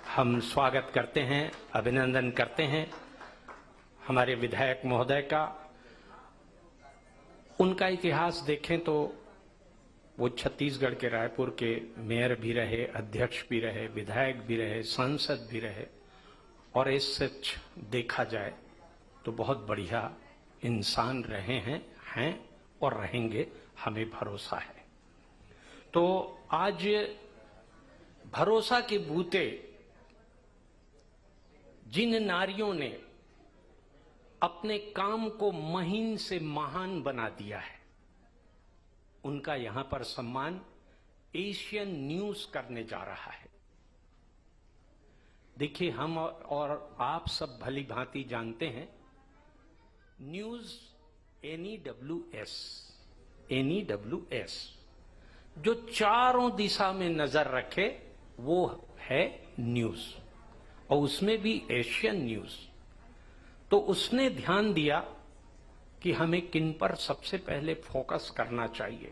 हम स्वागत करते हैं, अभिनंदन करते हैं हमारे विधायक महोदय का। उनका इतिहास देखें तो वो छत्तीसगढ़ के रायपुर के मेयर भी रहे, अध्यक्ष भी रहे, विधायक भी रहे, सांसद भी रहे, और इस सच देखा जाए तो बहुत बढ़िया इंसान रहे हैं और रहेंगे, हमें भरोसा है। तो आज भरोसा के बूते जिन नारियों ने अपने काम को महीन से महान बना दिया है, उनका यहां पर सम्मान एशियन न्यूज करने जा रहा है। देखिए, हम और आप सब भली भांति जानते हैं, न्यूज NEWS जो चारों दिशा में नजर रखे वो है न्यूज, और उसमें भी एशियन न्यूज। तो उसने ध्यान दिया कि हमें किन पर सबसे पहले फोकस करना चाहिए,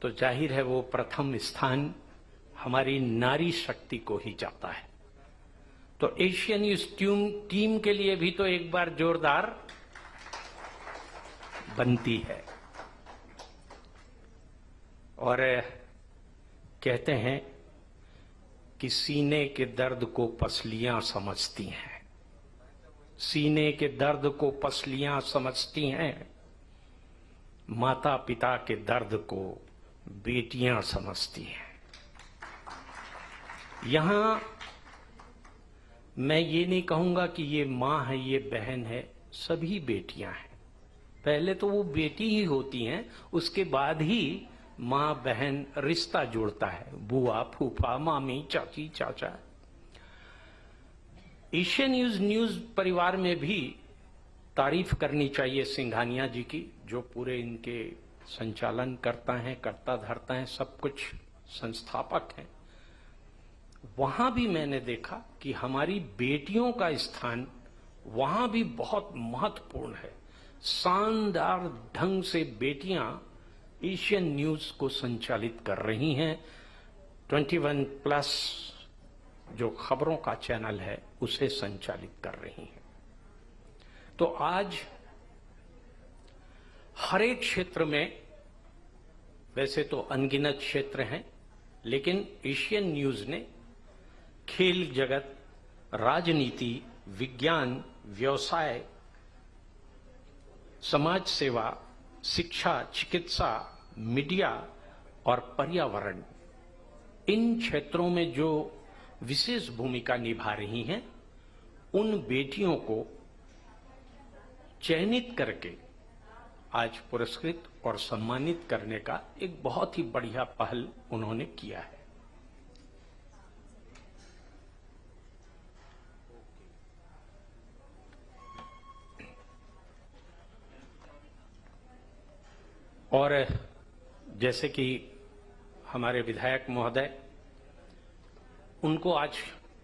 तो जाहिर है वो प्रथम स्थान हमारी नारी शक्ति को ही जाता है। तो एशियन न्यूज टीम के लिए भी तो एक बार जोरदार बनती है। और कहते हैं कि सीने के दर्द को पसलियां समझती हैं, सीने के दर्द को पसलियां समझती हैं, माता पिता के दर्द को बेटियां समझती हैं। यहां मैं ये नहीं कहूंगा कि ये मां है, ये बहन है, सभी बेटियां हैं। पहले तो वो बेटी ही होती हैं, उसके बाद ही मां बहन रिश्ता जोड़ता है, बुआ फूफा मामी चाची चाचा। एशियन न्यूज परिवार में भी तारीफ करनी चाहिए सिंघानिया जी की, जो पूरे इनके संचालन करता है, करता धरता है, सब कुछ संस्थापक हैं। वहां भी मैंने देखा कि हमारी बेटियों का स्थान वहां भी बहुत महत्वपूर्ण है। शानदार ढंग से बेटियां एशियन न्यूज को संचालित कर रही हैं। 21+ जो खबरों का चैनल है उसे संचालित कर रही हैं। तो आज हर एक क्षेत्र में, वैसे तो अनगिनत क्षेत्र हैं, लेकिन एशियन न्यूज ने खेल जगत, राजनीति, विज्ञान, व्यवसाय, समाज सेवा, शिक्षा, चिकित्सा, मीडिया और पर्यावरण, इन क्षेत्रों में जो विशेष भूमिका निभा रही हैं, उन बेटियों को चयनित करके आज पुरस्कृत और सम्मानित करने का एक बहुत ही बढ़िया पहल उन्होंने किया है। और जैसे कि हमारे विधायक महोदय, उनको आज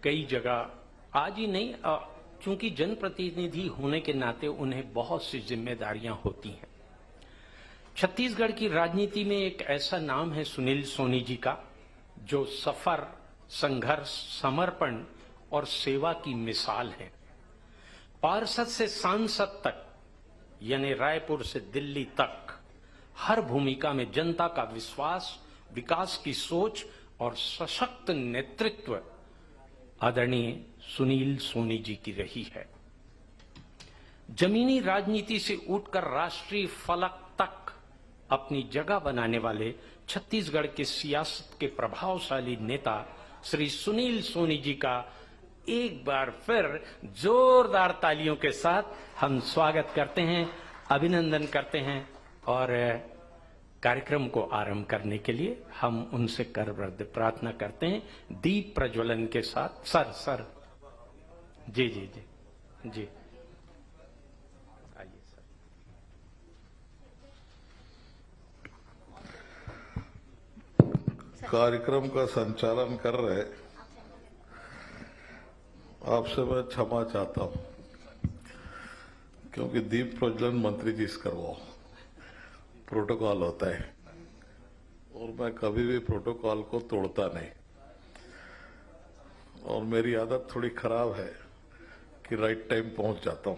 कई जगह, आज ही नहीं, चूंकि जनप्रतिनिधि होने के नाते उन्हें बहुत सी जिम्मेदारियां होती हैं। छत्तीसगढ़ की राजनीति में एक ऐसा नाम है सुनील सोनी जी का, जो सफर, संघर्ष, समर्पण और सेवा की मिसाल है। पार्षद से सांसद तक, यानी रायपुर से दिल्ली तक, हर भूमिका में जनता का विश्वास, विकास की सोच और सशक्त नेतृत्व आदरणीय सुनील सोनी जी की रही है। जमीनी राजनीति से उठकर राष्ट्रीय फलक तक अपनी जगह बनाने वाले छत्तीसगढ़ के सियासत के प्रभावशाली नेता श्री सुनील सोनी जी का एक बार फिर जोरदार तालियों के साथ हम स्वागत करते हैं, अभिनंदन करते हैं। और कार्यक्रम को आरंभ करने के लिए हम उनसे करबद्ध प्रार्थना करते हैं, दीप प्रज्वलन के साथ। सर जी जी जी जी, आइए सर। कार्यक्रम का संचालन कर रहे आपसे मैं क्षमा चाहता हूं, क्योंकि दीप प्रज्वलन मंत्री जी से करवाओ, प्रोटोकॉल होता है और मैं कभी भी प्रोटोकॉल को तोड़ता नहीं। और मेरी आदत थोड़ी खराब है कि राइट टाइम पहुंच जाता हूं,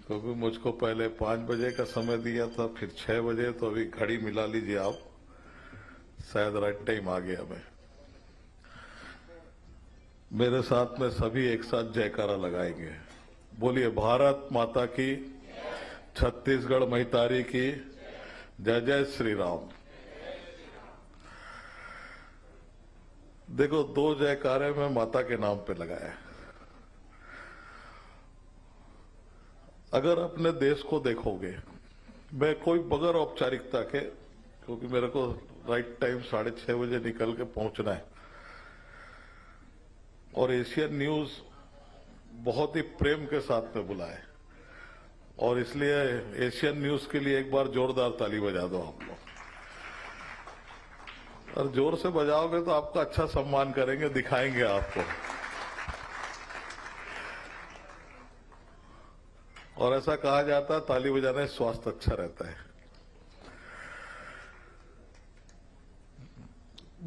क्योंकि मुझको पहले 5 बजे का समय दिया था, फिर 6 बजे, तो अभी घड़ी मिला लीजिए आप, शायद राइट टाइम आ गया मैं। मेरे साथ में सभी एक साथ जयकारा लगाएंगे। बोलिए भारत माता की, छत्तीसगढ़ महितारी की, जय जय श्री राम। देखो, 2 जयकारे में माता के नाम पे लगाया। अगर अपने देश को देखोगे, मैं कोई बगैर औपचारिकता के, क्योंकि मेरे को राइट टाइम 6:30 बजे निकल के पहुंचना है, और एशियन न्यूज बहुत ही प्रेम के साथ में बुलाए, और इसलिए एशियन न्यूज के लिए एक बार जोरदार ताली बजा दो आप लोग। और जोर से बजाओगे तो आपका अच्छा सम्मान करेंगे, दिखाएंगे आपको। और ऐसा कहा जाता है, ताली बजाने से स्वास्थ्य अच्छा रहता है।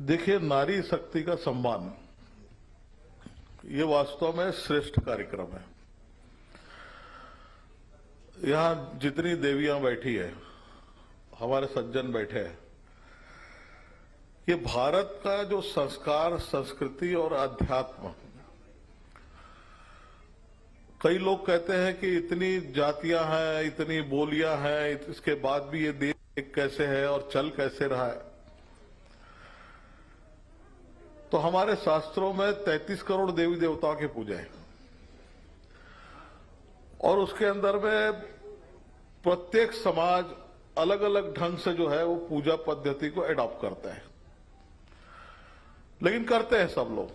देखिए, नारी शक्ति का सम्मान, ये वास्तव में श्रेष्ठ कार्यक्रम है। यहां जितनी देवियां बैठी है, हमारे सज्जन बैठे हैं, ये भारत का जो संस्कार, संस्कृति और अध्यात्म, कई लोग कहते हैं कि इतनी जातियां हैं, इतनी बोलियां हैं, इसके बाद भी ये देश कैसे है और चल कैसे रहा है। तो हमारे शास्त्रों में 33 करोड़ देवी देवताओं की पूजा है, और उसके अंदर में प्रत्येक समाज अलग अलग ढंग से जो है वो पूजा पद्धति को एडॉप्ट करता है, लेकिन करते हैं सब लोग।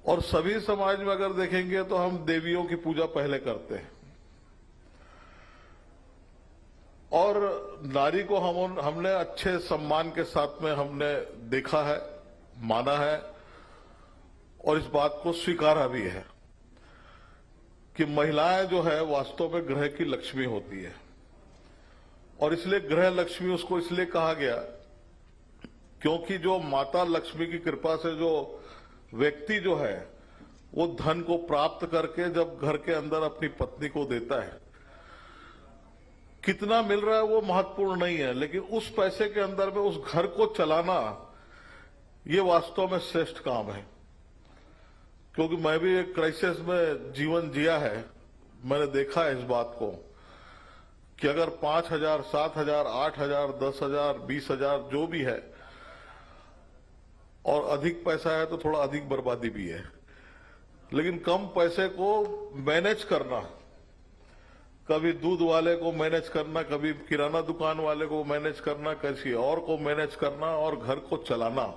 और सभी समाज में अगर देखेंगे तो हम देवियों की पूजा पहले करते हैं, और नारी को हमने अच्छे सम्मान के साथ में हमने देखा है, माना है, और इस बात को स्वीकारा भी है कि महिलाएं जो है वास्तव में ग्रह की लक्ष्मी होती है। और इसलिए ग्रह लक्ष्मी उसको इसलिए कहा गया क्योंकि जो माता लक्ष्मी की कृपा से जो व्यक्ति जो है वो धन को प्राप्त करके जब घर के अंदर अपनी पत्नी को देता है, कितना मिल रहा है वो महत्वपूर्ण नहीं है, लेकिन उस पैसे के अंदर में उस घर को चलाना, ये वास्तव में श्रेष्ठ काम है। क्योंकि मैं भी एक क्राइसिस में जीवन जिया है, मैंने देखा है इस बात को कि अगर 5,000, 7,000, 8,000, 10,000, 20,000 जो भी है, और अधिक पैसा है तो थोड़ा अधिक बर्बादी भी है, लेकिन कम पैसे को मैनेज करना, कभी दूध वाले को मैनेज करना, कभी किराना दुकान वाले को मैनेज करना, किसी और को मैनेज करना, और घर को चलाना,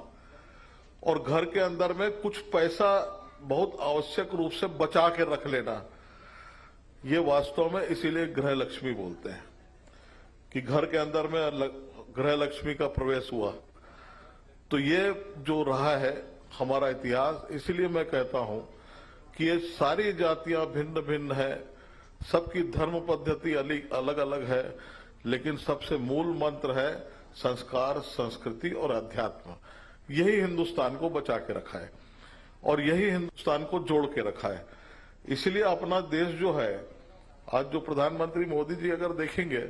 और घर के अंदर में कुछ पैसा बहुत आवश्यक रूप से बचा के रख लेना, ये वास्तव में इसीलिए गृह लक्ष्मी बोलते हैं कि घर के अंदर में गृह लक्ष्मी का प्रवेश हुआ। तो ये जो रहा है हमारा इतिहास, इसलिए मैं कहता हूं कि ये सारी जातियां भिन्न भिन्न है, सबकी धर्म पद्धति अलग अलग है, लेकिन सबसे मूल मंत्र है संस्कार, संस्कृति और अध्यात्म। यही हिंदुस्तान को बचा के रखा है और यही हिंदुस्तान को जोड़ के रखा है। इसलिए अपना देश जो है, आज जो प्रधानमंत्री मोदी जी अगर देखेंगे,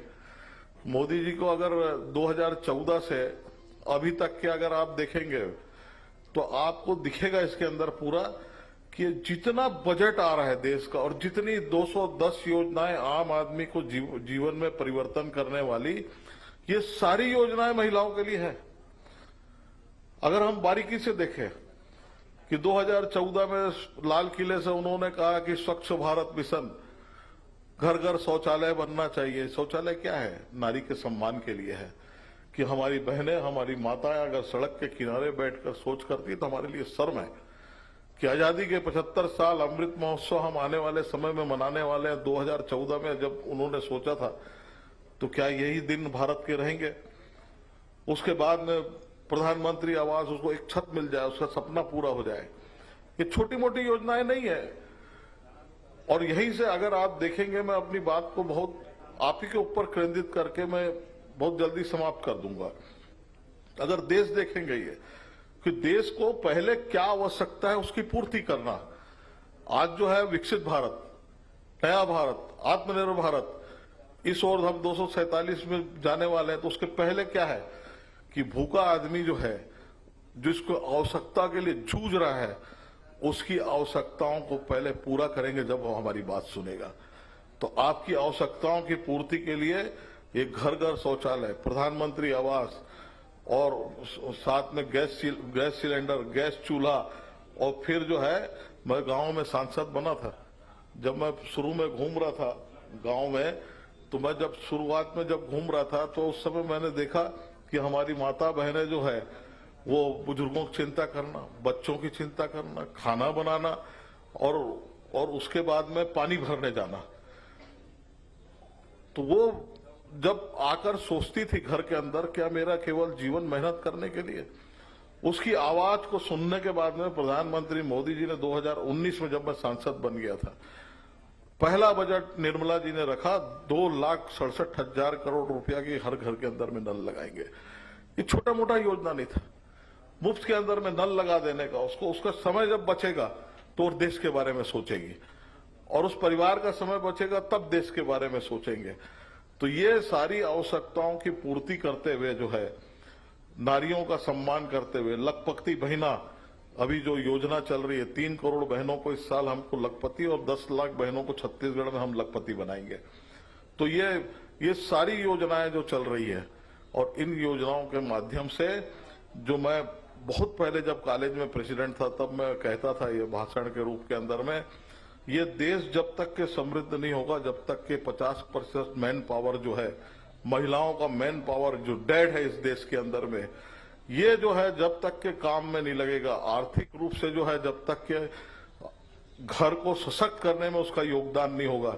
मोदी जी को अगर 2014 से अभी तक के अगर आप देखेंगे तो आपको दिखेगा इसके अंदर पूरा कि जितना बजट आ रहा है देश का, और जितनी 210 योजनाएं आम आदमी को जीवन में परिवर्तन करने वाली, ये सारी योजनाएं महिलाओं के लिए है। अगर हम बारीकी से देखें कि 2014 में लाल किले से उन्होंने कहा कि स्वच्छ भारत मिशन, घर घर शौचालय बनना चाहिए। शौचालय क्या है? नारी के सम्मान के लिए है कि हमारी बहनें, हमारी माताएं अगर सड़क के किनारे बैठकर सोच करती तो हमारे लिए शर्म है कि आजादी के 75 साल अमृत महोत्सव हम आने वाले समय में मनाने वाले हैं। 2014 में जब उन्होंने सोचा था तो क्या यही दिन भारत के रहेंगे? उसके बाद में प्रधानमंत्री आवास, उसको एक छत मिल जाए, उसका सपना पूरा हो जाए। ये छोटी मोटी योजनाएं नहीं है। और यहीं से अगर आप देखेंगे, मैं अपनी बात को बहुत आप ही के ऊपर केंद्रित करके मैं बहुत जल्दी समाप्त कर दूंगा। अगर देश देखेंगे ये कि देश को पहले क्या आवश्यकता है उसकी पूर्ति करना। आज जो है विकसित भारत, नया भारत, आत्मनिर्भर भारत, इस ओर हम 247 में जाने वाले हैं, तो उसके पहले क्या है कि भूखा आदमी जो है, जिसको आवश्यकता के लिए जूझ रहा है, उसकी आवश्यकताओं को पहले पूरा करेंगे जब वो हमारी बात सुनेगा। तो आपकी आवश्यकताओं की पूर्ति के लिए एक घर घर शौचालय, प्रधानमंत्री आवास और साथ में गैस सिलेंडर, गैस चूल्हा, और फिर जो है मैं गांव में सांसद बना था। जब मैं शुरू में घूम रहा था गांव में, तो मैं जब शुरुआत में जब घूम रहा था तो उस समय मैंने देखा कि हमारी माता बहनें जो है वो बुजुर्गों की चिंता करना, बच्चों की चिंता करना, खाना बनाना और उसके बाद में पानी भरने जाना। तो वो जब आकर सोचती थी घर के अंदर, क्या मेरा केवल जीवन मेहनत करने के लिए? उसकी आवाज को सुनने के बाद में प्रधानमंत्री मोदी जी ने 2019 में जब मैं सांसद बन गया था, पहला बजट निर्मला जी ने रखा, 2,67,000 करोड़ रुपया की हर घर के अंदर में नल लगाएंगे। ये छोटा मोटा योजना नहीं था, मुफ्त के अंदर में नल लगा देने का। उसका समय जब बचेगा तो देश के बारे में सोचेगी, और उस परिवार का समय बचेगा तब देश के बारे में सोचेंगे। तो ये सारी आवश्यकताओं की पूर्ति करते हुए जो है, नारियों का सम्मान करते हुए, लखपति बहिना अभी जो योजना चल रही है, 3 करोड़ बहनों को इस साल हमको लखपति और 10 लाख बहनों को छत्तीसगढ़ में हम लखपति बनाएंगे। तो ये सारी योजनाएं जो चल रही है, और इन योजनाओं के माध्यम से जो मैं बहुत पहले जब कॉलेज में प्रेसिडेंट था तब मैं कहता था ये भाषण के रूप के अंदर में, ये देश जब तक के समृद्ध नहीं होगा जब तक के 50% मैन पावर जो है, महिलाओं का मैन पावर जो डेड है इस देश के अंदर में, ये जो है जब तक के काम में नहीं लगेगा, आर्थिक रूप से जो है जब तक के घर को सशक्त करने में उसका योगदान नहीं होगा,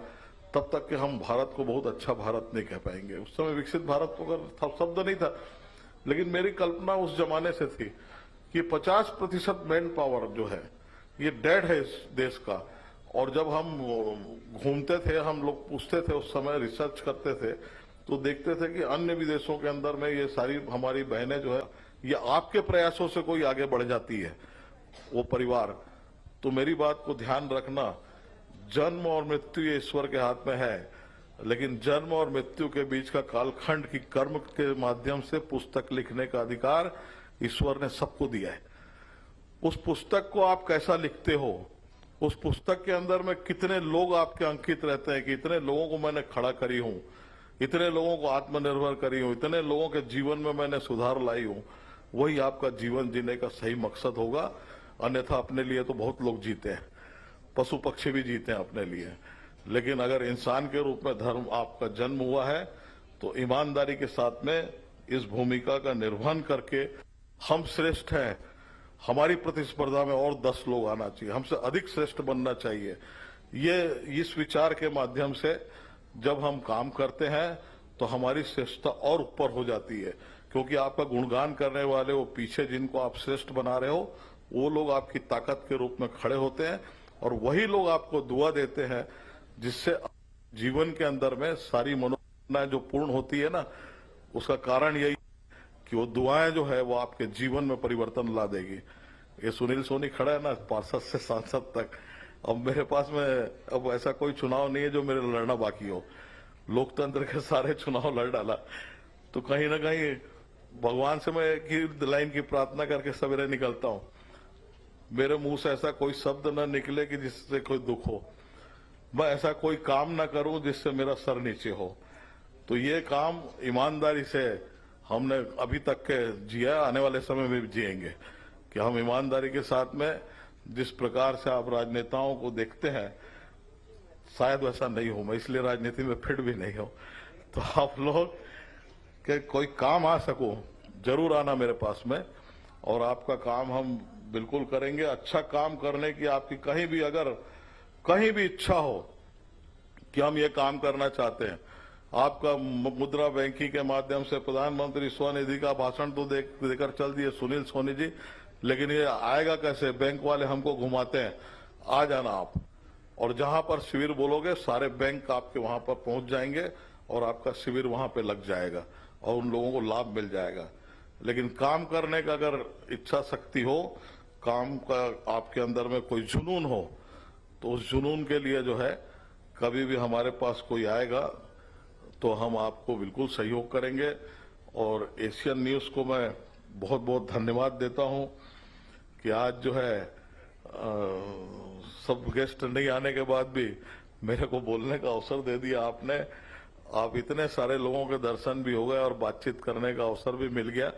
तब तक के हम भारत को बहुत अच्छा भारत नहीं कह पाएंगे। उस समय विकसित भारत तो अगर शब्द नहीं था, लेकिन मेरी कल्पना उस जमाने से थी कि 50% मैन पावर जो है ये डेड है इस देश का। और जब हम घूमते थे, हम लोग पूछते थे, उस समय रिसर्च करते थे, तो देखते थे कि अन्य विदेशों के अंदर में ये सारी हमारी बहनें जो है, ये आपके प्रयासों से कोई आगे बढ़ जाती है वो परिवार। तो मेरी बात को ध्यान रखना, जन्म और मृत्यु ये ईश्वर के हाथ में है, लेकिन जन्म और मृत्यु के बीच का कालखंड की कर्म के माध्यम से पुस्तक लिखने का अधिकार ईश्वर ने सबको दिया है। उस पुस्तक को आप कैसा लिखते हो, उस पुस्तक के अंदर में कितने लोग आपके अंकित रहते हैं कि इतने लोगों को मैंने खड़ा करी हूं, इतने लोगों को आत्मनिर्भर करी हूं, इतने लोगों के जीवन में मैंने सुधार लाई हूं, वही आपका जीवन जीने का सही मकसद होगा। अन्यथा अपने लिए तो बहुत लोग जीते हैं, पशु पक्षी भी जीते हैं अपने लिए, लेकिन अगर इंसान के रूप में धर्म आपका जन्म हुआ है तो ईमानदारी के साथ में इस भूमिका का निर्वहन करके, हम श्रेष्ठ हैं, हमारी प्रतिस्पर्धा में और 10 लोग आना चाहिए, हमसे अधिक श्रेष्ठ बनना चाहिए। ये इस विचार के माध्यम से जब हम काम करते हैं तो हमारी श्रेष्ठता और ऊपर हो जाती है, क्योंकि आपका गुणगान करने वाले वो पीछे जिनको आप श्रेष्ठ बना रहे हो, वो लोग आपकी ताकत के रूप में खड़े होते हैं, और वही लोग आपको दुआ देते हैं, जिससे जीवन के अंदर में सारी मनोकामनाएं जो पूर्ण होती है ना, उसका कारण यही कि वो दुआएं जो है वो आपके जीवन में परिवर्तन ला देगी। ये सुनील सोनी खड़ा है ना, पार्षद से सांसद तक, अब मेरे पास में अब ऐसा कोई चुनाव नहीं है जो मेरे लड़ना बाकी हो, लोकतंत्र के सारे चुनाव लड़ डाला। तो कहीं ना कहीं भगवान से मैं एक ही लाइन की प्रार्थना करके सवेरे निकलता हूं, मेरे मुंह से ऐसा कोई शब्द न निकले कि जिससे कोई दुख हो, मैं ऐसा कोई काम ना करूं जिससे मेरा सर नीचे हो। तो ये काम ईमानदारी से हमने अभी तक के जिया, आने वाले समय में भी जिएंगे, कि हम ईमानदारी के साथ में जिस प्रकार से आप राजनेताओं को देखते हैं, शायद वैसा नहीं हो, मैं इसलिए राजनीति में फिट भी नहीं हूं। तो आप लोग के कोई काम आ सको जरूर आना मेरे पास में, और आपका काम हम बिल्कुल करेंगे। अच्छा काम करने की आपकी कहीं भी अगर कहीं भी इच्छा हो कि हम ये काम करना चाहते हैं, आपका मुद्रा बैंकिंग के माध्यम से प्रधानमंत्री स्वनिधि का भाषण तो देकर चल दिए सुनील सोनी जी, लेकिन ये आएगा कैसे? बैंक वाले हमको घुमाते हैं। आ जाना आप, और जहां पर शिविर बोलोगे सारे बैंक आपके वहां पर पहुंच जाएंगे और आपका शिविर वहां पे लग जाएगा और उन लोगों को लाभ मिल जाएगा। लेकिन काम करने का अगर इच्छा शक्ति हो, काम का आपके अंदर में कोई जुनून हो, तो उस जुनून के लिए जो है कभी भी हमारे पास कोई आएगा तो हम आपको बिल्कुल सहयोग करेंगे। और एशियन न्यूज को मैं बहुत बहुत धन्यवाद देता हूं कि आज जो है सब गेस्ट नहीं आने के बाद भी मेरे को बोलने का अवसर दे दिया आपने। आप इतने सारे लोगों के दर्शन भी हो गए और बातचीत करने का अवसर भी मिल गया।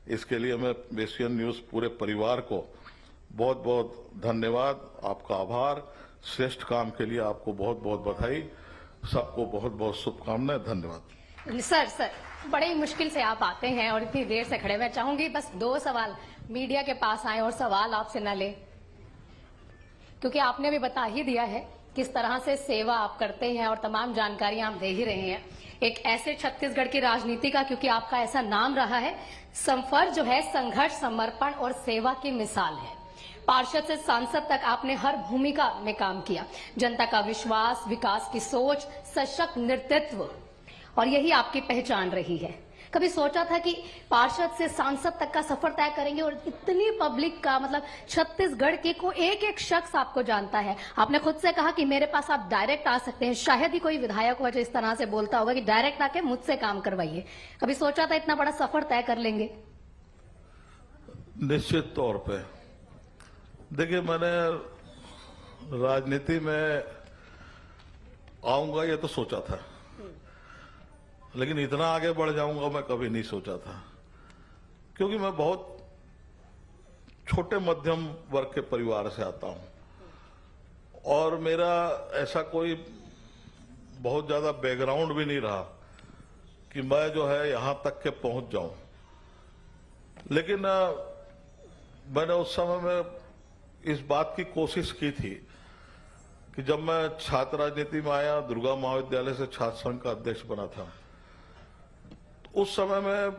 इसके लिए मैं एशियन न्यूज पूरे परिवार को बहुत बहुत धन्यवाद, आपका आभार। श्रेष्ठ काम के लिए आपको बहुत बहुत बधाई। सबको बहुत बहुत शुभकामनाएं। धन्यवाद। सर बड़े ही मुश्किल से आप आते हैं और इतनी देर से खड़े। मैं चाहूंगी बस 2 सवाल मीडिया के पास आए और सवाल आपसे न ले, क्योंकि आपने भी बता ही दिया है किस तरह से सेवा आप करते हैं और तमाम जानकारियां आप दे ही रहे हैं। एक ऐसे छत्तीसगढ़ की राजनीति का, क्योंकि आपका ऐसा नाम रहा है, संफर जो है संघर्ष, समर्पण और सेवा की मिसाल है। पार्षद से सांसद तक आपने हर भूमिका में काम किया। जनता का विश्वास, विकास की सोच, सशक्त नेतृत्व, और यही आपकी पहचान रही है। कभी सोचा था कि पार्षद से सांसद तक का सफर तय करेंगे? और इतनी पब्लिक का, मतलब छत्तीसगढ़ के को एक एक शख्स आपको जानता है। आपने खुद से कहा कि मेरे पास आप डायरेक्ट आ सकते हैं। शायद ही कोई विधायक हो जो इस तरह से बोलता होगा कि डायरेक्ट आके मुझसे काम करवाइए। कभी सोचा था इतना बड़ा सफर तय कर लेंगे? निश्चित तौर पे। देखिए, मैंने राजनीति में आऊंगा ये तो सोचा था, लेकिन इतना आगे बढ़ जाऊंगा मैं कभी नहीं सोचा था, क्योंकि मैं बहुत छोटे मध्यम वर्ग के परिवार से आता हूं और मेरा ऐसा कोई बहुत ज्यादा बैकग्राउंड भी नहीं रहा कि मैं जो है यहां तक के पहुंच जाऊं। लेकिन मैंने उस समय में इस बात की कोशिश की थी कि जब मैं छात्र राजनीति में आया, दुर्गा महाविद्यालय से छात्र संघ का अध्यक्ष बना था, तो उस समय में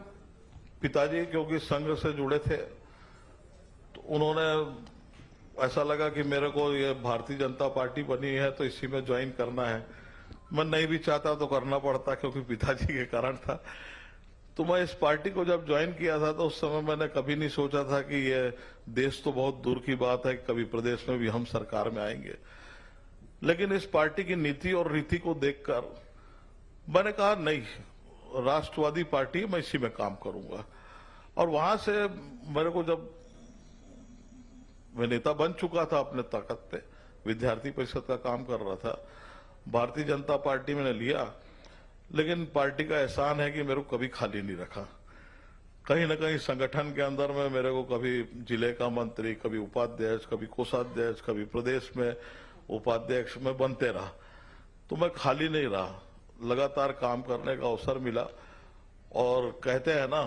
पिताजी क्योंकि संघ से जुड़े थे, तो उन्होंने ऐसा लगा कि मेरे को ये भारतीय जनता पार्टी बनी है तो इसी में ज्वाइन करना है। मैं नहीं भी चाहता तो करना पड़ता क्योंकि पिताजी के कारण था। तो मैं इस पार्टी को जब ज्वाइन किया था तो उस समय मैंने कभी नहीं सोचा था कि ये देश तो बहुत दूर की बात है, कभी प्रदेश में भी हम सरकार में आएंगे। लेकिन इस पार्टी की नीति और रीति को देखकर मैंने कहा नहीं, राष्ट्रवादी पार्टी, मैं इसी में काम करूंगा। और वहां से मेरे को, जब मैं नेता बन चुका था अपने ताकत पे, विद्यार्थी परिषद का काम कर रहा था, भारतीय जनता पार्टी मैंने लिया, लेकिन पार्टी का एहसान है कि मेरे को कभी खाली नहीं रखा। कहीं न कहीं संगठन के अंदर में मेरे को कभी जिले का मंत्री, कभी उपाध्यक्ष, कभी कोषाध्यक्ष, कभी प्रदेश में उपाध्यक्ष में बनते रहा। तो मैं खाली नहीं रहा, लगातार काम करने का अवसर मिला। और कहते हैं ना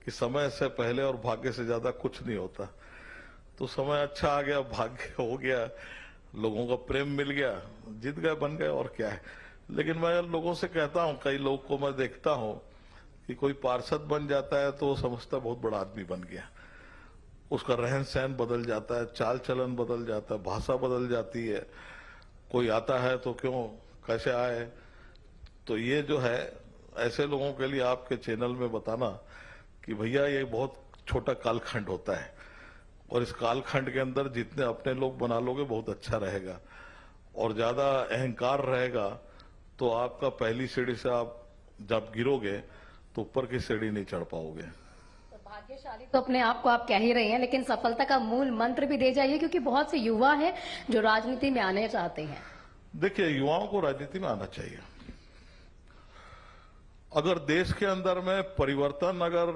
कि समय से पहले और भाग्य से ज्यादा कुछ नहीं होता। तो समय अच्छा आ गया, भाग्य हो गया, लोगों का प्रेम मिल गया, जीत गए, बन गए, और क्या है। लेकिन मैं लोगों से कहता हूं, कई लोग को मैं देखता हूं कि कोई पार्षद बन जाता है तो वो समझता बहुत बड़ा आदमी बन गया। उसका रहन सहन बदल जाता है, चाल चलन बदल जाता है, भाषा बदल जाती है। कोई आता है तो क्यों, कैसे आए। तो ये जो है, ऐसे लोगों के लिए आपके चैनल में बताना कि भैया ये बहुत छोटा कालखंड होता है और इस कालखंड के अंदर जितने अपने लोग बना लोगे बहुत अच्छा रहेगा। और ज्यादा अहंकार रहेगा तो आपका पहली सीढ़ी से आप जब गिरोगे तो ऊपर की सीढ़ी नहीं चढ़ पाओगे। तो भाग्यशाली तो अपने आप को आप कह ही रहे हैं, लेकिन सफलता का मूल मंत्र भी दे जाइए, क्योंकि बहुत से युवा हैं जो राजनीति में आने चाहते हैं। देखिए, युवाओं को राजनीति में आना चाहिए। अगर देश के अंदर में परिवर्तन अगर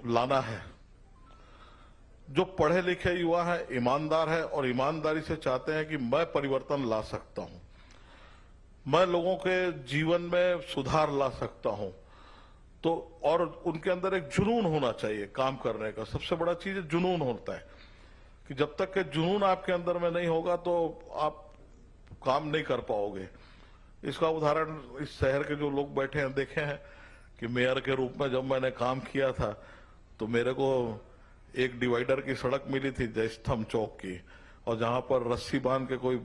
लाना है, जो पढ़े लिखे युवा है, ईमानदार है और ईमानदारी से चाहते हैं कि मैं परिवर्तन ला सकता हूं, मैं लोगों के जीवन में सुधार ला सकता हूं, तो और उनके अंदर एक जुनून होना चाहिए काम करने का। सबसे बड़ा चीज जुनून होता है कि जब तक के जुनून आपके अंदर में नहीं होगा तो आप काम नहीं कर पाओगे। इसका उदाहरण इस शहर के जो लोग बैठे हैं देखे हैं कि मेयर के रूप में जब मैंने काम किया था तो मेरे को एक डिवाइडर की सड़क मिली थी जयस्तंभ चौक की, और जहां पर रस्सी बांध के, कोई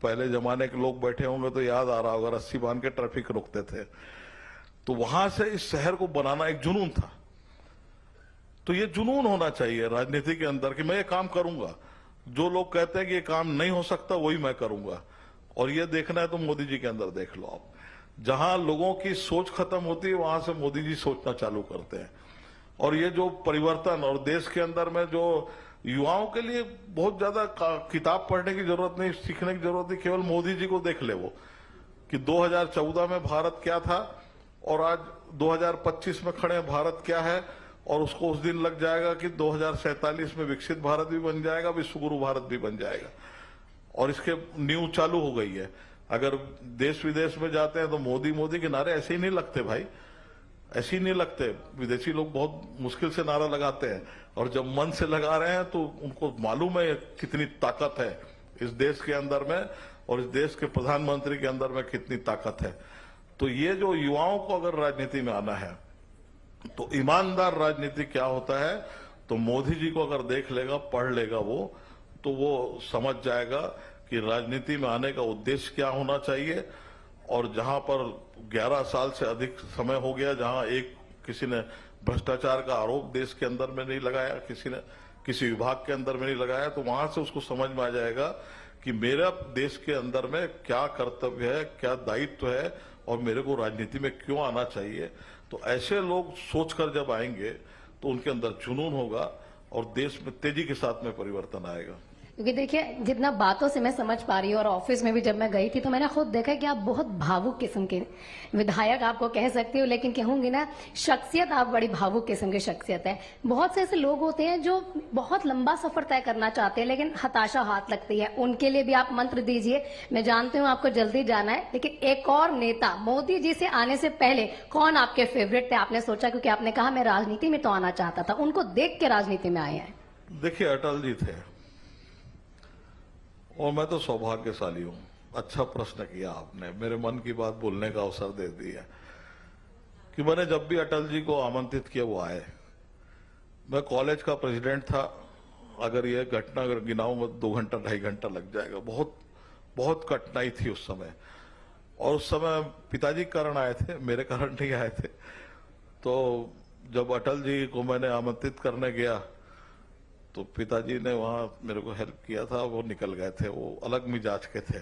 पहले जमाने के लोग बैठे होंगे तो याद आ रहा होगा, रस्सी बांध के ट्रैफिक रोकते थे। तो वहां से इस शहर को बनाना एक जुनून था तो ये जुनून होना चाहिए राजनीति के अंदर कि मैं ये काम करूंगा। जो लोग कहते हैं कि ये काम नहीं हो सकता वही मैं करूंगा। और ये देखना है तो मोदी जी के अंदर देख लो आप, जहां लोगों की सोच खत्म होती है वहां से मोदी जी सोचना चालू करते हैं। और ये जो परिवर्तन, और देश के अंदर में जो युवाओं के लिए बहुत ज्यादा किताब पढ़ने की जरूरत नहीं, सीखने की जरूरत नहीं, केवल मोदी जी को देख ले वो कि 2014 में भारत क्या था और आज 2025 में खड़े भारत क्या है। और उसको उस दिन लग जाएगा कि 2047 में विकसित भारत भी बन जाएगा, विश्वगुरु भारत भी बन जाएगा। और इसके नींव चालू हो गई है। अगर देश विदेश में जाते हैं तो मोदी मोदी के नारे ऐसे ही नहीं लगते भाई, ऐसे ही नहीं लगते। विदेशी लोग बहुत मुश्किल से नारा लगाते हैं, और जब मन से लगा रहे हैं तो उनको मालूम है कितनी ताकत है इस देश के अंदर में, और इस देश के प्रधानमंत्री के अंदर में कितनी ताकत है। तो ये जो युवाओं को अगर राजनीति में आना है तो ईमानदार राजनीति क्या होता है, तो मोदी जी को अगर देख लेगा, पढ़ लेगा वो, तो वो समझ जाएगा कि राजनीति में आने का उद्देश्य क्या होना चाहिए। और जहां पर 11 साल से अधिक समय हो गया, जहां किसी ने भ्रष्टाचार का आरोप देश के अंदर में नहीं लगाया, किसी ने किसी विभाग के अंदर में नहीं लगाया, तो वहां से उसको समझ में आ जाएगा कि मेरा देश के अंदर में क्या कर्तव्य है, क्या दायित्व है, और मेरे को राजनीति में क्यों आना चाहिए। तो ऐसे लोग सोचकर जब आएंगे तो उनके अंदर जुनून होगा और देश में तेजी के साथ में परिवर्तन आएगा। क्योंकि देखिए, जितना बातों से मैं समझ पा रही हूँ, और ऑफिस में भी जब मैं गई थी तो मैंने खुद देखा कि आप बहुत भावुक किस्म के विधायक आपको कह सकती हूँ, लेकिन कहूंगी ना, शख्सियत आप बड़ी भावुक किस्म की शख्सियत है। बहुत से ऐसे लोग होते हैं जो बहुत लंबा सफर तय करना चाहते हैं लेकिन हताशा हाथ लगती है, उनके लिए भी आप मंत्र दीजिए। मैं जानती हूँ आपको जल्दी जाना है, लेकिन एक और नेता मोदी जी से आने से पहले कौन आपके फेवरेट थे, आपने सोचा? क्योंकि आपने कहा मैं राजनीति में तो आना चाहता था, उनको देख के राजनीति में आए हैं। देखिए, अटल जी थे, और मैं तो सौभाग्यशाली हूं। अच्छा प्रश्न किया आपने, मेरे मन की बात बोलने का अवसर दे दिया कि मैंने जब भी अटल जी को आमंत्रित किया वो आए। मैं कॉलेज का प्रेसिडेंट था, अगर ये घटना अगर गिनाऊं मैं 2 घंटा 2.5 घंटा लग जाएगा। बहुत बहुत कठिनाई थी उस समय, और उस समय पिताजी के कारण आए थे, मेरे कारण नहीं आए थे। तो जब अटल जी को मैंने आमंत्रित करने गया तो पिताजी ने वहां मेरे को हेल्प किया था, वो निकल गए थे, वो अलग मिजाज के थे,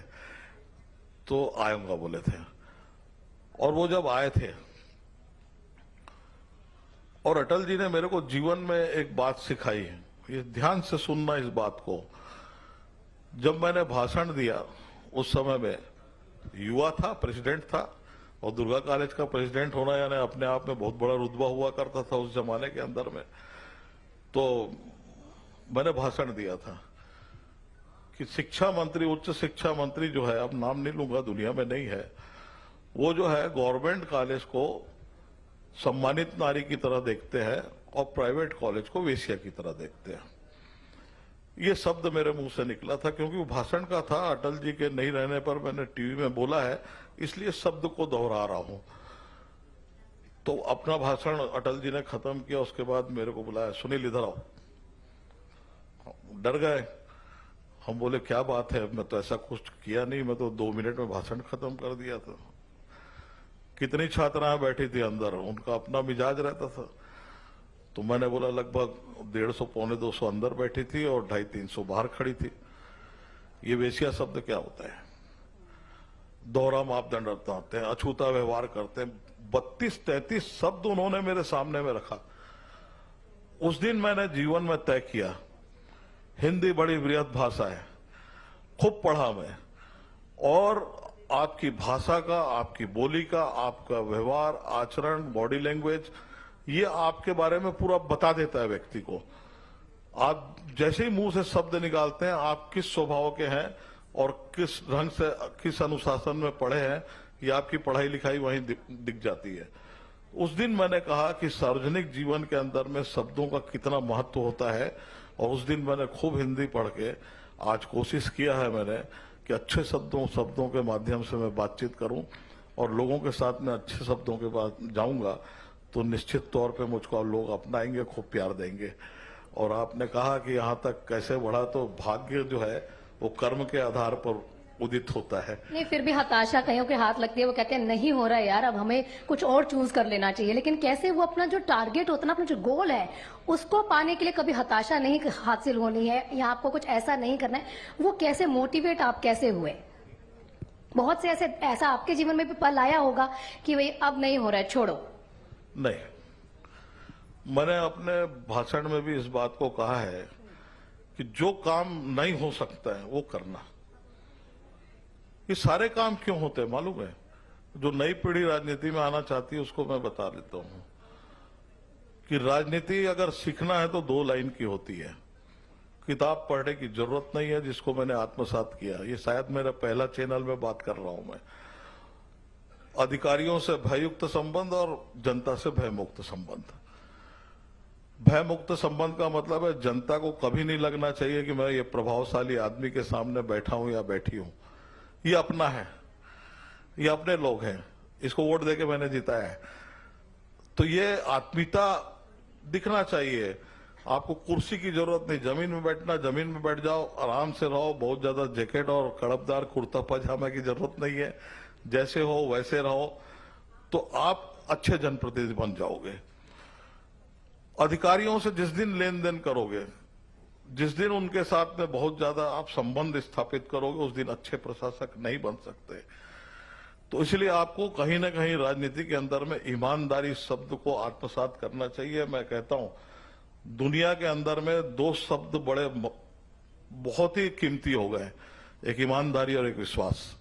तो आऊंगा बोले थे। और वो जब आए थे, और अटल जी ने मेरे को जीवन में एक बात सिखाई है, ये ध्यान से सुनना इस बात को। जब मैंने भाषण दिया उस समय में युवा था, प्रेसिडेंट था, और दुर्गा कॉलेज का प्रेसिडेंट होना यानी अपने आप में बहुत बड़ा रुतबा हुआ करता था उस जमाने के अंदर में। तो मैंने भाषण दिया था कि शिक्षा मंत्री, उच्च शिक्षा मंत्री जो है, अब नाम नहीं लूंगा, दुनिया में नहीं है, वो जो है गवर्नमेंट कॉलेज को सम्मानित नारी की तरह देखते हैं और प्राइवेट कॉलेज को वेश्या की तरह देखते हैं। ये शब्द मेरे मुंह से निकला था क्योंकि वो भाषण का था, अटल जी के नहीं रहने पर मैंने टीवी में बोला है, इसलिए शब्द को दोहरा रहा हूं। तो अपना भाषण अटल जी ने खत्म किया, उसके बाद मेरे को बुलाया, सुनील इधर आओ। डर गए हम, बोले क्या बात है, मैं तो ऐसा कुछ किया नहीं, मैं तो 2 मिनट में भाषण खत्म कर दिया था। कितनी छात्राएं बैठी थी अंदर, उनका अपना मिजाज रहता था। तो मैंने बोला लगभग 150 पौने 200 अंदर बैठी थी और 250-300 बाहर खड़ी थी। ये वेश्या शब्द क्या होता है? दोहरा मापदंड अपनाते हैं, अछूता व्यवहार करते हैं, 32-33 शब्द उन्होंने मेरे सामने में रखा। उस दिन मैंने जीवन में तय किया, हिंदी बड़ी बृहद भाषा है, खूब पढ़ा मैं, और आपकी भाषा का, आपकी बोली का, आपका व्यवहार, आचरण, बॉडी लैंग्वेज, ये आपके बारे में पूरा बता देता है व्यक्ति को। आप जैसे ही मुंह से शब्द निकालते हैं, आप किस स्वभाव के हैं और किस ढंग से, किस अनुशासन में पढ़े हैं, ये आपकी पढ़ाई लिखाई वहीं दिख जाती है। उस दिन मैंने कहा कि सार्वजनिक जीवन के अंदर में शब्दों का कितना महत्व होता है, और उस दिन मैंने खूब हिंदी पढ़ के आज कोशिश किया है मैंने कि अच्छे शब्दों के माध्यम से मैं बातचीत करूं, और लोगों के साथ में अच्छे शब्दों के बाद जाऊंगा तो निश्चित तौर पे मुझको लोग अपनाएंगे, खूब प्यार देंगे। और आपने कहा कि यहाँ तक कैसे बढ़ा, तो भाग्य जो है वो कर्म के आधार पर उदित होता है। नहीं, फिर भी हताशा कईयों के हाथ लगती है, वो कहते हैं नहीं हो रहा है यार, अब हमें कुछ और चूज कर लेना चाहिए। लेकिन कैसे वो अपना जो टारगेट होता है ना, अपना जो गोल है, उसको पाने के लिए कभी हताशा नहीं हासिल होनी है या आपको कुछ ऐसा नहीं करना है, वो कैसे मोटिवेट आप कैसे हुए? बहुत से ऐसा आपके जीवन में भी पल आया होगा कि भाई अब नहीं हो रहा है, छोड़ो। नहीं, मैंने अपने भाषण में भी इस बात को कहा है कि जो काम नहीं हो सकता है वो करना। ये सारे काम क्यों होते हैं मालूम है? जो नई पीढ़ी राजनीति में आना चाहती है उसको मैं बता देता हूं कि राजनीति अगर सीखना है तो 2 लाइन की होती है। किताब पढ़ने की जरूरत नहीं है, जिसको मैंने आत्मसात किया। ये शायद मेरा पहला चैनल में बात कर रहा हूं मैं। अधिकारियों से भययुक्त संबंध और जनता से भयमुक्त संबंध। भयमुक्त संबंध का मतलब है जनता को कभी नहीं लगना चाहिए कि मैं ये प्रभावशाली आदमी के सामने बैठा हूं या बैठी हूं, ये अपना है, ये अपने लोग हैं, इसको वोट देके मैंने जिताया है। तो ये आत्मीयता दिखना चाहिए। आपको कुर्सी की जरूरत नहीं, जमीन में बैठना, जमीन में बैठ जाओ, आराम से रहो। बहुत ज्यादा जैकेट और कड़कदार कुर्ता पजामा की जरूरत नहीं है। जैसे हो वैसे रहो तो आप अच्छे जनप्रतिनिधि बन जाओगे। अधिकारियों से जिस दिन लेन देन करोगे, जिस दिन उनके साथ में बहुत ज्यादा आप संबंध स्थापित करोगे, उस दिन अच्छे प्रशासक नहीं बन सकते। तो इसलिए आपको कहीं ना कहीं राजनीति के अंदर में ईमानदारी शब्द को आत्मसात करना चाहिए। मैं कहता हूं दुनिया के अंदर में 2 शब्द बहुत ही कीमती हो गए, एक ईमानदारी और एक विश्वास।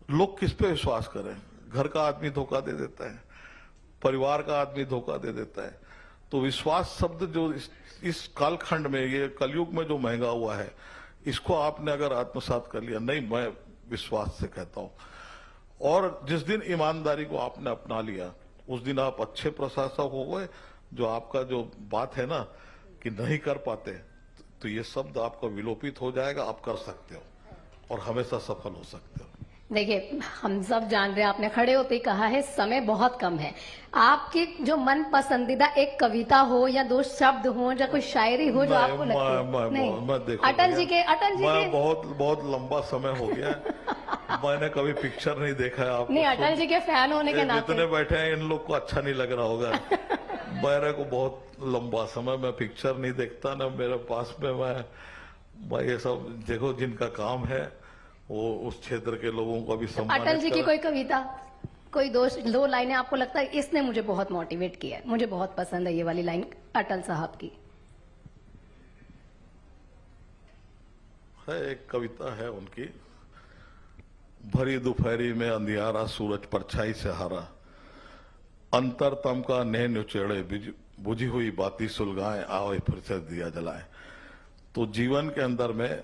लोग किस पे विश्वास करें? घर का आदमी धोखा दे देता है, परिवार का आदमी धोखा दे देता है। तो विश्वास शब्द जो इस कालखंड में, ये कलयुग में जो महंगा हुआ है, इसको आपने अगर आत्मसात कर लिया, नहीं मैं विश्वास से कहता हूं, और जिस दिन ईमानदारी को आपने अपना लिया उस दिन आप अच्छे प्रशासक हो गए। जो आपका जो बात है ना कि नहीं कर पाते, तो ये शब्द आपका विलोपित हो जाएगा। आप कर सकते हो और हमेशा सफल हो सकते हो। देखिए, हम सब जान रहे हैं, आपने खड़े होते ही कहा है समय बहुत कम है। आपकी जो मन पसंदीदा एक कविता हो या 2 शब्द हो या कोई शायरी हो जो आपको लगती है? मैं देखो अटल जी के मैं बहुत लंबा समय हो गया मैंने कभी पिक्चर नहीं देखा है। आप नहीं, अटल जी के फैन होने के नाते जितने बैठे हैं इन लोग को अच्छा नहीं लग रहा होगा। मेरे को बहुत लंबा समय मैं पिक्चर नहीं देखता ना, मेरे पास में मैं ये सब देखो जिनका काम है वो उस क्षेत्र के लोगों को भी सम्मानित। अटल जी की कोई कविता, कोई 2 लाइनें आपको लगता है इसने मुझे बहुत मोटिवेट किया है, मुझे बहुत पसंद है ये वाली लाइन अटल साहब की? है एक कविता है उनकी, भरी दोपहरी में अंधियारा सूरज परछाई से हारा, अंतरतम का नेह नुचेड़े बुझी हुई बाती सुलगाएं, आओ फिर से दिया जलाएं। तो जीवन के अंदर में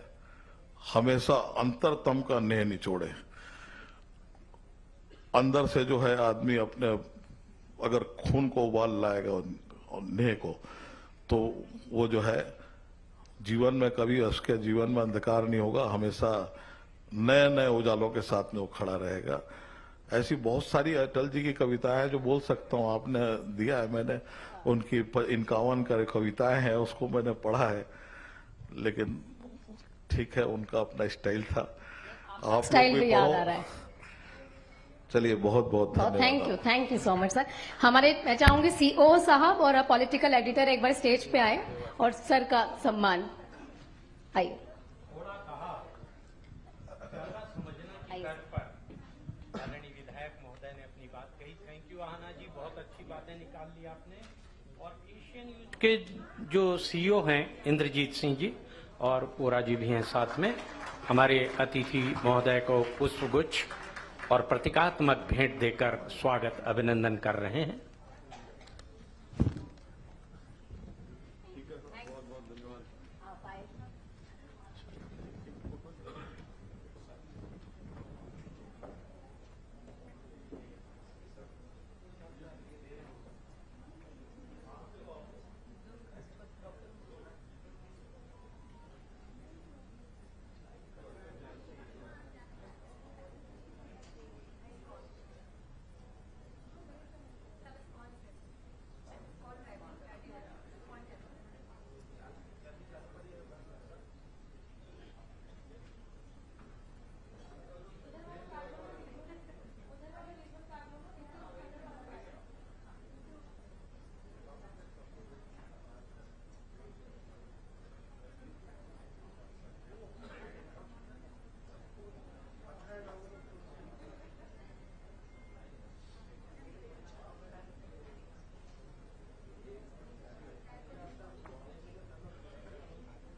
हमेशा अंतरतम का नेह निचोड़े। अंदर से जो है आदमी अपने अगर खून को उबाल लाएगा और नेह को, तो वो जो है जीवन में कभी उसके जीवन में अंधकार नहीं होगा, हमेशा नए नए उजालों के साथ में वो खड़ा रहेगा। ऐसी बहुत सारी अटल जी की कविताएं हैं जो बोल सकता हूं, आपने दिया है, मैंने उनकी 51 कविताएं हैं, उसको मैंने पढ़ा है। लेकिन ठीक है, उनका अपना स्टाइल था। आप स्टाइल लोग भी भी याद पढ़ो। आ रहा है। चलिए बहुत बहुत धन्यवाद। Thank you so much sir. हमारे, मैं चाहूंगी सीओ साहब और पॉलिटिकल एडिटर एक बार स्टेज पे आए और सर का सम्मान। आइए। माननीय विधायक महोदय ने अपनी बात कही। थैंक यू आहना जी, बहुत अच्छी बातें निकाल ली आपने। और एशियन न्यूज के जो सीईओ हैं इंद्रजीत सिंह जी और ओरा जी भी हैं साथ में, हमारे अतिथि महोदय को पुष्पगुच्छ और प्रतीकात्मक भेंट देकर स्वागत अभिनंदन कर रहे हैं।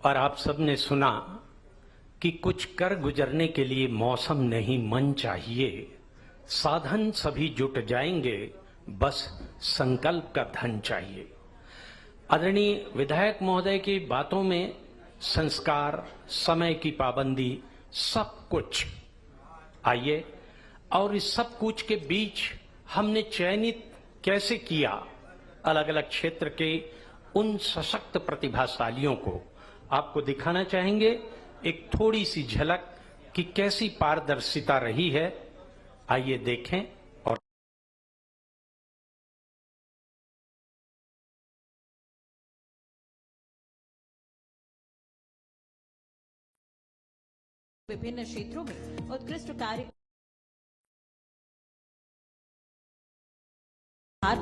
और आप सबने सुना कि कुछ कर गुजरने के लिए मौसम नहीं मन चाहिए, साधन सभी जुट जाएंगे, बस संकल्प का धन चाहिए। आदरणीय विधायक महोदय की बातों में संस्कार, समय की पाबंदी, सब कुछ आइए, और इस सब कुछ के बीच हमने चयनित कैसे किया अलग अलग क्षेत्र के उन सशक्त प्रतिभाशालियों को आपको दिखाना चाहेंगे। एक थोड़ी सी झलक कि कैसी पारदर्शिता रही है, आइए देखें। और विभिन्न क्षेत्रों में उत्कृष्ट कार्य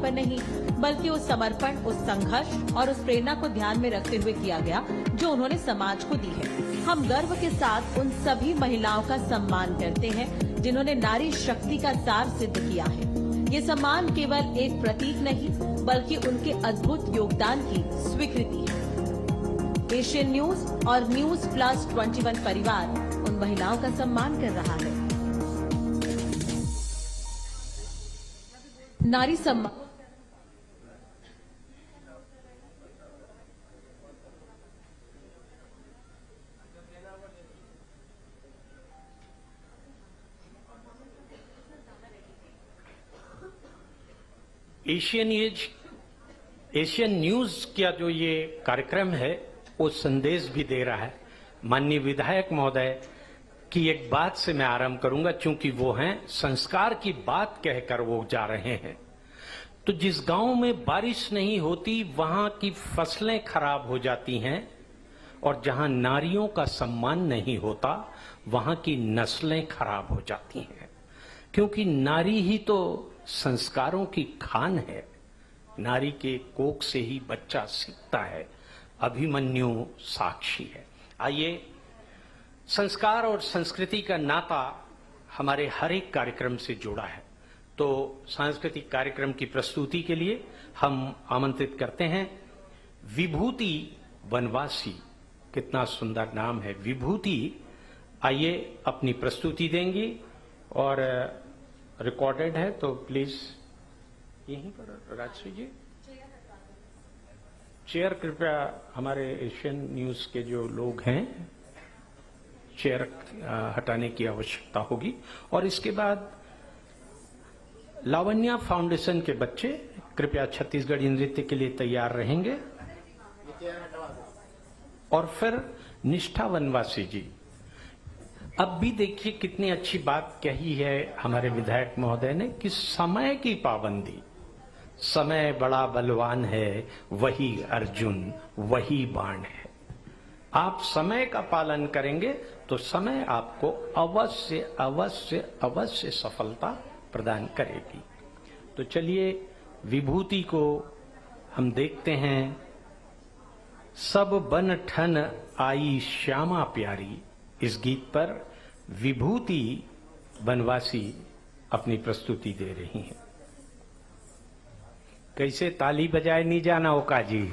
पर नहीं, बल्कि उस समर्पण, उस संघर्ष और उस प्रेरणा को ध्यान में रखते हुए किया गया जो उन्होंने समाज को दी है। हम गर्व के साथ उन सभी महिलाओं का सम्मान करते हैं जिन्होंने नारी शक्ति का सार सिद्ध किया है। ये सम्मान केवल एक प्रतीक नहीं, बल्कि उनके अद्भुत योगदान की स्वीकृति है। एशियन न्यूज और न्यूज प्लस 21 परिवार उन महिलाओं का सम्मान कर रहा है। नारी सम्मान एशियन न्यूज का जो ये कार्यक्रम है वो संदेश भी दे रहा है। माननीय विधायक महोदय की एक बात से मैं आरंभ करूंगा, चूंकि वो हैं संस्कार की बात कहकर वो जा रहे हैं। तो जिस गांव में बारिश नहीं होती वहां की फसलें खराब हो जाती हैं, और जहां नारियों का सम्मान नहीं होता वहां की नस्लें खराब हो जाती हैं, क्योंकि नारी ही तो संस्कारों की खान है। नारी के कोख से ही बच्चा सीखता है। अभिमन्यु साक्षी है। आइए, संस्कार और संस्कृति का नाता हमारे हर एक कार्यक्रम से जुड़ा है। तो सांस्कृतिक कार्यक्रम की प्रस्तुति के लिए हम आमंत्रित करते हैं विभूति वनवासी। कितना सुंदर नाम है, विभूति। आइए, अपनी प्रस्तुति देंगी और रिकॉर्डेड है, तो प्लीज यहीं पर राजश्री जी चेयर कृपया, हमारे एशियन न्यूज के जो लोग हैं, चेयर हटाने की आवश्यकता होगी। और इसके बाद लावण्या फाउंडेशन के बच्चे कृपया छत्तीसगढ़ी नृत्य के लिए तैयार रहेंगे। और फिर निष्ठा वनवासी जी। अब भी देखिए कितनी अच्छी बात कही है हमारे विधायक महोदय ने कि समय की पाबंदी। समय बड़ा बलवान है, वही अर्जुन, वही बाण है। आप समय का पालन करेंगे तो समय आपको अवश्य अवश्य अवश्य सफलता प्रदान करेगी। तो चलिए, विभूति को हम देखते हैं। सब बन ठन आई श्यामा प्यारी, इस गीत पर विभूति वनवासी अपनी प्रस्तुति दे रही हैं। कैसे ताली बजाए नहीं जाना ओका जी।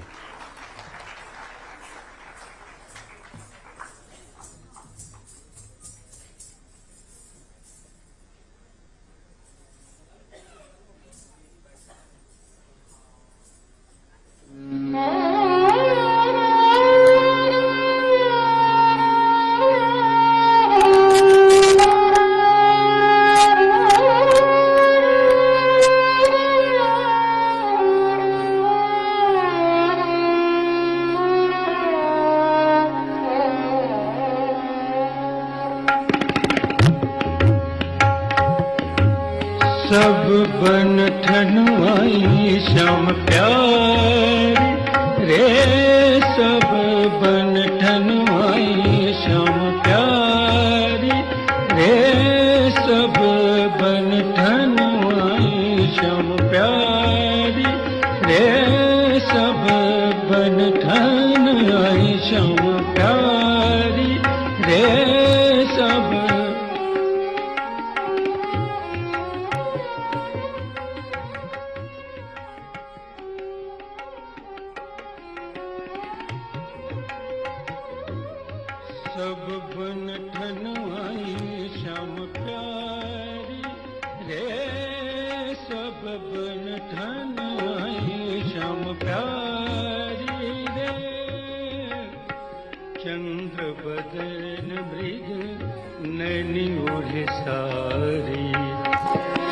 सब बन ठनुआई श्याम प्यारी रे, सब बन ठनुआई श्याम प्यारी रे, सब बन ठनुआई श्याम प्यारी रे, सब बन ठनुआई श्याम प्यारी रे, सब सब बन ठनवाई श्याम प्यारी रे सब बन ठनवाई श्याम प्यारी रे चंद्र बदन मृग नैनी ओढ़े सारी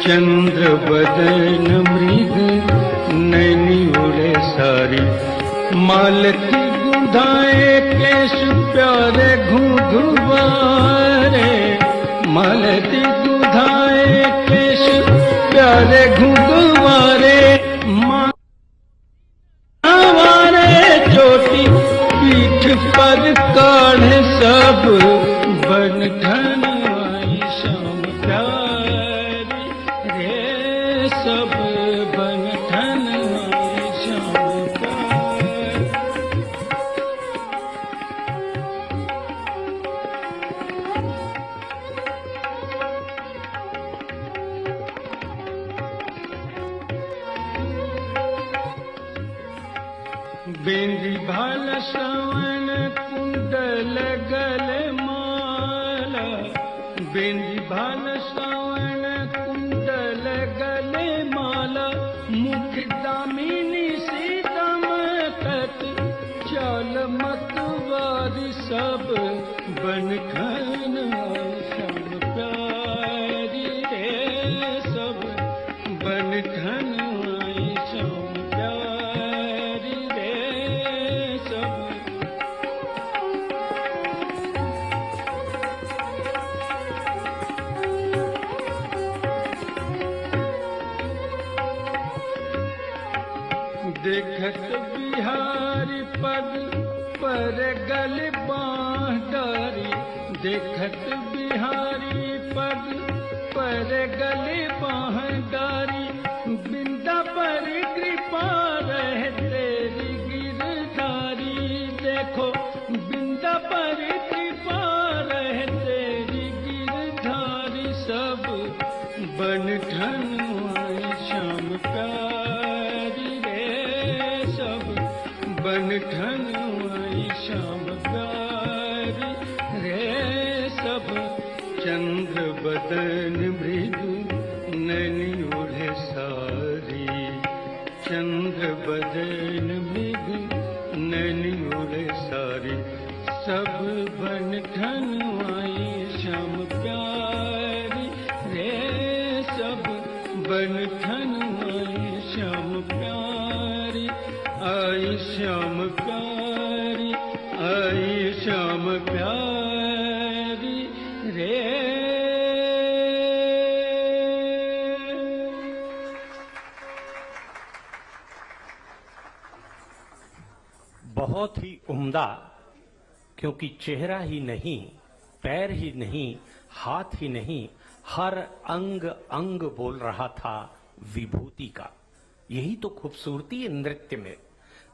चंद्र बदन मृग नैनी ओढ़े सारी मालती गुंधाए केश प्यारे घुघुवारे मालती गुंधाए केश प्यारे घुघुवारे मारे चोटी पीठ पर काढ़े सब बन ठनवाई श्याम प्यारी रे सब बन ठनवाई श्याम प्यारी बेंदी भाल श्रवण कुंडल गले माला बेंदी भाल श्रवण कुंडल गले माला मुख दामिनी सीतम तट चाल मतवारी सब बन ठनवाई श्याम प्यारी रे सब बन ठनवाई श्याम प्यारी रे सब देखत बिहारी पद पर गल बाँह डारी देखत बिहारी पद पर गल बाँह डारी बिंदा पर कृपा रह तेरी गिरधारी देखो बिंदा पर कृपा रह तेरी गिरधारी सब बन ठनवाई श्याम प्यारी रे सब बन ठनवाई श्याम प्यारी रे सब चंद्र बदन मृदु नैनी ओढ़े सारी चंद्र बदन मृदु नैनी ओढ़े सारी सब बन ठनवाई श्याम प्यारी रे सब बन ठनवाई श्याम प्यारी आई श्याम प्यारी आई श्याम प्यारी रे बहुत ही उम्दा, क्योंकि चेहरा ही नहीं, पैर ही नहीं, हाथ ही नहीं, हर अंग अंग बोल रहा था विभूति का। यही तो खूबसूरती है नृत्य में।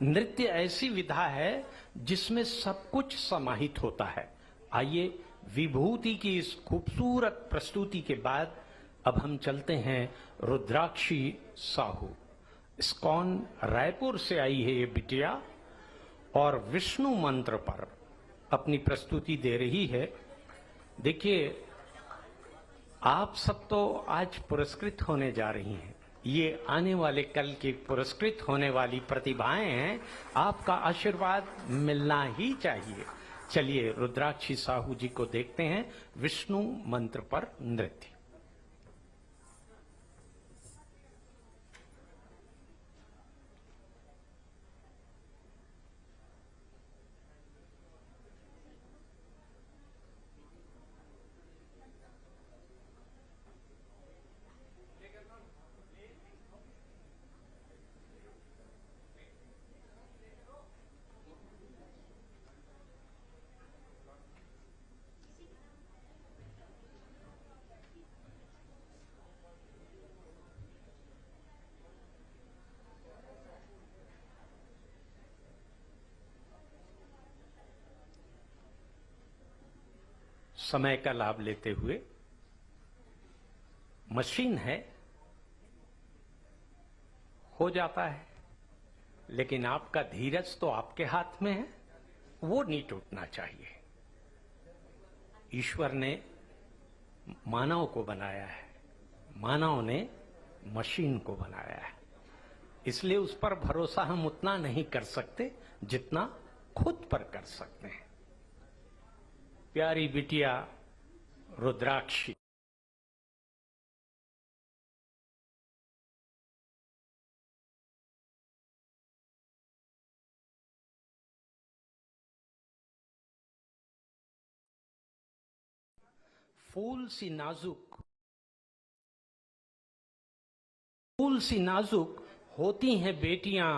नृत्य ऐसी विधा है जिसमें सब कुछ समाहित होता है। आइए, विभूति की इस खूबसूरत प्रस्तुति के बाद अब हम चलते हैं रुद्राक्षी साहू। इस्कॉन रायपुर से आई है ये बिटिया और विष्णु मंत्र पर अपनी प्रस्तुति दे रही है। देखिए, आप सब तो आज पुरस्कृत होने जा रही हैं। ये आने वाले कल की पुरस्कृत होने वाली प्रतिभाएं हैं। आपका आशीर्वाद मिलना ही चाहिए। चलिए रुद्राक्षी साहू जी को देखते हैं विष्णु मंत्र पर नृत्य। समय का लाभ लेते हुए, मशीन है, हो जाता है, लेकिन आपका धीरज तो आपके हाथ में है, वो नहीं टूटना चाहिए। ईश्वर ने मानव को बनाया है, मानव ने मशीन को बनाया है, इसलिए उस पर भरोसा हम उतना नहीं कर सकते जितना खुद पर कर सकते हैं। प्यारी बिटिया रुद्राक्षी, फूल सी नाजुक होती हैं बेटियां,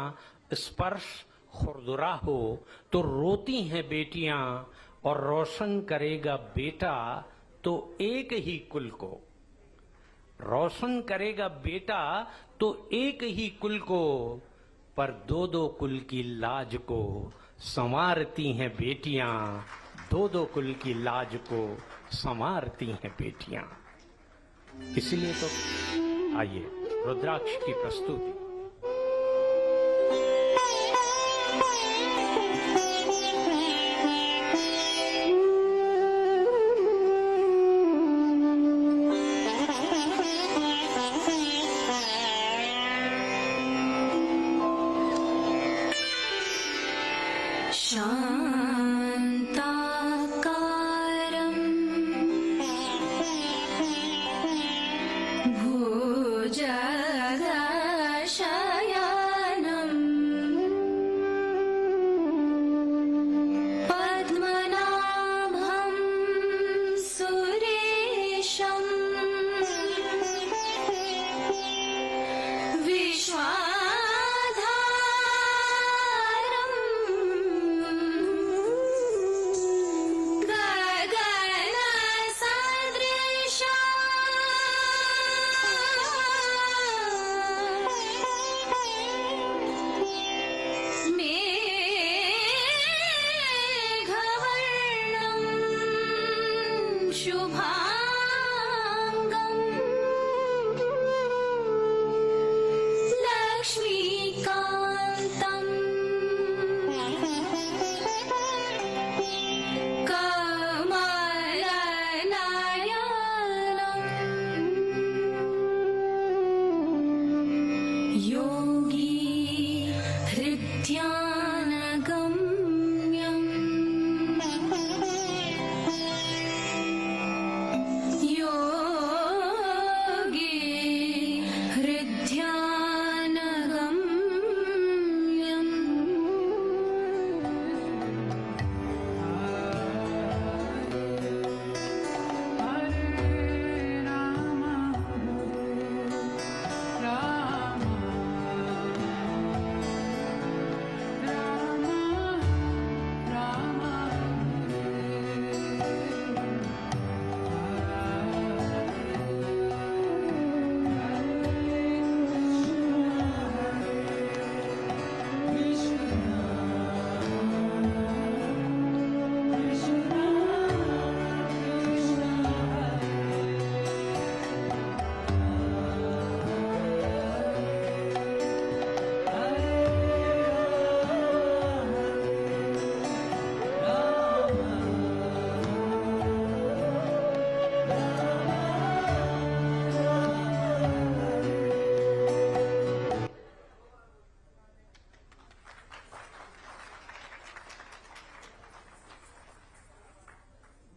स्पर्श खुरदुरा हो तो रोती हैं बेटियां, और रोशन करेगा बेटा तो एक ही कुल को, रोशन करेगा बेटा तो एक ही कुल को, पर दो दो कुल की लाज को संवारती हैं बेटियां, दो दो कुल की लाज को संवारती हैं बेटियां। इसलिए तो आइए रुद्राक्ष की प्रस्तुति।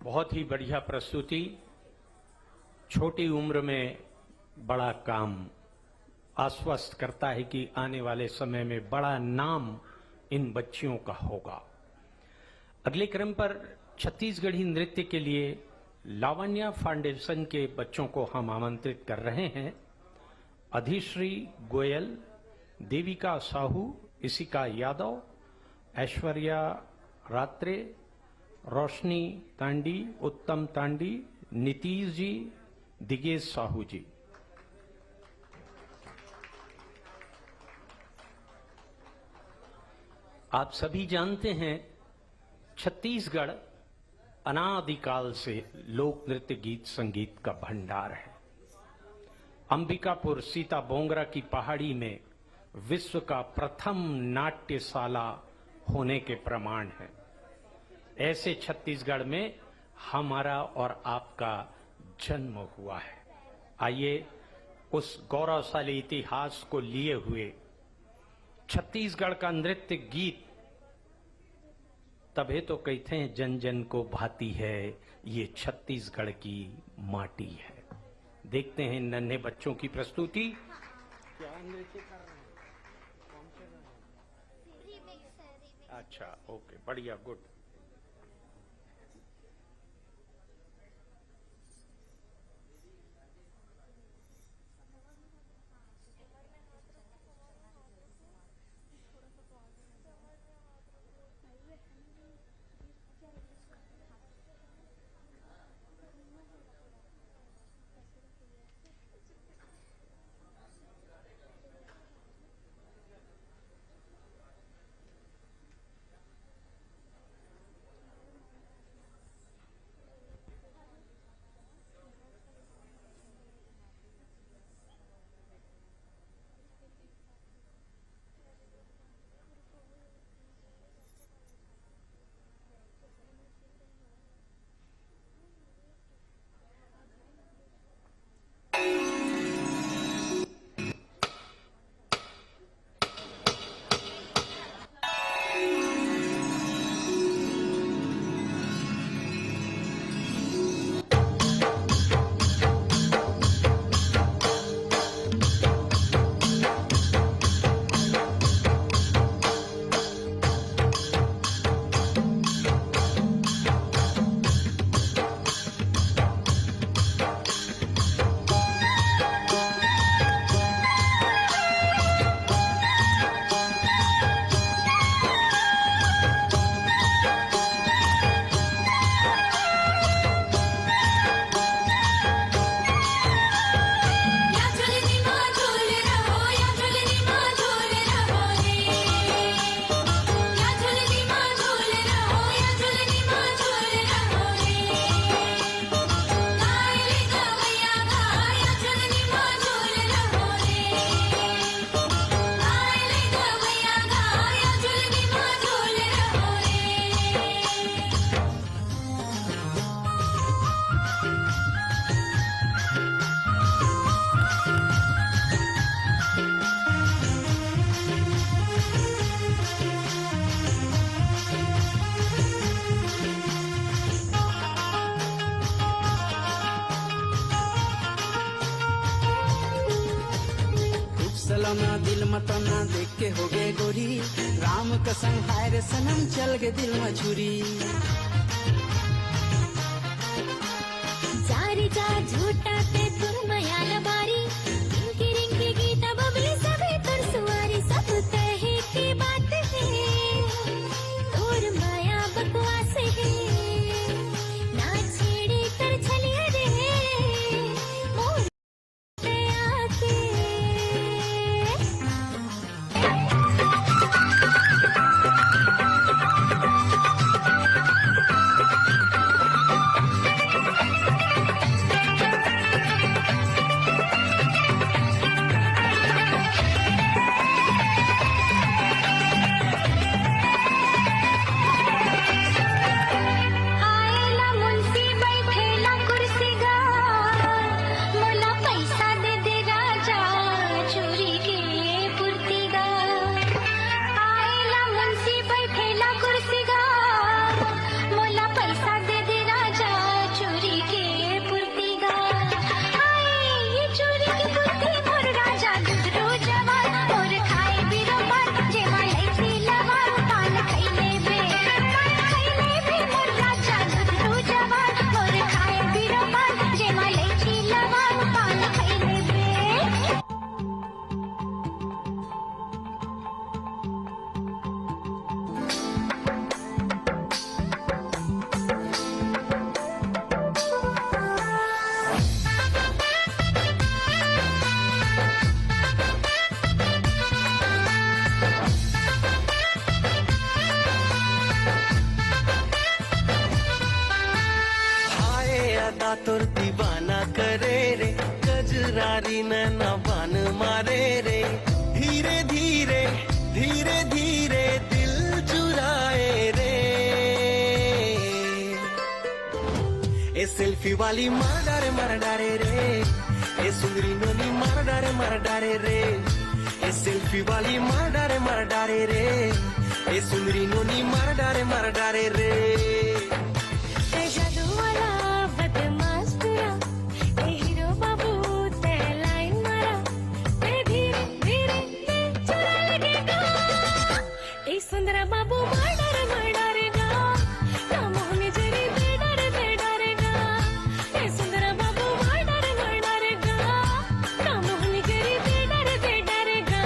बहुत ही बढ़िया प्रस्तुति। छोटी उम्र में बड़ा काम आश्वस्त करता है कि आने वाले समय में बड़ा नाम इन बच्चियों का होगा। अगले क्रम पर छत्तीसगढ़ी नृत्य के लिए लावण्या फाउंडेशन के बच्चों को हम आमंत्रित कर रहे हैं। अधिश्री गोयल, देविका साहू, इशिका यादव, ऐश्वर्या रात्रे, रोशनी तांडी, उत्तम तांडी, नीतीश जी, दिगेश साहू जी। आप सभी जानते हैं छत्तीसगढ़ अनादिकाल से लोक नृत्य गीत संगीत का भंडार है। अंबिकापुर सीता बोंगरा की पहाड़ी में विश्व का प्रथम नाट्यशाला होने के प्रमाण है। ऐसे छत्तीसगढ़ में हमारा और आपका जन्म हुआ है। आइए उस गौरवशाली इतिहास को लिए हुए छत्तीसगढ़ का नृत्य गीत, तभी तो कहते हैं जन जन को भाती है, ये छत्तीसगढ़ की माटी है। देखते हैं नन्हे बच्चों की प्रस्तुति। क्या नृत्य कर रहे हैं? कौन से गाने? अच्छा, ओके, बढ़िया, गुड। सलाना दिल मतना देख के हो गए गोरी, राम कसम हाय रे सनम चल गए दिल में छुरी। जारी जा झूठा ते तुर मयाल बारी, रिंकी रिंकी गीता बबली सभी तुर सुवारी। सब कहे की बात है तुर माया बकवास है, ना छेड़े कर छलिया रे मोर आके। तोर दीवाना करे रे, गजरारी नैना बान मारे रे। धीरे धीरे धीरे धीरे दिल चुराए रे। ए सेल्फी वाली मार डारे रे, ए सुंदरी नोनी मार डारे रे, ए सेल्फी वाली मार डारे रे, ए सुंदरी नोनी मार डारे रे। ते जादू वाला बदमाश तेरा, ते हीरो बाबू ते लाइन मारा, ते धीरे धीरे ते चुरा लगेगा, ए सुंदरा बाबू मार डारेगा, ना मोहनी जरी बेडरेगा, ए सुंदरा बाबू मार डारेगा, ना मोहनी जरी बेडरेगा।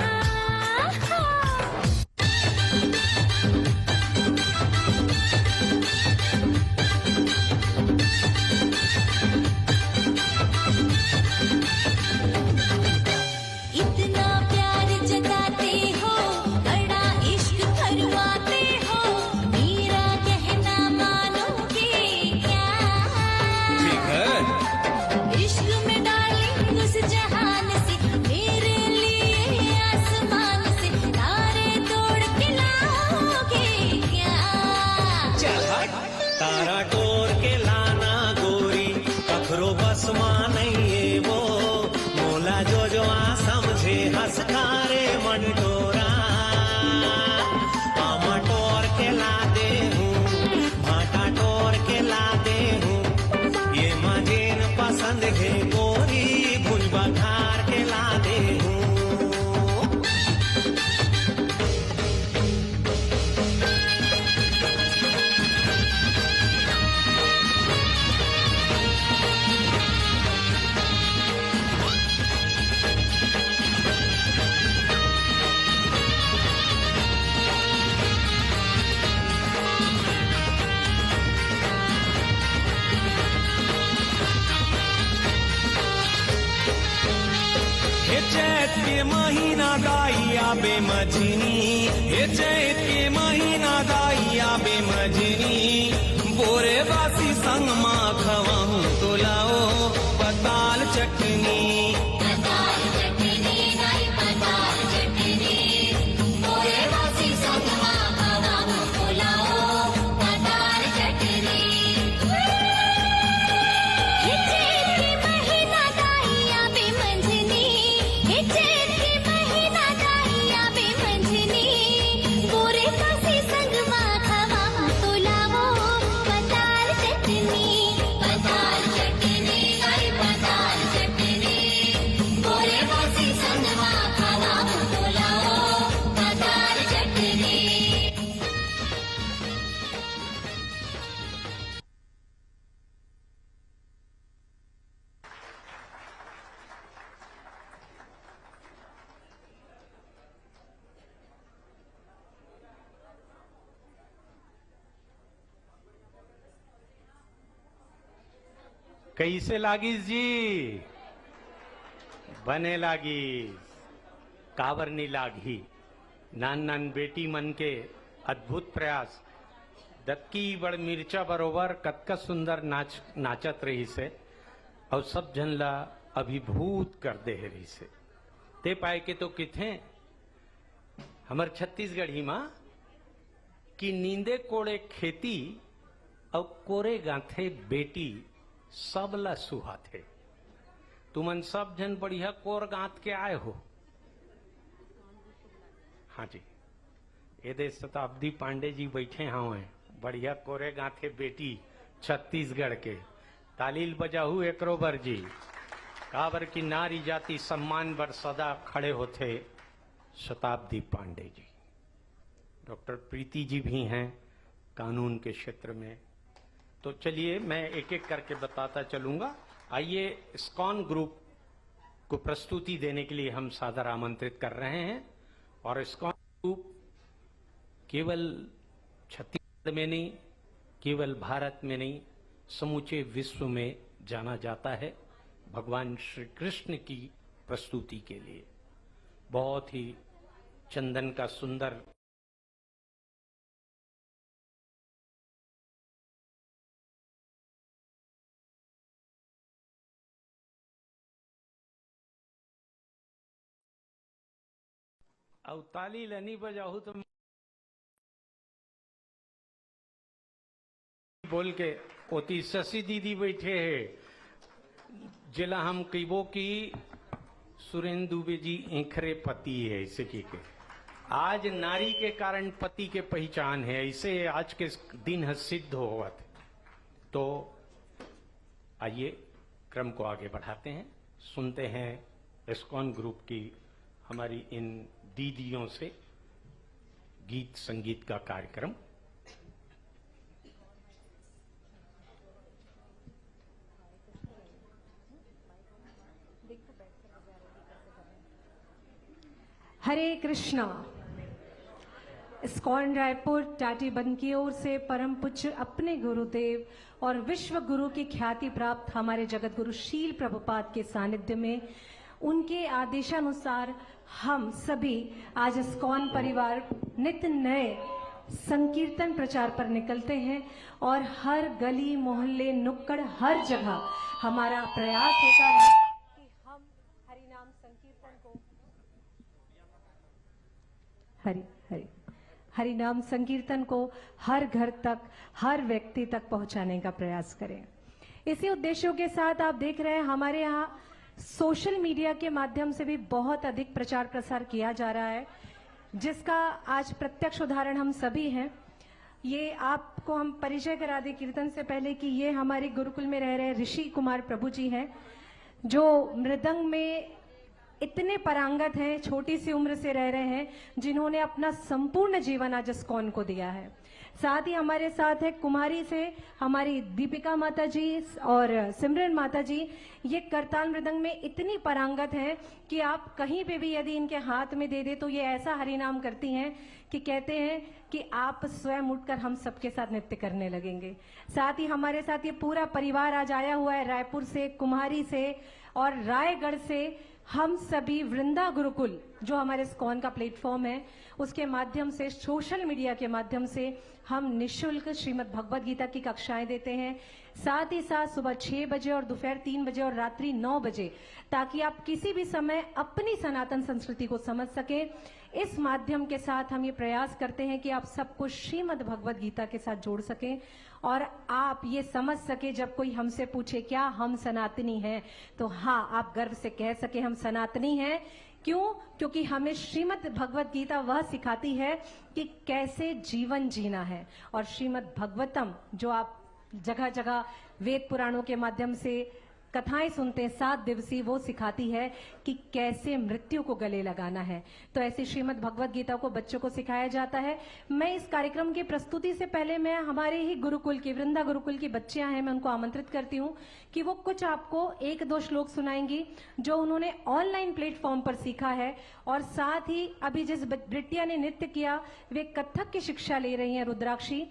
इतना प्यार जताते हो, बड़ा इश्क फरमाते हो, मेरा कहना मानोगे क्या? इश्क में डालेंगे उस जहान से, मेरे लिए आसमान से तारे तोड़ के लाओगे क्या? तारा तोड़ के लाना गोरी, पखरो बस मां नहीं है वो, मोला जो आ समझे हंस खारे मन डोरा, आमा टोर के ला दे हूँ, भाटा टोर के ला दे हूँ, ये मजेन पसंद है गोरी, भुज बखार के ला दे हूँ। हे चैत के महीना दाइया बेमजनी, हे चैत के महीना दाइया बेमजनी, बोरे बासी संग माँ खवाऊं तो लाओ पताल चटनी। पताल चटनी नहीं पताल चटनी, मोरे वासी संग माँ खवाऊं तो लाओ पताल चटनी। हे चैत के महीना दाइया बेमंझनी, हे चैत के महीना दाइया बेमंझनी, मोरे वासी संग माँ खवाऊं तो लाओ पताल चटनी। पताल चटनी नहीं पताल चटनी, मोरे वासी संग माँ खवाऊं तो लाओ पताल चटनी। कैसे लागिस जी? बने लागिस, कावरनी लागी, नान नान बेटी मन के अद्भुत प्रयास, दक्की बड़ मिर्चा बरोबर कतका सुंदर नाचत रही से, और सब जन ला अभिभूत कर दे रही से। ते पाए के तो किथे हमर छत्तीसगढ़ी माँ की नींदे कोड़े खेती और कोरे गांथे बेटी सब ला सुहा थे। तुमन सब जन बढ़िया कोर गांथ के आए हो। हाँ जी, ये दे शताब्दी पांडे जी बैठे हैं, बढ़िया कोरे गांथे बेटी छत्तीसगढ़ के। तालील बजाहू एकरोबर जी, काबर की नारी जाति सम्मान बर सदा खड़े होते शताब्दी पांडे जी। डॉक्टर प्रीति जी भी हैं कानून के क्षेत्र में। तो चलिए मैं एक एक करके बताता चलूंगा। आइए, इस्कॉन ग्रुप को प्रस्तुति देने के लिए हम सादर आमंत्रित कर रहे हैं। और इस्कॉन ग्रुप केवल छत्तीसगढ़ में नहीं, केवल भारत में नहीं, समूचे विश्व में जाना जाता है भगवान श्री कृष्ण की प्रस्तुति के लिए। बहुत ही चंदन का सुंदर और ताली लनी बजाहू तो बोल के ओती शशि दीदी बैठे है जिला हम कईबो की सुरेंद्र दुबे जी इंखरे पति है इसे की के आज नारी के कारण पति के पहचान है, इसे आज के दिन है सिद्ध हुआ थे। तो आइए क्रम को आगे बढ़ाते हैं, सुनते हैं इस्कॉन ग्रुप की हमारी इन दीदियों से गीत संगीत का कार्यक्रम। हरे कृष्णा। इस्कॉन रायपुर टाटी बंद की ओर से परम पूज्य अपने गुरुदेव और विश्व गुरु की ख्याति प्राप्त हमारे जगत गुरु शील प्रभुपाद के सानिध्य में उनके आदेशानुसार हम सभी आज इस्कॉन परिवार नित्य नए संकीर्तन प्रचार पर निकलते हैं और हर गली मोहल्ले नुक्कड़ हर जगह हमारा प्रयास होता है कि हम हरिनाम संकीर्तन को हरिनाम संकीर्तन को हर घर तक हर व्यक्ति तक पहुंचाने का प्रयास करें। इसी उद्देश्यों के साथ आप देख रहे हैं हमारे यहाँ सोशल मीडिया के माध्यम से भी बहुत अधिक प्रचार प्रसार किया जा रहा है, जिसका आज प्रत्यक्ष उदाहरण हम सभी हैं। ये आपको हम परिचय करा दें कीर्तन से पहले कि ये हमारे गुरुकुल में रह रहे ऋषि कुमार प्रभु जी हैं, जो मृदंग में इतने पारंगत हैं, छोटी सी उम्र से रह रहे हैं, जिन्होंने अपना संपूर्ण जीवन आज इस्कॉन को दिया है। साथ ही हमारे साथ है कुमारी से हमारी दीपिका माता जी और सिमरन माता जी। ये करताल मृदंग में इतनी पारंगत हैं कि आप कहीं पे भी यदि इनके हाथ में दे दे तो ये ऐसा हरिनाम करती हैं कि कहते हैं कि आप स्वयं उठकर हम सबके साथ नृत्य करने लगेंगे। साथ ही हमारे साथ ये पूरा परिवार आज आया हुआ है, रायपुर से, कुम्हारी से और रायगढ़ से। हम सभी वृंदा गुरुकुल जो हमारे इस्कॉन का प्लेटफॉर्म है उसके माध्यम से, सोशल मीडिया के माध्यम से हम निःशुल्क श्रीमद् भगवद गीता की कक्षाएं देते हैं। साथ ही साथ सुबह 6 बजे और दोपहर 3 बजे और रात्रि 9 बजे, ताकि आप किसी भी समय अपनी सनातन संस्कृति को समझ सकें। इस माध्यम के साथ हम ये प्रयास करते हैं कि आप सबको श्रीमद् भगवद गीता के साथ जोड़ सकें और आप ये समझ सके जब कोई हमसे पूछे क्या हम सनातनी हैं, तो हाँ, आप गर्व से कह सके हम सनातनी हैं। क्यों? क्योंकि हमें श्रीमद् भगवद गीता वह सिखाती है कि कैसे जीवन जीना है, और श्रीमद् भगवतम जो आप जगह जगह वेद पुराणों के माध्यम से कथाएं सुनते हैं 7 दिवसीय, वो सिखाती है कि कैसे मृत्यु को गले लगाना है। तो ऐसे श्रीमद् भगवद गीता को बच्चों को सिखाया जाता है। मैं इस कार्यक्रम की प्रस्तुति से पहले मैं हमारे ही गुरुकुल की, वृंदा गुरुकुल की बच्चियां हैं, मैं उनको आमंत्रित करती हूं कि वो कुछ आपको 1-2 श्लोक सुनाएंगी जो उन्होंने ऑनलाइन प्लेटफॉर्म पर सीखा है। और साथ ही अभी जिस बिटिया ने नृत्य किया वे कथक की शिक्षा ले रही हैं, रुद्राक्षी,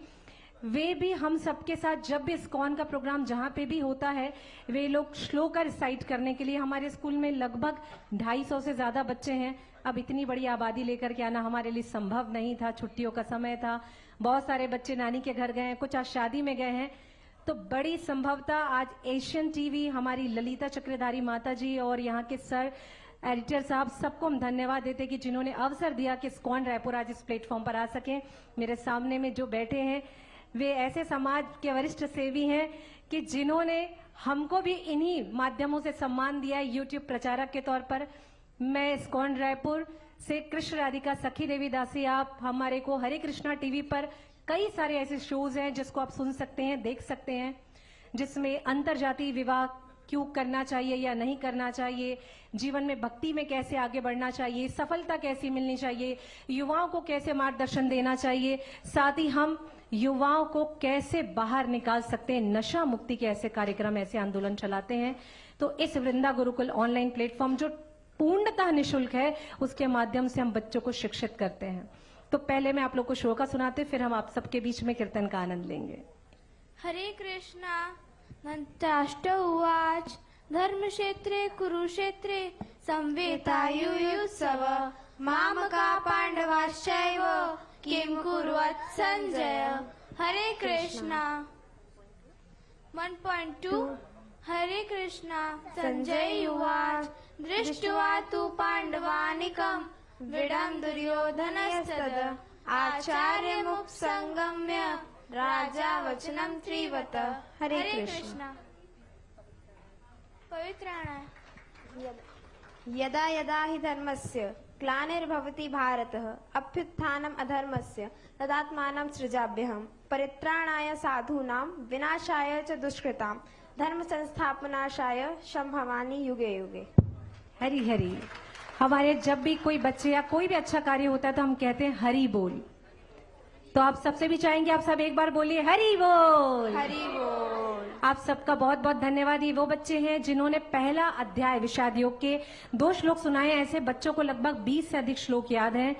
वे भी हम सबके साथ जब भी इस्कॉन का प्रोग्राम जहां पे भी होता है वे लोग श्लोक रिसाइट करने के लिए, हमारे स्कूल में लगभग 250 से ज्यादा बच्चे हैं। अब इतनी बड़ी आबादी लेकर के आना हमारे लिए संभव नहीं था, छुट्टियों का समय था, बहुत सारे बच्चे नानी के घर गए हैं, कुछ आज शादी में गए हैं। तो बड़ी संभवता आज एशियन टीवी, हमारी ललिता चक्रधारी माता जी और यहाँ के सर एडिटर साहब, सबको हम धन्यवाद देते कि जिन्होंने अवसर दिया कि इस्कॉन रायपुर आज इस प्लेटफॉर्म पर आ सके। मेरे सामने में जो बैठे हैं वे ऐसे समाज के वरिष्ठ सेवी हैं कि जिन्होंने हमको भी इन्हीं माध्यमों से सम्मान दिया है यूट्यूब प्रचारक के तौर पर। मैं इस्कॉन रायपुर से कृष्ण राधिका सखी देवी दासी, आप हमारे को हरे कृष्णा टीवी पर कई सारे ऐसे शोज हैं जिसको आप सुन सकते हैं, देख सकते हैं, जिसमें अंतरजातीय विवाह क्यों करना चाहिए या नहीं करना चाहिए, जीवन में भक्ति में कैसे आगे बढ़ना चाहिए, सफलता कैसी मिलनी चाहिए, युवाओं को कैसे मार्गदर्शन देना चाहिए, साथ ही हम युवाओं को कैसे बाहर निकाल सकते हैं, नशा मुक्ति के ऐसे कार्यक्रम, ऐसे आंदोलन चलाते हैं। तो इस वृंदा गुरुकुल ऑनलाइन प्लेटफॉर्म जो पूर्णतः निःशुल्क है, उसके माध्यम से हम बच्चों को शिक्षित करते हैं। तो पहले मैं आप लोग को श्लोका सुनाते, फिर हम आप सबके बीच में कीर्तन का आनंद लेंगे। हरे कृष्णा। धृतराष्ट्र उवाच धर्मक्षेत्रे कुरुक्षेत्रे संवेतायुयुत्सव मामका पांडवाश्चैव किं कुर्वत् संजय। हरे कृष्णा। 1.2 हरे कृष्णा। संजय उवाच दृष्ट्वा तु पांडवानिकं विडं दुर्योधनस्तद आचार्यमुपसंगम्य राजा वचनम त्रिवत। हरे हरे कृष्ण। कृष्णा। पवित्राणाय। यदा यदा हि धर्मस्य ग्लानिर्भवति भारतः अभ्युत्थानम् अधर्मस्य तदात्मानं सृजाम्यहम् परित्राणाय साधूनां विनाशाय च दुष्कृतां धर्म संस्थापनाशाय संभवामि युगे युगे। हरि हरि। हमारे जब भी कोई बच्चे या कोई भी अच्छा कार्य होता है तो हम कहते हैं हरि बोल। तो आप सबसे भी चाहेंगे आप सब एक बार बोलिए हरि बोल। हरि बोल। आप सबका बहुत बहुत धन्यवाद। ये वो बच्चे हैं जिन्होंने पहला अध्याय विषाद योग के 2 श्लोक सुनाए। ऐसे बच्चों को लगभग 20 से अधिक श्लोक याद हैं,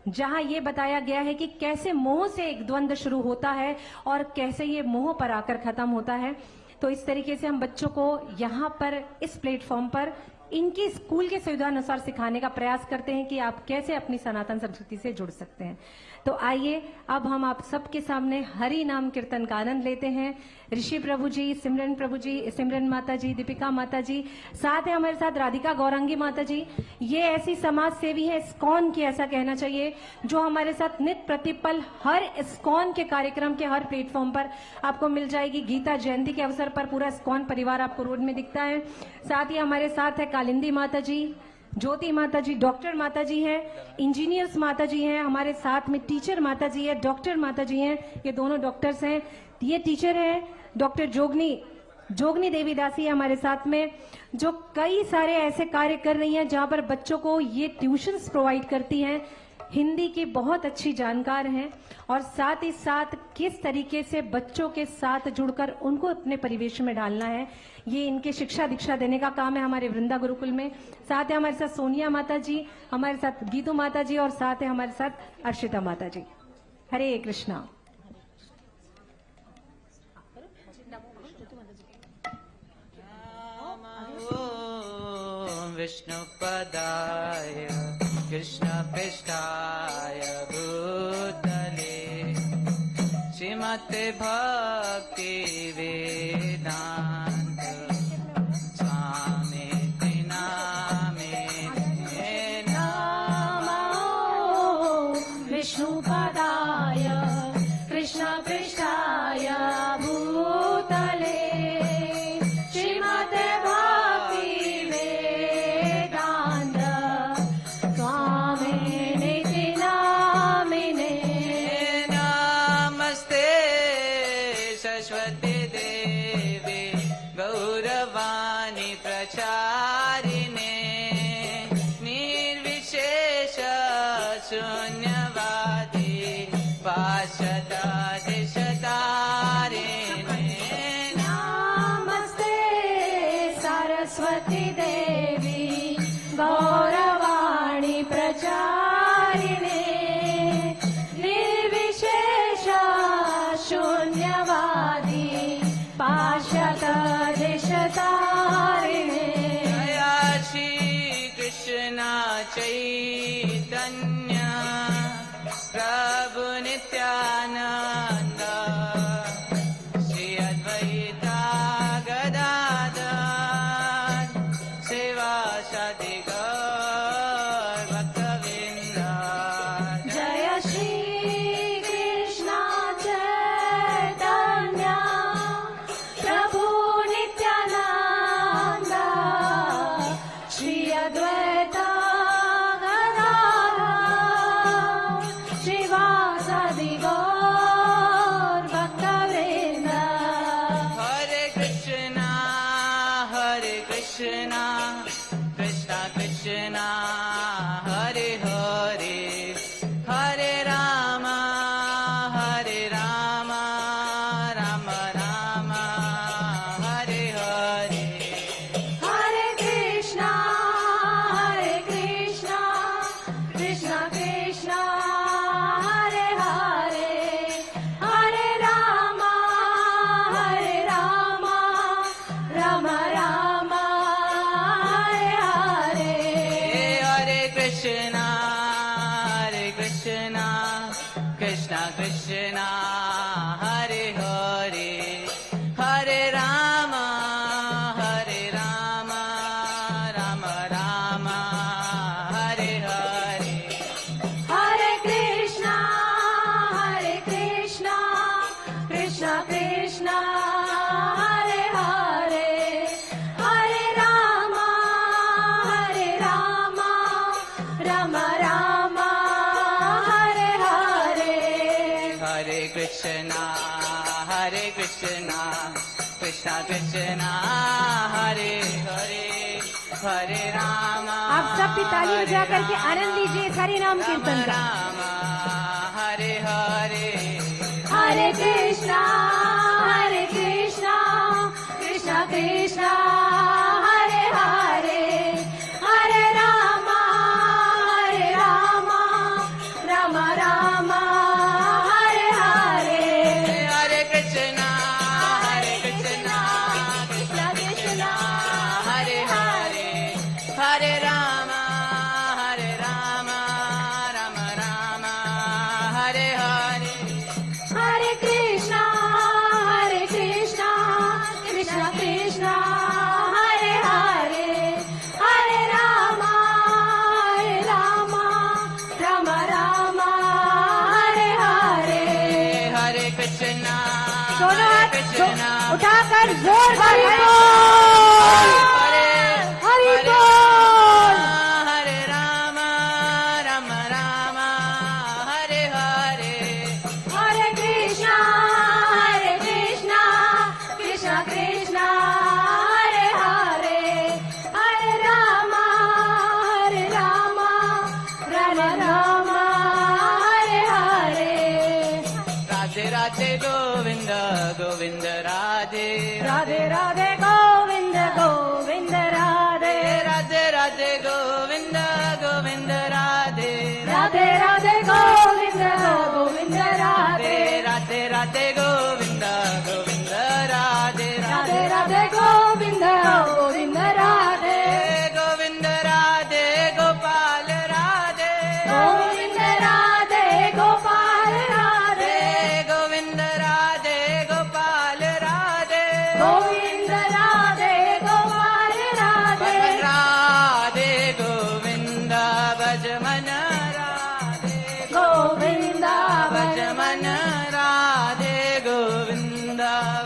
जहां ये बताया गया है कि कैसे मोह से एक द्वंद्व शुरू होता है और कैसे ये मोह पर आकर खत्म होता है। तो इस तरीके से हम बच्चों को यहाँ पर इस प्लेटफॉर्म पर इनकी स्कूल के सुविधा अनुसार सिखाने का प्रयास करते हैं कि आप कैसे अपनी सनातन संस्कृति से जुड़ सकते हैं। तो आइए अब हम आप सबके सामने हरि नाम कीर्तन का आनंद लेते हैं। ऋषि प्रभु जी, सिमरन प्रभु जी, सिमरन माता जी, दीपिका माता जी, साथ है हमारे साथ राधिका गौरांगी माता जी। ये ऐसी समाज सेवी है, इस्कॉन की ऐसा कहना चाहिए, जो हमारे साथ नित्य प्रतिपल हर इस्कॉन के कार्यक्रम के हर प्लेटफॉर्म पर आपको मिल जाएगी। गीता जयंती के अवसर पर पूरा इस्कॉन परिवार आपको रोड में दिखता है। साथ ही हमारे साथ है कालिंदी माता जी, ज्योति माता जी, डॉक्टर माता जी हैं, इंजीनियर्स माता जी हैं, हमारे साथ में टीचर माता जी है, डॉक्टर माता जी हैं। ये दोनों डॉक्टर्स हैं। ये टीचर हैं डॉक्टर जोगनी देवी दासी है हमारे साथ में, जो कई सारे ऐसे कार्य कर रही हैं जहां पर बच्चों को ये ट्यूशंस प्रोवाइड करती हैं। हिंदी की बहुत अच्छी जानकार हैं और साथ ही साथ किस तरीके से बच्चों के साथ जुड़कर उनको अपने परिवेश में डालना है, ये इनके शिक्षा दीक्षा देने का काम है हमारे वृंदा गुरुकुल में। साथ है हमारे साथ सोनिया माता जी, हमारे साथ गीतू माता जी और साथ है हमारे साथ अर्शिता माता जी। हरे कृष्णा। विष्णुपदाय कृष्णपृष्ठाय भूतले श्रीमते भक्ति वेदांत स्वामी नामिने नमो। विष्णुपदाय कृष्णपृष्ठाय भूतले श्रीमते भक्ति वेदांत स्वामिने नामिने नमस्ते सरस्वती देवी गौरवाणी प्रचारिणे निर्विशेष शून्यवादी पाशदादिशतारिणे। नमस्ते सरस्वती देवी गौरवाणी प्रचारिणे निर्विशेष शून्यवादी कृष्णा कृष्णा हरे हरे हरे रामा राम राम हरे हरे हरे कृष्णा कृष्णा कृष्णा हरे हरे हरे राम। आप सब भी ताली बजा करके आनंद लीजिए इस हरि नाम कीर्तन का। राम हरे हरे हरे कृष्णा कृष्णा कृष्णा हरे हरे हरे राम राम राम हरे हरे हरे कृष्णा कृष्णा कृष्णा हरे हरे हरे राम राम राम हरे हरे हरे कृष्णा कृष्णा कृष्णा हरे हरे हरे राम राम हरे हरे हरे कृष्णा दोनों हाथ कृष्णा उठाकर जोर से हरि बोल हरे राम राम राम हरे हरे हरे कृष्णा कृष्णा हरे हरे हरे राम राम हरे हरे राधे राधे गोविंद गोविंद राधे राधे राधे गोविंद गोविंद राधे राधे राधे गोविंद गोविंद राधे राधे राधे गोविंद गोविंद राधे राधे राधे गोविंद गोविंद राधे राधे राधे गोविंद गोविंद राधे गोविंद राधे गोपाल राधे गोविंद राधे गोपाल राधे गोविंद राधे गोपाल राधे गोविंद राधे गोपाल राधे राधे गोविंद भज मन राधे गोविंद भज मन राधे गोविंद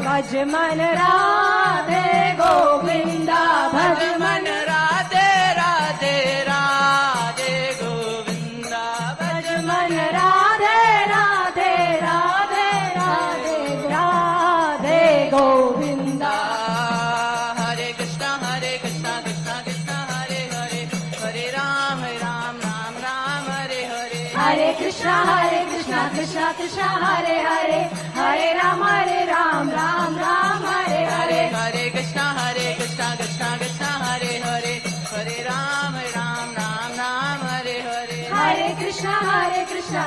भज मन राधे गोविंद भज मन राधे राधे राधे गोविंद भज मन राधे राधे राधे राधे राधे गोविंद हरे कृष्णा कृष्णा कृष्णा हरे हरे हरे राम राम हरे हरे हरे कृष्णा कृष्णा कृष्णा हरे हरे हरे राम राम हरे हरे हरे कृष्णा कृष्णा कृष्णा हरे हरे हरे राम हरे हरे हरे कृष्णा कृष्णा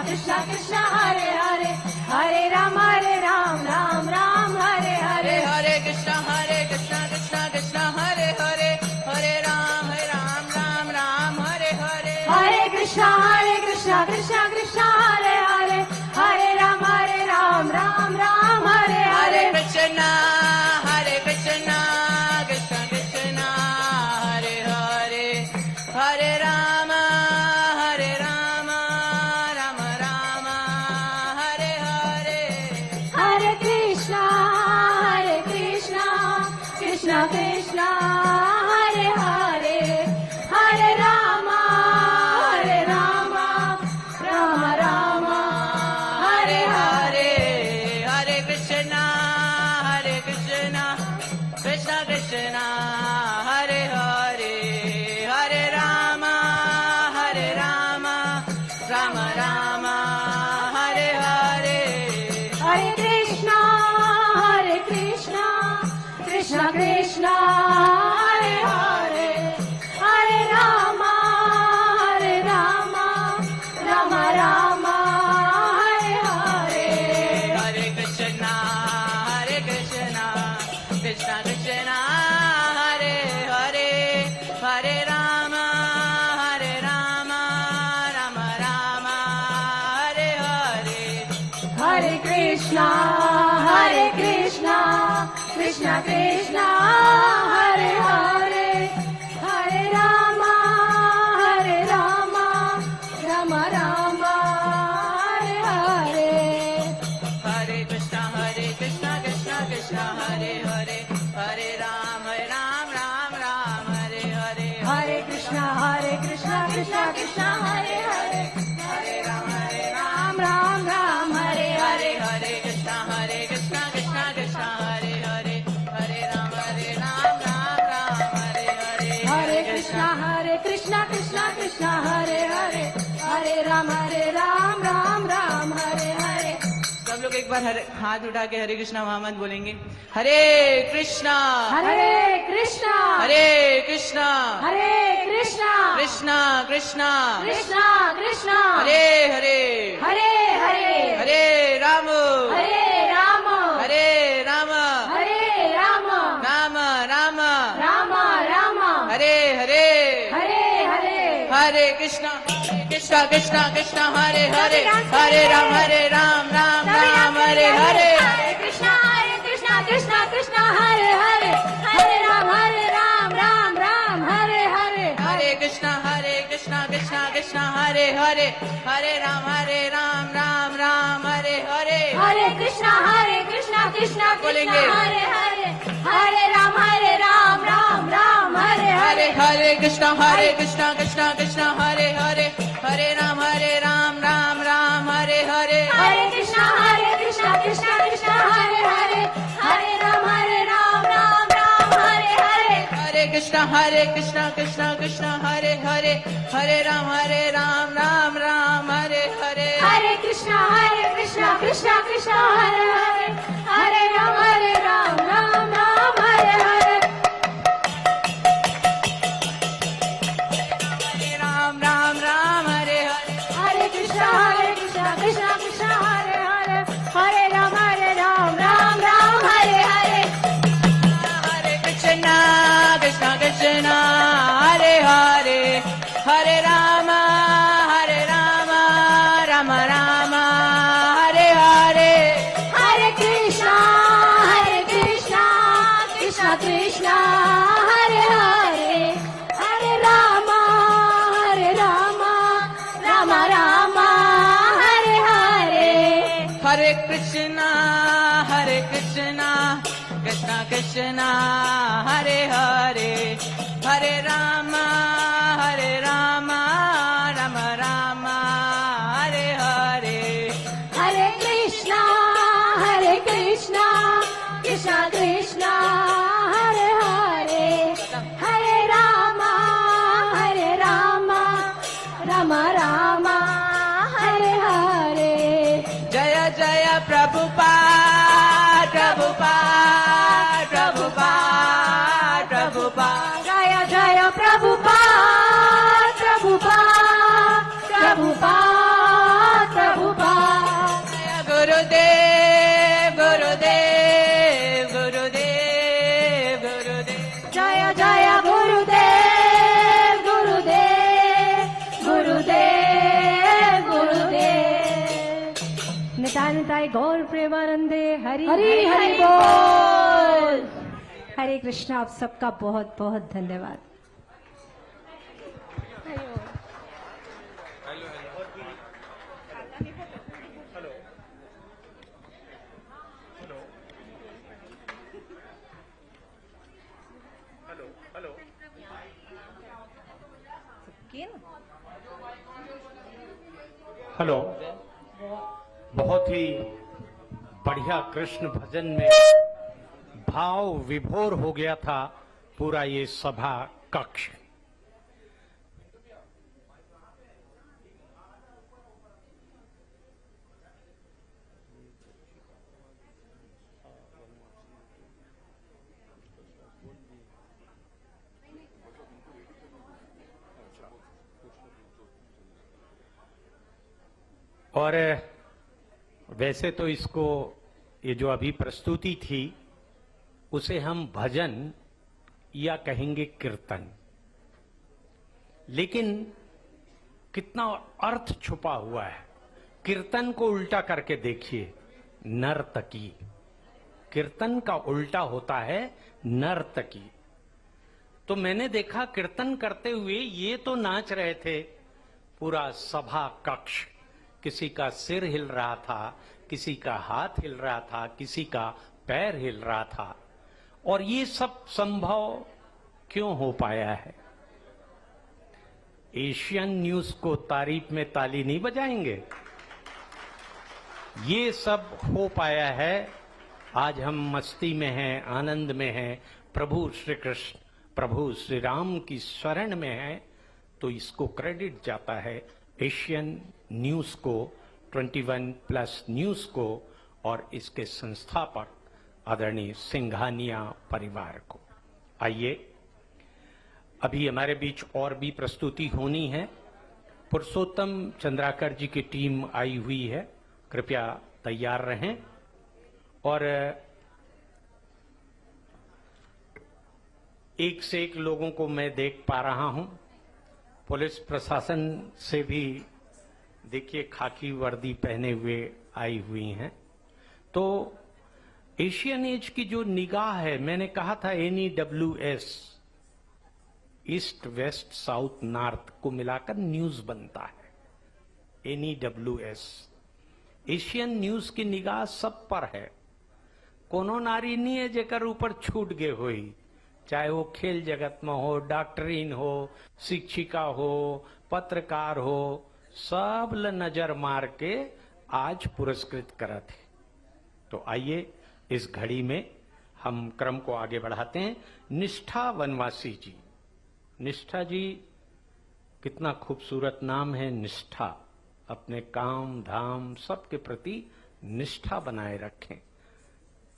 कृष्णा हरे हरे हरे राम राम हरे हरे हरे कृष्णा कृष्णा कृष्णा हरे हरे हरे राम हरे हरे हरे कृष्णा कृष्णा कृष्णा हरे हरे हरे राम राम हरे हरे हरे कृष्णा कृष्णा कृष्णा हरे हरे हरे राम राम राम हरे हरे हरे कृष्णा कृष्णा कृष्णा हरे हरे हरे राम राम राम हरे हरे हरे कृष्णा कृष्णा कृष्णा हरे हरे हरे राम राम राम हरे हरे हरे कृष्णा कृष्णा कृष्णा हरे हरे हरे राम राम राम हरे हरे हरे कृष्णा कृष्णा कृष्णा हरे हरे हरे राम राम राम हरे हरे हरे कृष्णा कृष्णा कृष्णा हरे हरे हरे राम राम राम हरे हरे हरे कृष्णा बार हाथ उठा के हरे कृष्णा मोहम्मद बोलेंगे। हरे कृष्णा हरे कृष्णा हरे कृष्णा हरे कृष्णा कृष्णा कृष्णा कृष्णा कृष्णा हरे हरे हरे हरे हरे राम हरे राम हरे राम हरे राम राम राम राम राम हरे हरे हरे हरे हरे कृष्णा कृष्णा कृष्णा कृष्णा हरे हरे हरे राम राम राम हरे हरे कृष्णा कृष्णा कृष्णा हरे हरे हरे राम राम राम हरे हरे हरे कृष्णा कृष्णा कृष्णा हरे हरे हरे राम राम हरे हरे हरे कृष्णा कृष्णा कृष्णा बोलेंगे। हरे हरे हरे राम राम हरे हरे हरे कृष्णा कृष्णा कृष्णा हरे हरे हरे राम राम हरे हरे हरे कृष्णा कृष्णा कृष्णा हरे हरे हरे राम राम हरे हरे हरे कृष्णा कृष्णा कृष्णा हरे हरे हरे राम राम हरे हरे हरे कृष्णा कृष्णा कृष्णा हरे हरे हरे राम राम हरे हरे राम हरे हरे हरे कृष्णा कृष्णा हरे हरे हरे राम राम हरे हरे हरे कृष्णा कृष्णा हरे हरे हरे राम राम राम हरे हरे हरे कृष्णा कृष्णा कृष्णा हरे हरे हरे राम राम राम हरे हरे हरे कृष्णा कृष्णा कृष्णा हरे हरे हरे राम राम राम हरे हरे हरे कृष्णा कृष्णा कृष्णा हरे हरे हरे राम राम हरे हरे जय जय प्रभुपाद प्रभुपाद प्रभुपाद प्रभुपाद जय जय प्रभुपाद प्रभुपाद प्रभुपाद प्रभुपाद जय गुरुदेव गुरुदेव गुरुदेव गुरुदेव जय जय गुरुदेव गुरुदेव गुरुदेव गुरुदेव निताय गौर प्रेमानंदे हरि हरि हरि बोल। हरे कृष्णा। आप सबका बहुत बहुत धन्यवाद। हेलो। बहुत ही बढ़िया कृष्ण भजन में भाव विभोर हो गया था पूरा ये सभा कक्ष। और वैसे तो इसको ये जो अभी प्रस्तुति थी उसे हम भजन या कहेंगे कीर्तन, लेकिन कितना अर्थ छुपा हुआ है। कीर्तन को उल्टा करके देखिए, नर्तकी। कीर्तन का उल्टा होता है नर्तकी। तो मैंने देखा कीर्तन करते हुए ये तो नाच रहे थे, पूरा सभा कक्ष, किसी का सिर हिल रहा था, किसी का हाथ हिल रहा था, किसी का पैर हिल रहा था। और ये सब संभव क्यों हो पाया है? एशियन न्यूज को तारीफ में ताली नहीं बजाएंगे? ये सब हो पाया है। आज हम मस्ती में हैं, आनंद में हैं, प्रभु श्री कृष्ण, प्रभु श्री राम की शरण में हैं, तो इसको क्रेडिट जाता है एशियन न्यूज को, 21+ न्यूज को और इसके संस्थापक आदरणीय सिंघानिया परिवार को। आइए, अभी हमारे बीच और भी प्रस्तुति होनी है। पुरुषोत्तम चंद्राकर जी की टीम आई हुई है, कृपया तैयार रहें। और एक से एक लोगों को मैं देख पा रहा हूं। पुलिस प्रशासन से भी देखिए खाकी वर्दी पहने हुए आई हुई हैं। तो एशियन एज की जो निगाह है, मैंने कहा था NEWS, east west south north को मिलाकर न्यूज बनता है। NEWS एशियन न्यूज की निगाह सब पर है। कोनो नारी नहीं है जेकर ऊपर छूट गए हुई, चाहे वो खेल जगत में हो, डॉक्टरीन हो, शिक्षिका हो, पत्रकार हो, सब ल नजर मार के आज पुरस्कृत करत है। तो आइए इस घड़ी में हम क्रम को आगे बढ़ाते हैं। निष्ठा वनवासी जी, निष्ठा जी, कितना खूबसूरत नाम है निष्ठा। अपने काम धाम सबके प्रति निष्ठा बनाए रखें।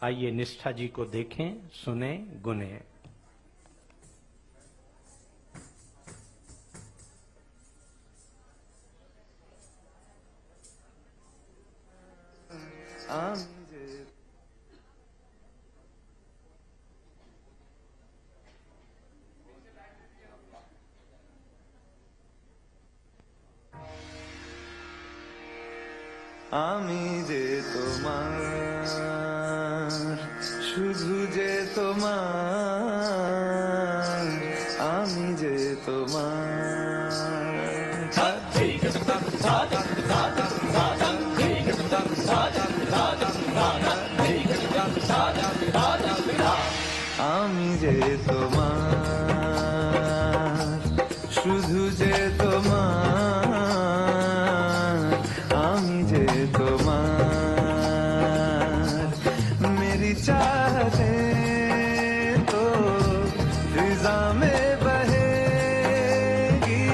आइए निष्ठा जी को देखें, सुने, गुने। আমি যে তোমার, শুধু যে তোমার, আমি যে আমি যে তোমার, শুধু যে তোমার, আমি যে তোমার। मेरी चाहते तो फिजा में बहेगी,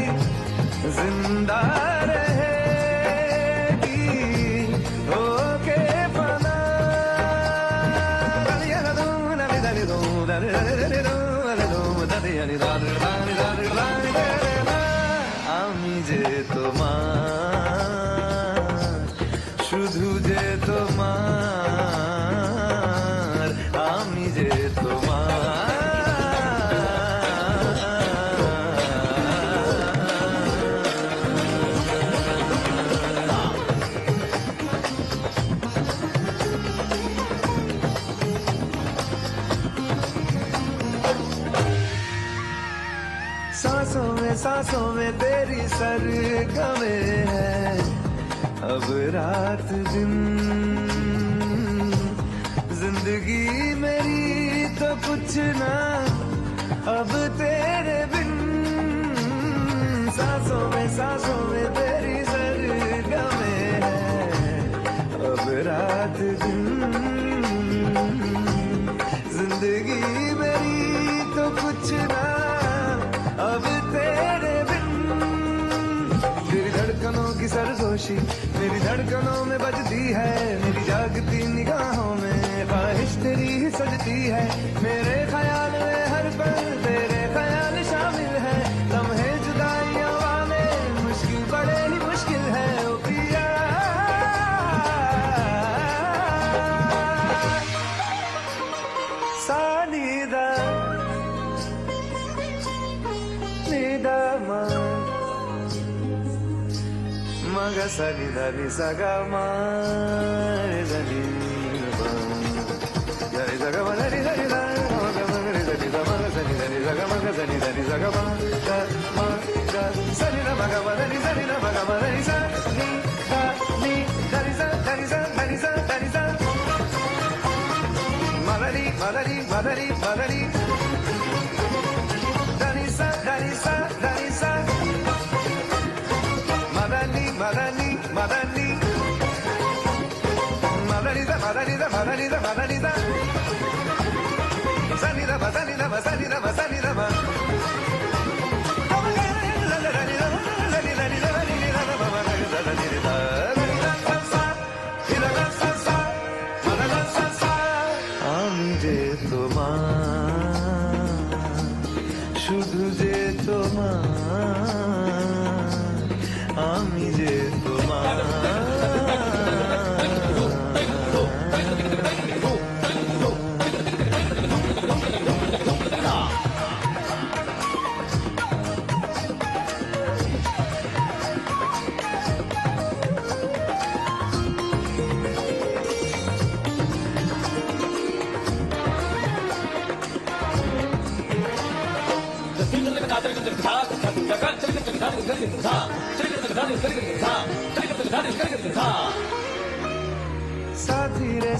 जिंदा रहेगी होके फना। আমি যে তোমার, শুধু যে তোমার, আমি যে তোমার। सांसों में तेरी सरगमे है, अब रात दिन जिंदगी मेरी तो कुछ ना अब तेरे बिन। सांसों में तेरी सरगमे है, अब रात दिन जिंदगी मेरी तो कुछ ना अब तेरे बिन। तेरी धड़कनों की सरगोशी मेरी धड़कनों में बजती है, मेरी जागती निगाहों में ख्वाहिश तेरी ही सजती है। मेरे ख्याल में हर पल तेरे ख्याल शामिल है, लम्हे जुदाइयों वाले मुश्किल बड़े ही मुश्किल है। ओ पिया सानिदा मगा सनी धनी सगा मारे धनी धनी सगा मगरी धनी मगा मगरी धनी मगा सनी धनी सगा मगा सनी धनी सगा मगा मगा सनी ना मगा मगरी सनी ना मगा मगरी सनी धनी धनी सा धनी सा धनी सा धनी सा मगरी मगरी मगरी मगरी धनी सा धनी सा धनी सा Madani, Madani, Madani, Madani, Madani, Madani, Madani, Sanida, Sanida, Sanida, Sanida,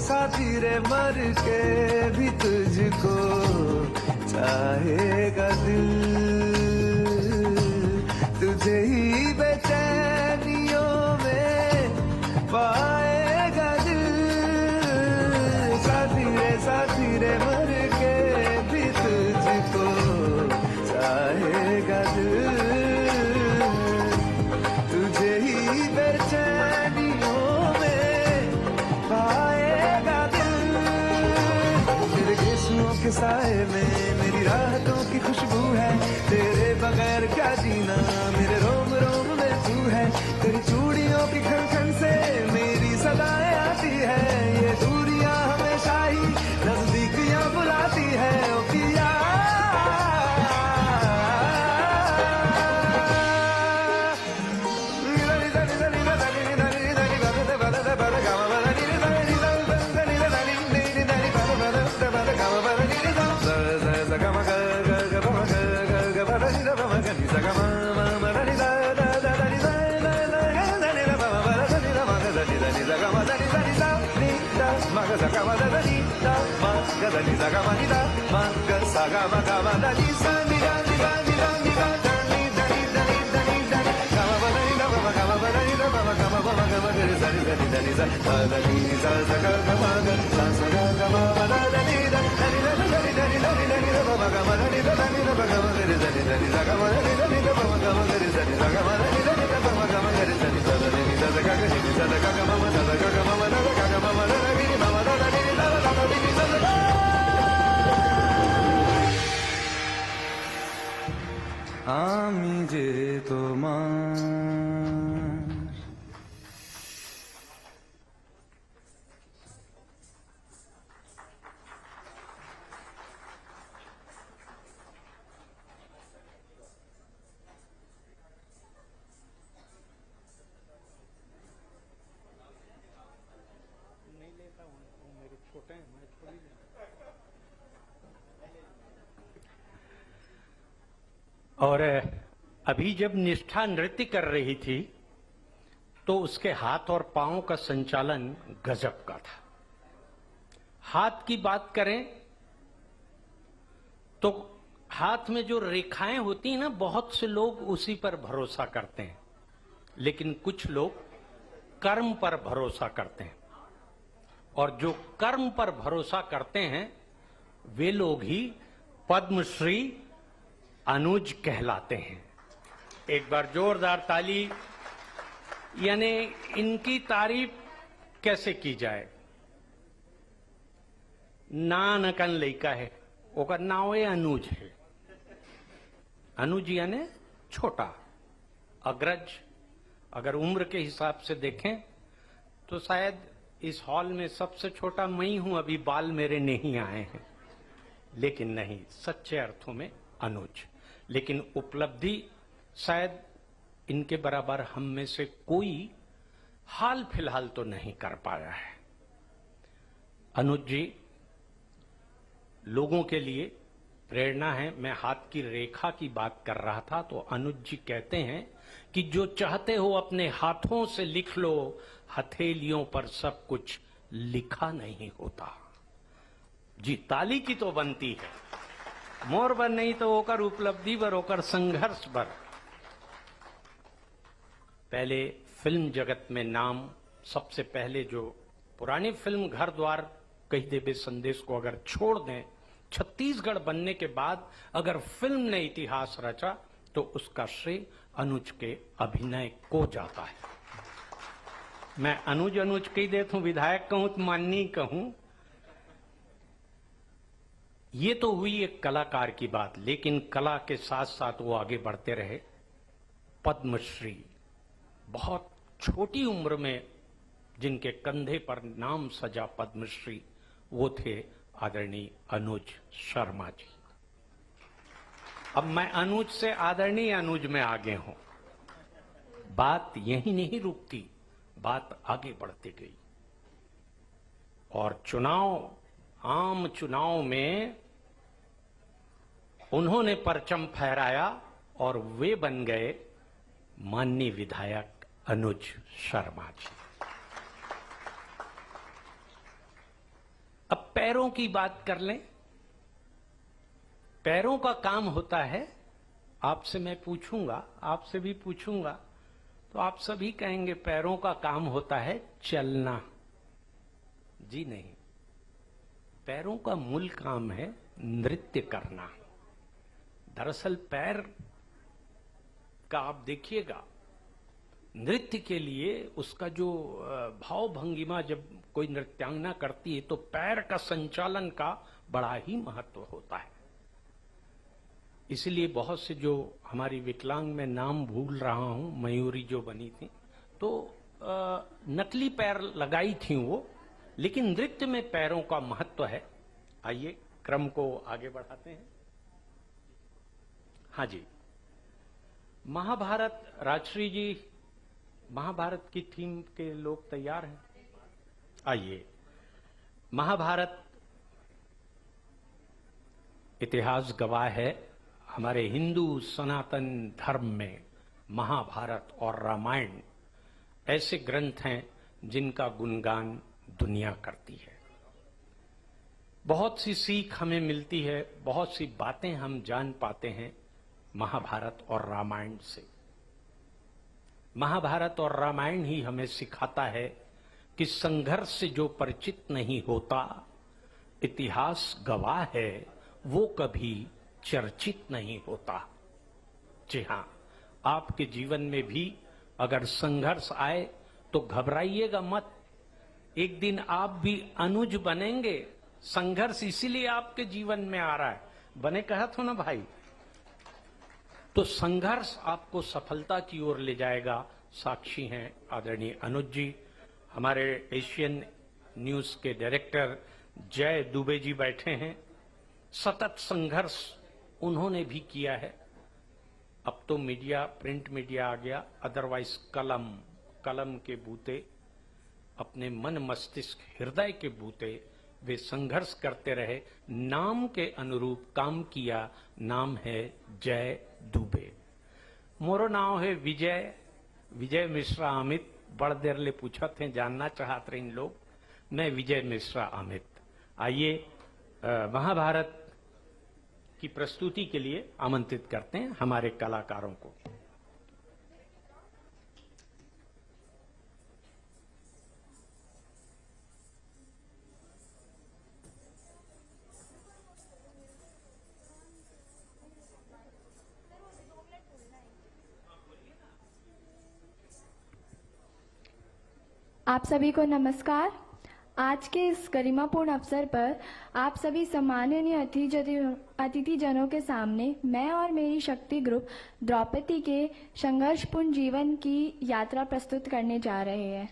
साथी रे मर के भी तुझको चाहेगा दिल, तुझे ही बेचैनियों में पाएगा दिल। साथी रे मर के भी तुझको चाहेगा दिल, तुझे ही बेचैनियों में पाएगा दिल। तेरे केसुओं के साए में मेरी राहतों की खुशबू है, तेरे बगैर क्या जीना मेरे रोम रोम में तू है। तेरी चूड़ियों की खन खन से मेरी सदाएं आती है, ये दूरियां हमेशा ही नजदीकियां बुलाती है। ओ पिया আমি যে তোমার और अभी जब निष्ठा नृत्य कर रही थी तो उसके हाथ और पांव का संचालन गजब का था। हाथ की बात करें तो हाथ में जो रेखाएं होती हैं ना, बहुत से लोग उसी पर भरोसा करते हैं, लेकिन कुछ लोग कर्म पर भरोसा करते हैं, और जो कर्म पर भरोसा करते हैं वे लोग ही पद्मश्री अनुज कहलाते हैं। एक बार जोरदार ताली। यानी इनकी तारीफ कैसे की जाए। नानकन लड़का है, ओकर नाव अनुज है। अनुज यानी छोटा, अग्रज। अगर उम्र के हिसाब से देखें तो शायद इस हॉल में सबसे छोटा मैं ही हूं, अभी बाल मेरे नहीं आए हैं, लेकिन नहीं, सच्चे अर्थों में अनुज। लेकिन उपलब्धि शायद इनके बराबर हम में से कोई हाल फिलहाल तो नहीं कर पाया है। अनुज जी लोगों के लिए प्रेरणा है। मैं हाथ की रेखा की बात कर रहा था तो अनुज जी कहते हैं कि जो चाहते हो अपने हाथों से लिख लो, हथेलियों पर सब कुछ लिखा नहीं होता। जी ताली की तो बनती है, मोर पर नहीं तो होकर उपलब्धि पर, होकर संघर्ष पर। पहले फिल्म जगत में नाम, सबसे पहले जो पुरानी फिल्म घर द्वार कही देवे संदेश को अगर छोड़ दें, छत्तीसगढ़ बनने के बाद अगर फिल्म ने इतिहास रचा तो उसका श्रेय अनुज के अभिनय को जाता है। मैं अनुज अनुज कही देता हूं, विधायक कहूं तो माननीय कहूं। ये तो हुई एक कलाकार की बात, लेकिन कला के साथ साथ वो आगे बढ़ते रहे। पद्मश्री बहुत छोटी उम्र में जिनके कंधे पर नाम सजा पद्मश्री, वो थे आदरणीय अनुज शर्मा जी। अब मैं अनुज से आदरणीय अनुज में आगे हूं। बात यही नहीं रुकती, बात आगे बढ़ती गई और चुनाव, आम चुनाव में उन्होंने परचम फहराया और वे बन गए माननीय विधायक अनुज शर्मा जी। अब पैरों की बात कर लें। पैरों का काम होता है, आपसे मैं पूछूंगा, आपसे भी पूछूंगा, तो आप सभी कहेंगे पैरों का काम होता है चलना। जी नहीं, पैरों का मूल काम है नृत्य करना। दरअसल पैर का आप देखिएगा, नृत्य के लिए उसका जो भाव भंगिमा जब कोई नृत्यांगना करती है तो पैर का संचालन का बड़ा ही महत्व होता है। इसलिए बहुत से जो हमारी विकलांग, में नाम भूल रहा हूं, मयूरी जो बनी थी, तो नकली पैर लगाई थी वो, लेकिन नृत्य में पैरों का महत्व है। आइए क्रम को आगे बढ़ाते हैं। हाँ जी, महाभारत, राजश्री जी महाभारत की थीम के लोग तैयार हैं? आइए, महाभारत इतिहास गवाह है, हमारे हिंदू सनातन धर्म में महाभारत और रामायण ऐसे ग्रंथ हैं जिनका गुणगान दुनिया करती है। बहुत सी सीख हमें मिलती है, बहुत सी बातें हम जान पाते हैं महाभारत और रामायण से। महाभारत और रामायण ही हमें सिखाता है कि संघर्ष से जो परिचित नहीं होता, इतिहास गवाह है, वो कभी चर्चित नहीं होता। जी हां, आपके जीवन में भी अगर संघर्ष आए तो घबराइएगा मत। एक दिन आप भी अनुज बनेंगे। संघर्ष इसीलिए आपके जीवन में आ रहा है, बने कहा था ना भाई। तो संघर्ष आपको सफलता की ओर ले जाएगा। साक्षी हैं आदरणीय अनुज जी। हमारे एशियन न्यूज के डायरेक्टर जय दुबे जी बैठे हैं। सतत संघर्ष उन्होंने भी किया है। अब तो मीडिया, प्रिंट मीडिया आ गया, अदरवाइज कलम के बूते, अपने मन मस्तिष्क हृदय के बूते वे संघर्ष करते रहे, नाम के अनुरूप काम किया। नाम है जय दुबे। मोरो नाम है विजय मिश्रा अमित। बड़ देर ले पूछा थे, जानना चाहते इन लोग। मैं विजय मिश्रा अमित। आइए महाभारत की प्रस्तुति के लिए आमंत्रित करते हैं हमारे कलाकारों को। आप सभी को नमस्कार। आज के इस गरिमापूर्ण अवसर पर आप सभी सम्माननीय अतिथिजनों के सामने मैं और मेरी शक्ति ग्रुप द्रौपदी के संघर्षपूर्ण जीवन की यात्रा प्रस्तुत करने जा रहे हैं।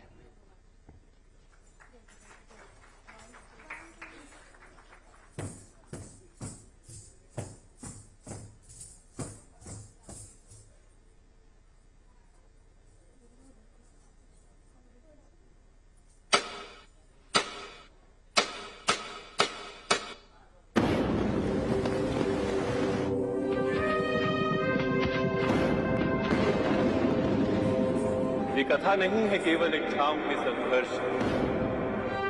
ये कथा नहीं है केवल इच्छाओं के संघर्ष,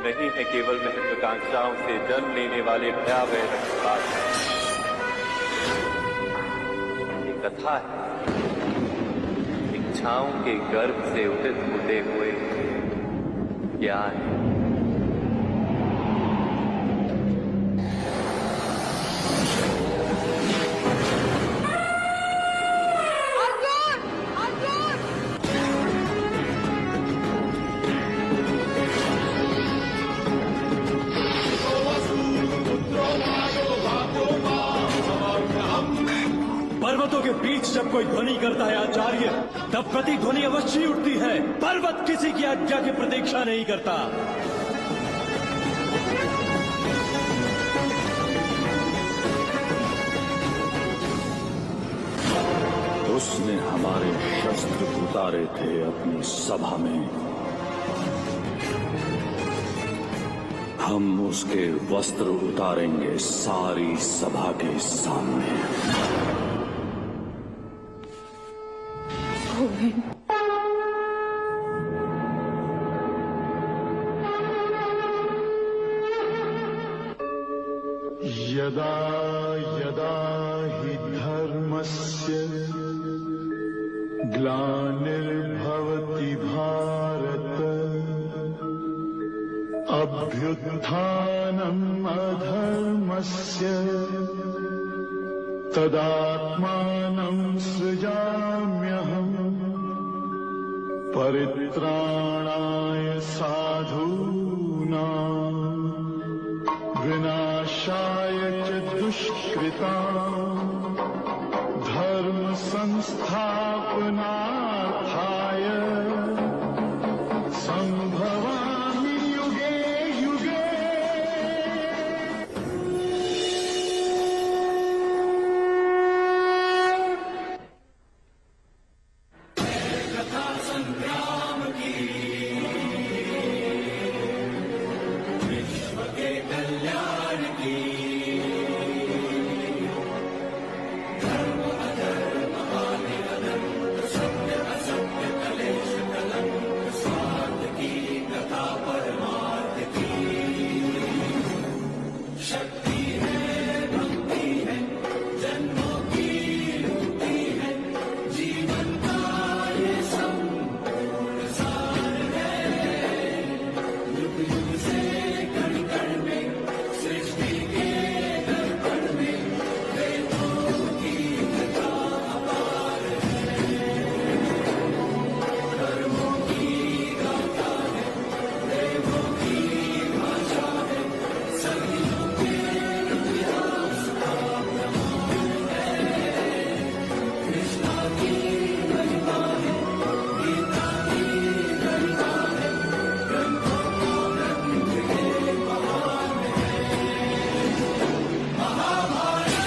नहीं है केवल महत्वाकांक्षाओं से जन्म लेने वाले भयावह रक्तपात। ये कथा है इच्छाओं के गर्भ से उदित होते हुए ज्ञान। पर्वतों के बीच जब कोई ध्वनि करता है आचार्य, तब प्रतिध्वनि अवश्य उठती है। पर्वत किसी की आज्ञा की प्रतीक्षा नहीं करता। उसने हमारे शस्त्र उतारे थे अपनी सभा में, हम उसके वस्त्र उतारेंगे सारी सभा के सामने। बहन। यदा यदा हि धर्मस्य ग्लानिर्भवति भारत अभ्युत्थानम् अधर्मस्य तदात्मानं सृजाम्यहम् परित्राणाय साधूनां विनाशाय च दुष्कृताम् धर्म संस्थापनार्थाय संभवामि युगे युगे। कथा संग्राम की विश्व के कल्याण की धर्म अधर्म आदि अधर्म सत्य असत्य कलेश कलंक स्वार्थ की कथा परमार्थ की शक्ति है भक्ति है जन्मों की मुक्ति है जीवन का ये संपूर्ण सार है युग युग से कण कण में सृष्टि के दर्पण में वेदों की कथा अपार है कर्मों की गाथा है देवों की भाषा है सदियों के इतिहास का प्रमाण है कृष्णा की महिमा है गीता की गरिमा है ग्रंथों को ग्रंथ के महान है महाभारत।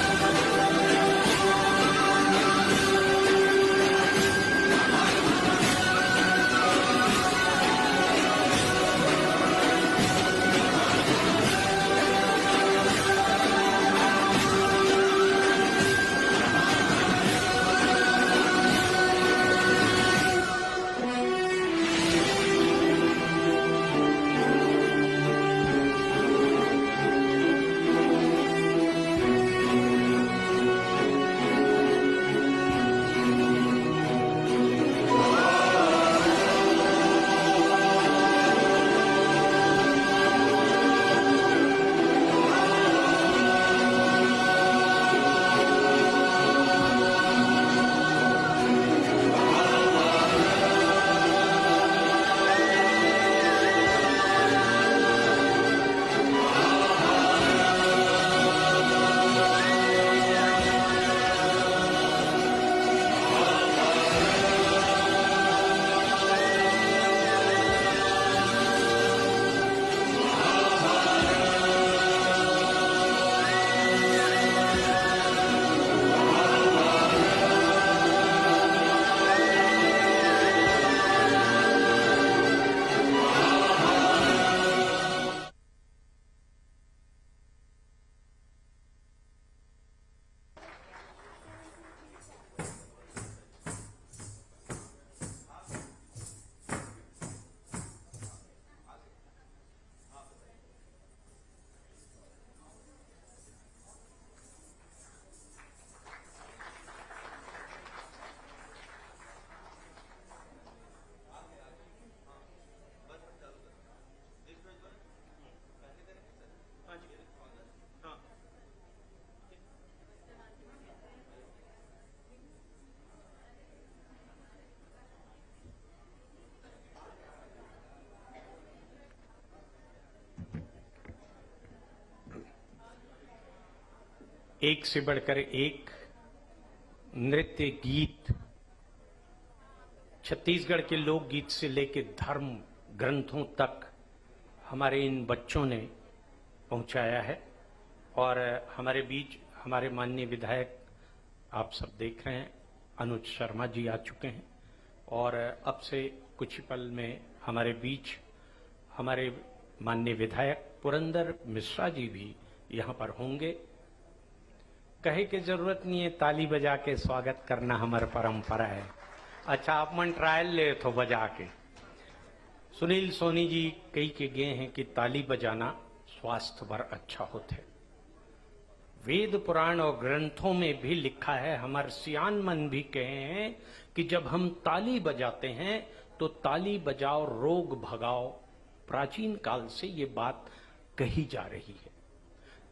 एक से बढ़कर एक नृत्य गीत छत्तीसगढ़ के लोकगीत से लेकर धर्म ग्रंथों तक हमारे इन बच्चों ने पहुंचाया है। और हमारे बीच हमारे माननीय विधायक आप सब देख रहे हैं अनुज शर्मा जी आ चुके हैं और अब से कुछ ही पल में हमारे बीच हमारे माननीय विधायक पुरंदर मिश्रा जी भी यहाँ पर होंगे। कहे की जरूरत नहीं है, ताली बजा के स्वागत करना हमारी परंपरा है। अच्छा आप मन ट्रायल ले तो बजा के। सुनील सोनी जी कई के गए हैं कि ताली बजाना स्वास्थ्य पर अच्छा होता है। वेद पुराण और ग्रंथों में भी लिखा है, हमारे सियान मन भी कहे हैं कि जब हम ताली बजाते हैं तो ताली बजाओ रोग भगाओ। प्राचीन काल से ये बात कही जा रही है।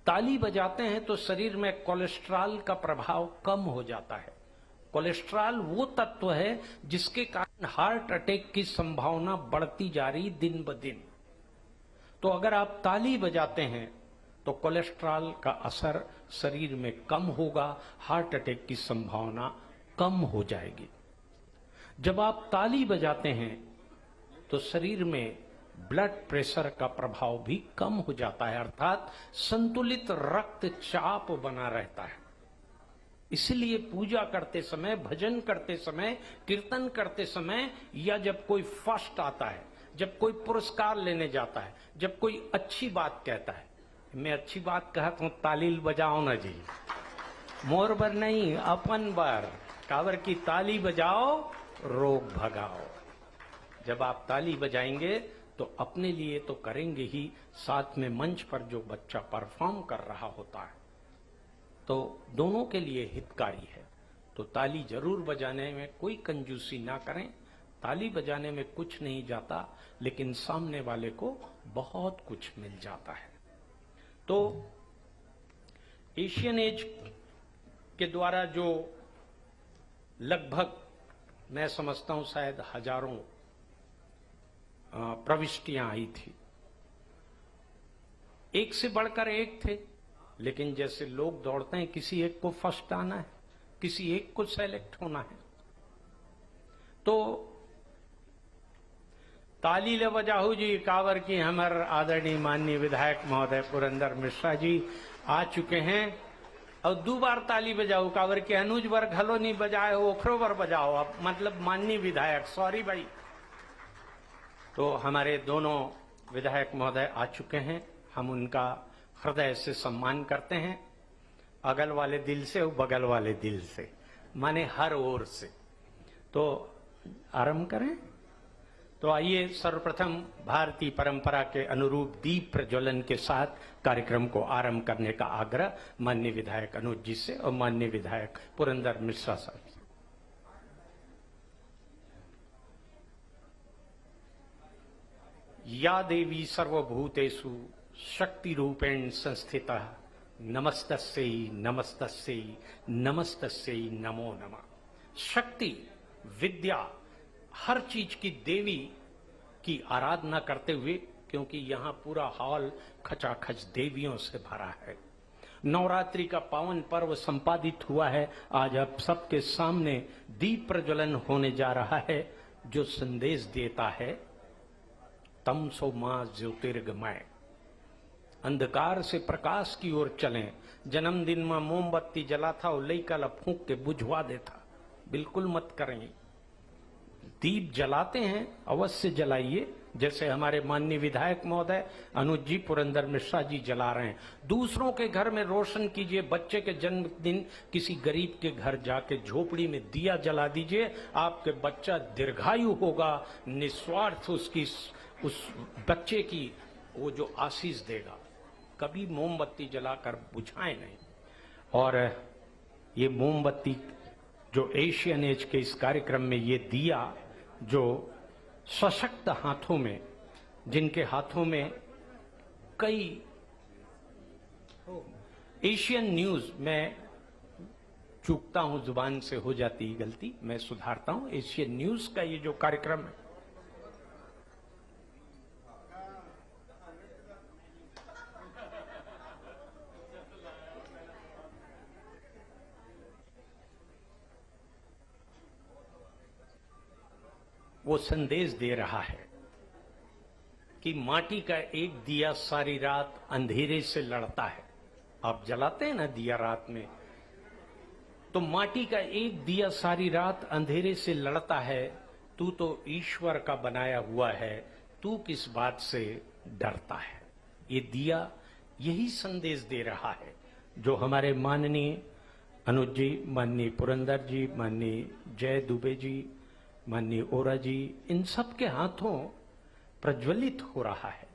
ताली बजाते हैं तो शरीर में कोलेस्ट्रॉल का प्रभाव कम हो जाता है। कोलेस्ट्रॉल वो तत्व है जिसके कारण हार्ट अटैक की संभावना बढ़ती जा रही दिन ब दिन। तो अगर आप ताली बजाते हैं तो कोलेस्ट्रॉल का असर शरीर में कम होगा, हार्ट अटैक की संभावना कम हो जाएगी। जब आप ताली बजाते हैं तो शरीर में ब्लड प्रेशर का प्रभाव भी कम हो जाता है, अर्थात संतुलित रक्तचाप बना रहता है। इसलिए पूजा करते समय, भजन करते समय, कीर्तन करते समय या जब कोई फर्स्ट आता है, जब कोई पुरस्कार लेने जाता है, जब कोई अच्छी बात कहता है, मैं अच्छी बात कहता हूं ताली बजाओ ना जी, मोर बर नहीं अपन बर, कावर की ताली बजाओ रोग भगाओ। जब आप ताली बजाएंगे तो अपने लिए तो करेंगे ही, साथ में मंच पर जो बच्चा परफॉर्म कर रहा होता है तो दोनों के लिए हितकारी है। तो ताली जरूर बजाने में कोई कंजूसी ना करें। ताली बजाने में कुछ नहीं जाता, लेकिन सामने वाले को बहुत कुछ मिल जाता है। तो एशियन एज के द्वारा जो लगभग मैं समझता हूं शायद हजारों प्रविष्टियां आई थी, एक से बढ़कर एक थे, लेकिन जैसे लोग दौड़ते हैं किसी एक को फर्स्ट आना है, किसी एक को सेलेक्ट होना है। तो ताली ले बजाहू जी कावर की हमार आदरणीय माननीय विधायक महोदय पुरंदर मिश्रा जी आ चुके हैं। और 2 बार ताली बजाओ कावर के अनुज वर्ग हलो नहीं बजाए हो, ओखरो बर बजाओ आप, मतलब माननीय विधायक, सॉरी भाई। तो हमारे दोनों विधायक महोदय आ चुके हैं, हम उनका हृदय से सम्मान करते हैं, अगल वाले दिल से और बगल वाले दिल से, माने हर ओर से। तो आरंभ करें। तो आइए सर्वप्रथम भारतीय परंपरा के अनुरूप दीप प्रज्वलन के साथ कार्यक्रम को आरंभ करने का आग्रह माननीय विधायक अनुज जी से और माननीय विधायक पुरंदर मिश्रा साहब से। या देवी सर्वभूतेषु शक्ति रूपेण संस्थितः नमस्तस्यै नमस्तस्यै नमस्तस्यै नमो नमः। शक्ति, विद्या, हर चीज की देवी की आराधना करते हुए, क्योंकि यहाँ पूरा हॉल खचाखच देवियों से भरा है। नवरात्रि का पावन पर्व संपादित हुआ है। आज आप सबके सामने दीप प्रज्वलन होने जा रहा है, जो संदेश देता है तमसो मां ज्योतिर्गमय, अंधकार से प्रकाश की ओर चलें। जन्मदिन में मोमबत्ती जलाता और लई कल फूंक के बुझवा देता, बिल्कुल मत करें। दीप जलाते हैं अवश्य जलाइए, जैसे हमारे माननीय विधायक महोदय अनुज जी पुरंदर मिश्रा जी जला रहे हैं। दूसरों के घर में रोशन कीजिए। बच्चे के जन्मदिन किसी गरीब के घर जाके झोपड़ी में दिया जला दीजिए, आपके बच्चा दीर्घायु होगा, निस्वार्थ उस बच्चे की वो जो आशीष देगा। कभी मोमबत्ती जलाकर बुझाएं नहीं। और ये मोमबत्ती जो एशियन एज के इस कार्यक्रम में ये दिया, जो सशक्त हाथों में, जिनके हाथों में कई एशियन न्यूज, मैं चूकता हूं, जुबान से हो जाती गलती, मैं सुधारता हूं। एशियन न्यूज का ये जो कार्यक्रम है, वो संदेश दे रहा है कि माटी का एक दिया सारी रात अंधेरे से लड़ता है। आप जलाते हैं ना दिया रात में, तो माटी का एक दिया सारी रात अंधेरे से लड़ता है। तू तो ईश्वर का बनाया हुआ है, तू किस बात से डरता है। ये दिया यही संदेश दे रहा है, जो हमारे माननीय अनुज जी, माननीय पुरंदर जी, माननीय जय दुबे जी, माननीय ओरा जी, इन सब के हाथों प्रज्वलित हो रहा है।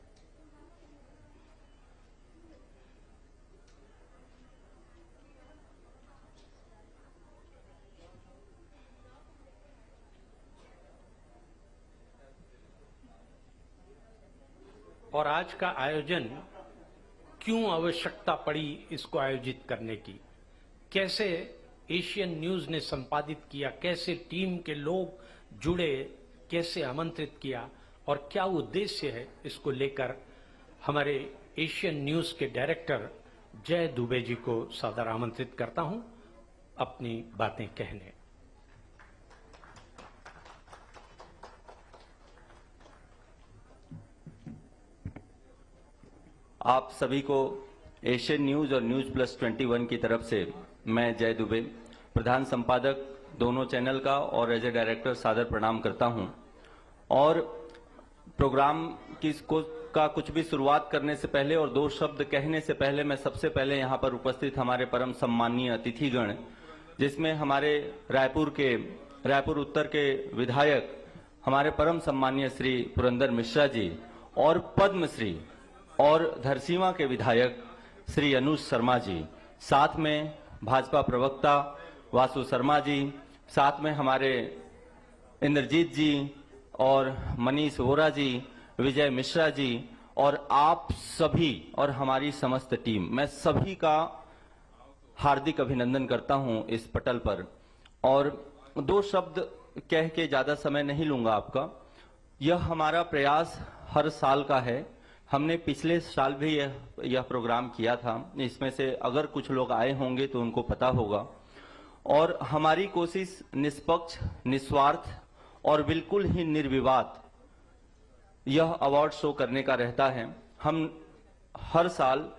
और आज का आयोजन क्यों आवश्यकता पड़ी इसको आयोजित करने की, कैसे एशियन न्यूज ने संपादित किया, कैसे टीम के लोग जुड़े, कैसे आमंत्रित किया और क्या उद्देश्य है, इसको लेकर हमारे एशियन न्यूज के डायरेक्टर जय दुबे जी को सादर आमंत्रित करता हूं अपनी बातें कहने। आप सभी को एशियन न्यूज और न्यूज प्लस 21 की तरफ से मैं जय दुबे, प्रधान संपादक दोनों चैनल का और एज ए डायरेक्टर सादर प्रणाम करता हूं। और प्रोग्राम का कुछ भी शुरुआत करने से पहले और दो शब्द कहने से पहले मैं सबसे पहले यहां पर उपस्थित हमारे परम सम्माननीय अतिथिगण, जिसमें हमारे रायपुर उत्तर के विधायक हमारे परम सम्माननीय श्री पुरंदर मिश्रा जी और पद्मश्री और धरसींवा के विधायक श्री अनुज शर्मा जी, साथ में भाजपा प्रवक्ता वासु शर्मा जी, साथ में हमारे इंद्रजीत जी और मनीष वोरा जी, विजय मिश्रा जी और आप सभी और हमारी समस्त टीम, मैं सभी का हार्दिक अभिनंदन करता हूं इस पटल पर। और दो शब्द कह के ज्यादा समय नहीं लूंगा आपका। यह हमारा प्रयास हर साल का है। हमने पिछले साल भी यह प्रोग्राम किया था, इसमें से अगर कुछ लोग आए होंगे तो उनको पता होगा। और हमारी कोशिश निष्पक्ष, निस्वार्थ और बिल्कुल ही निर्विवाद यह अवार्ड शो करने का रहता है। हम हर साल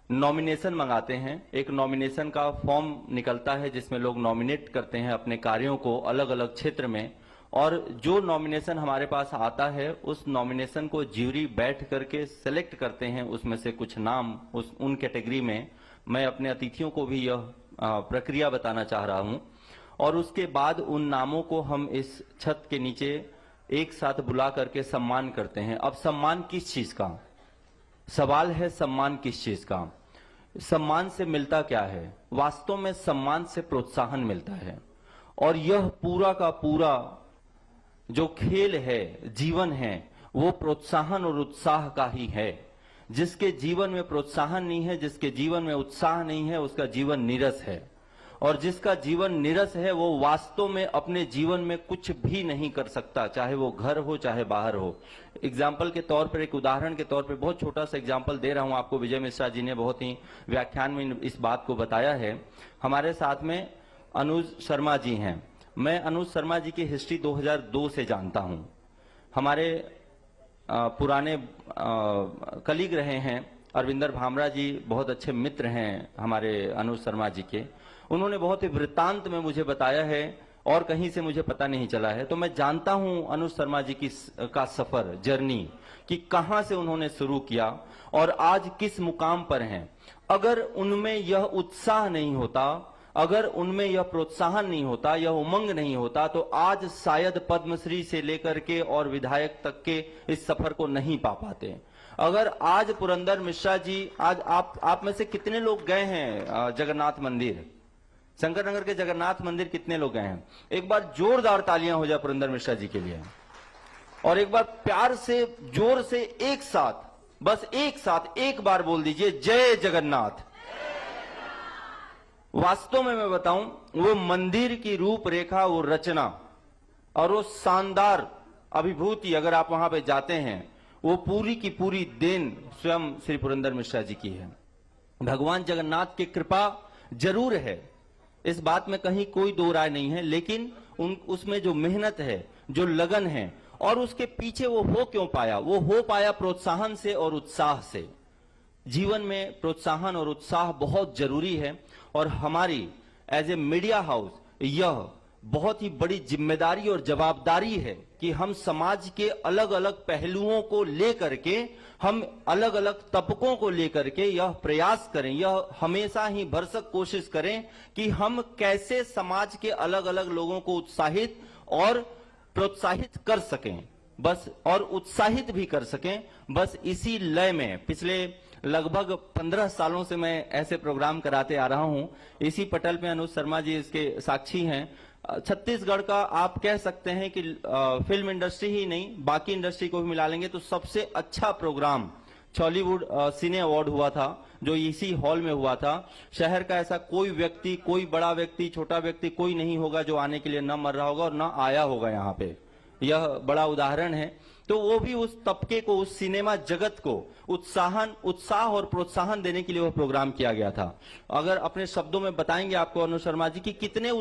नॉमिनेशन मंगाते हैं, एक नॉमिनेशन का फॉर्म निकलता है जिसमें लोग नॉमिनेट करते हैं अपने कार्यों को अलग अलग क्षेत्र में, और जो नॉमिनेशन हमारे पास आता है उस नॉमिनेशन को ज्यूरी बैठ करके सेलेक्ट करते हैं, उसमें से कुछ नाम उन कैटेगरी में। मैं अपने अतिथियों को भी यह प्रक्रिया बताना चाह रहा हूं। और उसके बाद उन नामों को हम इस छत के नीचे एक साथ बुला करके सम्मान करते हैं। अब सम्मान किस चीज का सवाल है? सम्मान किस चीज का? सम्मान से मिलता क्या है? वास्तव में सम्मान से प्रोत्साहन मिलता है। और यह पूरा का पूरा जो खेल है, जीवन है, वो प्रोत्साहन और उत्साह का ही है। जिसके जीवन में प्रोत्साहन नहीं है, जिसके जीवन में उत्साह नहीं है, उसका जीवन नीरस है। और जिसका जीवन नीरस है वो वास्तव में अपने जीवन में कुछ भी नहीं कर सकता, चाहे वो घर हो चाहे बाहर हो। एग्जाम्पल के तौर पर, एक उदाहरण के तौर पर बहुत छोटा सा एग्जाम्पल दे रहा हूं आपको। विजय मिश्रा जी ने बहुत ही व्याख्यान में इस बात को बताया है। हमारे साथ में अनुज शर्मा जी हैं। मैं अनुज शर्मा जी की हिस्ट्री 2002 से जानता हूं। हमारे पुराने कलीग रहे हैं। अरविंदर भामरा जी बहुत अच्छे मित्र हैं हमारे अनुज शर्मा जी के। उन्होंने बहुत ही वृत्तांत में मुझे बताया है और कहीं से मुझे पता नहीं चला है। तो मैं जानता हूं अनुज शर्मा जी का सफर, जर्नी, कि कहां से उन्होंने शुरू किया और आज किस मुकाम पर हैं। अगर उनमें यह उत्साह नहीं होता, अगर उनमें यह प्रोत्साहन नहीं होता, यह उमंग नहीं होता, तो आज शायद पद्मश्री से लेकर के और विधायक तक के इस सफर को नहीं पा पाते। अगर आज पुरंदर मिश्रा जी, आज आप में से कितने लोग गए हैं जगन्नाथ मंदिर, शंकर नगर के जगन्नाथ मंदिर, कितने लोग गए हैं? एक बार जोरदार तालियां हो जाए पुरंदर मिश्रा जी के लिए। और एक बार प्यार से, जोर से, एक साथ, बस एक साथ एक बार बोल दीजिए, जय जगन्नाथ। वास्तव में मैं बताऊं, वो मंदिर की रूपरेखा, वो रचना और वो शानदार अभिभूति, अगर आप वहां पे जाते हैं, वो पूरी की पूरी देन स्वयं श्री पुरंदर मिश्रा जी की है। भगवान जगन्नाथ की कृपा जरूर है, इस बात में कहीं कोई दो राय नहीं है, लेकिन उसमें जो मेहनत है, जो लगन है, और उसके पीछे वो हो क्यों पाया? वो हो पाया प्रोत्साहन से और उत्साह से। जीवन में प्रोत्साहन और उत्साह बहुत जरूरी है। और हमारी एज ए मीडिया हाउस यह बहुत ही बड़ी जिम्मेदारी और जवाबदारी है कि हम समाज के अलग अलग पहलुओं को लेकर के, हम अलग अलग तबकों को लेकर के यह प्रयास करें, यह हमेशा ही भरसक कोशिश करें कि हम कैसे समाज के अलग अलग लोगों को उत्साहित और प्रोत्साहित कर सकें बस, और उत्साहित भी कर सकें बस, इसी लय में पिछले लगभग 15 सालों से मैं ऐसे प्रोग्राम कराते आ रहा हूं। इसी पटल में अनुज शर्मा जी इसके साक्षी हैं। छत्तीसगढ़ का आप कह सकते हैं कि फिल्म इंडस्ट्री ही नहीं, बाकी इंडस्ट्री को भी मिला लेंगे तो सबसे अच्छा प्रोग्राम हॉलीवुड सिने अवार्ड हुआ था, जो इसी हॉल में हुआ था। शहर का ऐसा कोई व्यक्ति, कोई बड़ा व्यक्ति, छोटा व्यक्ति कोई नहीं होगा जो आने के लिए न मर रहा होगा और न आया होगा यहाँ पे। यह बड़ा उदाहरण है। तो वो भी उस तबके को, उस सिनेमा जगत को उत्साह और प्रोत्साहन देने के लिए वह प्रोग्राम किया गया था। अगर अपने शब्दों में बताएंगे आपको अनुज शर्मा जी कि कितना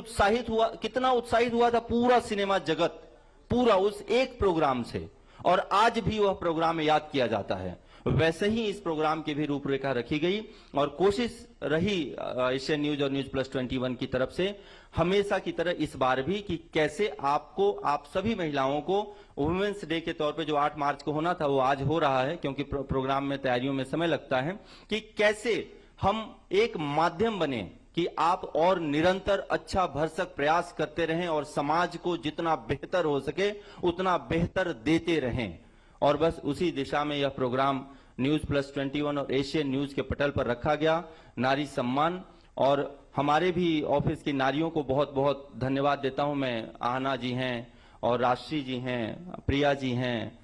उत्साहित हुआ था पूरा सिनेमा जगत, पूरा उस एक प्रोग्राम से, और आज भी वह प्रोग्राम याद किया जाता है। वैसे ही इस प्रोग्राम की भी रूपरेखा रखी गई और कोशिश रही एशियन न्यूज और न्यूज प्लस 21 की तरफ से हमेशा की तरह इस बार भी कि कैसे आपको, आप सभी महिलाओं को वुमेन्स डे के तौर पे जो 8 मार्च को होना था वो आज हो रहा है, क्योंकि प्रोग्राम में तैयारियों में समय लगता है, कि कैसे हम एक माध्यम बने कि आप और निरंतर अच्छा भरसक प्रयास करते रहें और समाज को जितना बेहतर हो सके उतना बेहतर देते रहें। और बस उसी दिशा में यह प्रोग्राम न्यूज प्लस 21 और एशियन न्यूज के पटल पर रखा गया। नारी सम्मान, और हमारे भी ऑफिस की नारियों को बहुत बहुत धन्यवाद देता हूं मैं। आहना जी हैं और राष्ट्री जी हैं, प्रिया जी हैं,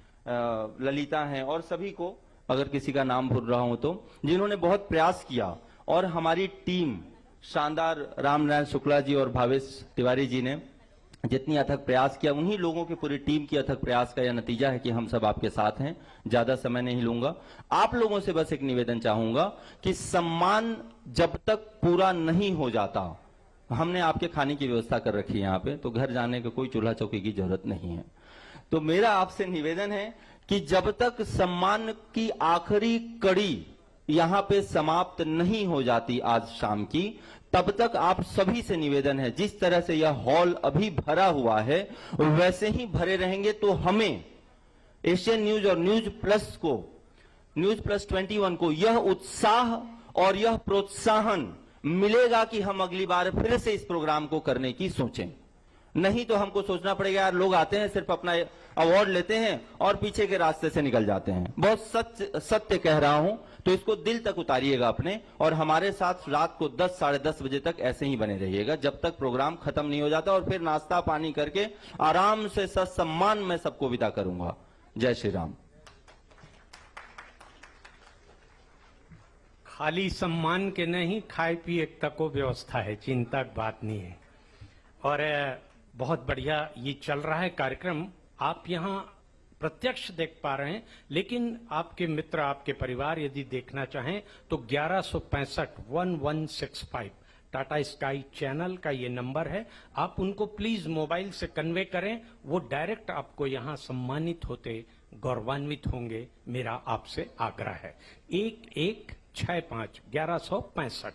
ललिता हैं, और सभी को अगर किसी का नाम भूल रहा हूं तो, जिन्होंने बहुत प्रयास किया। और हमारी टीम शानदार, रामनारायण शुक्ला जी और भावेश तिवारी जी ने जितनी अथक प्रयास किया, उन्हीं लोगों की पूरी टीम की अथक प्रयास का यह नतीजा है कि हम सब आपके साथ हैं। ज्यादा समय नहीं लूंगा। आप लोगों से बस एक निवेदन चाहूंगा कि सम्मान जब तक पूरा नहीं हो जाता, हमने आपके खाने की व्यवस्था कर रखी है यहाँ पे, तो घर जाने के कोई चूल्हा चौकी की जरूरत नहीं है। तो मेरा आपसे निवेदन है कि जब तक सम्मान की आखिरी कड़ी यहाँ पे समाप्त नहीं हो जाती आज शाम की, तब तक आप सभी से निवेदन है, जिस तरह से यह हॉल अभी भरा हुआ है वैसे ही भरे रहेंगे तो हमें एशियन न्यूज और न्यूज प्लस 21 को यह उत्साह और यह प्रोत्साहन मिलेगा कि हम अगली बार फिर से इस प्रोग्राम को करने की सोचें। नहीं तो हमको सोचना पड़ेगा यार, लोग आते हैं सिर्फ अपना अवार्ड लेते हैं और पीछे के रास्ते से निकल जाते हैं। बहुत सत्य कह रहा हूं, तो इसको दिल तक उतारिएगा अपने, और हमारे साथ रात को 10 साढ़े 10 बजे तक ऐसे ही बने रहिएगा जब तक प्रोग्राम खत्म नहीं हो जाता, और फिर नाश्ता पानी करके आराम से सत्सम्मान में सबको विदा करूंगा। जय श्री राम। खाली सम्मान के नहीं, खाए पिए तक को व्यवस्था है, चिंता की बात नहीं है। और बहुत बढ़िया ये चल रहा है कार्यक्रम, आप यहाँ प्रत्यक्ष देख पा रहे हैं, लेकिन आपके मित्र, आपके परिवार यदि देखना चाहें तो 1165 टाटा स्काई चैनल का ये नंबर है। आप उनको प्लीज मोबाइल से कन्वे करें, वो डायरेक्ट आपको यहाँ सम्मानित होते गौरवान्वित होंगे। मेरा आपसे आग्रह है 1165 1165।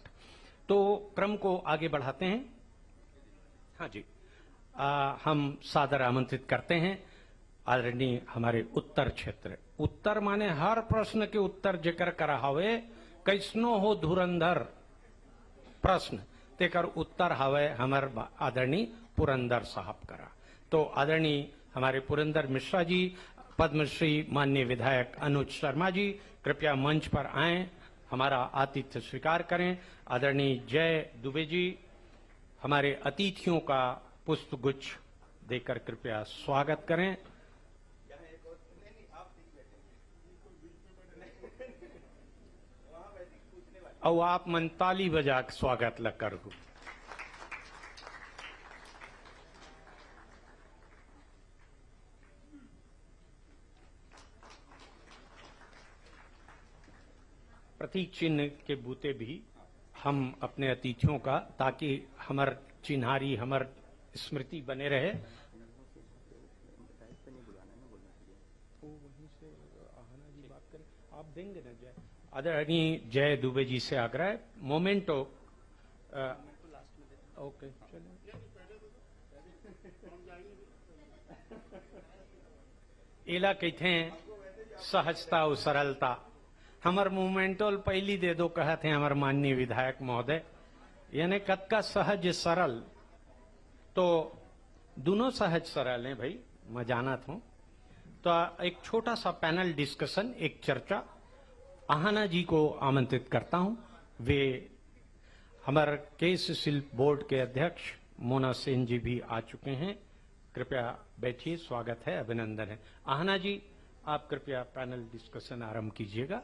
तो क्रम को आगे बढ़ाते हैं। हाँ जी, हम सादर आमंत्रित करते हैं आदरणीय हमारे उत्तर क्षेत्र, उत्तर माने हर प्रश्न के उत्तर जिक्र करा हवे, कैसनो हो धुरंधर प्रश्न तेकर उत्तर हवे हमर आदरणीय पुरंदर साहब करा। तो आदरणीय हमारे पुरंदर मिश्रा जी, पद्मश्री माननीय विधायक अनुज शर्मा जी कृपया मंच पर आएं, हमारा आतिथ्य स्वीकार करें। आदरणीय जय दुबे जी हमारे अतिथियों का पुष्पगुच्छ देकर कृपया स्वागत करें। और आप मंताली बजा के स्वागत लग कर हो। प्रतीक चिन्ह के बूते भी हम अपने अतिथियों का, ताकि हमार चिन्हारी, हमार स्मृति बने रहे। आप देंगे ना जय? आदरणीय जय दुबे जी से आग्रह, मोमेंटो। ओके चलो, एला कहते हैं सहजता और सरलता। हमार मोमेंटो पहली दे दो कहते हैं हमारे माननीय विधायक महोदय, यानी कद का सहज सरल, तो दोनों सहज सरल हैं भाई, मैं जानत हूं। तो एक छोटा सा पैनल डिस्कशन, एक चर्चा, आहाना जी को आमंत्रित करता हूं। वे हमारे केएससीएल बोर्ड के अध्यक्ष मोना सेन जी भी आ चुके हैं। कृपया बैठिए, स्वागत है, अभिनंदन है। आहाना जी, आप कृपया पैनल डिस्कशन आरंभ कीजिएगा।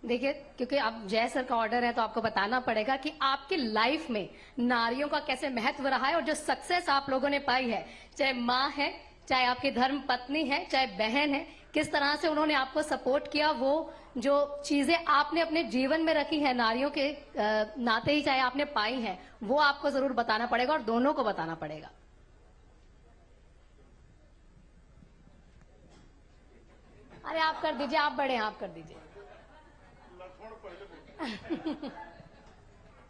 देखिए, क्योंकि आप जय सर का ऑर्डर है तो आपको बताना पड़ेगा कि आपकी लाइफ में नारियों का कैसे महत्व रहा है और जो सक्सेस आप लोगों ने पाई है, चाहे माँ है, चाहे आपकी धर्म पत्नी है, चाहे बहन है, किस तरह से उन्होंने आपको सपोर्ट किया। वो जो चीजें आपने अपने जीवन में रखी है नारियों के नाते ही चाहे आपने पाई है, वो आपको जरूर बताना पड़ेगा और दोनों को बताना पड़ेगा। अरे आप कर दीजिए, आप बड़े हैं, आप कर दीजिए।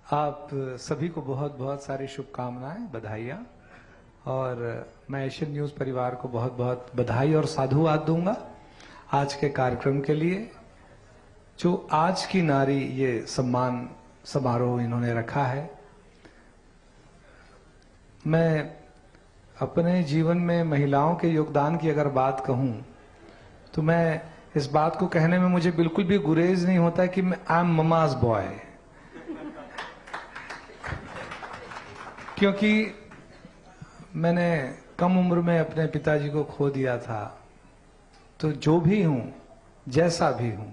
आप सभी को बहुत बहुत सारी शुभकामनाएं, बधाइयां, और मैं एशियन न्यूज परिवार को बहुत बहुत बधाई और साधुवाद दूंगा आज के कार्यक्रम के लिए। जो आज की नारी ये सम्मान समारोह इन्होंने रखा है, मैं अपने जीवन में महिलाओं के योगदान की अगर बात कहूं तो मैं इस बात को कहने में मुझे बिल्कुल भी गुरेज नहीं होता है कि मैं आई एम ममाज बॉय, क्योंकि मैंने कम उम्र में अपने पिताजी को खो दिया था। तो जो भी हूं, जैसा भी हूं,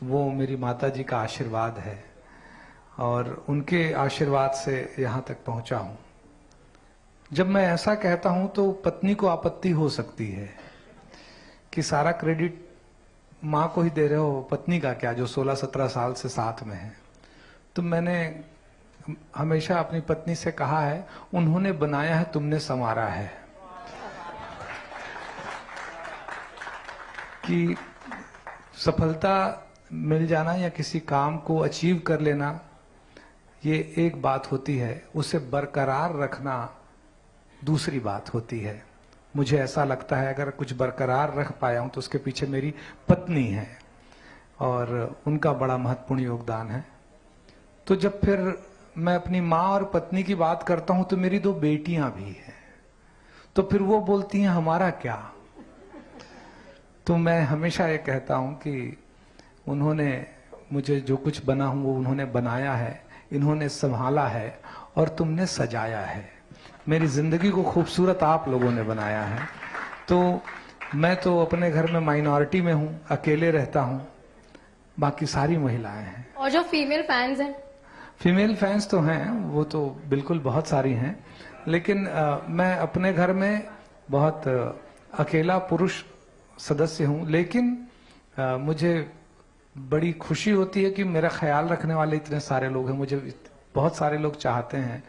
वो मेरी माताजी का आशीर्वाद है और उनके आशीर्वाद से यहां तक पहुंचा हूं। जब मैं ऐसा कहता हूं तो पत्नी को आपत्ति हो सकती है कि सारा क्रेडिट माँ को ही दे रहे हो, पत्नी का क्या, जो 16-17 साल से साथ में है। तो मैंने हमेशा अपनी पत्नी से कहा है, उन्होंने बनाया है, तुमने संवारा है। कि सफलता मिल जाना या किसी काम को अचीव कर लेना ये एक बात होती है, उसे बरकरार रखना दूसरी बात होती है। मुझे ऐसा लगता है अगर कुछ बरकरार रख पाया हूं तो उसके पीछे मेरी पत्नी है और उनका बड़ा महत्वपूर्ण योगदान है। तो जब फिर मैं अपनी माँ और पत्नी की बात करता हूं तो मेरी 2 बेटियां भी हैं, तो फिर वो बोलती हैं हमारा क्या। तो मैं हमेशा ये कहता हूं कि उन्होंने मुझे जो कुछ बना हूं वो उन्होंने बनाया है, इन्होंने संभाला है और तुमने सजाया है। मेरी जिंदगी को खूबसूरत आप लोगों ने बनाया है। तो मैं तो अपने घर में माइनॉरिटी में हूं, अकेले रहता हूं, बाकी सारी महिलाएं हैं। और जो फीमेल फैंस हैं, फीमेल फैंस तो हैं, वो तो बिल्कुल बहुत सारी हैं, लेकिन मैं अपने घर में बहुत अकेला पुरुष सदस्य हूं। लेकिन मुझे बड़ी खुशी होती है कि मेरा ख्याल रखने वाले इतने सारे लोग हैं, मुझे बहुत सारे लोग चाहते हैं,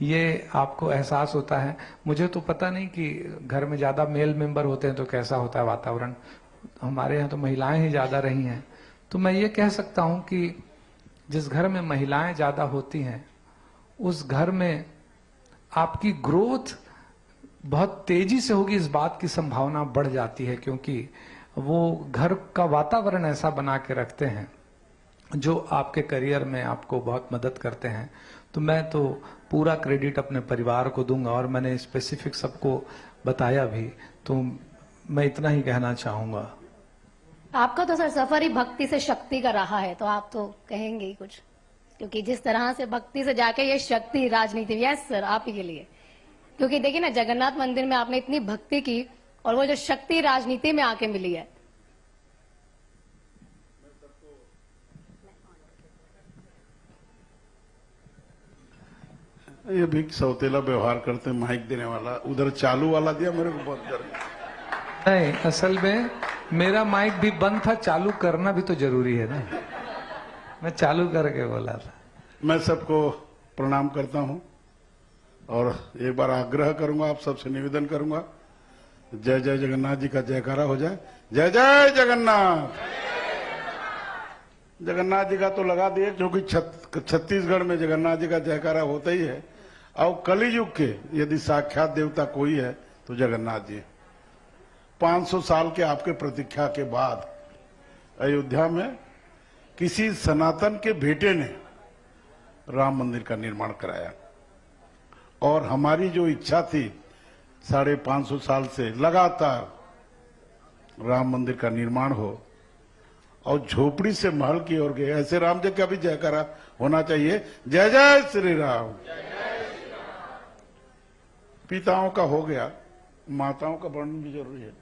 ये आपको एहसास होता है। मुझे तो पता नहीं कि घर में ज्यादा मेल मेंबर होते हैं तो कैसा होता है वातावरण, हमारे यहाँ तो महिलाएं ही ज्यादा रही हैं। तो मैं ये कह सकता हूं कि जिस घर में महिलाएं ज्यादा होती हैं उस घर में आपकी ग्रोथ बहुत तेजी से होगी, इस बात की संभावना बढ़ जाती है, क्योंकि वो घर का वातावरण ऐसा बना के रखते हैं जो आपके करियर में आपको बहुत मदद करते हैं। तो मैं तो पूरा क्रेडिट अपने परिवार को दूंगा और मैंने स्पेसिफिक सबको बताया भी, तो मैं इतना ही कहना चाहूंगा। आपका तो सर सफर ही भक्ति से शक्ति का रहा है, तो आप तो कहेंगे ही कुछ, क्योंकि जिस तरह से भक्ति से जाके ये शक्ति राजनीति। यस सर, आप ही के लिए, क्योंकि देखिए ना, जगन्नाथ मंदिर में आपने इतनी भक्ति की और वो जो शक्ति राजनीति में आके मिली है। ये भी सौतेला व्यवहार करते, माइक देने वाला उधर चालू वाला दिया मेरे को, बहुत डर। नहीं, असल में मेरा माइक भी बंद था, चालू करना भी तो जरूरी है ना, मैं चालू करके बोला था। मैं सबको प्रणाम करता हूं और एक बार आग्रह करूंगा, आप सबसे निवेदन करूंगा, जय जय जगन्नाथ जी का जयकारा हो जाए। जय जय जगन्नाथ। जगन्नाथ जी का तो लगा दिए, क्योंकि छत्तीसगढ़ में जगन्नाथ जी का जयकारा होता ही है। और कलियुग के यदि साक्षात देवता कोई है तो जगन्नाथ जी। 500 साल के आपके प्रतीक्षा के बाद अयोध्या में किसी सनातन के बेटे ने राम मंदिर का निर्माण कराया। और हमारी जो इच्छा थी 550 साल से लगातार राम मंदिर का निर्माण हो और झोपड़ी से महल की ओर गए, ऐसे राम जी का भी जयकारा होना चाहिए। जय जय श्री राम। पिताओं का हो गया, माताओं का वर्णन भी जरूरी है।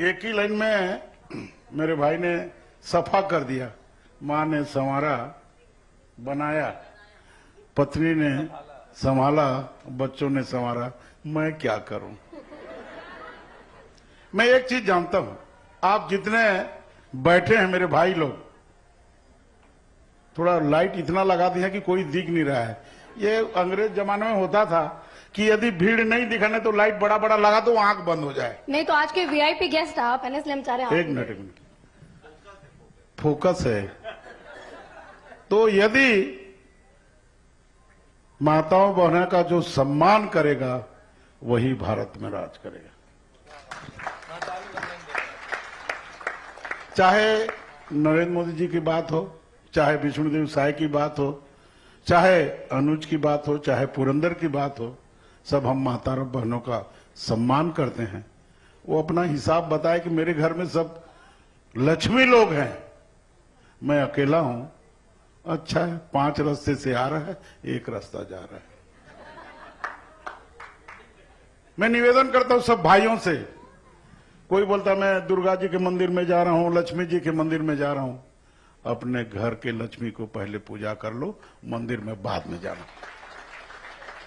एक ही लाइन में मेरे भाई ने सफा कर दिया। माँ ने संवारा बनाया, पत्नी ने संभाला, बच्चों ने संवारा, मैं क्या करूं। मैं एक चीज जानता हूं, आप जितने बैठे हैं मेरे भाई लोग, थोड़ा लाइट इतना लगा दिया कि कोई दिख नहीं रहा है। ये अंग्रेज जमाने में होता था कि यदि भीड़ नहीं दिखाने तो लाइट बड़ा बड़ा लगा दो, आंख बंद हो जाए। नहीं तो आज के वीआईपी गेस्ट आप है ना, इसलिए हम चाह रहे हैं। एक मिनट फोकस है। तो यदि माताओं बहनों का जो सम्मान करेगा वही भारत में राज करेगा। चाहे नरेंद्र मोदी जी की बात हो, चाहे विष्णुदेव साय की बात हो, चाहे अनुज की बात हो, चाहे पुरंदर की बात हो, सब हम माता और बहनों का सम्मान करते हैं। वो अपना हिसाब बताए कि मेरे घर में सब लक्ष्मी लोग हैं, मैं अकेला हूं। अच्छा है, 5 रास्ते से आ रहा है, 1 रास्ता जा रहा है। मैं निवेदन करता हूं सब भाइयों से। कोई बोलता मैं दुर्गा जी के मंदिर में जा रहा हूं, लक्ष्मी जी के मंदिर में जा रहा हूं। अपने घर के लक्ष्मी को पहले पूजा कर लो, मंदिर में बाद में जाना।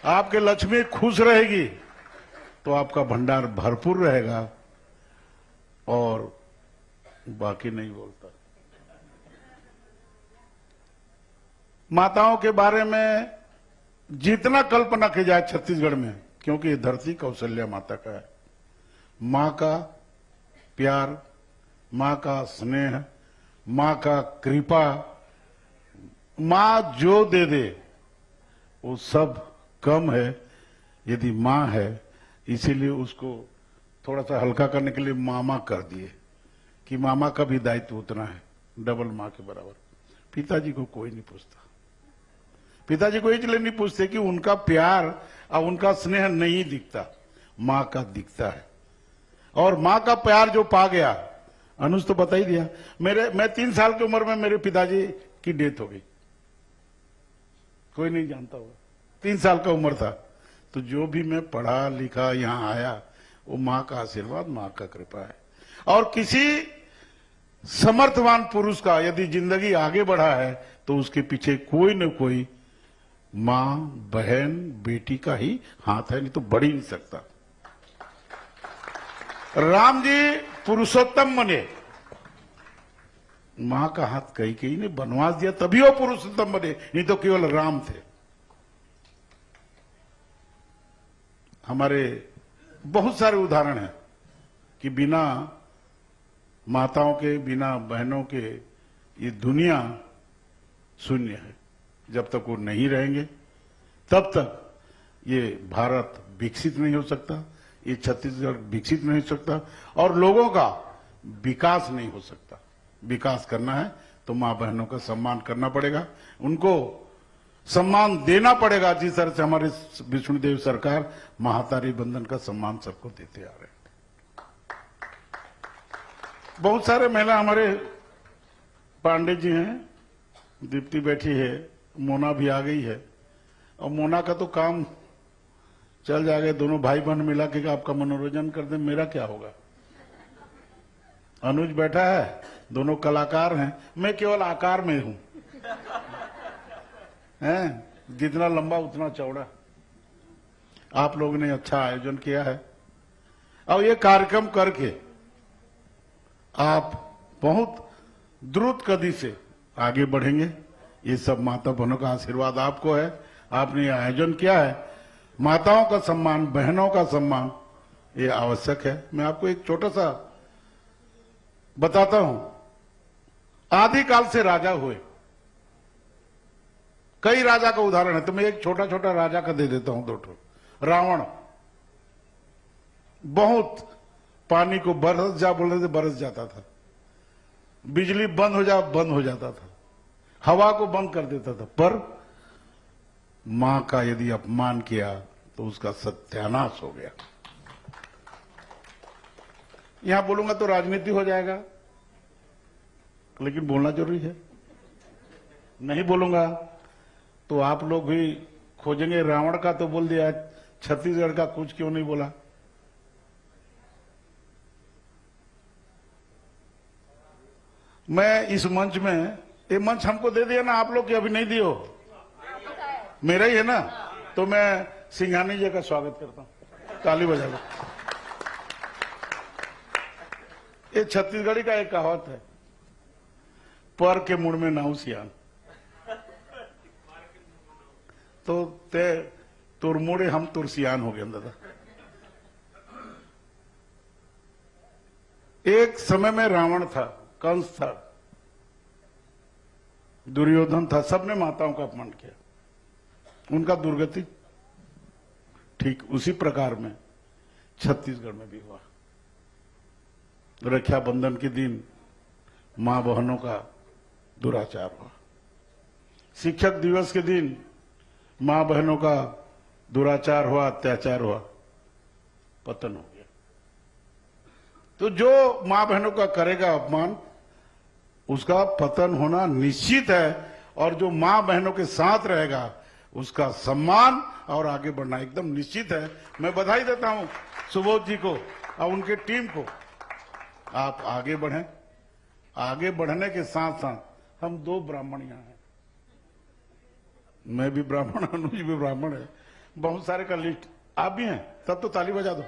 आपके लक्ष्मी खुश रहेगी तो आपका भंडार भरपूर रहेगा। और बाकी नहीं बोलता। माताओं के बारे में जितना कल्पना की जाए छत्तीसगढ़ में, क्योंकि ये धरती कौशल्या माता का है। मां का प्यार, मां का स्नेह, मां का कृपा, मां जो दे दे वो सब कम है यदि मां है। इसीलिए उसको थोड़ा सा हल्का करने के लिए मामा कर दिए कि मामा का भी दायित्व उतना है, डबल मां के बराबर। पिताजी को कोई नहीं पूछता। पिताजी को इसलिए नहीं पूछते कि उनका प्यार और उनका स्नेह नहीं दिखता, मां का दिखता है। और मां का प्यार जो पा गया, अनुज तो बता ही दिया। मैं 3 साल की उम्र में मेरे पिताजी की डेथ हो गई। कोई नहीं जानता होगा, 3 साल का उम्र था। तो जो भी मैं पढ़ा लिखा यहां आया वो मां का आशीर्वाद, मां का कृपा है। और किसी समर्थवान पुरुष का यदि जिंदगी आगे बढ़ा है तो उसके पीछे कोई न कोई मां, बहन, बेटी का ही हाथ है, नहीं तो बढ़ ही नहीं सकता। राम जी पुरुषोत्तम बने, मां का हाथ कई ने बनवास दिया, तभी वो पुरुषोत्तम बने, नहीं तो केवल राम थे। हमारे बहुत सारे उदाहरण हैं कि बिना माताओं के, बिना बहनों के ये दुनिया शून्य है। जब तक वो नहीं रहेंगे तब तक ये भारत विकसित नहीं हो सकता, ये छत्तीसगढ़ विकसित नहीं हो सकता और लोगों का विकास नहीं हो सकता। विकास करना है तो मां बहनों का सम्मान करना पड़ेगा, उनको सम्मान देना पड़ेगा। जिस तरह से हमारे विष्णुदेव सरकार महातारी बंधन का सम्मान सबको देते आ रहे हैं। बहुत सारे महिला हमारे पांडे जी हैं, दीप्ति बैठी है, मोना भी आ गई है। और मोना का तो काम चल जाएगा, दोनों भाई बहन मिला के आपका मनोरंजन कर दे, मेरा क्या होगा। अनुज बैठा है, दोनों कलाकार हैं, मैं केवल आकार में हूं, हैं, जितना लंबा उतना चौड़ा। आप लोगों ने अच्छा आयोजन किया है और ये कार्यक्रम करके आप बहुत द्रुत गति से आगे बढ़ेंगे। ये सब माता बहनों का आशीर्वाद आपको है। आपने ये आयोजन किया है, माताओं का सम्मान, बहनों का सम्मान ये आवश्यक है। मैं आपको एक छोटा सा बताता हूं। आदिकाल से राजा हुए, कई राजा का उदाहरण है। तो मैं एक छोटा छोटा राजा का दे देता हूं, 2 ठो। रावण, बहुत पानी को बरस जा बोल रहे थे, बरस जाता था। बिजली बंद हो जा, बंद हो जाता था। हवा को बंद कर देता था। पर मां का यदि अपमान किया तो उसका सत्यानाश हो गया। यहां बोलूंगा तो राजनीति हो जाएगा, लेकिन बोलना जरूरी है। नहीं बोलूंगा तो आप लोग भी खोजेंगे, रावण का तो बोल दिया, छत्तीसगढ़ का कुछ क्यों नहीं बोला। मैं इस मंच में, ये मंच हमको दे दिया ना आप लोग, कि अभी नहीं दियो, मेरा ही है ना, तो मैं सिंघानी जी का स्वागत करता हूं, ताली बजा लो। ये छत्तीसगढ़ी का एक कहावत है, पर के मुड़ में नाऊ सियान। तो ते तुर मुड़े, हम तुर सियान हो गए दादा। एक समय में रावण था, कंस था, दुर्योधन था, सबने माताओं का अपमान किया, उनका दुर्गति ठीक उसी प्रकार में छत्तीसगढ़ में भी हुआ। रक्षाबंधन के दिन मां बहनों का दुराचार हुआ। शिक्षक दिवस के दिन मां बहनों का दुराचार हुआ, अत्याचार हुआ, पतन हो गया। तो जो मां बहनों का करेगा अपमान, उसका पतन होना निश्चित है, और जो मां बहनों के साथ रहेगा उसका सम्मान और आगे बढ़ना एकदम निश्चित है। मैं बधाई देता हूं सुबोध जी को और उनके टीम को। आप आगे बढ़ें। आगे बढ़ने के साथ साथ हम 2 ब्राह्मण यहां हैं, मैं भी ब्राह्मण, अनुज भी ब्राह्मण है, बहुत सारे का लिस्ट आप भी हैं, तब तो ताली बजा दो।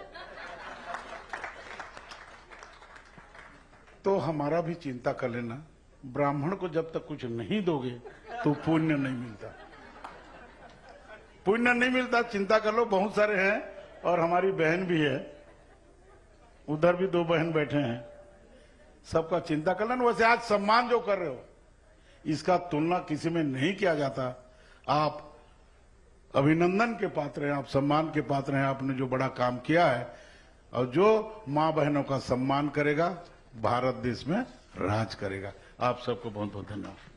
तो हमारा भी चिंता कर लेना, ब्राह्मण को जब तक कुछ नहीं दोगे तो पुण्य नहीं मिलता, पुण्य नहीं मिलता। चिंता कर लो, बहुत सारे हैं, और हमारी बहन भी है, उधर भी 2 बहन बैठे हैं, सबका चिंता कर लेना। वैसे आज सम्मान जो कर रहे हो, इसका तुलना किसी में नहीं किया जाता। आप अभिनंदन के पात्र हैं, आप सम्मान के पात्र हैं, आपने जो बड़ा काम किया है, और जो मां बहनों का सम्मान करेगा, भारत देश में राज करेगा। आप सबको बहुत बहुत धन्यवाद।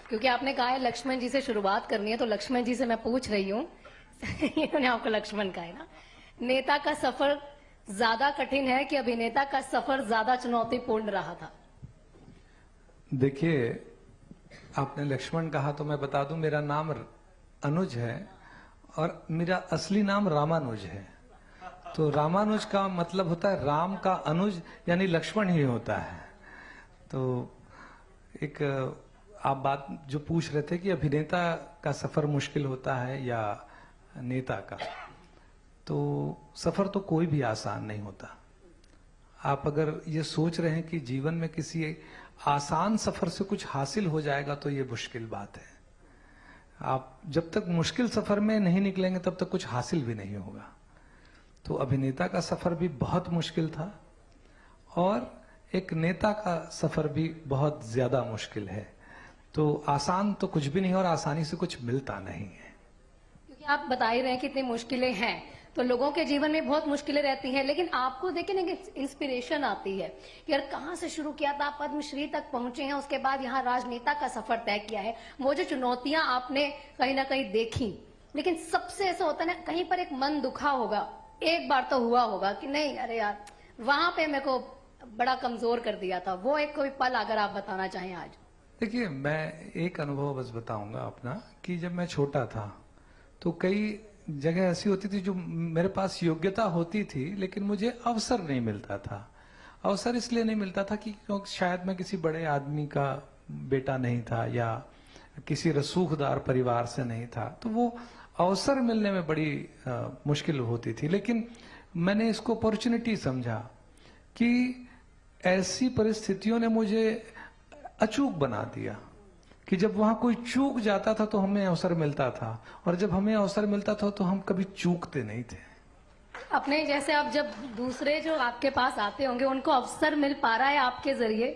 क्योंकि आपने कहा है लक्ष्मण जी से शुरुआत करनी है, तो लक्ष्मण जी से मैं पूछ रही हूँ इन्होंने आपको लक्ष्मण कहा है ना, नेता का सफर ज्यादा कठिन है कि अभिनेता का सफर ज्यादा चुनौतीपूर्ण रहा था? देखिए, आपने लक्ष्मण कहा तो मैं बता दूं, मेरा नाम अनुज है और मेरा असली नाम रामानुज है। तो रामानुज का मतलब होता है राम का अनुज, यानी लक्ष्मण ही होता है। तो एक आप बात जो पूछ रहे थे कि अभिनेता का सफर मुश्किल होता है या नेता का, तो सफर तो कोई भी आसान नहीं होता। आप अगर ये सोच रहे हैं कि जीवन में किसी आसान सफर से कुछ हासिल हो जाएगा तो ये मुश्किल बात है। आप जब तक मुश्किल सफर में नहीं निकलेंगे तब तक कुछ हासिल भी नहीं होगा। तो अभिनेता का सफर भी बहुत मुश्किल था और एक नेता का सफर भी बहुत ज्यादा मुश्किल है। तो आसान तो कुछ भी नहीं और आसानी से कुछ मिलता नहीं है। क्योंकि आप बता ही रहे हैं कि इतनी मुश्किलें हैं, तो लोगों के जीवन में बहुत मुश्किलें रहती हैं, लेकिन आपको देखिए ना इंस्पिरेशन आती है कि यार कहाँ से शुरू किया था, पद्मश्री तक पहुंचे हैं, उसके बाद यहाँ राजनेता का सफर तय किया है। वो जो चुनौतियां आपने कहीं ना कहीं देखी, लेकिन सबसे ऐसा होता है ना, कहीं पर एक मन दुखा होगा, एक बार तो हुआ होगा कि नहीं अरे यार वहां पे मेरे को बड़ा कमजोर कर दिया था, वो एक कोई पल अगर आप बताना चाहें आज। देखिए, मैं एक अनुभव बस बताऊंगा अपना कि जब मैं छोटा था तो कई जगह ऐसी होती थी जो मेरे पास योग्यता होती थी लेकिन मुझे अवसर नहीं मिलता था। अवसर इसलिए नहीं मिलता था कि क्योंकि शायद मैं किसी बड़े आदमी का बेटा नहीं था या किसी रसूखदार परिवार से नहीं था, तो वो अवसर मिलने में बड़ी मुश्किल होती थी। लेकिन मैंने इसको अपॉर्चुनिटी समझा कि ऐसी परिस्थितियों ने मुझे अचूक बना दिया कि जब वहां कोई चूक जाता था तो हमें अवसर मिलता था, और जब हमें अवसर मिलता था तो हम कभी चूकते नहीं थे। अपने जैसे आप जब दूसरे जो आपके पास आते होंगे उनको अवसर मिल पा रहा है आपके जरिए,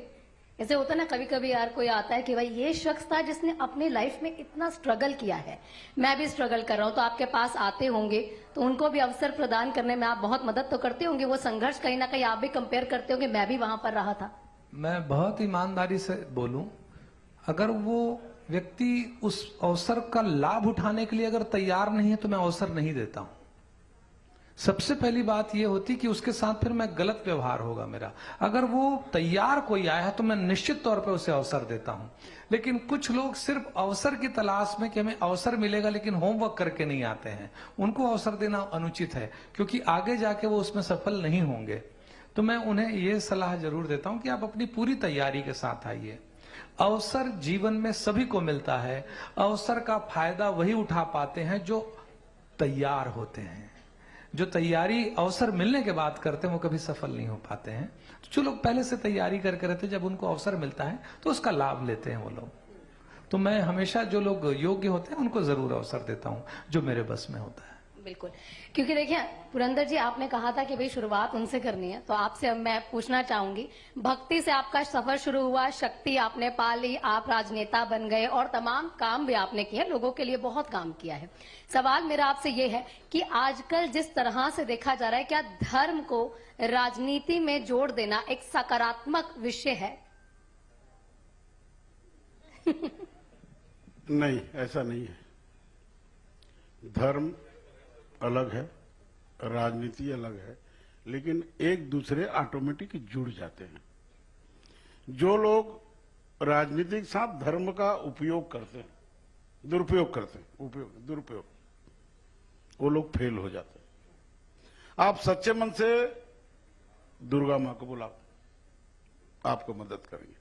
ऐसे होता है ना, कभी कभी यार कोई आता है कि भाई ये शख्स था जिसने अपनी लाइफ में इतना स्ट्रगल किया है, मैं भी स्ट्रगल कर रहा हूं, तो आपके पास आते होंगे तो उनको भी अवसर प्रदान करने में आप बहुत मदद तो करते होंगे, वो संघर्ष कहीं ना कहीं आप भी कंपेयर करते होंगे, मैं भी वहां पर रहा था। मैं बहुत ईमानदारी से बोलूं, अगर वो व्यक्ति उस अवसर का लाभ उठाने के लिए अगर तैयार नहीं है तो मैं अवसर नहीं देता हूं। सबसे पहली बात यह होती कि उसके साथ फिर मैं गलत व्यवहार होगा मेरा। अगर वो तैयार कोई आया है तो मैं निश्चित तौर पे उसे अवसर देता हूं। लेकिन कुछ लोग सिर्फ अवसर की तलाश में कि हमें अवसर मिलेगा लेकिन होमवर्क करके नहीं आते हैं, उनको अवसर देना अनुचित है, क्योंकि आगे जाके वो उसमें सफल नहीं होंगे। तो मैं उन्हें यह सलाह जरूर देता हूं कि आप अपनी पूरी तैयारी के साथ आइए। अवसर जीवन में सभी को मिलता है, अवसर का फायदा वही उठा पाते हैं जो तैयार होते हैं। जो तैयारी अवसर मिलने के बाद करते हैं वो कभी सफल नहीं हो पाते हैं। तो जो लोग पहले से तैयारी करके रहते हैं, जब उनको अवसर मिलता है तो उसका लाभ लेते हैं वो लोग। तो मैं हमेशा जो लोग योग्य होते हैं उनको जरूर अवसर देता हूं, जो मेरे बस में होता है। बिल्कुल, क्योंकि देखिए पुरंदर जी, आपने कहा था कि भाई शुरुआत उनसे करनी है, तो आपसे अब मैं पूछना चाहूंगी, भक्ति से आपका सफर शुरू हुआ, शक्ति आपने पा ली, आप राजनेता बन गए और तमाम काम भी आपने किए, लोगों के लिए बहुत काम किया है। सवाल मेरा आपसे ये है कि आजकल जिस तरह से देखा जा रहा है, क्या धर्म को राजनीति में जोड़ देना एक सकारात्मक विषय है? नहीं, ऐसा नहीं है। धर्म अलग है, राजनीति अलग है, लेकिन एक दूसरे ऑटोमेटिक जुड़ जाते हैं। जो लोग राजनीति के साथ धर्म का उपयोग करते हैं, दुरुपयोग करते हैं, दुरुपयोग, वो लोग फेल हो जाते हैं। आप सच्चे मन से दुर्गा मां को बुलाओ, आपको मदद करेंगे।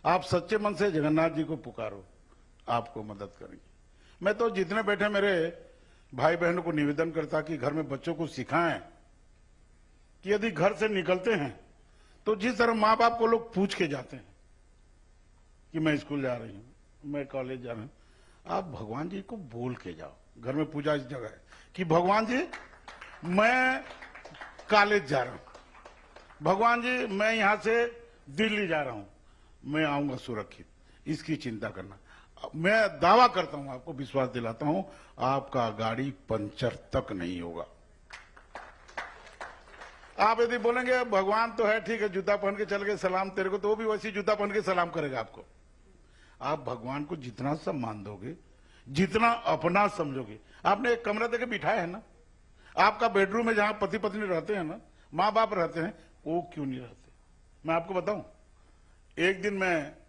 आप सच्चे मन से जगन्नाथ जी को पुकारो, आपको मदद करेंगे। मैं तो जितने बैठे मेरे भाई बहनों को निवेदन करता कि घर में बच्चों को सिखाएं कि यदि घर से निकलते हैं तो जिस तरह माँ बाप को लोग पूछ के जाते हैं कि मैं स्कूल जा रही हूँ, मैं कॉलेज जा रही हूँ, आप भगवान जी को बोल के जाओ। घर में पूजा इस जगह है कि भगवान जी मैं कॉलेज जा रहा हूँ, भगवान जी मैं यहां से दिल्ली जा रहा हूं, मैं आऊंगा सुरक्षित, इसकी चिंता करना। मैं दावा करता हूं, आपको विश्वास दिलाता हूं, आपका गाड़ी पंचर तक नहीं होगा। आप यदि बोलेंगे भगवान तो है, ठीक है, जूता पहन के चल गए सलाम तेरे को, तो वो भी वैसी जूता पहन के सलाम करेगा आपको। आप भगवान को जितना सम्मान दोगे, जितना अपना समझोगे। आपने एक कमरा देके बिठाया है ना, आपका बेडरूम है जहां पति पत्नी रहते हैं ना, माँ बाप रहते हैं, वो क्यों नहीं रहते? मैं आपको बताऊं, एक दिन मैं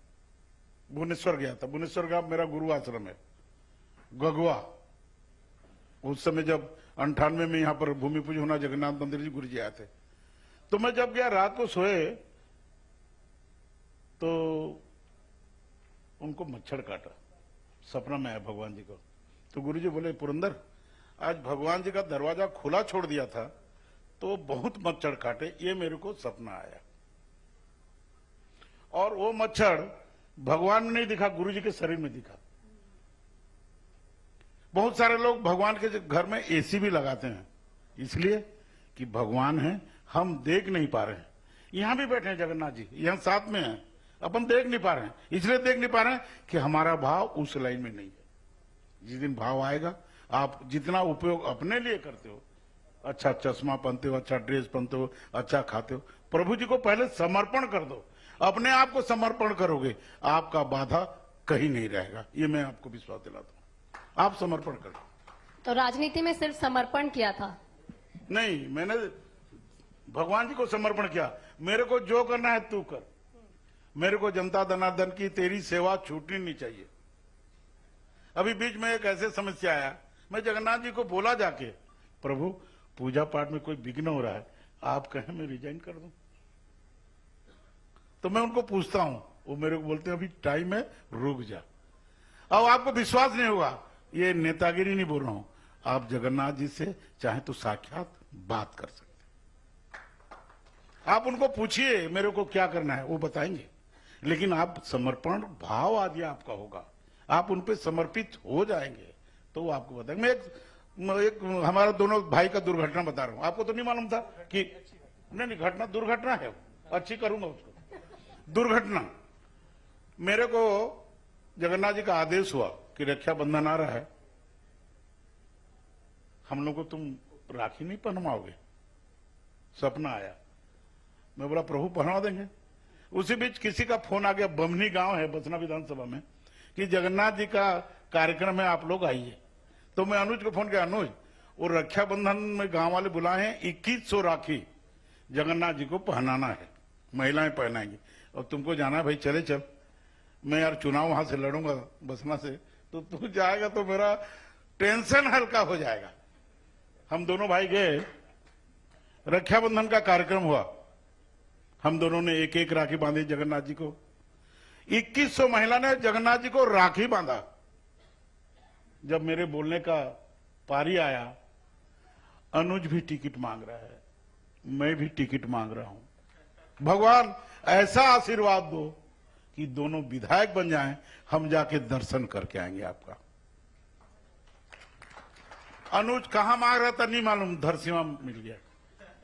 भुवनेश्वर गया था। भुवनेश्वर का मेरा गुरु आश्रम है, गगवा। उस समय जब 98 में यहां पर भूमि पूजन होना, जगन्नाथ मंदिर जी गुरु जी आए थे। तो मैं जब गया, रात को सोए तो उनको मच्छर काटा, सपना में आया भगवान जी को। तो गुरु जी बोले, पुरंदर आज भगवान जी का दरवाजा खुला छोड़ दिया था तो बहुत मच्छर काटे, ये मेरे को सपना आया। और वो मच्छर भगवान में नहीं दिखा, गुरु जी के शरीर में दिखा। बहुत सारे लोग भगवान के घर में एसी भी लगाते हैं, इसलिए कि भगवान है, हम देख नहीं पा रहे हैं। यहां भी बैठे हैं जगन्नाथ जी, यहां साथ में हैं, अपन देख नहीं पा रहे हैं। इसलिए देख नहीं पा रहे हैं कि हमारा भाव उस लाइन में नहीं है। जिस दिन भाव आएगा, आप जितना उपयोग अपने लिए करते हो, अच्छा चश्मा पहनते हो, अच्छा ड्रेस पहनते हो, अच्छा खाते हो, प्रभु जी को पहले समर्पण कर दो। अपने आप को समर्पण करोगे, आपका बाधा कहीं नहीं रहेगा, ये मैं आपको विश्वास दिलाता हूं। आप समर्पण करो। तो राजनीति में सिर्फ समर्पण किया था? नहीं, मैंने भगवान जी को समर्पण किया। मेरे को जो करना है तू कर, मेरे को जनता दनादन की तेरी सेवा छूटनी नहीं चाहिए। अभी बीच में एक ऐसे समस्या आया, मैं जगन्नाथ जी को बोला जाके, प्रभु पूजा पाठ में कोई विघ्न हो रहा है, आप कहें मैं रिजाइन कर दूं। तो मैं उनको पूछता हूं, वो मेरे को बोलते हैं अभी टाइम है, रुक जा। अब आपको विश्वास नहीं होगा, ये नेतागिरी नहीं बोल रहा हूं, आप जगन्नाथ जी से चाहे तो साक्षात बात कर सकते। आप उनको पूछिए मेरे को क्या करना है, वो बताएंगे। लेकिन आप समर्पण भाव आदि आपका होगा, आप उन पे समर्पित हो जाएंगे तो वो आपको बताएंगे। मैं एक हमारा दोनों भाई का दुर्घटना बता रहा हूं, आपको तो नहीं मालूम था कि नहीं घटना दुर्घटना है, अच्छी करूंगा उसको। दुर्घटना, मेरे को जगन्नाथ जी का आदेश हुआ कि रक्षाबंधन आ रहा है, हम लोग को तुम राखी नहीं पहनवाओगे? सपना आया। मैं बोला प्रभु पहनवा देंगे। उसी बीच किसी का फोन आ गया, बमनी गांव है बसना विधानसभा में, कि जगन्नाथ जी का कार्यक्रम है, आप लोग आइए। तो मैं अनुज को फोन किया, अनुज वो रक्षाबंधन में गांव वाले बुलाए हैं, 2100 राखी जगन्नाथ जी को पहनाना है, महिलाएं पहनाएंगी और तुमको जाना है भाई, चले चल। मैं यार चुनाव वहां से लड़ूंगा बसना से, तो तू जाएगा तो मेरा टेंशन हल्का हो जाएगा। हम दोनों भाई गए, रक्षाबंधन का कार्यक्रम हुआ, हम दोनों ने एक एक राखी बांधी जगन्नाथ जी को। 2100 महिला ने जगन्नाथ जी को राखी बांधा। जब मेरे बोलने का पारी आया, अनुज भी टिकट मांग रहा है, मैं भी टिकट मांग रहा हूं। भगवान ऐसा आशीर्वाद दो कि दोनों विधायक बन जाएं, हम जाके दर्शन करके आएंगे आपका। अनुज कहां मांग रहा था नहीं मालूम, धरसीमा मिल गया।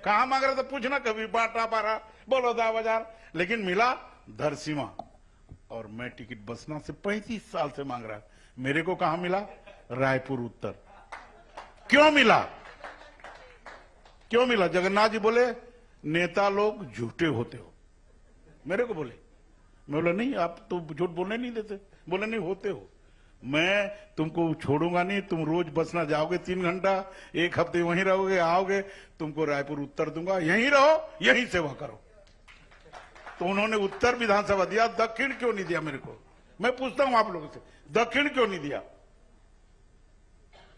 कहां मांग रहा था पूछना, कभी बाटा बारा बड़ौदा बाजार, लेकिन मिला धरसीमा। और मैं टिकट बसना से 35 साल से मांग रहा, मेरे को कहां मिला? रायपुर उत्तर। क्यों मिला? क्यों मिला? जगन्नाथ जी बोले नेता लोग झूठे होते हो, मेरे को बोले। मैं बोला नहीं, आप तो झूठ बोलने नहीं देते। बोले नहीं, होते हो। मैं तुमको छोड़ूंगा नहीं, तुम रोज बसना जाओगे 3 घंटा, 1 हफ्ते वहीं रहोगे, आओगे, तुमको रायपुर उत्तर दूंगा, यहीं रहो, यहीं सेवा करो। तो उन्होंने उत्तर विधानसभा दिया, दक्षिण क्यों नहीं दिया मेरे को? मैं पूछता हूं आप लोगों से, दक्षिण क्यों नहीं दिया?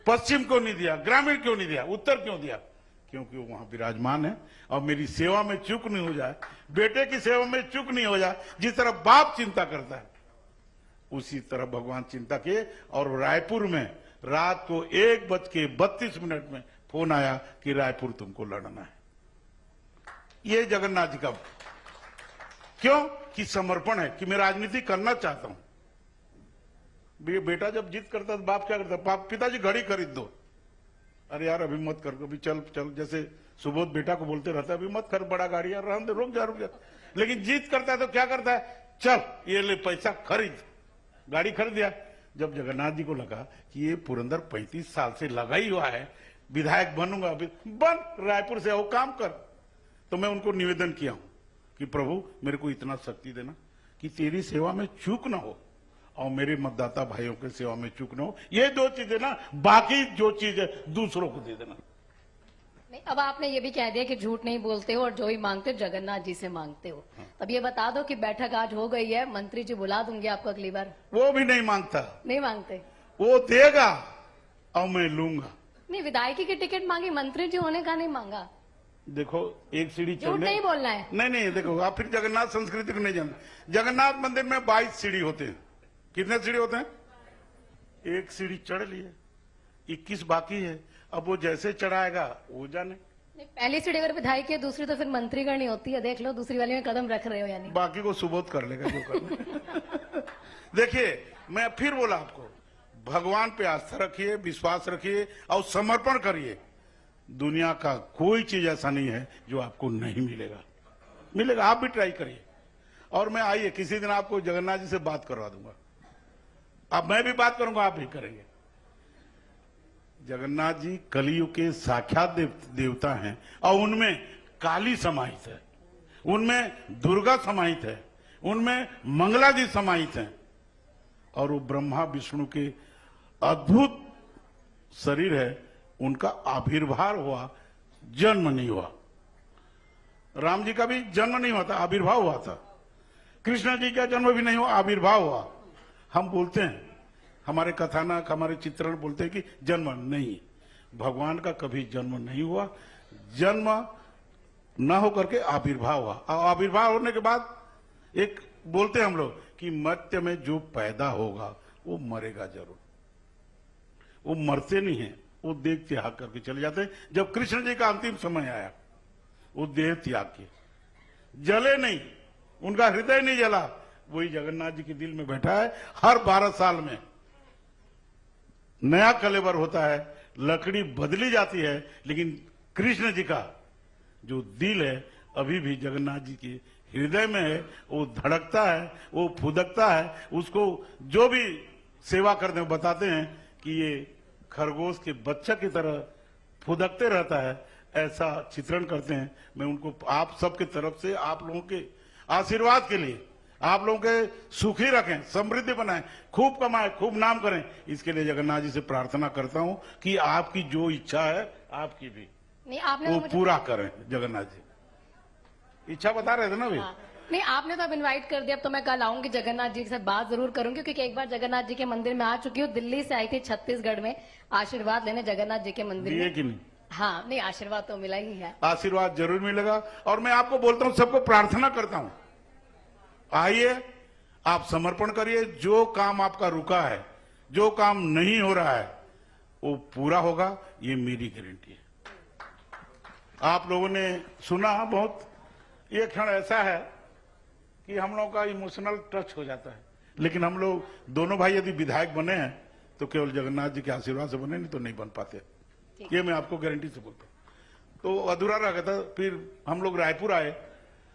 पश्चिम क्यों नहीं दिया? ग्रामीण क्यों नहीं दिया? उत्तर क्यों दिया? क्योंकि वो वहां विराजमान है और मेरी सेवा में चूक नहीं हो जाए, बेटे की सेवा में चूक नहीं हो जाए। जिस तरह बाप चिंता करता है उसी तरह भगवान चिंता किए। और रायपुर में रात को 1:32 में फोन आया कि रायपुर तुमको लड़ना है। ये जगन्नाथ जी का क्यों कि समर्पण है कि मैं राजनीति करना चाहता हूं। बेटा जब जिद करता तो बाप क्या करता? पिताजी घड़ी खरीद दो। अरे यार अभी मत कर, अभी चल चल, जैसे सुबोध बेटा को बोलते रहता है अभी मत कर बड़ा गाड़ी, यार रहने दे, रुक जा। लेकिन जीत करता है तो क्या करता है? चल ये ले पैसा खरीद, गाड़ी खरीद दिया। जब जगन्नाथ जी को लगा कि ये पुरंदर 35 साल से लगा ही हुआ है, विधायक बनूंगा, अभी बन, रायपुर से आओ काम कर। तो मैं उनको निवेदन किया हूं कि प्रभु मेरे को इतना शक्ति देना कि तेरी सेवा में चूक ना हो और मेरे मतदाता भाइयों के सेवा में चूक न हो। ये 2 चीजें ना, बाकी जो चीजें दूसरों को दे देना। नहीं, अब आपने ये भी कह दिया कि झूठ नहीं बोलते हो और जो ही मांगते हो जगन्नाथ जी से मांगते हो। अब ये बता दो कि बैठक आज हो गई है, मंत्री जी बुला दूंगी आपको अगली बार। वो भी नहीं मांगता। नहीं मांगते? वो देगा और मैं लूंगा। नहीं, विधायकी की टिकट मांगी, मंत्री जी होने का नहीं मांगा। देखो एक सीढ़ी झूठ नहीं बोलना है। नहीं देखो, आप फिर जगन्नाथ संस्कृति को नहीं जानते। जगन्नाथ मंदिर में 22 सीढ़ी होते हैं। कितने सीढ़ी होते हैं? 1 सीढ़ी चढ़ लिए, 21 बाकी है। अब वो जैसे चढ़ाएगा वो जाने। पहली सीढ़ी अगर विधायक है, दूसरी तो फिर मंत्री करनी होती है। देख लो दूसरी वाली में कदम रख रहे हो यानी। बाकी को सुबोध कर लेगा जो करना। देखिए मैं फिर बोला आपको, भगवान पे आस्था रखिए, विश्वास रखिए और समर्पण करिए। दुनिया का कोई चीज ऐसा नहीं है जो आपको नहीं मिलेगा। मिलेगा, आप भी ट्राई करिए। और मैं आइए किसी दिन आपको जगन्नाथ जी से बात करवा दूंगा। अब मैं भी बात करूंगा, आप भी करेंगे। जगन्नाथ जी कलियुग के साक्षात देवता हैं और उनमें काली समाहित है, उनमें दुर्गा समाहित है, उनमें मंगला जी समाहित हैं और वो ब्रह्मा विष्णु के अद्भुत शरीर है। उनका आविर्भाव हुआ, जन्म नहीं हुआ। राम जी का भी जन्म नहीं हुआ था, आविर्भाव हुआ था। कृष्ण जी का जन्म भी नहीं हुआ, आविर्भाव हुआ। हम बोलते हैं, हमारे कथानक, हमारे चित्रण बोलते हैं कि जन्म नहीं, भगवान का कभी जन्म नहीं हुआ। जन्म न होकर के आविर्भाव हुआ और आविर्भाव होने के बाद एक बोलते हैं हम लोग कि मर्त्य में जो पैदा होगा वो मरेगा जरूर। वो मरते नहीं है, वो देह त्याग करके चले जाते हैं। जब कृष्ण जी का अंतिम समय आया वो देह त्याग के जले नहीं, उनका हृदय नहीं जला, वही जगन्नाथ जी के दिल में बैठा है। हर 12 साल में नया कलेवर होता है, लकड़ी बदली जाती है, लेकिन कृष्ण जी का जो दिल है अभी भी जगन्नाथ जी के हृदय में है, वो धड़कता है, वो फुदकता है, उसको जो भी सेवा करते हैं बताते हैं कि ये खरगोश के बच्चा की तरह फुदकते रहता है, ऐसा चित्रण करते हैं। मैं उनको आप सबके तरफ से आप लोगों के आशीर्वाद के लिए, आप लोगों के सुखी रखें, समृद्धि बनाएं, खूब कमाएं, खूब नाम करें, इसके लिए जगन्नाथ जी से प्रार्थना करता हूं कि आपकी जो इच्छा है आपकी भी नहीं, आपने वो तो पूरा करें। जगन्नाथ जी इच्छा बता रहे थे ना भाई। नहीं, आपने तो अब इनवाइट कर दिया, अब तो मैं कल आऊंगी, जगन्नाथ जी से बात जरूर करूंगी, क्योंकि एक बार जगन्नाथ जी के मंदिर में आ चुकी हूँ। दिल्ली से आई थी छत्तीसगढ़ में आशीर्वाद लेने जगन्नाथ जी के मंदिर दिए में। कि नहीं? हाँ, नहीं आशीर्वाद तो मिला ही है। आशीर्वाद जरूर मिलेगा। और मैं आपको बोलता हूं, सबको प्रार्थना करता हूं, आइए आप समर्पण करिए। जो काम आपका रुका है, जो काम नहीं हो रहा है, वो पूरा होगा, ये मेरी गारंटी है। आप लोगों ने सुना बहुत, ये क्षण ऐसा है कि हम लोगों का इमोशनल टच हो जाता है, लेकिन हम लोग दोनों भाई यदि विधायक बने हैं तो केवल जगन्नाथ जी के आशीर्वाद से बने, नहीं तो नहीं बन पाते। ये मैं आपको गारंटी से बोलता हूं। तो अधूरा रह गया था, फिर हम लोग रायपुर आए,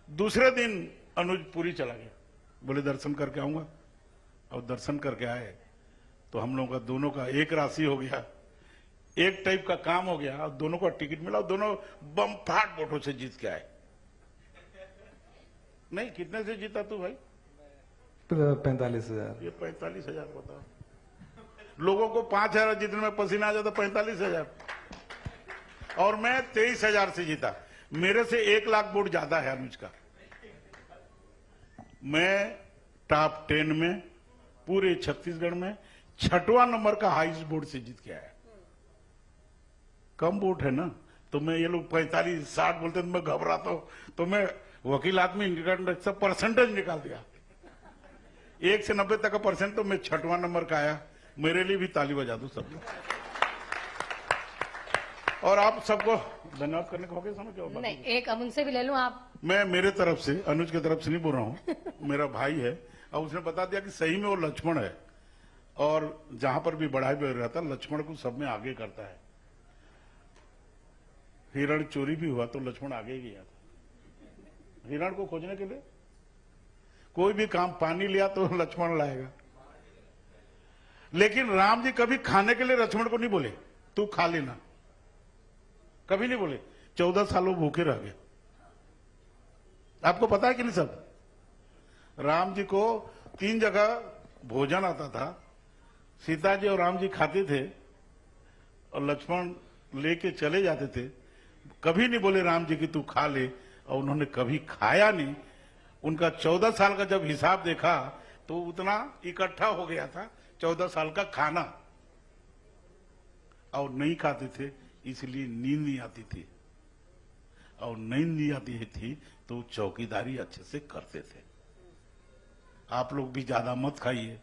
दूसरे दिन अनुज पुरी चला गया, बोले दर्शन करके आऊंगा। और दर्शन करके आए तो हम लोगों का दोनों का एक राशि हो गया, एक टाइप का काम हो गया, और दोनों को टिकट मिला, और दोनों बम फाट वोटों से जीत के आए। नहीं, कितने से जीता तू भाई? 45,000। ये 45,000 बताओ, लोगों को 5,000 जीतने में पसीना आ जाता, 45,000, और मैं 23,000 से जीता। मेरे से 1 लाख वोट ज्यादा है अनुज का। मैं टॉप 10 में पूरे छत्तीसगढ़ में 6वां नंबर का हाईएस्ट वोट से जीत के आया। कम वोट है ना, तो मैं ये लोग 45-60 बोलते तो मैं घबराता हूं, तो मैं वकील आदमी सब परसेंटेज निकाल दिया, 1 से 90 तक का परसेंट, तो मैं 6वां नंबर का आया। मेरे लिए भी ताली बजा दो सब लोग। और आप सबको धन्यवाद करने को हो गया, समझ क्या? नहीं, एक अब उनसे भी ले लूं आप। मैं मेरे तरफ से, अनुज की तरफ से नहीं बोल रहा हूं, मेरा भाई है, और उसने बता दिया कि सही में वो लक्ष्मण है, और जहां पर भी बढ़ाई भी रहता लक्ष्मण को सब में आगे करता है। हिरण चोरी भी हुआ तो लक्ष्मण आगे ही गया था हिरण को खोजने के लिए। कोई भी काम, पानी लिया तो लक्ष्मण लाएगा, लेकिन राम जी कभी खाने के लिए लक्ष्मण को नहीं बोले तू खा लेना, कभी नहीं बोले। 14 साल वो भूखे रह गए। आपको पता है कि नहीं सब? राम जी को 3 जगह भोजन आता था, सीता जी और राम जी खाते थे और लक्ष्मण लेके चले जाते थे। कभी नहीं बोले राम जी कि तू खा ले, और उन्होंने कभी खाया नहीं। उनका 14 साल का जब हिसाब देखा तो उतना इकट्ठा हो गया था 14 साल का खाना, और नहीं खाते थे, इसलिए नींद नहीं आती थी, और नींद नहीं आती थी तो चौकीदारी अच्छे से करते थे। आप लोग भी ज्यादा मत खाइए,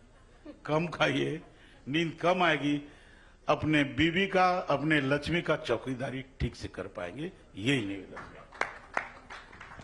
कम खाइए, नींद कम आएगी, अपने बीवी का, अपने लक्ष्मी का चौकीदारी ठीक से कर पाएंगे। यही निवेदन है।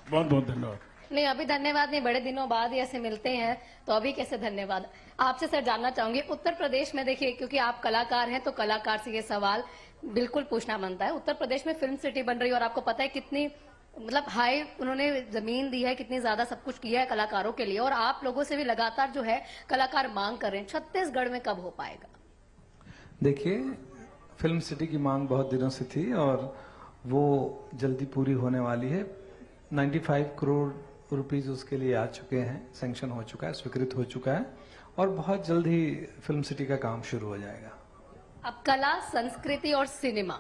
बहुत बहुत धन्यवाद। नहीं, अभी धन्यवाद नहीं, बड़े दिनों बाद ही ऐसे मिलते हैं, तो अभी कैसे धन्यवाद। आपसे सर जानना चाहूंगी, उत्तर प्रदेश में देखिए, क्योंकि आप कलाकार हैं तो कलाकार से ये सवाल बिल्कुल पूछना बनता है। उत्तर प्रदेश में फिल्म सिटी बन रही है, और आपको पता है कितनी मतलब हाई उन्होंने जमीन दी है, कितनी ज्यादा सब कुछ किया है कलाकारों के लिए, और आप लोगों से भी लगातार जो है कलाकार मांग कर रहे हैं। छत्तीसगढ़ में कब हो पाएगा? देखिए, फिल्म सिटी की मांग बहुत दिनों से थी और वो जल्दी पूरी होने वाली है। 95 करोड़ रुपीस उसके लिए आ चुके हैं, सैंक्शन हो चुका है, स्वीकृत हो चुका है, और बहुत जल्द ही फिल्म सिटी का काम शुरू हो जाएगा। अब कला, संस्कृति और सिनेमा,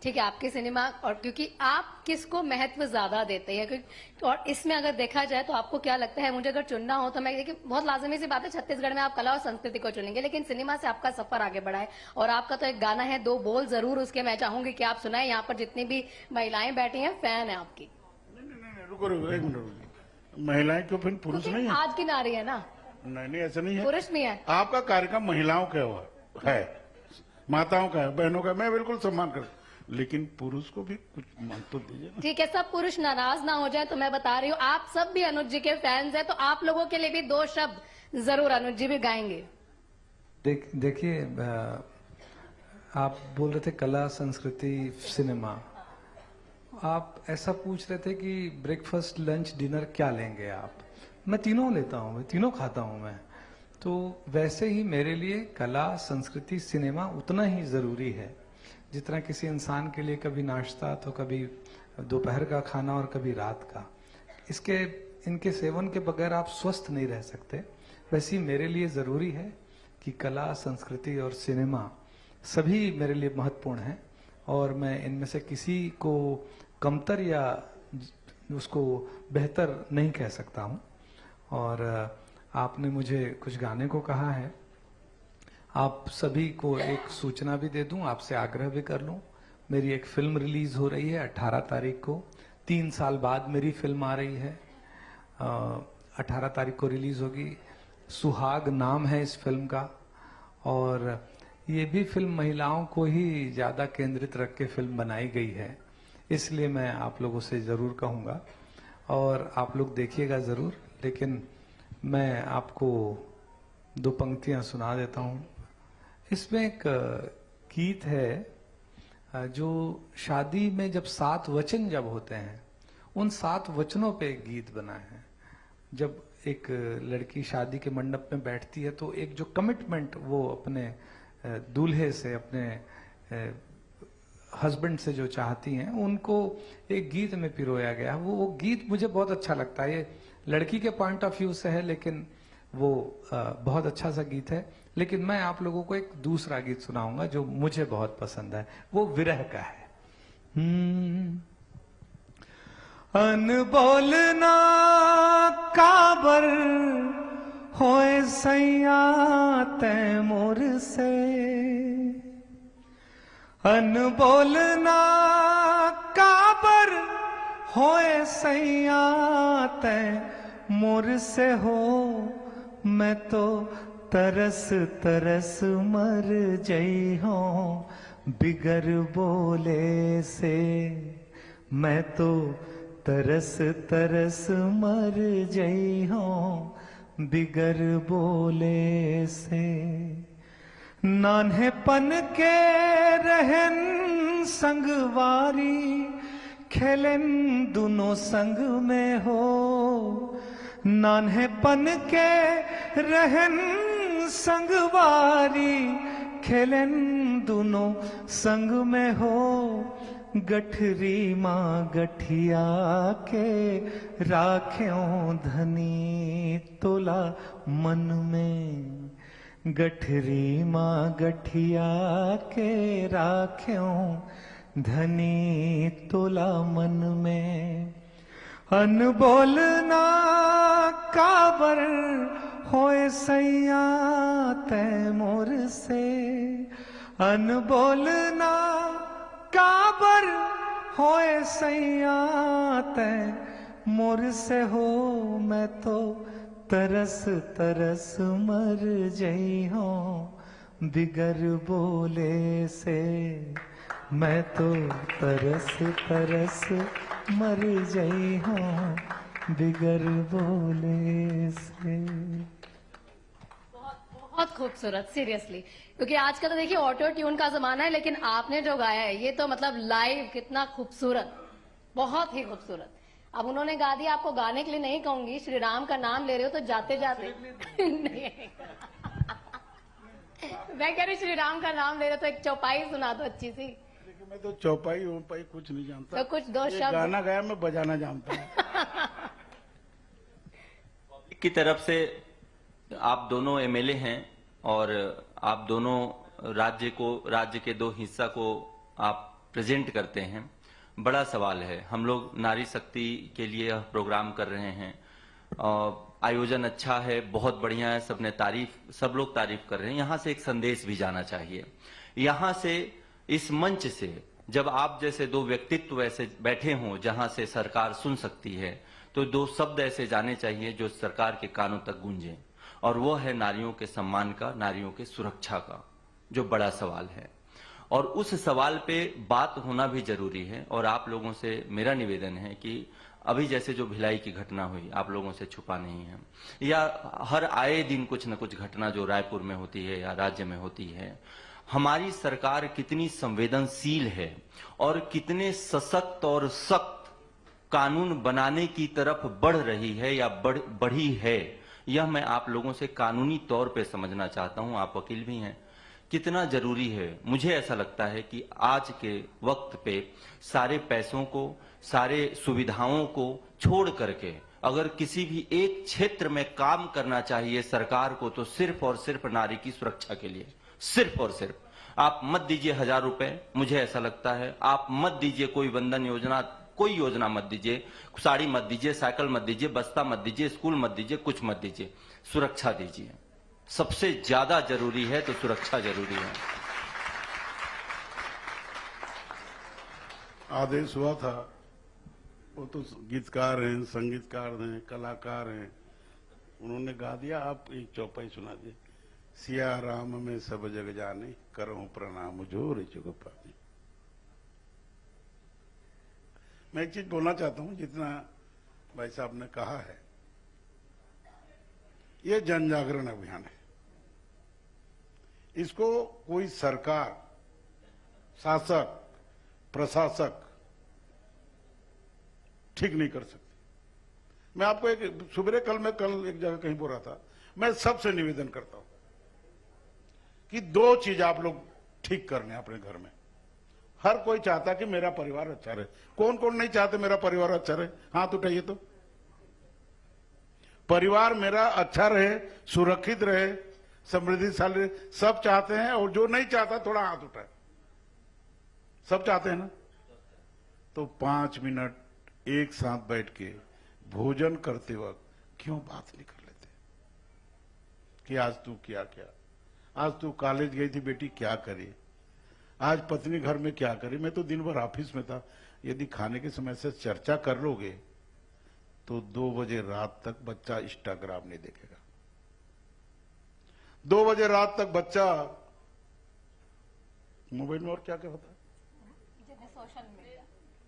ठीक है, आपके सिनेमा, और क्योंकि आप किसको महत्व ज्यादा देते हैं, और इसमें अगर देखा जाए तो आपको क्या लगता है, मुझे अगर चुनना हो तो मैं देखिए बहुत लाजमी सी बात है, छत्तीसगढ़ में आप कला और संस्कृति को चुनेंगे, लेकिन सिनेमा से आपका सफर आगे बढ़ा है, और आपका तो एक गाना है, 2 बोल जरूर उसके मैं चाहूंगी कि आप सुनाएं। यहाँ पर जितनी भी महिलाएं बैठी हैं फैन है आपकी। रुको रुको, एक मिनट। महिलाएं क्यों, फिर पुरुष नहीं है? आज की नारी है ना? नहीं, ऐसा नहीं है, पुरुष भी है। आपका कार्यक्रम महिलाओं का है, माताओं का है, बहनों का, मैं बिल्कुल सम्मान कर, लेकिन पुरुष को भी कुछ मान तो दीजिए ना। ठीक है, सब पुरुष नाराज ना हो जाए तो मैं बता रही हूँ, आप सब भी अनुज जी के फैंस हैं, तो आप लोगों के लिए भी 2 शब्द जरूर अनुज जी भी गाएंगे। देखिए, आप बोल रहे थे कला, संस्कृति, सिनेमा, आप ऐसा पूछ रहे थे कि ब्रेकफास्ट लंच डिनर क्या लेंगे आप। मैं तीनों लेता हूँ, मैं तीनों खाता हूँ मैं। तो वैसे ही मेरे लिए कला, संस्कृति, सिनेमा उतना ही ज़रूरी है जितना किसी इंसान के लिए कभी नाश्ता तो कभी दोपहर का खाना और कभी रात का। इनके सेवन के बगैर आप स्वस्थ नहीं रह सकते। वैसे ही मेरे लिए ज़रूरी है कि कला, संस्कृति और सिनेमा सभी मेरे लिए महत्वपूर्ण हैं और मैं इनमें से किसी को कमतर या उसको बेहतर नहीं कह सकता हूँ। और आपने मुझे कुछ गाने को कहा है, आप सभी को एक सूचना भी दे दूं, आपसे आग्रह भी कर लूं। मेरी एक फिल्म रिलीज हो रही है 18 तारीख को। 3 साल बाद मेरी फिल्म आ रही है, 18 तारीख को रिलीज होगी। सुहाग नाम है इस फिल्म का और ये भी फिल्म महिलाओं को ही ज्यादा केंद्रित रख के फिल्म बनाई गई है, इसलिए मैं आप लोगों से जरूर कहूँगा और आप लोग देखिएगा जरूर। लेकिन मैं आपको 2 पंक्तियां सुना देता हूँ। इसमें एक गीत है जो शादी में जब 7 वचन जब होते हैं, उन 7 वचनों पे एक गीत बना है। जब एक लड़की शादी के मंडप में बैठती है तो एक जो कमिटमेंट वो अपने दूल्हे से, अपने हस्बैंड से जो चाहती हैं, उनको एक गीत में पिरोया गया। वो गीत मुझे बहुत अच्छा लगता है। ये लड़की के पॉइंट ऑफ व्यू से है लेकिन वो बहुत अच्छा सा गीत है। लेकिन मैं आप लोगों को एक दूसरा गीत सुनाऊंगा जो मुझे बहुत पसंद है, वो विरह का है। अनबोल ना काबर होए सैया तै मोर से, अनबोल ना काबर होए सैया तै मोर से हो, मैं तो तरस तरस मर जई हूँ बिगर बोले से, मैं तो तरस तरस मर जई हूँ बिगर बोले से। नान्हेपन के रहन संगवारी, खेलन दोनों संग में हो। नान्हेपन के रहन संगवारी, खेलन दोनों संग में हो। गठरी माँ गठिया के राख्यों धनी तोला मन में, गठरी माँ गठिया के राख्यों धनी तोला मन में। अनबोल ना काबर होए सैया तै मोर से, अनबोल ना काबर होए सैया तै मोर से हो, मैं तो तरस तरस मर जई हूँ बिगर बोले से, मैं तो तरस तरस मर जई हूँ बिगर बोले से। बहुत खूबसूरत, सीरियसली। क्योंकि आजकल तो देखिए ऑटो ट्यून का जमाना है, लेकिन आपने जो गाया है ये तो मतलब लाइव कितना खूबसूरत, बहुत ही खूबसूरत। अब उन्होंने गा दिया, आपको गाने के लिए नहीं कहूंगी। श्री राम का नाम ले रहे हो तो जाते जाते नहीं मैं कह रही श्री राम का नाम ले रहे हो तो एक चौपाई सुना दो अच्छी सी। मैं तो चौपाई वोपाई कुछ नहीं जानता, तो कुछ 2 शब्द गाना गाया, मैं बजाना जानता हूँ। की तरफ से आप दोनों एमएलए हैं और आप दोनों राज्य के 2 हिस्सा को आप प्रेजेंट करते हैं। बड़ा सवाल है। हम लोग नारी शक्ति के लिए यह प्रोग्राम कर रहे हैं। आयोजन अच्छा है, बहुत बढ़िया है, सब लोग तारीफ कर रहे हैं। यहाँ से एक संदेश भी जाना चाहिए। यहाँ से इस मंच से जब आप जैसे 2 व्यक्तित्व ऐसे बैठे हों जहां से सरकार सुन सकती है, तो 2 शब्द ऐसे जाने चाहिए जो सरकार के कानों तक गूंजें, और वो है नारियों के सम्मान का, नारियों के सुरक्षा का, जो बड़ा सवाल है। और उस सवाल पे बात होना भी जरूरी है। और आप लोगों से मेरा निवेदन है कि अभी जैसे जो भिलाई की घटना हुई, आप लोगों से छुपा नहीं है, या हर आए दिन कुछ न कुछ घटना जो रायपुर में होती है या राज्य में होती है, हमारी सरकार कितनी संवेदनशील है और कितने सशक्त और सख्त कानून बनाने की तरफ बढ़ रही है या बढ़ी है, यह मैं आप लोगों से कानूनी तौर पे समझना चाहता हूं। आप वकील भी हैं। कितना जरूरी है, मुझे ऐसा लगता है कि आज के वक्त पे सारे पैसों को, सारे सुविधाओं को छोड़ करके अगर किसी भी एक क्षेत्र में काम करना चाहिए सरकार को, तो सिर्फ और सिर्फ नारी की सुरक्षा के लिए, सिर्फ और सिर्फ। आप मत दीजिए 1000 रुपए, मुझे ऐसा लगता है। आप मत दीजिए कोई वंदन योजना, कोई योजना मत दीजिए, साड़ी मत दीजिए, साइकिल मत दीजिए, बस्ता मत दीजिए, स्कूल मत दीजिए, कुछ मत दीजिए, सुरक्षा दीजिए। सबसे ज्यादा जरूरी है तो सुरक्षा जरूरी है। आदेश हुआ था, वो तो गीतकार हैं, संगीतकार हैं, कलाकार हैं, उन्होंने गा दिया। आप एक चौपाई सुना दिए। सिया राम में सब जग जाने, करहूं प्रणाम जोर चुक पानी। मैं एक चीज बोलना चाहता हूं, जितना भाई साहब ने कहा है, ये जन जागरण अभियान है। इसको कोई सरकार, शासक, प्रशासक ठीक नहीं कर सकती। मैं आपको एक सुबह कल एक जगह कहीं बोल रहा था, मैं सबसे निवेदन करता हूं कि 2 चीज आप लोग ठीक करने अपने घर में। हर कोई चाहता कि मेरा परिवार अच्छा रहे। कौन कौन नहीं चाहते मेरा परिवार अच्छा रहे? हाथ उठाइए तो। परिवार मेरा अच्छा रहे, सुरक्षित रहे, समृद्धिशाली रहे, सब चाहते हैं। और जो नहीं चाहता थोड़ा हाथ उठाए। सब चाहते हैं ना? तो 5 मिनट एक साथ बैठ के भोजन करते वक्त क्यों बात नहीं कर लेते कि आज तू क्या, आज तू कॉलेज गई थी बेटी, क्या करी, आज पत्नी घर में क्या करी। मैं तो दिन भर ऑफिस में था। यदि खाने के समय से चर्चा कर लोगे तो 2 बजे रात तक बच्चा इंस्टाग्राम नहीं देखेगा। 2 बजे रात तक बच्चा मोबाइल में और क्या क्या होता है, सोशल मीडिया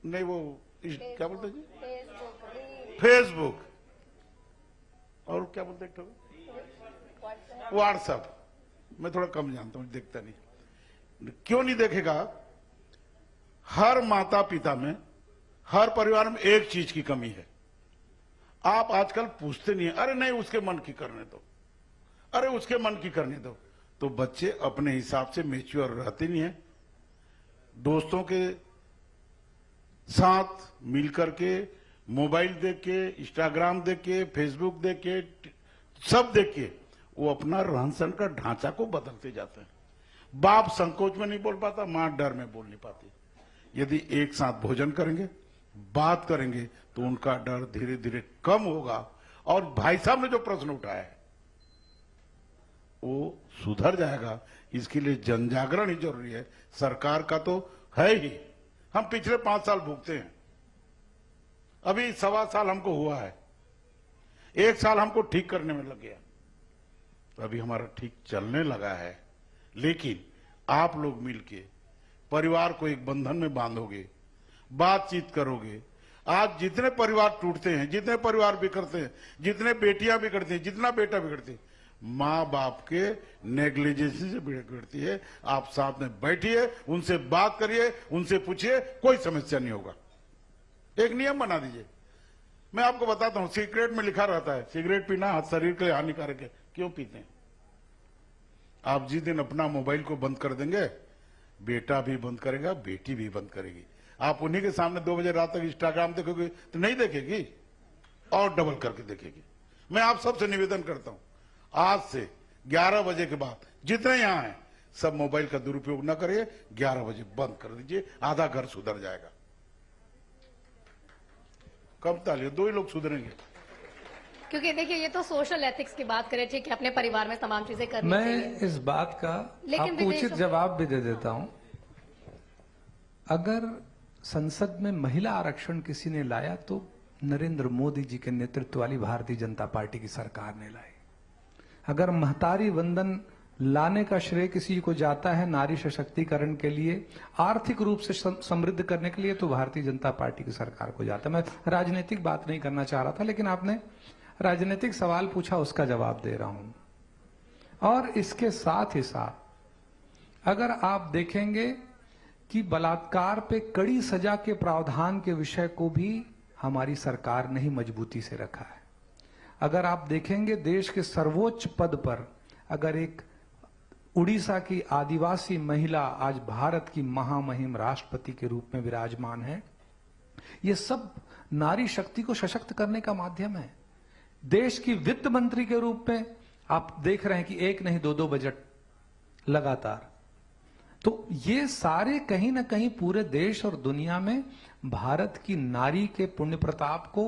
नहीं वो क्या बोलते हैं जी, फेसबुक, और क्या बोलते हैं, व्हाट्सएप। मैं थोड़ा कम जानता हूं, देखता नहीं। क्यों नहीं देखेगा? हर माता पिता में, हर परिवार में एक चीज की कमी है। आप आजकल पूछते नहीं है, अरे नहीं उसके मन की करने दो, अरे उसके मन की करने दो। तो बच्चे अपने हिसाब से मैच्योर रहते नहीं है। दोस्तों के साथ मिलकर के मोबाइल देख के, इंस्टाग्राम देख के, फेसबुक देख के, सब देख के वो अपना रहन सहन का ढांचा को बदलते जाते हैं। बाप संकोच में नहीं बोल पाता, मां डर में बोल नहीं पाती। यदि एक साथ भोजन करेंगे, बात करेंगे, तो उनका डर धीरे धीरे कम होगा। और भाई साहब ने जो प्रश्न उठाया है वो सुधर जाएगा। इसके लिए जन जागरण ही जरूरी है। सरकार का तो है ही। हम पिछले 5 साल भुगते हैं, अभी 1.25 साल हमको हुआ है, 1 साल हमको ठीक करने में लग गया, तो अभी हमारा ठीक चलने लगा है। लेकिन आप लोग मिलके परिवार को एक बंधन में बांधोगे, बातचीत करोगे। आज जितने परिवार टूटते हैं, जितने परिवार बिखरते हैं, जितने बेटियां बिगड़ती हैं, जितना बेटा बिगड़ती है, माँ बाप के नेग्लिजेंस से बिगड़ती है। आप साथ में बैठिए, उनसे बात करिए, उनसे पूछिए, कोई समस्या नहीं होगा। एक नियम बना दीजिए। मैं आपको बताता हूं, सिगरेट में लिखा रहता है सिगरेट पीना शरीर के लिए हानिकारक है। क्यों पीते हैं? आप जिस दिन अपना मोबाइल को बंद कर देंगे, बेटा भी बंद करेगा, बेटी भी बंद करेगी। आप उन्हीं के सामने 2 बजे रात तक इंस्टाग्राम देखोगे तो नहीं देखेगी, और डबल करके देखेगी। मैं आप सबसे निवेदन करता हूं, आज से 11 बजे के बाद जितने यहां हैं सब मोबाइल का दुरुपयोग न करिए। 11 बजे बंद कर दीजिए, आधा घर सुधर जाएगा। कम तालियों, 2 ही लोग सुधरेंगे। क्योंकि देखिए, ये तो सोशल एथिक्स की बात करें, ठीक है, अपने परिवार में तमाम चीजें करनी चाहिए। मैं इस बात का आपको उचित जवाब भी दे देता हूं। अगर संसद में महिला आरक्षण किसी ने लाया तो नरेंद्र मोदी जी के नेतृत्व वाली भारतीय जनता पार्टी की सरकार ने लाई। अगर महतारी वंदन लाने का श्रेय किसी को जाता है नारी सशक्तिकरण के लिए, आर्थिक रूप से समृद्ध करने के लिए, तो भारतीय जनता पार्टी की सरकार को जाता है। मैं राजनीतिक बात नहीं करना चाह रहा था, लेकिन आपने राजनीतिक सवाल पूछा, उसका जवाब दे रहा हूं। और इसके साथ ही साथ अगर आप देखेंगे कि बलात्कार पे कड़ी सजा के प्रावधान के विषय को भी हमारी सरकार ने ही मजबूती से रखा है। अगर आप देखेंगे देश के सर्वोच्च पद पर अगर एक उड़ीसा की आदिवासी महिला आज भारत की महामहिम राष्ट्रपति के रूप में विराजमान है, ये सब नारी शक्ति को सशक्त करने का माध्यम है। देश की वित्त मंत्री के रूप में आप देख रहे हैं कि एक नहीं दो बजट लगातार। तो ये सारे कहीं ना कहीं पूरे देश और दुनिया में भारत की नारी के पुण्य प्रताप को,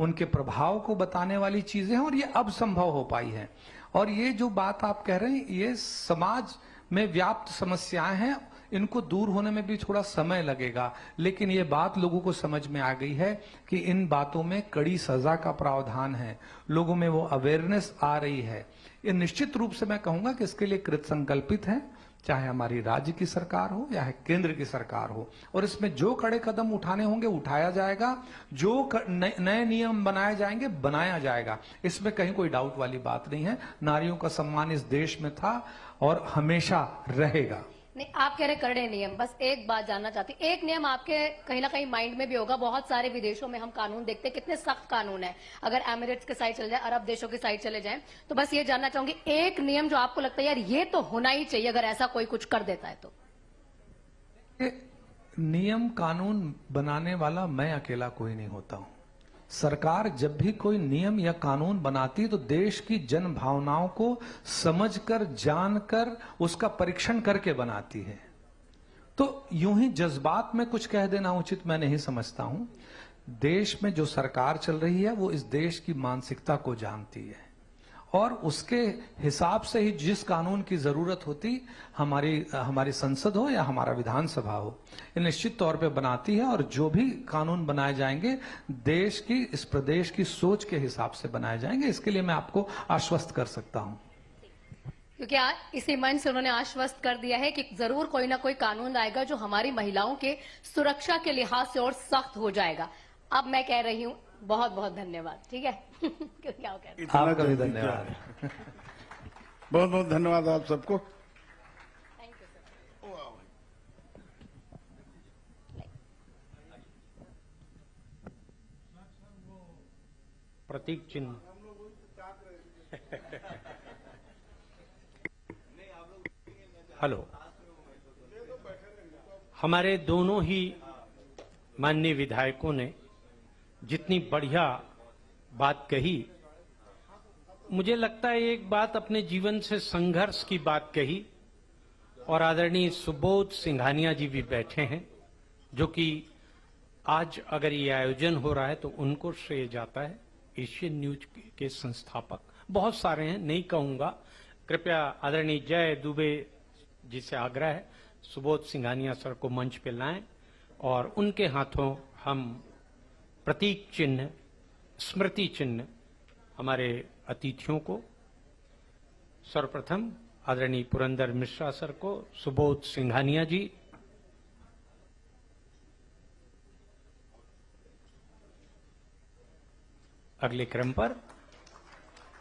उनके प्रभाव को बताने वाली चीजें हैं और ये अब संभव हो पाई है। और ये जो बात आप कह रहे हैं, ये समाज में व्याप्त समस्याएं हैं, इनको दूर होने में भी थोड़ा समय लगेगा, लेकिन ये बात लोगों को समझ में आ गई है कि इन बातों में कड़ी सजा का प्रावधान है, लोगों में वो अवेयरनेस आ रही है। ये निश्चित रूप से मैं कहूंगा कि इसके लिए कृत संकल्पित है, चाहे हमारी राज्य की सरकार हो या केंद्र की सरकार हो, और इसमें जो कड़े कदम उठाने होंगे उठाया जाएगा, जो नए नियम बनाए जाएंगे बनाया जाएगा, इसमें कहीं कोई डाउट वाली बात नहीं है। नारियों का सम्मान इस देश में था और हमेशा रहेगा। नहीं, आप कह रहे करड़े नियम, बस एक बात जानना चाहती, एक नियम आपके कहीं ना कहीं माइंड में भी होगा, बहुत सारे विदेशों में हम कानून देखते हैं, कितने सख्त कानून है। अगर एमिरेट्स के साइड चले जाए, अरब देशों की साइड चले जाएं, तो बस ये जानना चाहूंगी, एक नियम जो आपको लगता है यार ये तो होना ही चाहिए अगर ऐसा कोई कुछ कर देता है तो। नियम कानून बनाने वाला मैं अकेला कोई नहीं होता हूं। सरकार जब भी कोई नियम या कानून बनाती तो देश की जन भावनाओं को समझकर, जानकर, उसका परीक्षण करके बनाती है। तो यूं ही जज्बात में कुछ कह देना उचित मैं नहीं समझता हूं। देश में जो सरकार चल रही है वो इस देश की मानसिकता को जानती है और उसके हिसाब से ही जिस कानून की जरूरत होती हमारी संसद हो या हमारा विधानसभा हो, ये निश्चित तौर पे बनाती है। और जो भी कानून बनाए जाएंगे देश की, इस प्रदेश की सोच के हिसाब से बनाए जाएंगे, इसके लिए मैं आपको आश्वस्त कर सकता हूं। क्योंकि इसी मंच से उन्होंने आश्वस्त कर दिया है कि जरूर कोई ना कोई कानून आएगा जो हमारी महिलाओं के सुरक्षा के लिहाज से और सख्त हो जाएगा। अब मैं कह रही हूं बहुत बहुत धन्यवाद, ठीक है। क्या कहते हैं? आपका भी धन्यवाद। बहुत बहुत धन्यवाद आप सबको। प्रतीक चिन्ह हेलो, हमारे दोनों ही माननीय विधायकों ने जितनी बढ़िया बात कही, मुझे लगता है एक बात अपने जीवन से संघर्ष की बात कही, और आदरणीय सुबोध सिंघानिया जी भी बैठे हैं, जो कि आज अगर ये आयोजन हो रहा है तो उनको श्रेय जाता है। एशियन न्यूज के संस्थापक बहुत सारे हैं, नहीं कहूंगा। कृपया आदरणीय जय दुबे जी से आग्रह है, सुबोध सिंघानिया सर को मंच पे लाएं और उनके हाथों हम प्रतीक चिन्ह, स्मृति चिन्ह हमारे अतिथियों को, सर्वप्रथम आदरणीय पुरंदर मिश्रा सर को, सुबोध सिंघानिया जी, अगले क्रम पर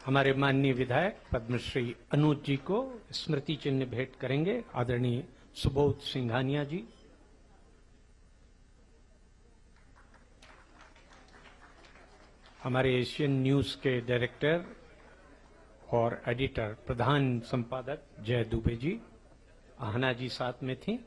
हमारे माननीय विधायक पद्मश्री अनुज जी को स्मृति चिन्ह भेंट करेंगे आदरणीय सुबोध सिंघानिया जी। हमारे एशियन न्यूज के डायरेक्टर और एडिटर, प्रधान संपादक जय दुबे जी, आहना जी साथ में थी।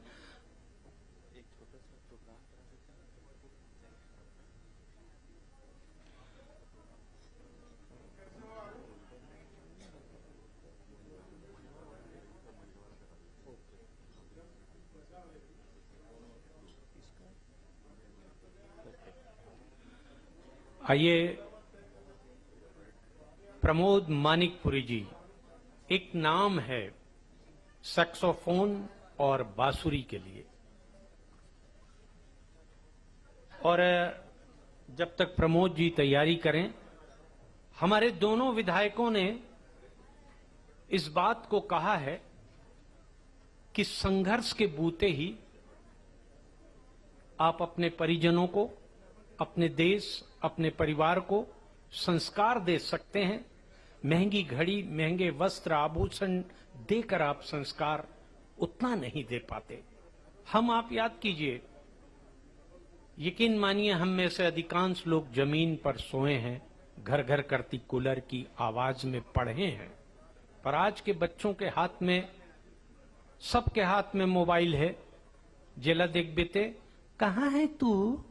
आइए प्रमोद मानिकपुरी जी, एक नाम है सैक्सोफोन और बांसुरी के लिए, और जब तक प्रमोद जी तैयारी करें, हमारे दोनों विधायकों ने इस बात को कहा है कि संघर्ष के बूते ही आप अपने परिजनों को, अपने देश, अपने परिवार को संस्कार दे सकते हैं। महंगी घड़ी, महंगे वस्त्र, आभूषण देकर आप संस्कार उतना नहीं दे पाते। हम, आप याद कीजिए, यकीन मानिए हम में से अधिकांश लोग जमीन पर सोए हैं, घर घर करती कूलर की आवाज में पढ़े हैं, पर आज के बच्चों के हाथ में, सबके हाथ में मोबाइल है। जेला देख बेटे, कहाँ है तू,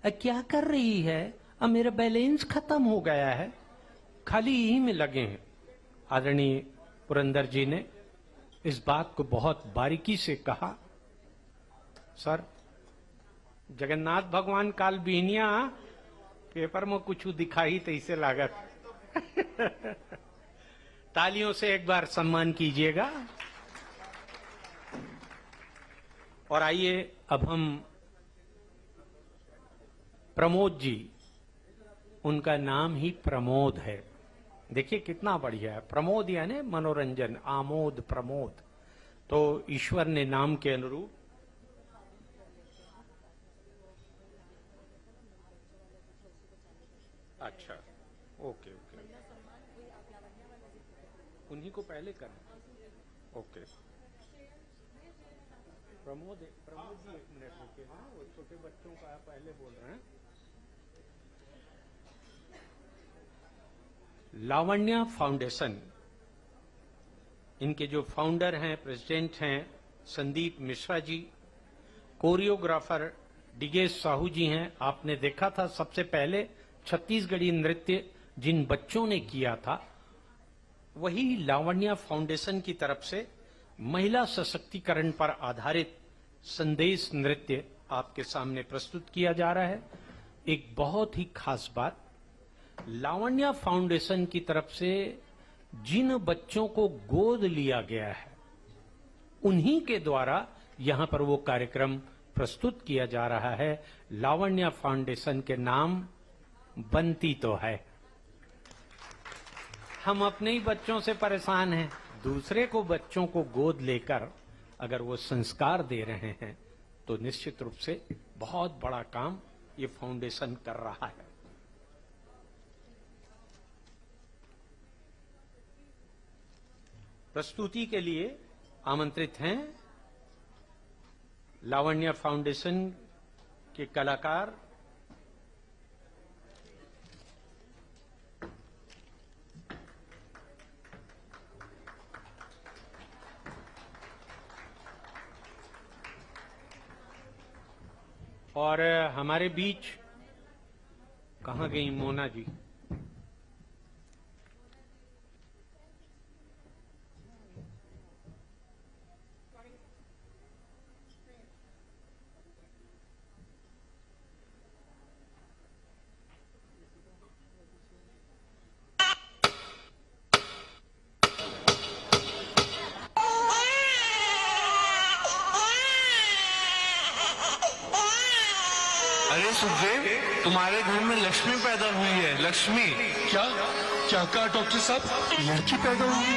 क्या कर रही है, अब मेरा बैलेंस खत्म हो गया है, खाली यही में लगे हैं। आदरणीय पुरंदर जी ने इस बात को बहुत बारीकी से कहा। सर, जगन्नाथ भगवान काल बिहनिया पेपर में कुछ दिखाई तैसे लागत। तालियों से एक बार सम्मान कीजिएगा। और आइए अब हम प्रमोद जी, उनका नाम ही प्रमोद है, देखिए कितना बढ़िया है। प्रमोद यानी मनोरंजन, आमोद, प्रमोद। तो ईश्वर ने नाम के अनुरूप अच्छा, ओके ओके, उन्हीं को पहले करना। ओके, प्रमोद जी एक मिनट रुकिए, हाँ, वो छोटे बच्चों का पहले बोल रहे हैं। लावण्या फाउंडेशन, इनके जो फाउंडर हैं, प्रेसिडेंट हैं संदीप मिश्रा जी, कोरियोग्राफर डिगेश साहू जी हैं। आपने देखा था सबसे पहले छत्तीसगढ़ी नृत्य जिन बच्चों ने किया था, वही लावण्या फाउंडेशन की तरफ से महिला सशक्तिकरण पर आधारित संदेश नृत्य आपके सामने प्रस्तुत किया जा रहा है। एक बहुत ही खास बात, लावण्या फाउंडेशन की तरफ से जिन बच्चों को गोद लिया गया है, उन्हीं के द्वारा यहां पर वो कार्यक्रम प्रस्तुत किया जा रहा है। लावण्या फाउंडेशन के नाम बनती तो है। हम अपने ही बच्चों से परेशान हैं, दूसरे को बच्चों को गोद लेकर अगर वो संस्कार दे रहे हैं तो निश्चित रूप से बहुत बड़ा काम ये फाउंडेशन कर रहा है। प्रस्तुति के लिए आमंत्रित हैं लावण्या फाउंडेशन के कलाकार और हमारे बीच कहाँ गई मोना जी? अरे सुखदेव, तुम्हारे घर में लक्ष्मी पैदा हुई है। लक्ष्मी? क्या क्या कहा डॉक्टर साहब? लड़की पैदा हुई?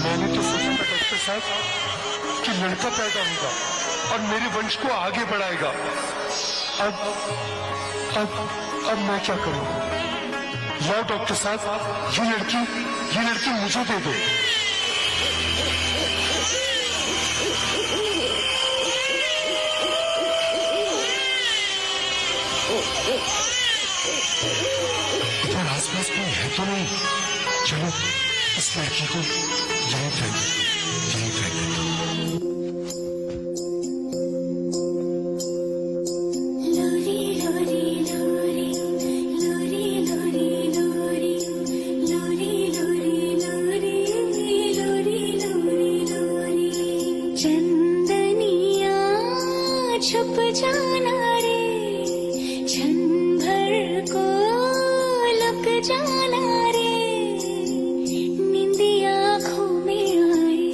मैंने तो सोचा था डॉक्टर साहब कि लड़का पैदा होगा और मेरे वंश को आगे बढ़ाएगा। अब मैं क्या करूं? लाओ डॉक्टर साहब, ये लड़की मुझे दे दो। इधर आसपास कोई है तो नहीं? चलो इस लड़की को यहीं फेंक देते। चंदनिया छुप जाना रे, क्षण भर को लुक जाना रे, नींदी आँखों में आए।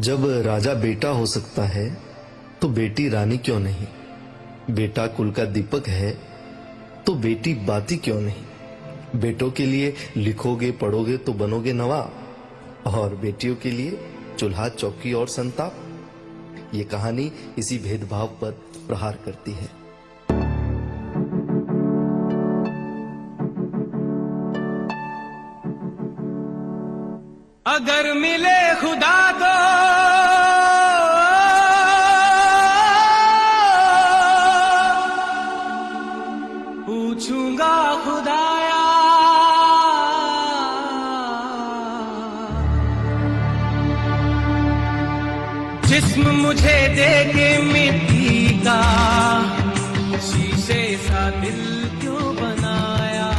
जब राजा बेटा हो सकता है तो बेटी रानी क्यों नहीं? बेटा कुल का दीपक है तो बेटी बाती क्यों नहीं? बेटों के लिए लिखोगे पढ़ोगे तो बनोगे नवाब, और बेटियों के लिए चूल्हा चौकी और संताप। ये कहानी इसी भेदभाव पर प्रहार करती है। अगर मिले खुदा तो पूछूंगा खुदाया जिस्म मुझे दे के मिट्टी का, शीशे सा दिल क्यों बनाया,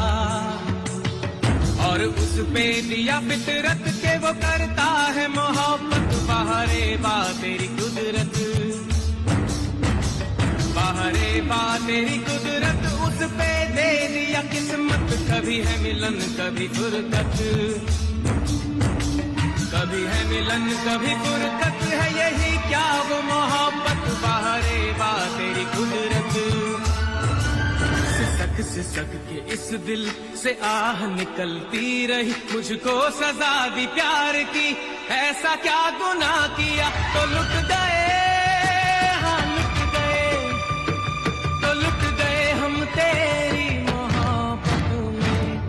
और उस पे दिया फितरत के वो करता है मोहब्बत। बाहरे बा तेरी कुदरत, बाहरे बा तेरी कुदरत, उस पे दे दिया किस्मत। कभी है मिलन कभी फुरकत, कभी है मिलन कभी फुरकत, है यही क्या वो मोहब्बत। बाहरे बा तेरी कुदरत, सिसक सिसक के इस दिल से आह निकलती रही, मुझको सजा दी प्यार की, ऐसा क्या गुनाह किया तो लुट गए, हाँ लुट गए, तो लुट गए हम तेरी मोहब्बत में।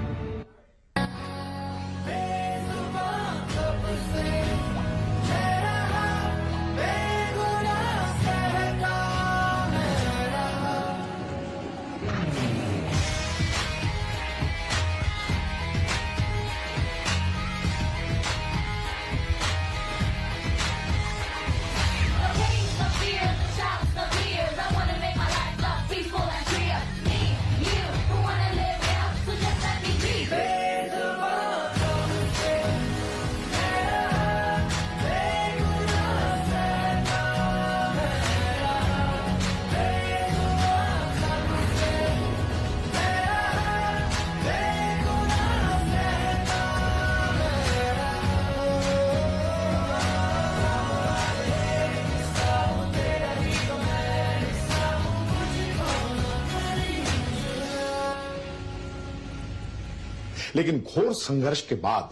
लेकिन घोर संघर्ष के बाद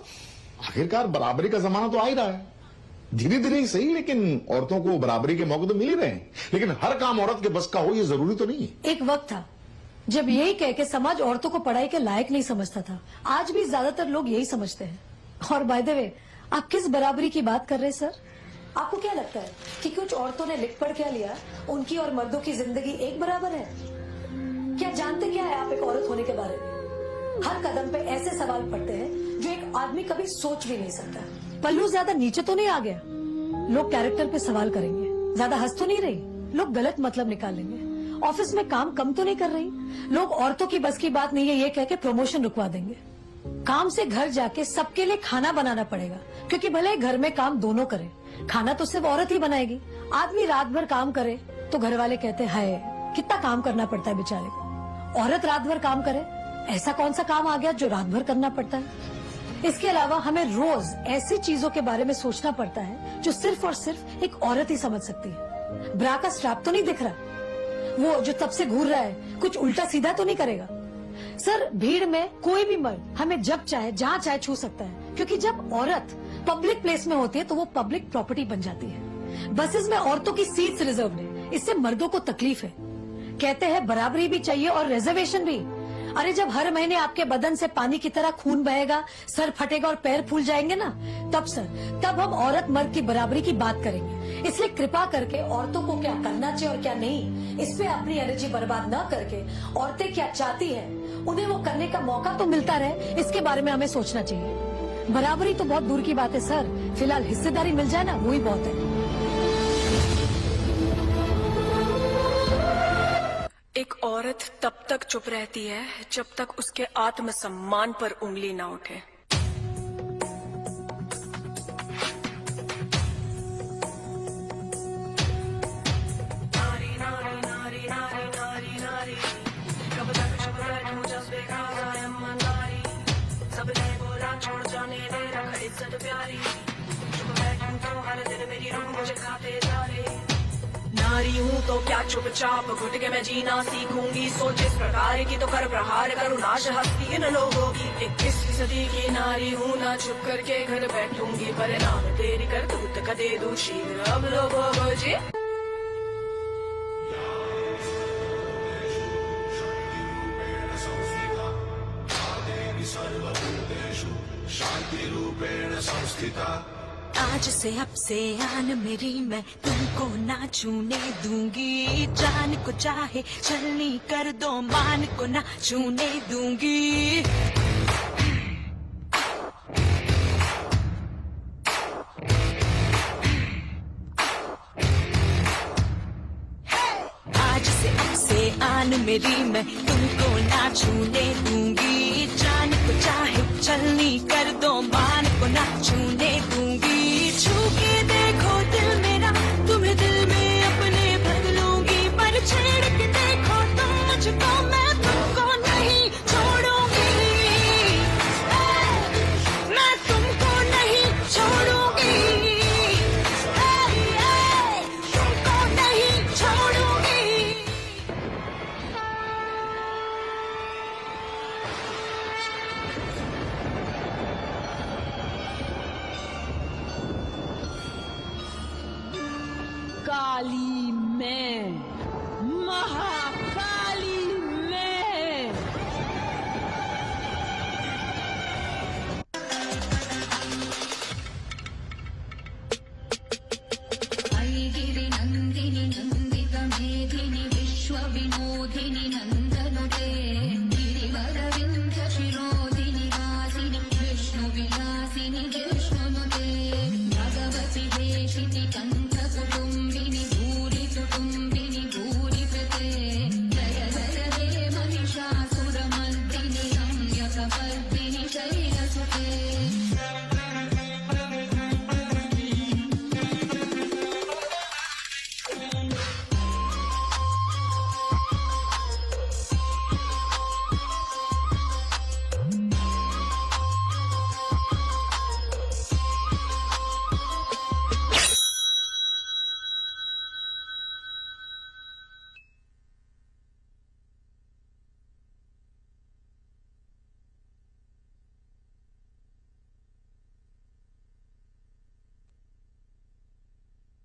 आखिरकार बराबरी का जमाना तो आ ही रहा है। धीरे धीरे ही सही, लेकिन औरतों को बराबरी के मौके तो मिल ही रहे हैं। लेकिन हर काम औरत के बस का हो ये जरूरी तो नहीं है। एक वक्त था जब यही कह के समाज औरतों को पढ़ाई के लायक नहीं समझता था। आज भी ज्यादातर लोग यही समझते हैं। और बाय द वे, आप किस बराबरी की बात कर रहे हैं सर? आपको क्या लगता है कि कुछ औरतों ने लिख पढ़ क्या लिया, उनकी और मर्दों की जिंदगी एक बराबर है? क्या जानते क्या है आप एक औरत होने के बारे में? हर कदम पे ऐसे सवाल पड़ते हैं जो एक आदमी कभी सोच भी नहीं सकता। पल्लू ज्यादा नीचे तो नहीं आ गया, लोग कैरेक्टर पे सवाल करेंगे। ज्यादा हंस तो नहीं रही, लोग गलत मतलब निकालेंगे। ऑफिस में काम कम तो नहीं कर रही, लोग औरतों की बस की बात नहीं है ये कह के प्रमोशन रुकवा देंगे। काम से घर जाके सबके लिए खाना बनाना पड़ेगा, क्योंकि भले घर में काम दोनों करें, खाना तो सिर्फ औरत ही बनाएगी। आदमी रात भर काम करे तो घर वाले कहते हैं हाय कितना काम करना पड़ता है बेचारे को। औरत रात भर काम करे, ऐसा कौन सा काम आ गया जो रात भर करना पड़ता है? इसके अलावा हमें रोज ऐसी चीजों के बारे में सोचना पड़ता है जो सिर्फ और सिर्फ एक औरत ही समझ सकती है। ब्रा का स्ट्रैप तो नहीं दिख रहा, वो जो तब से घूर रहा है कुछ उल्टा सीधा तो नहीं करेगा? सर, भीड़ में कोई भी मर्द हमें जब चाहे जहाँ चाहे छू सकता है, क्योंकि जब औरत पब्लिक प्लेस में होती है तो वो पब्लिक प्रॉपर्टी बन जाती है। बसेस में औरतों की सीट्स रिजर्व है, इससे मर्दों को तकलीफ है। कहते हैं बराबरी भी चाहिए और रिजर्वेशन भी। अरे जब हर महीने आपके बदन से पानी की तरह खून बहेगा, सर फटेगा और पैर फूल जाएंगे ना, तब हम औरत मर्द की बराबरी की बात करेंगे। इसलिए कृपा करके औरतों को क्या करना चाहिए और क्या नहीं, इस पे अपनी एनर्जी बर्बाद न करके औरतें क्या चाहती हैं, उन्हें वो करने का मौका तो मिलता रहे, इसके बारे में हमें सोचना चाहिए। बराबरी तो बहुत दूर की बात है सर, फिलहाल हिस्सेदारी मिल जाए ना, वही बहुत है। एक औरत तब तक चुप रहती है जब तक उसके आत्मसम्मान पर उंगली ना उठे। नारी नारी नारी नारी नारी नारी, कब तक चुप रहूं जब बेकार आया मन नारी। सबने बोला छोड़ जाने दे, रख इज्जत प्यारी। चुप बैठूं तो हर दिन मेरी मुझे खाते जा रहे। नारी हूँ तो क्या चुपचाप घुट के मैं जीना सीखूंगी, सोच इस प्रकार की तो कर प्रहार करूँ नाश हस्ती इन लोगों की। 21वीं सदी की नारी हूँ ना चुप करके घर बैठूंगी, परिणाम तेरी करतूत का दे दूं शीघ्र अब लोगों को जी। शांति रूपेण संस्थिता। आज से अब से आन मेरी मैं तुमको ना छूने दूंगी, जान को चाहे छलनी कर दो मान को ना छूने दूंगी। आज से अब से आन मेरी मैं तुमको ना छूने दूंगी, जान को चाहे छलनी कर दो मान को ना छूने दूंगी। छू के देखो दिल मेरा तुम्हें दिल में अपने भर लूंगी, पर छेड़ के देखो तुम मुझको मैं तुमको नहीं छोड़ूंगी, मैं तुमको नहीं छोड़ूंगी, तुमको नहीं छोड़ूंगी। काली मैं, महाकाली मैं। ऐगिरि नन्दिनि नन्दित मेधिनि विश्व विनोदिनि नन्दनुते, गिरिवरविन्ध्य शिरोदिनि वासिनि विष्णु विलासिनि विष्णुनुते, भगवति देशिनि कण्ठ कुटुम्बिनि भूरि कुटुम्बिनि भूरि कृते, जय जय हे महिषासुरमर्दिनि रम्यकपर्दिनि शैलसुते।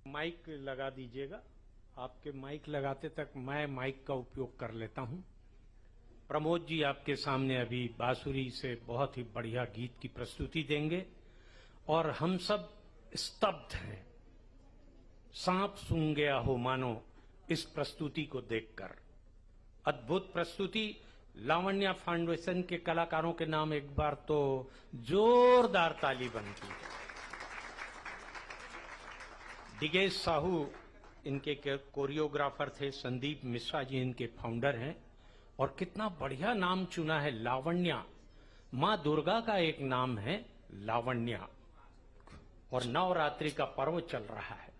माइक लगा दीजिएगा। आपके माइक लगाते तक मैं माइक का उपयोग कर लेता हूं। प्रमोद जी आपके सामने अभी बांसुरी से बहुत ही बढ़िया गीत की प्रस्तुति देंगे और हम सब स्तब्ध हैं, सांप सूंघ गया हो मानो इस प्रस्तुति को देखकर। अद्भुत प्रस्तुति। लावण्या फाउंडेशन के कलाकारों के नाम एक बार तो जोरदार ताली बनती है। दिगेश साहू इनके कोरियोग्राफर थे, संदीप मिश्रा जी इनके फाउंडर हैं और कितना बढ़िया नाम चुना है, लावण्या। मां दुर्गा का एक नाम है लावण्या और नवरात्रि का पर्व चल रहा है।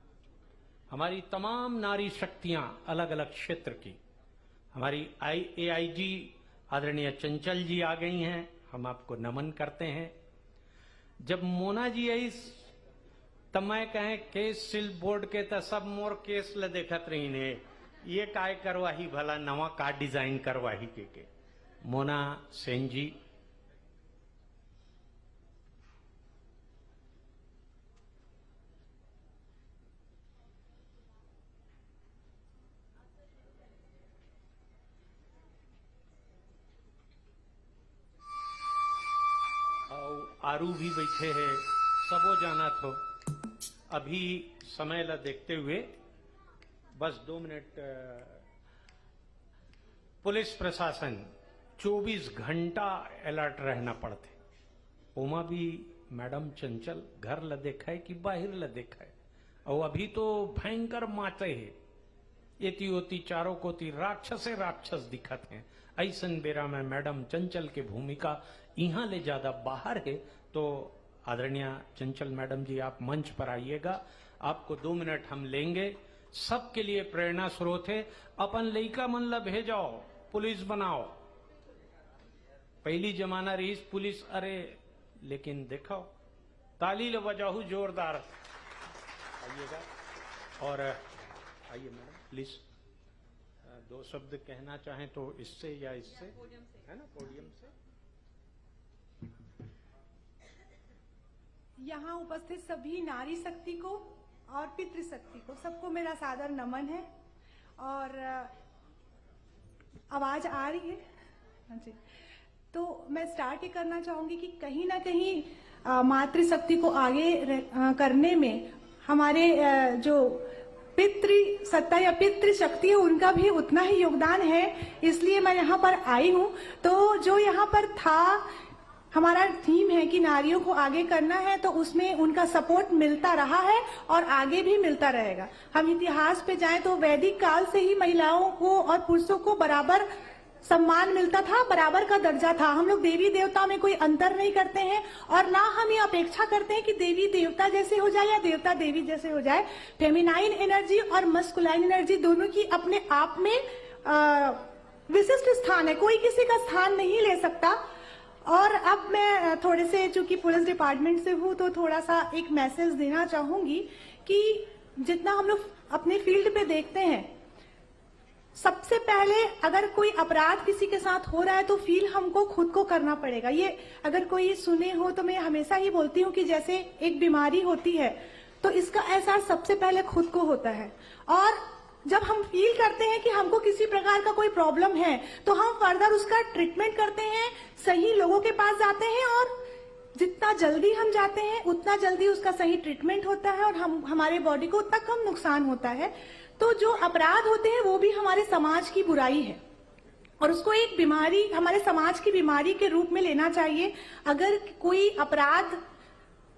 हमारी तमाम नारी शक्तियां अलग अलग क्षेत्र की, हमारी AIG आदरणीय चंचल जी आ गई हैं, हम आपको नमन करते हैं। जब मोना जी आई तब मैं कहें केस सिल बोर्ड के तो सब मोर केस ल देखत रही ने, ये काय करवाही भला नवा का डिजाइन करवाही के। मोना सेन जी और आरू भी बैठे हैं, सबो जाना तो अभी समय ला देखते हुए बस 2 मिनट। पुलिस प्रशासन 24 घंटा अलर्ट रहना पड़ते। ओमा भी मैडम चंचल घर ला देखा है कि बाहर ला देखा है, और अभी तो भयंकर माते है, एती ओती चारों कोती राक्षसे राक्षस दिखत हैं। ऐसन बेरा में मैडम चंचल की भूमिका यहाँ ले ज्यादा बाहर है। तो आदरणीय चंचल मैडम जी आप मंच पर आइएगा, आपको 2 मिनट हम लेंगे। सबके लिए प्रेरणा स्रोत है। अपन लइका मन ला भेजाओ, पुलिस बनाओ। पहली जमाना रही पुलिस, अरे लेकिन देखो ताली ले बजाहू जोरदार। आइएगा। और आइए मैडम प्लीज, दो शब्द कहना चाहें तो इससे या इससे, है ना, पोडियम से। यहाँ उपस्थित सभी नारी शक्ति को और पितृशक्ति को, सबको मेरा सादर नमन है। और आवाज आ रही है? हाँ जी। तो मैं स्टार्ट ही करना चाहूंगी कि कहीं ना कहीं मातृशक्ति को आगे करने में हमारे जो पितृ सत्ता या पितृ शक्ति है उनका भी उतना ही योगदान है, इसलिए मैं यहाँ पर आई हूँ। तो जो यहाँ पर था, हमारा थीम है कि नारियों को आगे करना है, तो उसमें उनका सपोर्ट मिलता रहा है और आगे भी मिलता रहेगा। हम इतिहास पे जाएं तो वैदिक काल से ही महिलाओं को और पुरुषों को बराबर सम्मान मिलता था, बराबर का दर्जा था। हम लोग देवी देवता में कोई अंतर नहीं करते हैं और ना हम ये अपेक्षा करते हैं कि देवी देवता जैसे हो जाए या देवता देवी जैसे हो जाए। फेमिनाइन एनर्जी और मस्कुलाइन एनर्जी दोनों की अपने आप में विशिष्ट स्थान है, कोई किसी का स्थान नहीं ले सकता। और अब मैं थोड़े से, चूंकि पुलिस डिपार्टमेंट से हूँ, तो थोड़ा सा एक मैसेज देना चाहूंगी कि जितना हम लोग अपने फील्ड पे देखते हैं, सबसे पहले अगर कोई अपराध किसी के साथ हो रहा है तो फील हमको खुद को करना पड़ेगा। ये अगर कोई सुने हो तो मैं हमेशा ही बोलती हूँ कि जैसे एक बीमारी होती है तो इसका एहसास सबसे पहले खुद को होता है। और जब हम फील करते हैं कि हमको किसी प्रकार का कोई प्रॉब्लम है तो हम फर्दर उसका ट्रीटमेंट करते हैं, सही लोगों के पास जाते हैं और जितना जल्दी हम जाते हैं उतना जल्दी उसका सही ट्रीटमेंट होता है और हमारे बॉडी को उतना कम नुकसान होता है। तो जो अपराध होते हैं वो भी हमारे समाज की बुराई है और उसको एक बीमारी, हमारे समाज की बीमारी के रूप में लेना चाहिए। अगर कोई अपराध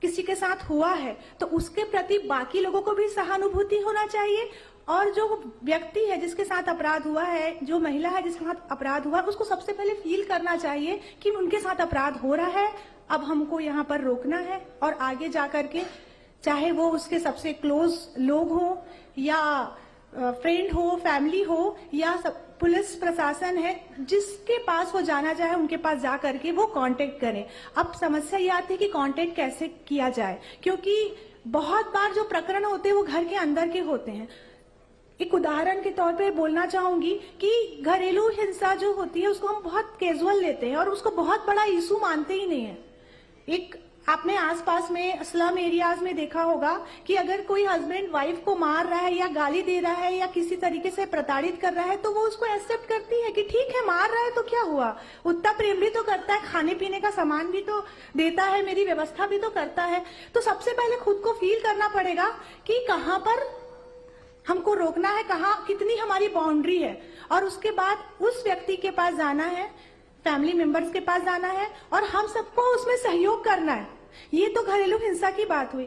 किसी के साथ हुआ है तो उसके प्रति बाकी लोगों को भी सहानुभूति होना चाहिए और जो व्यक्ति है जिसके साथ अपराध हुआ है, जो महिला है जिसके साथ अपराध हुआ, उसको सबसे पहले फील करना चाहिए कि उनके साथ अपराध हो रहा है, अब हमको यहाँ पर रोकना है और आगे जाकर के, चाहे वो उसके सबसे क्लोज लोग हो या फ्रेंड हो, फैमिली हो या पुलिस प्रशासन है, जिसके पास वो जाना चाहे उनके पास जा करके वो कांटेक्ट करें। अब समस्या ये आती है कि कांटेक्ट कैसे किया जाए, क्योंकि बहुत बार जो प्रकरण होते हैं वो घर के अंदर के होते हैं। एक उदाहरण के तौर पे बोलना चाहूंगी कि घरेलू हिंसा जो होती है उसको हम बहुत कैजुअल लेते हैं और उसको बहुत बड़ा इशू मानते ही नहीं है। एक आपने आसपास में स्लम एरियाज में देखा होगा कि अगर कोई हस्बैंड वाइफ को मार रहा है या गाली दे रहा है या किसी तरीके से प्रताड़ित कर रहा है तो वो उसको एक्सेप्ट करती है कि ठीक है, मार रहा है तो क्या हुआ, उतना प्रेम भी तो करता है, खाने पीने का सामान भी तो देता है, मेरी व्यवस्था भी तो करता है। तो सबसे पहले खुद को फील करना पड़ेगा कि कहाँ पर हमको रोकना है, कहाँ कितनी हमारी बाउंड्री है, और उसके बाद उस व्यक्ति के पास जाना है, फैमिली मेंबर्स के पास जाना है और हम सबको उसमें सहयोग करना है। ये तो घरेलू हिंसा की बात हुई।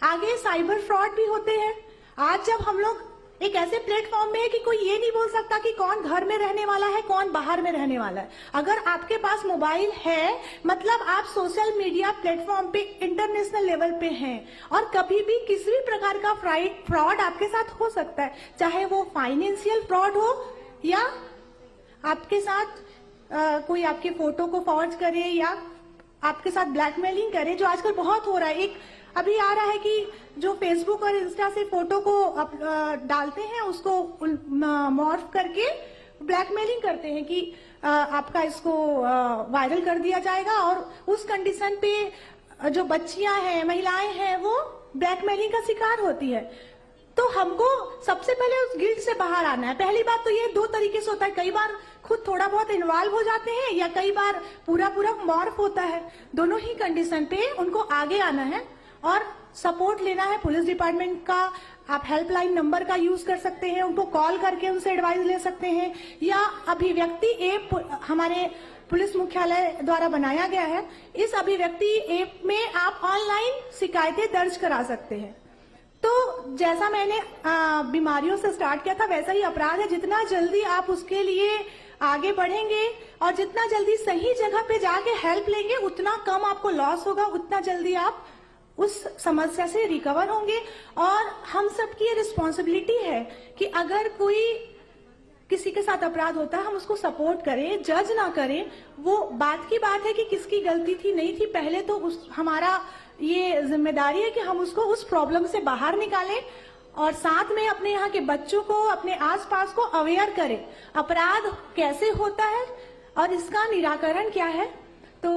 आगे साइबर फ्रॉड भी होते हैं। आज जब हम लोग एक ऐसे प्लेटफॉर्म में है कि कोई ये नहीं बोल सकता कि कौन घर में रहने वाला है, कौन बाहर में रहने वाला है। अगर आपके पास मोबाइल है मतलब आप सोशल मीडिया प्लेटफॉर्म पे इंटरनेशनल लेवल पे हैं और कभी भी किसी भी प्रकार का फ्रॉड आपके साथ हो सकता है, चाहे वो फाइनेंशियल फ्रॉड हो या आपके साथ कोई आपके फोटो को फॉर्ज करे या आपके साथ ब्लैकमेलिंग करे, जो आजकल बहुत हो रहा है। एक अभी आ रहा है कि जो फेसबुक और इंस्टा से फोटो को डालते हैं उसको मॉर्फ करके ब्लैकमेलिंग करते हैं कि आपका इसको वायरल कर दिया जाएगा और उस कंडीशन पे जो बच्चियां हैं, महिलाएं हैं, वो ब्लैकमेलिंग का शिकार होती है। तो हमको सबसे पहले उस गिल्ट से बाहर आना है। पहली बात तो ये दो तरीके से होता है, कई बार खुद थोड़ा बहुत इन्वॉल्व हो जाते हैं या कई बार पूरा मॉर्फ होता है। दोनों ही कंडीशन पे उनको आगे आना है और सपोर्ट लेना है पुलिस डिपार्टमेंट का। आप हेल्पलाइन नंबर का यूज कर सकते हैं, उनको कॉल करके उनसे एडवाइस ले सकते हैं, या अभिव्यक्ति ऐप हमारे पुलिस मुख्यालय द्वारा बनाया गया है। इस अभिव्यक्ति ऐप में आप ऑनलाइन शिकायतें दर्ज करा सकते हैं। तो जैसा मैंने बीमारियों से स्टार्ट किया था वैसा ही अपराध है। जितना जल्दी आप उसके लिए आगे बढ़ेंगे और जितना जल्दी सही जगह पे जाके हेल्प लेंगे उतना कम आपको लॉस होगा, उतना जल्दी आप उस समस्या से रिकवर होंगे। और हम सबकी ये रिस्पॉन्सिबिलिटी है कि अगर कोई किसी के साथ अपराध होता है हम उसको सपोर्ट करें, जज ना करें। वो बात की बात है कि किसकी गलती थी नहीं थी, पहले तो हमारा ये जिम्मेदारी है कि हम उसको उस प्रॉब्लम से बाहर निकालें और साथ में अपने यहाँ के बच्चों को, अपने आसपास को अवेयर करें, अपराध कैसे होता है और इसका निराकरण क्या है। तो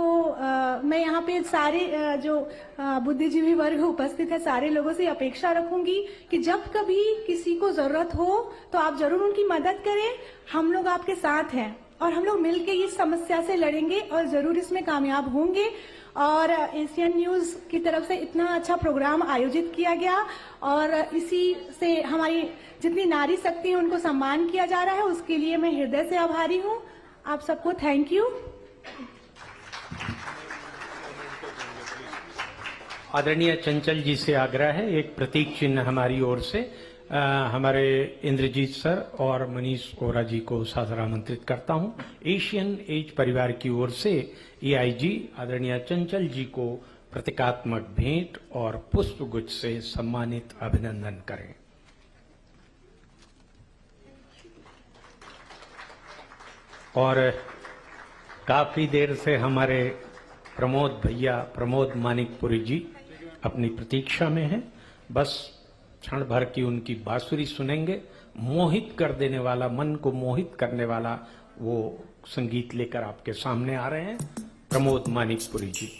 मैं यहाँ पे सारे जो बुद्धिजीवी वर्ग उपस्थित है, सारे लोगों से अपेक्षा रखूंगी कि जब कभी किसी को जरूरत हो तो आप जरूर उनकी मदद करें। हम लोग आपके साथ हैं और हम लोग मिलकर इस समस्या से लड़ेंगे और जरूर इसमें कामयाब होंगे। और एशियन न्यूज की तरफ से इतना अच्छा प्रोग्राम आयोजित किया गया और इसी से हमारी जितनी नारी शक्ति है उनको सम्मान किया जा रहा है, उसके लिए मैं हृदय से आभारी हूँ। आप सबको थैंक यू। आदरणीय चंचल जी से आग्रह है, एक प्रतीक चिन्ह हमारी ओर से हमारे इंद्रजीत सर और मनीष कोरा जी को सादर आमंत्रित करता हूं। एशियन एज परिवार की ओर से एआईजी आदरणीय चंचल जी को प्रतीकात्मक भेंट और पुष्पगुच्छ से सम्मानित अभिनंदन करें। और काफी देर से हमारे प्रमोद भैया, प्रमोद मानिकपुरी जी अपनी प्रतीक्षा में हैं। बस क्षण भर की उनकी बांसुरी सुनेंगे। मोहित कर देने वाला, मन को मोहित करने वाला वो संगीत लेकर आपके सामने आ रहे हैं प्रमोद मानिकपुरी जी।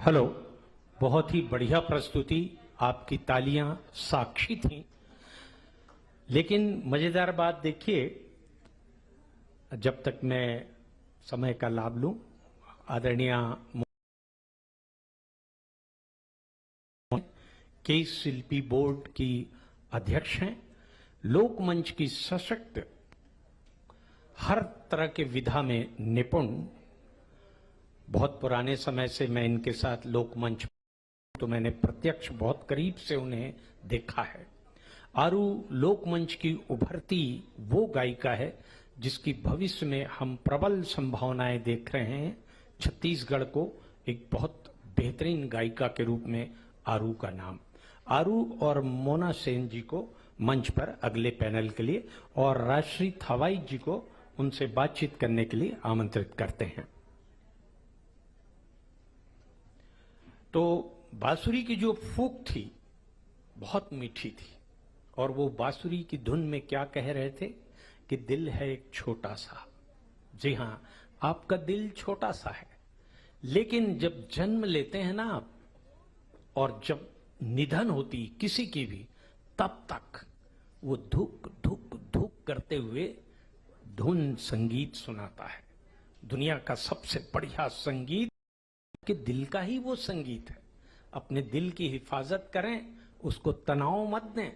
हेलो, बहुत ही बढ़िया प्रस्तुति, आपकी तालियां साक्षी थीं। लेकिन मजेदार बात देखिए, जब तक मैं समय का लाभ लूं, आदरणीय के शिल्पी बोर्ड की अध्यक्ष हैं, लोकमंच की सशक्त, हर तरह के विधा में निपुण, बहुत पुराने समय से मैं इनके साथ लोकमंच तो मैंने प्रत्यक्ष बहुत करीब से उन्हें देखा है। आरू लोकमंच की उभरती वो गायिका है जिसकी भविष्य में हम प्रबल संभावनाएं देख रहे हैं। छत्तीसगढ़ को एक बहुत बेहतरीन गायिका के रूप में आरू का नाम। आरू और मोना सेन जी को मंच पर अगले पैनल के लिए और राजश्री थवाई जी को उनसे बातचीत करने के लिए आमंत्रित करते हैं। तो बांसुरी की जो फूक थी बहुत मीठी थी, और वो बांसुरी की धुन में क्या कह रहे थे कि दिल है एक छोटा सा। जी हां, आपका दिल छोटा सा है, लेकिन जब जन्म लेते हैं ना आप, और जब निधन होती किसी की भी, तब तक वो धुक धुक धुक करते हुए धुन संगीत सुनाता है। दुनिया का सबसे बढ़िया संगीत कि दिल का ही वो संगीत है। अपने दिल की हिफाजत करें, उसको तनाव मत दें,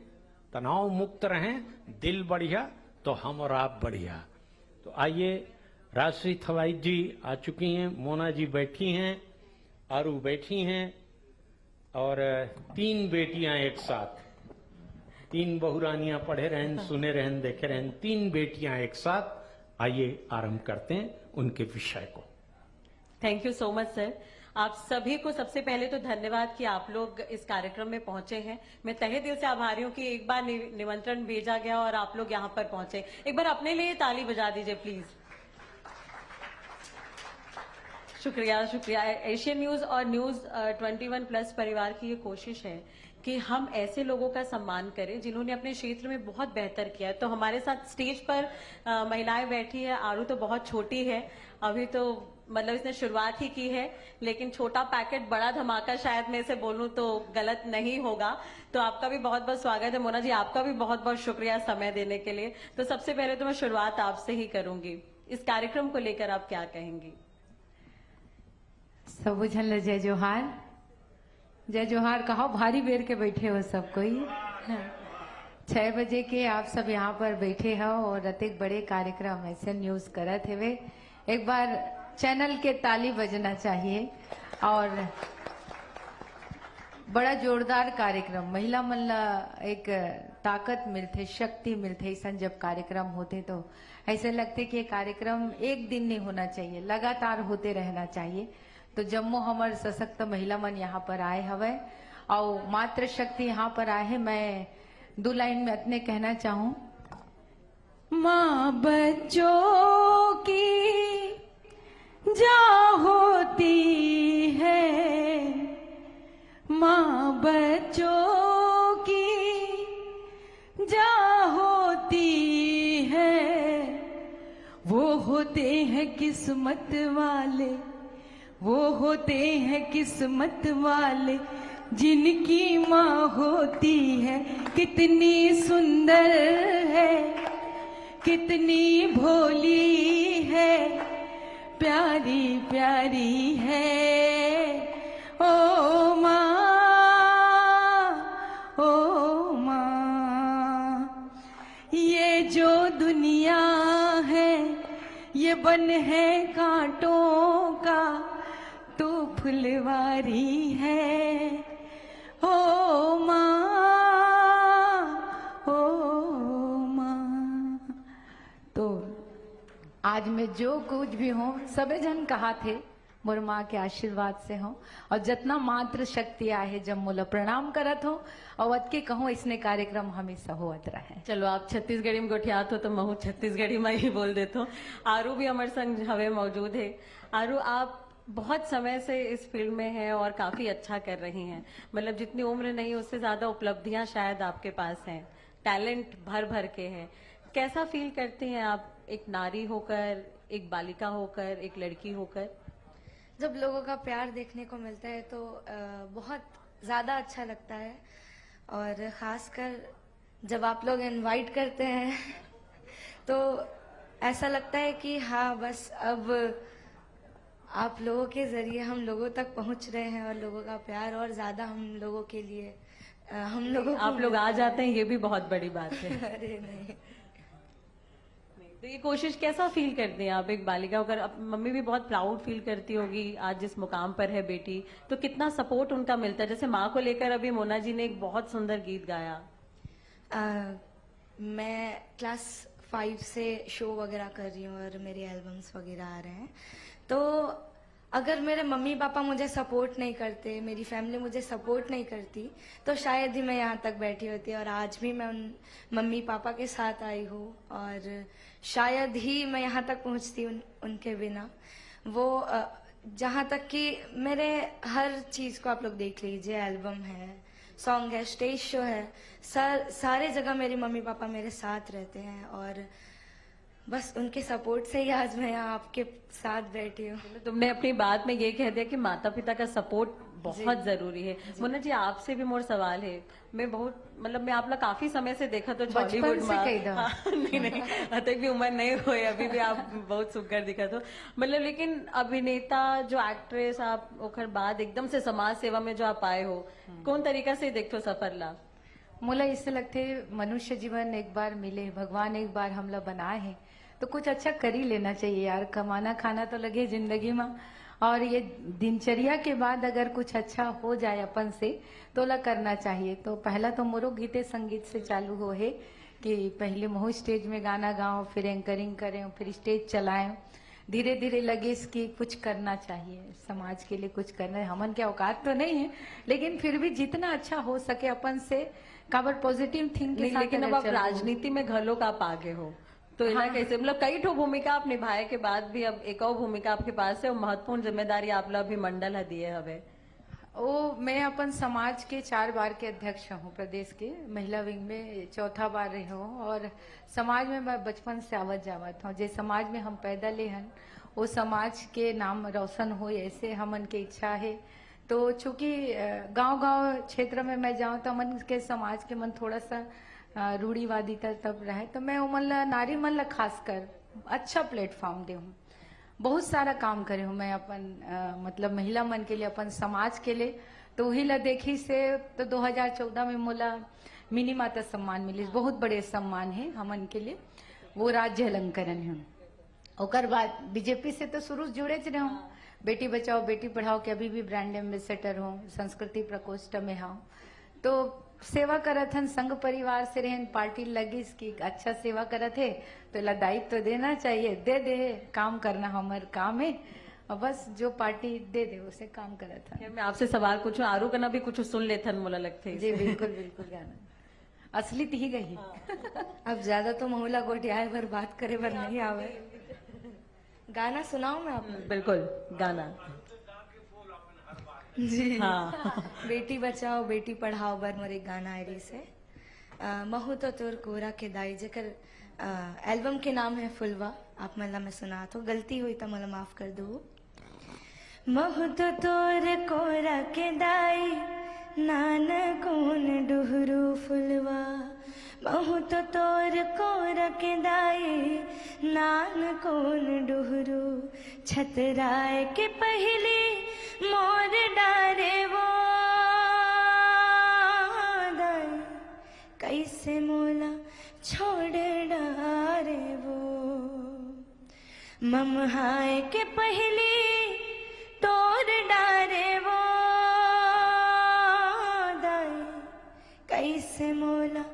तनाव मुक्त रहें, दिल बढ़िया तो हम और आप बढ़िया। तो आइए, राजश्री थवाई जी आ चुकी हैं, मोना जी बैठी हैं, आरू बैठी हैं, और 3 बेटियां एक साथ, 3 बहुरानियां पढ़े रहन, सुने रहन, देखे रहन, 3 बेटियां एक साथ। आइए आरंभ करते हैं उनके विषय को। Thank you so much sir. आप सभी को सबसे पहले तो धन्यवाद कि आप लोग इस कार्यक्रम में पहुंचे हैं। मैं तहे दिल से आभारी हूं कि एक बार निमंत्रण भेजा गया और आप लोग यहां पर पहुंचे। एक बार अपने लिए ताली बजा दीजिए प्लीज। शुक्रिया शुक्रिया। एशियन न्यूज और न्यूज 21+ परिवार की ये कोशिश है कि हम ऐसे लोगों का सम्मान करें जिन्होंने अपने क्षेत्र में बहुत बेहतर किया है। तो हमारे साथ स्टेज पर महिलाएं बैठी है। आरू तो बहुत छोटी है, अभी तो मतलब इसने शुरुआत ही की है, लेकिन छोटा पैकेट बड़ा धमाका शायद मैं इसे बोलूं तो गलत नहीं होगा। तो आपका भी बहुत बहुत स्वागत है। मोना जी, आपका भी बहुत बहुत शुक्रिया समय देने के लिए। तो सबसे पहले तो मैं शुरुआत आपसे ही करूंगी। इस कार्यक्रम को लेकर आप क्या कहेंगी? सब झल जय जोहार, जय जोहार कहो, भारी बेर के बैठे हो सब कोई। 6 बजे के आप सब यहाँ पर बैठे हो और अतिक बड़े कार्यक्रम एशियन न्यूज करत हेवे। एक बार चैनल के ताली बजना चाहिए। और बड़ा जोरदार कार्यक्रम, महिला मन ला एक ताकत मिलते, शक्ति मिलते। ऐसा जब कार्यक्रम होते तो ऐसे लगते कि ये कार्यक्रम एक दिन नहीं होना चाहिए, लगातार होते रहना चाहिए। तो जम्मू हमारे सशक्त महिला मन यहाँ पर आए हवे और मातृ शक्ति यहाँ पर आए है। मैं 2 लाइन में इतने कहना चाहूं। माँ बच्चों की जा होती है, माँ बच्चों की जा होती है। वो होते हैं किस्मत वाले, वो होते हैं किस्मत वाले जिनकी माँ होती है। कितनी सुंदर है, कितनी भोली है, प्यारी प्यारी है ओ माँ, ओ माँ। ये जो दुनिया है ये बन है कांटों का, तो फुलवारी है ओ माँ, ओ माँ। तो आज मैं जो कुछ भी हूँ, सबे जन कहा थे मोर माँ के आशीर्वाद से हूँ, और जितना मात्र शक्ति आहे जब मोला प्रणाम करत हो और अत के कहूँ इसने कार्यक्रम हमेशा होत रहे। चलो, आप छत्तीसगढ़ी में गोठियात हो तो महू छत्तीसगढ़ी में ही बोल देते हो। आरू भी हमारे संग हवे मौजूद है। आरू, आप बहुत समय से इस फील्ड में हैं और काफी अच्छा कर रही हैं। मतलब जितनी उम्र नहीं उससे ज्यादा उपलब्धियां शायद आपके पास हैं, टैलेंट भर भर के हैं। कैसा फील करती हैं आप एक नारी होकर, एक बालिका होकर, एक लड़की होकर? जब लोगों का प्यार देखने को मिलता है तो बहुत ज़्यादा अच्छा लगता है, और ख़ासकर जब आप लोग इनवाइट करते हैं तो ऐसा लगता है कि हाँ बस अब आप लोगों के ज़रिए हम लोगों तक पहुंच रहे हैं, और लोगों का प्यार और ज़्यादा हम लोगों के लिए हम लोगों को आप लोग आ जाते हैं, ये भी बहुत बड़ी बात है। अरे नहीं, तो ये कोशिश कैसा फील करते हैं आप एक बालिका होकर? अब मम्मी भी बहुत प्राउड फील करती होगी आज जिस मुकाम पर है बेटी, तो कितना सपोर्ट उनका मिलता है? जैसे माँ को लेकर अभी मोना जी ने एक बहुत सुंदर गीत गाया। मैं क्लास 5 से शो वगैरह कर रही हूँ और मेरे एल्बम्स वगैरह आ रहे हैं, तो अगर मेरे मम्मी पापा मुझे सपोर्ट नहीं करते, मेरी फैमिली मुझे सपोर्ट नहीं करती, तो शायद ही मैं यहाँ तक बैठी होती। और आज भी मैं उन मम्मी पापा के साथ आई हूँ, और शायद ही मैं यहाँ तक पहुँचती उनके बिना। वो जहाँ तक कि मेरे हर चीज़ को आप लोग देख लीजिए, एल्बम है, सॉन्ग है, स्टेज शो है, सारे जगह मेरे मम्मी पापा मेरे साथ रहते हैं, और बस उनके सपोर्ट से ही आज मैं यहाँ आपके साथ बैठी हूँ। तुमने अपनी बात में ये कह दिया कि माता पिता का सपोर्ट बहुत जरूरी है। मुन्ना जी, आपसे भी मोर सवाल है। मैं बहुत मैं आप लोग काफी समय से देखा तो बॉलीवुड में नहीं अतक भी उम्र नहीं हुई, अभी भी आप बहुत सुंदर दिखा तो लेकिन अभिनेता जो एक्ट्रेस आप ओखर बाद एकदम से समाज सेवा में जो आप आए हो, कौन तरीका से देखते हो सफर ला? मुला इससे लगते मनुष्य जीवन एक बार मिले, भगवान एक बार हम लोग बनाए हैं, तो कुछ अच्छा कर ही लेना चाहिए यार। कमाना खाना तो लगे जिंदगी में, और ये दिनचर्या के बाद अगर कुछ अच्छा हो जाए अपन से तो ला करना चाहिए। तो पहला तो मोरो गीते संगीत से चालू हो है कि पहले महू स्टेज में गाना गाओ, फिर एंकरिंग करें, फिर स्टेज चलाएं। धीरे धीरे लगे इसकी कुछ करना चाहिए, समाज के लिए कुछ करना है। हमन के औकात तो नहीं है, लेकिन फिर भी जितना अच्छा हो सके अपन से काबर पॉजिटिव थिंकिंग। लेकिन अब आप राजनीति में घर लोग आप आगे हो, तो हाँ। कैसे कई ठो भूमिका आप निभाए के बाद भी अब एक और भूमिका आपके पास है, और महत्वपूर्ण जिम्मेदारी आप लोग भी मंडल है दिए हवे। ओ, मैं अपन समाज के 4 बार के अध्यक्ष हूँ, प्रदेश के महिला विंग में 4था बार रही हूँ, और समाज में मैं बचपन से आवत जावत हूँ। जिस समाज में हम पैदा ले हन वो समाज के नाम रोशन हो, ऐसे हमन के इच्छा है। तो चूंकि गांव-गांव क्षेत्र में मैं जाऊँ तो मन के समाज के मन थोड़ा सा रूढ़ीवादिता तब रहे, तो मैं नारी मन ला खासकर अच्छा प्लेटफॉर्म दे हूँ। बहुत सारा काम करे हूँ मैं अपन महिला मन के लिए, अपन समाज के लिए। तो वही ला देखी से तो 2014 में मोला मिनी माता सम्मान मिली, बहुत बड़े सम्मान है हमन के लिए, वो राज्य अलंकरण है। ओकर बाद बीजेपी से तो शुरू जुड़े ज रहे हूँ, बेटी बचाओ बेटी पढ़ाओ के अभी भी ब्रांड एम्बेसडर हूँ, संस्कृति प्रकोष्ठ में हूँ। तो सेवा करत हन, संघ परिवार से रहन, पार्टी लगी इसकी अच्छा सेवा करत है तो दायित्व तो देना चाहिए, दे काम करना हमार काम है, और बस जो पार्टी दे उसे काम करत हन। मैं आपसे सवाल पूछूं, आरू करना भी कुछ सुन लेथन मोला लगते? जी बिल्कुल गाना असली ही गई। अब ज्यादा तो महिला गोटियाए भर बात करे भर नहीं आवे, गाना सुनाऊं मैं आपको? बिल्कुल, गाना जी हाँ। बेटी बचाओ बेटी पढ़ाओ बर मोर एक गाना आई रही से महू तो तोर कोरा के दाई, जेकर एल्बम के नाम है फुलवा। आप मला मैं सुना तो गलती हुई तो मला माफ कर दो। महू तो तोर कोरा के दाई, नान कौन डुहरू फुलवा। महू तो तोर कोरा के दाई, नान कौन डुहरू। छतराय के पहले मोर डारे वो दाई, कैसे मोला छोड़ डारे वो। ममहाय के पहले तोर डारे वो दाई, कैसे मोला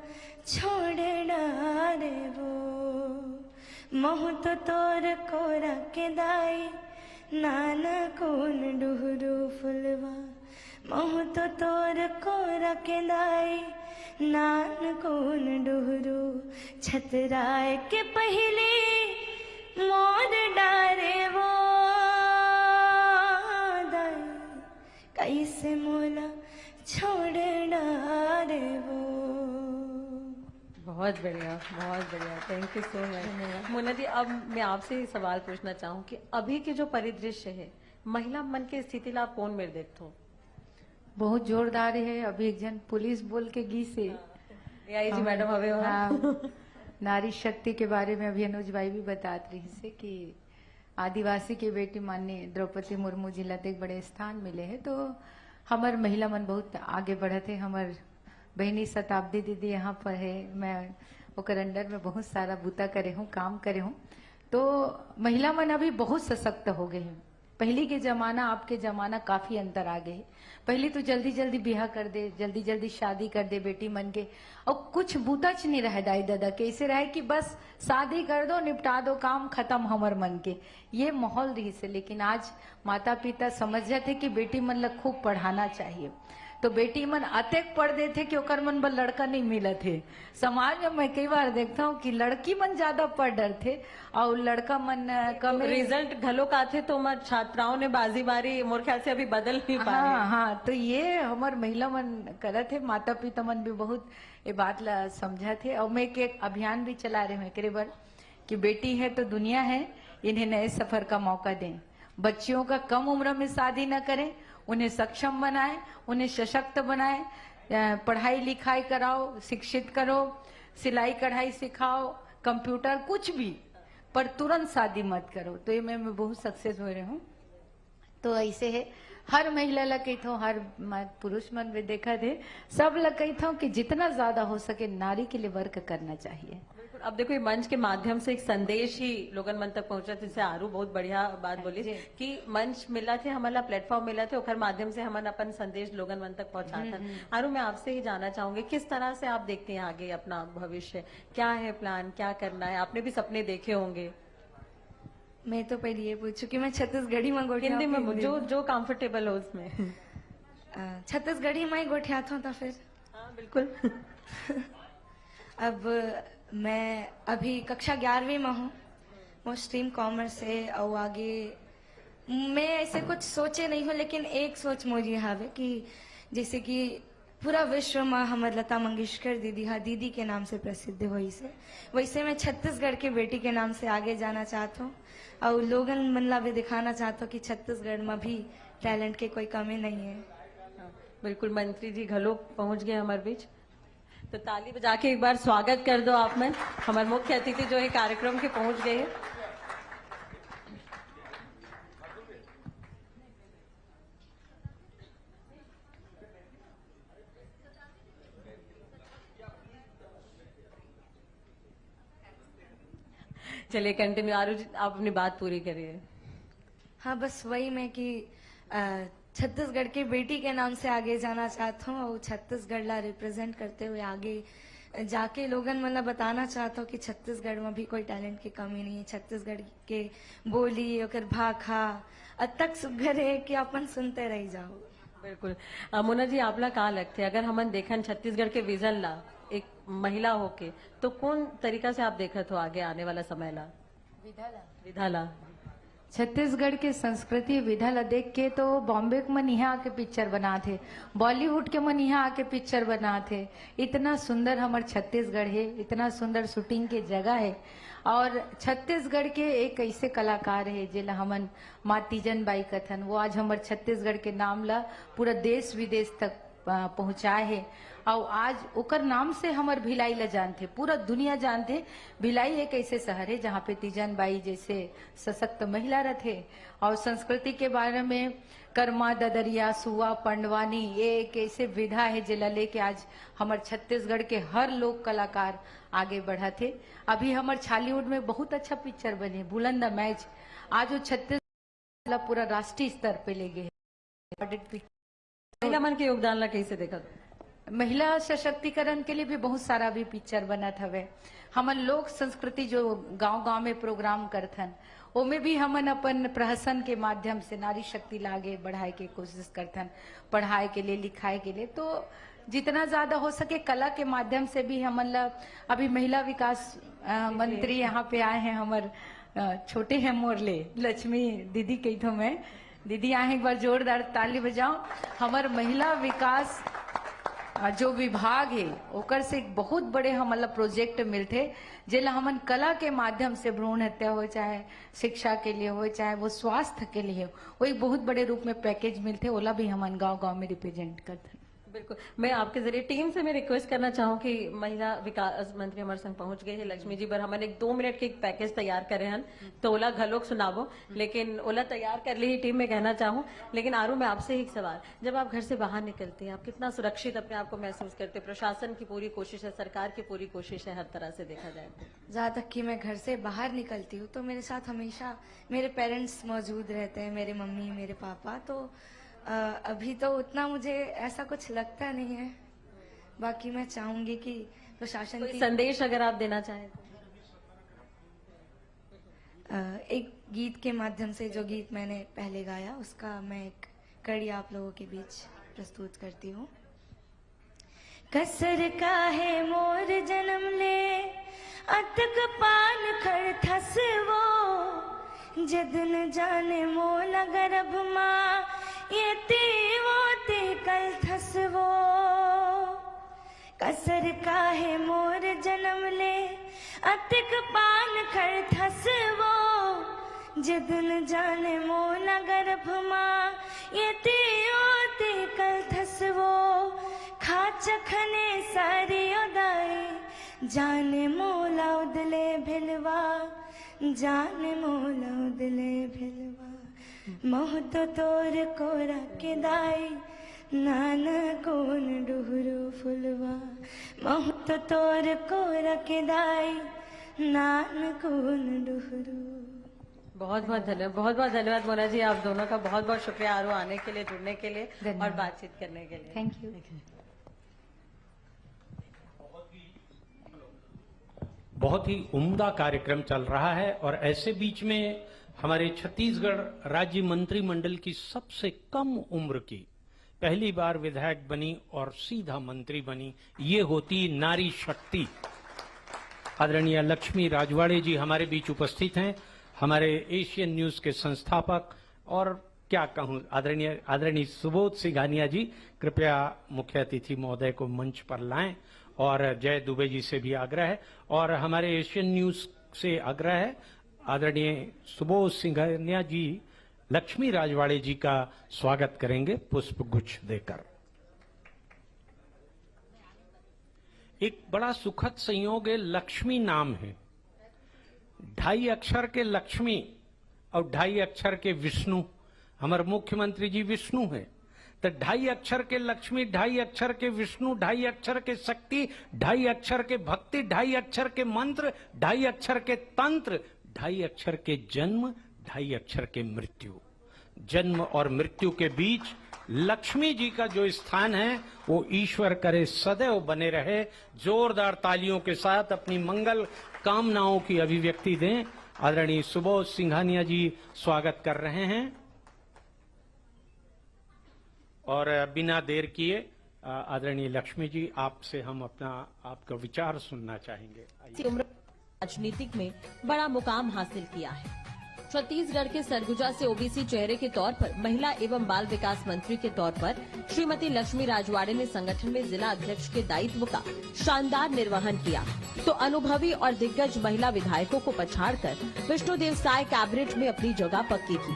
छोड़ डारे वो। महू तो तोर कोरा के दाई, नाना कौन डुहरू फुलवा। महू तो तोर कोरा के दाई, नान कौन डुहरू। छतराय के पहले मोर डारे वो दाई, कैसे मोला छोड़ डारे वो। बहुत बढ़िया, thank you so much. Munna ji, अब मैं आपसे सवाल पूछना चाहूँ कि अभी के जो परिदृश्य है, महिला मन के स्थिति ला आप कौन मेरे देखो? बहुत जोरदार है। अभी एक जन पुलिस बोल के गी से जी मैडम हवे हाँ, नारी शक्ति के बारे में अभी अनुज भाई भी बतात रही से कि आदिवासी की बेटी माननीय द्रौपदी मुर्मू जी ला एक बड़े स्थान मिले हैं, तो हमार महिला मन बहुत आगे बढ़ते। हमार बहनी शताब्दी दीदी यहाँ पर है, मैं ओकर अंडर में बहुत सारा बूता करे हूँ, काम करे हूँ। तो महिला मन अभी बहुत सशक्त हो गए हैं। पहले के जमाना आपके जमाना काफी अंतर आ गए। पहले तो जल्दी जल्दी ब्याह कर दे, जल्दी जल्दी शादी कर दे बेटी मन के, और कुछ बूताच नहीं रहे दाई दादा के, ऐसे रहे कि बस शादी कर दो, निपटा दो, काम खत्म हमर मन के, ये माहौल रही से। लेकिन आज माता पिता समझ जाते कि बेटी मन ला खूब पढ़ाना चाहिए, तो बेटी मन अतेक पढ़ देते कि ओकर मन पर लड़का नहीं मिले थे। समाज में मैं कई बार देखता हूँ कि लड़की मन ज्यादा पढ़ डर थे और लड़का मन कम। रिजल्ट घलो का थे तो छात्राओं ने बाजी मारी, मोर ख्याल से अभी बदल नहीं पाए। हाँ, तो ये हमार महिला मन करत है, माता पिता मन भी बहुत ये बात ला समझा थे। और मैं एक अभियान भी चला रहे हूँ एकरे बार कि बेटी है तो दुनिया है, इन्हें नए सफर का मौका दें। बच्चियों का कम उम्र में शादी न करें, उन्हें सक्षम बनाए, उन्हें सशक्त बनाए, पढ़ाई लिखाई कराओ, शिक्षित करो, सिलाई कढ़ाई सिखाओ, कंप्यूटर कुछ भी, पर तुरंत शादी मत करो। तो ये मैं बहुत सक्सेस हो रही हूँ। तो ऐसे है, हर महिला ला कहता हूँ, हर पुरुष मन भी देखा थे, सब ला कहता हूँ कि जितना ज्यादा हो सके नारी के लिए वर्क करना चाहिए। अब देखो ये मंच के माध्यम से एक संदेश ही लोगन मन तक पहुंचा, जिससे आरू बहुत बढ़िया बात बोली कि मंच मिला थे, हमारा प्लेटफॉर्म मिला थे, ओकर माध्यम से हम अपन संदेश लोगन मन तक पहुंचाता। आरू मैं आपसे ही जानना चाहूंगी, किस तरह से आप देखते हैं आगे अपना भविष्य, क्या है प्लान, क्या करना है? आपने भी सपने देखे होंगे। मैं तो पहले ये पूछू कि मैं छत्तीसगढ़ी में गोठिया, हिंदी में जो कंफर्टेबल हो उसमें। छत्तीसगढ़ी में ही गोठिया था तो फिर हाँ बिल्कुल। अब मैं अभी कक्षा 11वीं में हूँ, वो स्ट्रीम कॉमर्स है, और आगे मैं ऐसे कुछ सोचे नहीं हूँ, लेकिन एक सोच मोरी हावे कि जैसे कि पूरा विश्व में हमारे लता मंगेशकर दीदी, हाँ दीदी के नाम से प्रसिद्ध हुई से, वैसे मैं छत्तीसगढ़ की बेटी के नाम से आगे जाना चाहता हूँ और लोगन मन ला भी दिखाना चाहता हूँ कि छत्तीसगढ़ में भी टैलेंट की कोई कमी नहीं है। बिल्कुल, मंत्री जी घलो पहुंच गए हमारे बीच, तो ताली बजा के एक बार स्वागत कर दो आप में। हमारे मुख्य अतिथि जो है कार्यक्रम के पहुंच गए हैं। चलिए कंटिन्यू, आरू जी आप अपनी बात पूरी करिए। हाँ बस वही मैं कि छत्तीसगढ़ की बेटी के नाम से आगे जाना चाहता हूँ और छत्तीसगढ़ ला रिप्रेजेंट करते हुए आगे जाके लोगन मतलब बताना चाहता हूँ कि छत्तीसगढ़ में भी कोई टैलेंट की कमी नहीं है। छत्तीसगढ़ के बोली और भाखा अतक सुघर है कि अपन सुनते रह जाओ। बिल्कुल। मोना जी आपला का लगते अगर हमन देखन छत्तीसगढ़ के विजन ला एक महिला होके, तो कौन तरीका से आप देखत हो आगे आने वाला समय ला? विधा ला छत्तीसगढ़ के संस्कृति विधा ला देख के तो बॉम्बे के मन यहाँ आके पिक्चर बना थे, बॉलीवुड के मन यहाँ आके पिक्चर बना थे। इतना सुंदर हमार छत्तीसगढ़ है, इतना सुंदर शूटिंग के जगह है। और छत्तीसगढ़ के एक ऐसे कलाकार है जिला हमन माँ तीजन बाई कथन, वो आज हमारे छत्तीसगढ़ के नाम ला पूरा देश विदेश तक पहुंचाए है। और आज ओकर नाम से हमार भिलाई ला जानते, पूरा दुनिया जानते। भिलाई एक ऐसे शहर है जहाँ पे तीजन बाई जैसे सशक्त महिला रहते। और संस्कृति के बारे में कर्मा, ददरिया, सुआ, पंडवानी, ये एक ऐसे विधा है जिला लेके आज हमार छत्तीसगढ़ के हर लोक कलाकार आगे बढ़ा थे। अभी हमार छालीवुड में बहुत अच्छा पिक्चर बने बुलंद मैच, आज वो छत्तीसगढ़ पूरा राष्ट्रीय स्तर पे ले गए। महिला मन के योगदान ला कैसे देखा? महिला सशक्तिकरण के लिए भी बहुत सारा भी पिक्चर बना था। वे हमन लोक संस्कृति जो गांव-गांव में प्रोग्राम करथन, ओमे भी हमन अपन प्रहसन के माध्यम से नारी शक्ति लागे बढ़ाए के कोशिश करथन, पढ़ाए के लिए, लिखाए के लिए। तो जितना ज्यादा हो सके कला के माध्यम से भी हमन ला, अभी महिला विकास मंत्री यहाँ पे आए हैं, हमार छोटे हैं मोरले लक्ष्मी दीदी कही थो मैं, दीदी आए एक बार जोरदार ताली बजाओ। हमार महिला विकास जो विभाग है ओकर से एक बहुत बड़े हम मतलब प्रोजेक्ट मिलते जेला हमन कला के माध्यम से भ्रूण हत्या हो, चाहे शिक्षा के लिए हो, चाहे वो स्वास्थ्य के लिए हो, वो एक बहुत बड़े रूप में पैकेज मिलते, ओला भी हमन गांव-गांव में रिप्रेजेंट करते। बिल्कुल, मैं आपके जरिए टीम से मैं रिक्वेस्ट करना चाहूँ कि महिला विकास मंत्री हमारे संग पहुंच गए हैं लक्ष्मी जी, पर हमने एक 2 मिनट के एक पैकेज तैयार करे हैं तो ओला घलोक सुनावो, लेकिन ओला तैयार कर ली ही टीम में कहना चाहूँ। लेकिन आरू मैं आपसे एक सवाल, जब आप घर से बाहर निकलते हैं आप कितना सुरक्षित अपने आप को महसूस करते हैं? प्रशासन की पूरी कोशिश है, सरकार की पूरी कोशिश है, हर तरह से देखा जाए तो। जहाँ तक कि मैं घर से बाहर निकलती हूँ तो मेरे साथ हमेशा मेरे पेरेंट्स मौजूद रहते हैं, मेरे मम्मी मेरे पापा, तो अभी तो उतना मुझे ऐसा कुछ लगता नहीं है। बाकी मैं चाहूंगी कि प्रशासन की संदेश अगर आप देना चाहें तो। एक गीत के माध्यम से, जो गीत मैंने पहले गाया उसका मैं एक कड़ी आप लोगों के बीच प्रस्तुत करती हूँ। कसर का है मोर जन्म ले अतक पान खड़ थस वो, जद न जाने मोला गर्भ माँ ये ते वो ते कल थस वो। कसर का है मोर जन्म ले अतिक पान खड़ थस वो, जद न जाने मोला गर्भ माँ ये ते वो ते कल थस वो। खा चखने सारी उदाई जाने मोला उदले भिलवा, जाने मोला उदले भिलवा। मोह तो तोर कोरा के दाई नाना कोन डुहरु फुलवा, मोह तो तोर कोरा के दाई नाना कोन डुहरु। बहुत बहुत धन्यवाद, बहुत बहुत धन्यवाद मोना जी, आप दोनों का बहुत बहुत शुक्रिया आरो आने के लिए, जुड़ने के लिए और बातचीत करने के लिए। Thank you. बहुत ही उम्दा कार्यक्रम चल रहा है और ऐसे बीच में हमारे छत्तीसगढ़ राज्य मंत्रिमंडल की सबसे कम उम्र की पहली बार विधायक बनी और सीधा मंत्री बनी, ये होती नारी शक्ति। आदरणीय लक्ष्मी राजवाड़े जी हमारे बीच उपस्थित हैं, हमारे एशियन न्यूज के संस्थापक, और क्या कहूं आदरणीय सुबोध सिंघानिया जी, कृपया मुख्य अतिथि महोदय को मंच पर लाएं। और जय दुबे जी से भी आग्रह है और हमारे एशियन न्यूज से आग्रह है, आदरणीय सुबोध सिंघानिया जी लक्ष्मी राजवाड़े जी का स्वागत करेंगे पुष्प गुच्छ देकर। एक बड़ा सुखद संयोग है, लक्ष्मी नाम है, 2.5 अक्षर के लक्ष्मी और 2.5 अक्षर के विष्णु। हमारे मुख्यमंत्री जी विष्णु है, तो 2.5 अक्षर के लक्ष्मी, 2.5 अक्षर के विष्णु, 2.5 अक्षर के शक्ति, 2.5 अक्षर के भक्ति, 2.5 अक्षर के मंत्र, 2.5 अक्षर के तंत्र, 2.5 अक्षर के जन्म, 2.5 अक्षर के मृत्यु। जन्म और मृत्यु के बीच लक्ष्मी जी का जो स्थान है वो ईश्वर करे सदैव बने रहे। जोरदार तालियों के साथ अपनी मंगल कामनाओं की अभिव्यक्ति दें। आदरणीय सुबोध सिंघानिया जी स्वागत कर रहे हैं और बिना देर किए आदरणीय लक्ष्मी जी आपसे हम आपका विचार सुनना चाहेंगे। राजनीतिक में बड़ा मुकाम हासिल किया है। छत्तीसगढ़ के सरगुजा से ओबीसी चेहरे के तौर पर महिला एवं बाल विकास मंत्री के तौर पर श्रीमती लक्ष्मी राजवाड़े ने संगठन में जिला अध्यक्ष के दायित्व का शानदार निर्वहन किया, तो अनुभवी और दिग्गज महिला विधायकों को पछाड़कर विष्णुदेव साय कैबिनेट में अपनी जगह पक्की की।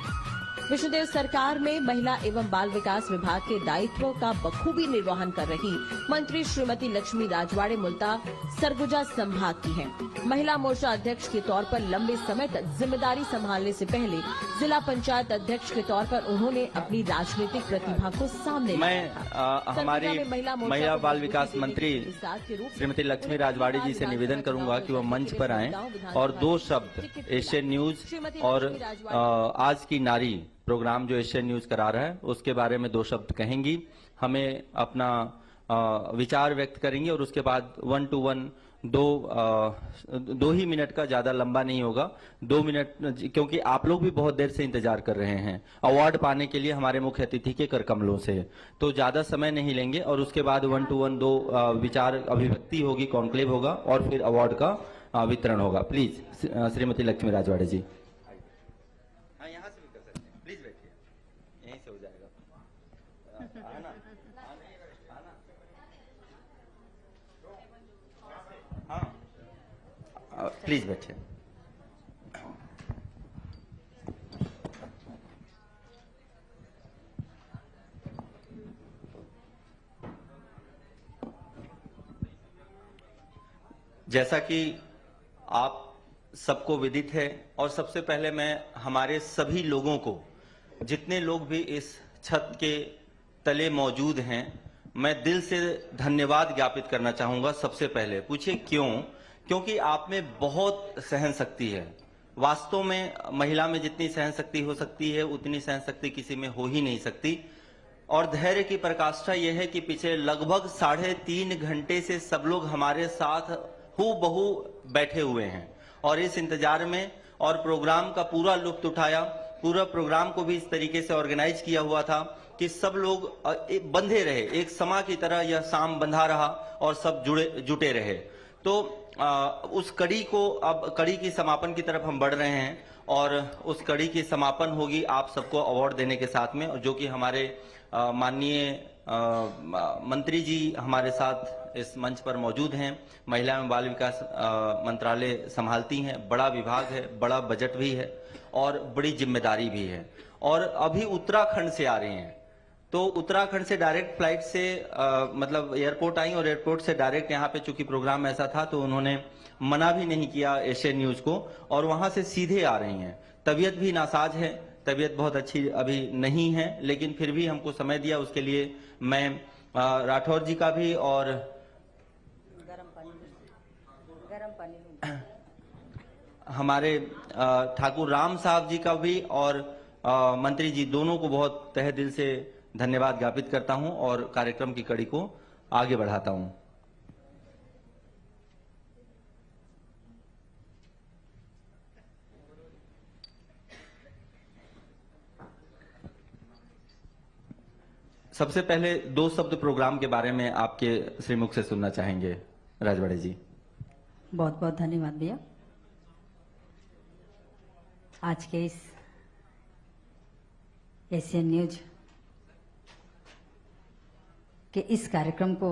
विष्णुदेव सरकार में महिला एवं बाल विकास विभाग के दायित्व का बखूबी निर्वहन कर रही मंत्री श्रीमती लक्ष्मी राजवाड़े मूलतः सरगुजा संभाग की हैं। महिला मोर्चा अध्यक्ष के तौर पर लंबे समय तक जिम्मेदारी संभालने से पहले जिला पंचायत अध्यक्ष के तौर पर उन्होंने अपनी राजनीतिक प्रतिभा को सामने मैं हमारी महिला बाल विकास मंत्री श्रीमती लक्ष्मी राजवाड़े जी से निवेदन करूंगा कि वो मंच पर आएं और 2 शब्द एशियन न्यूज और आज की नारी प्रोग्राम जो एशियन न्यूज करा रहा है उसके बारे में 2 शब्द कहेंगी, हमें अपना विचार व्यक्त करेंगे और उसके बाद 1 to 1 दो ही मिनट का, ज्यादा लंबा नहीं होगा, 2 मिनट, क्योंकि आप लोग भी बहुत देर से इंतजार कर रहे हैं अवार्ड पाने के लिए हमारे मुख्य अतिथि के कर कमलों से, तो ज्यादा समय नहीं लेंगे और उसके बाद 1 to 1 2 विचार अभिव्यक्ति होगी, कॉन्क्लेव होगा और फिर अवार्ड का वितरण होगा। प्लीज श्रीमती लक्ष्मी राजवाड़े जी। प्लीज बैठिए। जैसा कि आप सबको विदित है, और सबसे पहले मैं हमारे सभी लोगों को, जितने लोग भी इस छत के तले मौजूद हैं, मैं दिल से धन्यवाद ज्ञापित करना चाहूंगा। सबसे पहले पूछिए क्यों? क्योंकि आप में बहुत सहन शक्ति है। वास्तव में महिला में जितनी सहन शक्ति हो सकती है उतनी सहन शक्ति किसी में हो ही नहीं सकती। और धैर्य की पराकाष्ठा यह है कि पिछले लगभग 3.5 घंटे से सब लोग हमारे साथ हूबहू बैठे हुए हैं और इस इंतजार में, और प्रोग्राम का पूरा लुत्फ उठाया। पूरा प्रोग्राम को भी इस तरीके से ऑर्गेनाइज किया हुआ था कि सब लोग बंधे रहे, एक समा की तरह यह शाम बंधा रहा और सब जुटे रहे। तो उस कड़ी को, अब कड़ी की समापन की तरफ हम बढ़ रहे हैं और उस कड़ी की समापन होगी आप सबको अवार्ड देने के साथ में, और जो कि हमारे माननीय मंत्री जी हमारे साथ इस मंच पर मौजूद हैं। महिला एवं बाल विकास मंत्रालय संभालती हैं, बड़ा विभाग है, बड़ा बजट भी है और बड़ी जिम्मेदारी भी है। और अभी उत्तराखंड से आ रही हैं, तो उत्तराखंड से डायरेक्ट फ्लाइट से मतलब एयरपोर्ट आई और एयरपोर्ट से डायरेक्ट यहाँ पे, चूंकि प्रोग्राम ऐसा था तो उन्होंने मना भी नहीं किया एशियन न्यूज को, और वहां से सीधे आ रही हैं। तबीयत भी नासाज है, तबीयत बहुत अच्छी अभी नहीं है, लेकिन फिर भी हमको समय दिया, उसके लिए मैं राठौर जी का भी और हमारे ठाकुर राम साहब जी का भी और मंत्री जी दोनों को बहुत तहे दिल से धन्यवाद ज्ञापित करता हूं और कार्यक्रम की कड़ी को आगे बढ़ाता हूं। सबसे पहले 2 शब्द प्रोग्राम के बारे में आपके श्रीमुख से सुनना चाहेंगे, राजवाड़े जी। बहुत बहुत धन्यवाद भैया। आज के इस एशियन न्यूज के इस कार्यक्रम को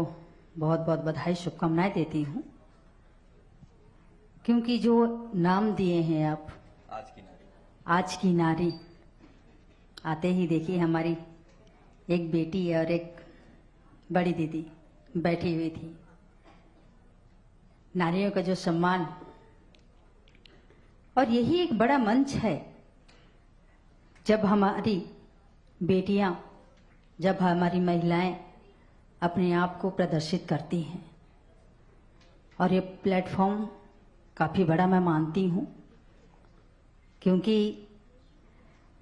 बहुत बहुत बधाई, शुभकामनाएं देती हूं, क्योंकि जो नाम दिए हैं आप, आज की नारी, आते ही देखिए हमारी एक बेटी और एक बड़ी दीदी बैठी हुई थी। नारियों का जो सम्मान, और यही एक बड़ा मंच है जब हमारी बेटियां, जब हमारी महिलाएं अपने आप को प्रदर्शित करती हैं। और ये प्लेटफॉर्म काफी बड़ा मैं मानती हूं, क्योंकि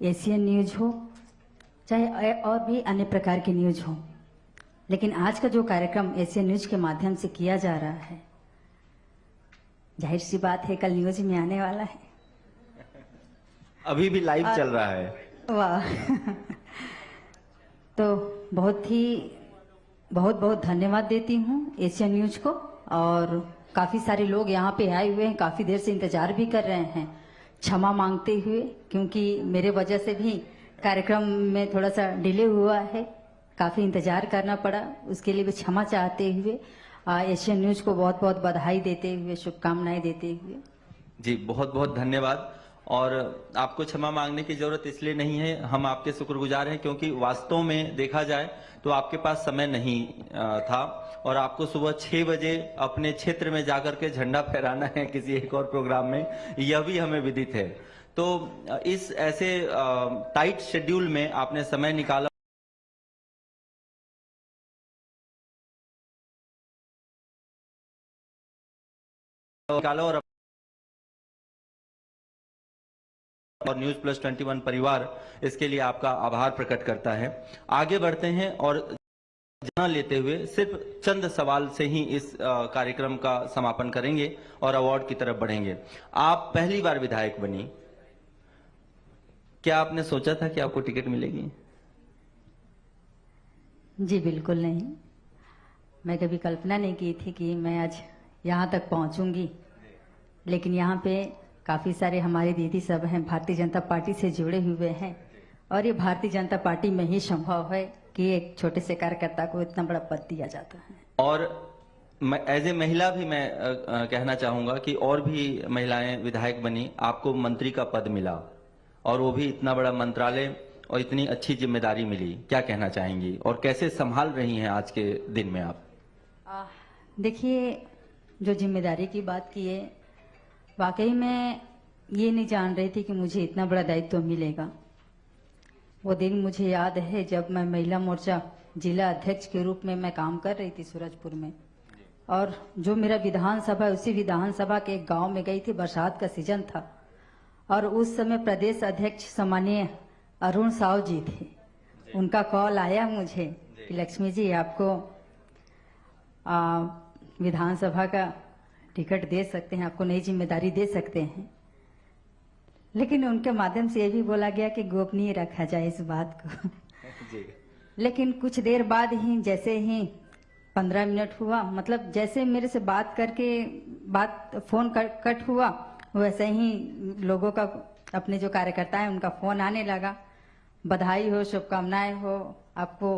एशियन न्यूज हो चाहे और भी अन्य प्रकार की न्यूज हो, लेकिन आज का जो कार्यक्रम एशियन न्यूज के माध्यम से किया जा रहा है, जाहिर सी बात है कल न्यूज में आने वाला है। अभी भी लाइव चल रहा है। वाह तो बहुत बहुत धन्यवाद देती हूँ एशियन न्यूज को। और काफी सारे लोग यहाँ पे आए हुए हैं, काफी देर से इंतजार भी कर रहे हैं, क्षमा मांगते हुए, क्योंकि मेरे वजह से भी कार्यक्रम में थोड़ा सा डिले हुआ है, काफी इंतजार करना पड़ा, उसके लिए भी क्षमा चाहते हुए एशियन न्यूज को बहुत बहुत बधाई देते हुए, शुभकामनाएं देते हुए जी बहुत बहुत धन्यवाद। और आपको क्षमा मांगने की जरूरत इसलिए नहीं है, हम आपके शुक्रगुजार हैं, क्योंकि वास्तव में देखा जाए तो आपके पास समय नहीं था और आपको सुबह 6 बजे अपने क्षेत्र में जाकर के झंडा फहराना है किसी एक और प्रोग्राम में, यह भी हमें विदित है। तो इस ऐसे टाइट शेड्यूल में आपने समय निकाला और न्यूज प्लस 21 परिवार इसके लिए आपका आभार प्रकट करता है। आगे बढ़ते हैं और जान लेते हुए सिर्फ चंद सवाल से ही इस कार्यक्रम का समापन करेंगे और अवार्ड की तरफ बढ़ेंगे। आप पहली बार विधायक बनी, क्या आपने सोचा था कि आपको टिकट मिलेगी? जी बिल्कुल नहीं, मैं कभी कल्पना नहीं की थी कि मैं आज यहाँ तक पहुँचूंगी। लेकिन यहाँ पे काफी सारे हमारे दीदी सब हैं, भारतीय जनता पार्टी से जुड़े हुए हैं, और ये भारतीय जनता पार्टी में ही संभव है कि एक छोटे से कार्यकर्ता को इतना बड़ा पद दिया जाता है। और मैं एज ए महिला भी मैं कहना चाहूंगा कि और भी महिलाएं विधायक बनी, आपको मंत्री का पद मिला और वो भी इतना बड़ा मंत्रालय और इतनी अच्छी जिम्मेदारी मिली, क्या कहना चाहेंगी और कैसे संभाल रही हैं आज के दिन में आप? देखिए, जो जिम्मेदारी की बात की है, वाकई में ये नहीं जान रही थी कि मुझे इतना बड़ा दायित्व मिलेगा। वो दिन मुझे याद है जब मैं महिला मोर्चा जिला अध्यक्ष के रूप में मैं काम कर रही थी सूरजपुर में, और जो मेरा विधानसभा, उसी विधानसभा के एक गांव में गई थी। बरसात का सीजन था और उस समय प्रदेश अध्यक्ष सम्मानीय अरुण साव जी थे। उनका कॉल आया मुझे कि लक्ष्मी जी आपको विधानसभा का टिकट दे सकते हैं, आपको नई जिम्मेदारी दे सकते हैं। लेकिन उनके माध्यम से ये भी बोला गया कि गोपनीय रखा जाए इस बात को। लेकिन कुछ देर बाद ही, जैसे ही 15 मिनट हुआ, मतलब जैसे मेरे से बात करके फोन कट हुआ, वैसे ही लोगों का, अपने जो कार्यकर्ता है उनका फोन आने लगा। बधाई हो, शुभकामनाएं हो, आपको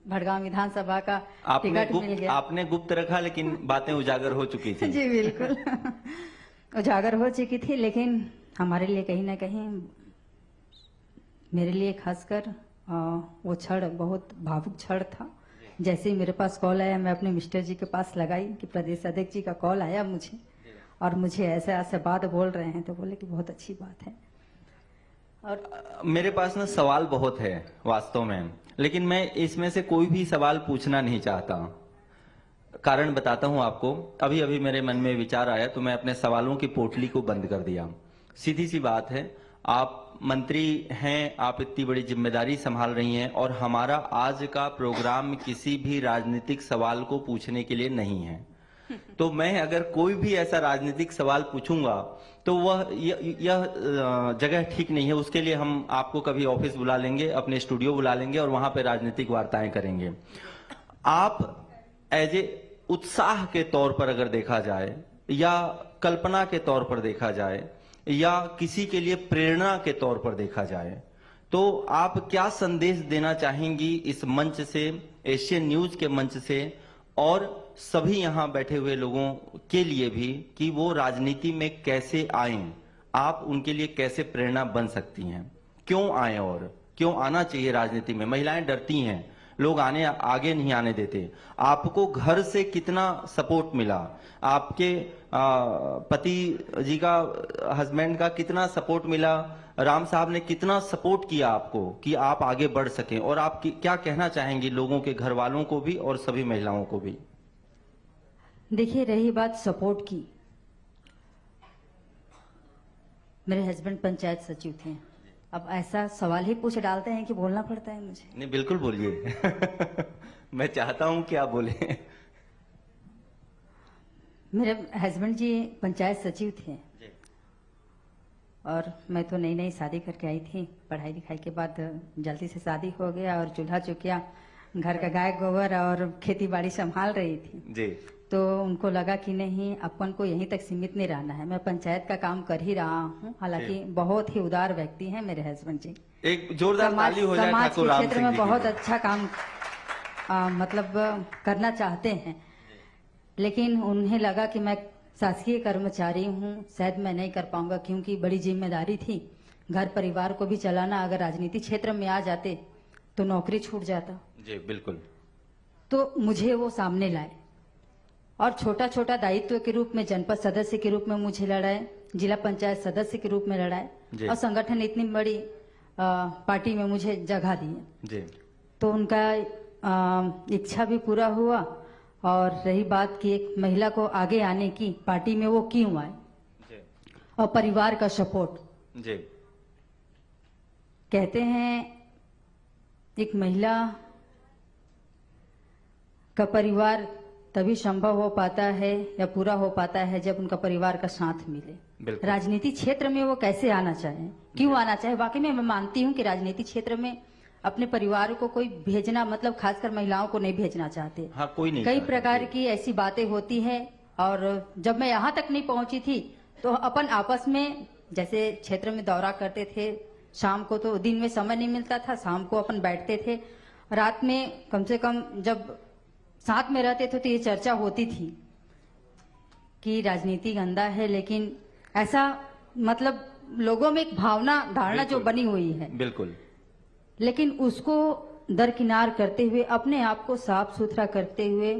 भड़गांव विधानसभा का टिकट मिल गया। आपने गुप्त रखा, लेकिन बातें उजागर हो चुकी थी। जी बिल्कुल उजागर हो चुकी थी, लेकिन हमारे लिए कहीं ना कहीं, मेरे लिए खासकर वो क्षण बहुत भावुक क्षण था। जैसे ही मेरे पास कॉल आया, मैं अपने मिस्टर जी के पास लगाई कि प्रदेश अध्यक्ष जी का कॉल आया मुझे, और मुझे ऐसे ऐसे बात बोल रहे हैं, तो बोले कि बहुत अच्छी बात है। और मेरे पास ना सवाल बहुत है वास्तव में, लेकिन मैं इसमें से कोई भी सवाल पूछना नहीं चाहता। कारण बताता हूं आपको। अभी अभी मेरे मन में विचार आया तो मैं अपने सवालों की पोटली को बंद कर दिया। सीधी सी बात है, आप मंत्री हैं, आप इतनी बड़ी जिम्मेदारी संभाल रही हैं, और हमारा आज का प्रोग्राम किसी भी राजनीतिक सवाल को पूछने के लिए नहीं है। तो मैं अगर कोई भी ऐसा राजनीतिक सवाल पूछूंगा तो वह यह जगह ठीक नहीं है। उसके लिए हम आपको कभी ऑफिस बुला लेंगे, अपने स्टूडियो बुला लेंगे और वहां पे राजनीतिक वार्ताएं करेंगे। आप एज ए उत्साह के तौर पर अगर देखा जाए, या कल्पना के तौर पर देखा जाए, या किसी के लिए प्रेरणा के तौर पर देखा जाए, तो आप क्या संदेश देना चाहेंगी इस मंच से, एशियन न्यूज के मंच से, और सभी यहां बैठे हुए लोगों के लिए भी, कि वो राजनीति में कैसे आएं, आप उनके लिए कैसे प्रेरणा बन सकती हैं, क्यों आएं और क्यों आना चाहिए राजनीति में? महिलाएं डरती हैं, लोग आगे नहीं आने देते। आपको घर से कितना सपोर्ट मिला, आपके पति जी का, हस्बैंड का कितना सपोर्ट मिला, राम साहब ने कितना सपोर्ट किया आपको कि आप आगे बढ़ सकें, और आप क्या कहना चाहेंगी लोगों के घर वालों को भी और सभी महिलाओं को भी? देखिए, रही बात सपोर्ट की, मेरे हस्बैंड पंचायत सचिव थे। अब ऐसा सवाल ही पूछ डालते हैं कि बोलना पड़ता है मुझे। नहीं, बिल्कुल बोलिए मैं चाहता हूं कि आप बोले। मेरे हस्बैंड जी पंचायत सचिव थे, और मैं तो नई नई शादी करके आई थी। पढ़ाई लिखाई के बाद जल्दी से शादी हो गया, और चूल्हा चौकिया, घर का गाय गोबर और खेती बाड़ी संभाल रही थी जी। तो उनको लगा कि नहीं, अपन को यहीं तक सीमित नहीं रहना है, मैं पंचायत का काम कर ही रहा हूँ। हालांकि बहुत ही उदार व्यक्ति हैं मेरे हस्बैंड जी। एक जोरदार ताली हो जाए समाज ठाकुर के राम क्षेत्र सिंह में जी बहुत अच्छा काम मतलब करना चाहते हैं, लेकिन उन्हें लगा कि मैं शासकीय कर्मचारी हूँ, शायद मैं नहीं कर पाऊंगा, क्योंकि बड़ी जिम्मेदारी थी, घर परिवार को भी चलाना। अगर राजनीति क्षेत्र में आ जाते तो नौकरी छूट जाता। जी बिल्कुल। तो मुझे वो सामने लाए, और छोटा छोटा दायित्व के रूप में जनपद सदस्य के रूप में मुझे लड़ाए, जिला पंचायत सदस्य के रूप में लड़ाए, और संगठन इतनी बड़ी पार्टी में मुझे जगह दी। तो उनका इच्छा भी पूरा हुआ। और रही बात कि एक महिला को आगे आने की, पार्टी में वो क्यों आए, और परिवार का सपोर्ट। जी। कहते हैं एक महिला का परिवार तभी संभव हो पाता है या पूरा हो पाता है जब उनका परिवार का साथ मिले। राजनीति क्षेत्र में वो कैसे आना चाहे, क्यों आना चाहे? वाकई में मैं मानती हूँ कि राजनीति क्षेत्र में अपने परिवार को कोई भेजना, मतलब खासकर महिलाओं को नहीं भेजना चाहते। हाँ, कोई नहीं। कई प्रकार की ऐसी बातें होती है, और जब मैं यहाँ तक नहीं पहुंची थी तो अपन आपस में जैसे क्षेत्र में दौरा करते थे, शाम को तो दिन में समय नहीं मिलता था, शाम को अपन बैठते थे, रात में कम से कम जब साथ में रहते थे तो ये चर्चा होती थी कि राजनीति गंदा है, लेकिन ऐसा मतलब लोगों में एक भावना धारणा जो बनी हुई है, बिल्कुल, लेकिन उसको दरकिनार करते हुए, अपने आप को साफ सुथरा करते हुए,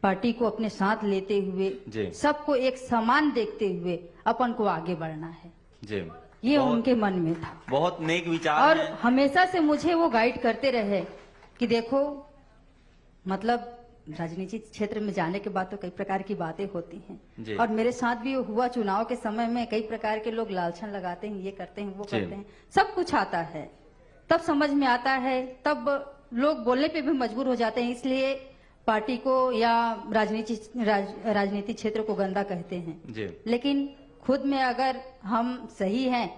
पार्टी को अपने साथ लेते हुए, सबको एक समान देखते हुए अपन को आगे बढ़ना है जी। ये उनके मन में था। बहुत नेक विचार और हैं। हमेशा से मुझे वो गाइड करते रहे कि देखो मतलब राजनीतिक क्षेत्र में जाने के बाद तो कई प्रकार की बातें होती जी। हैं, और मेरे साथ भी हुआ चुनाव के समय में कई प्रकार के लोग लालछन लगाते हैं, ये करते हैं, वो जी। करते हैं, सब कुछ आता है, तब समझ में आता है, तब लोग बोलने पे भी मजबूर हो जाते हैं, इसलिए पार्टी को या राजनीतिक क्षेत्र को गंदा कहते हैं जी। लेकिन खुद में अगर हम सही हैं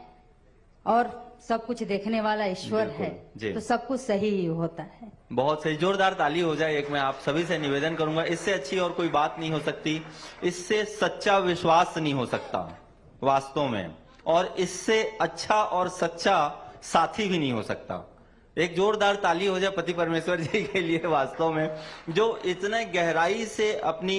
और सब कुछ देखने वाला ईश्वर है जी। तो सब कुछ सही ही होता है। बहुत सही, जोरदार ताली हो जाए एक। मैं आप सभी से निवेदन करूंगा, इससे अच्छी और कोई बात नहीं हो सकती, इससे सच्चा विश्वास नहीं हो सकता वास्तव में, और इससे अच्छा और सच्चा साथी भी नहीं हो सकता। एक जोरदार ताली हो जाए पति परमेश्वर जी के लिए वास्तव में, जो इतने गहराई से अपनी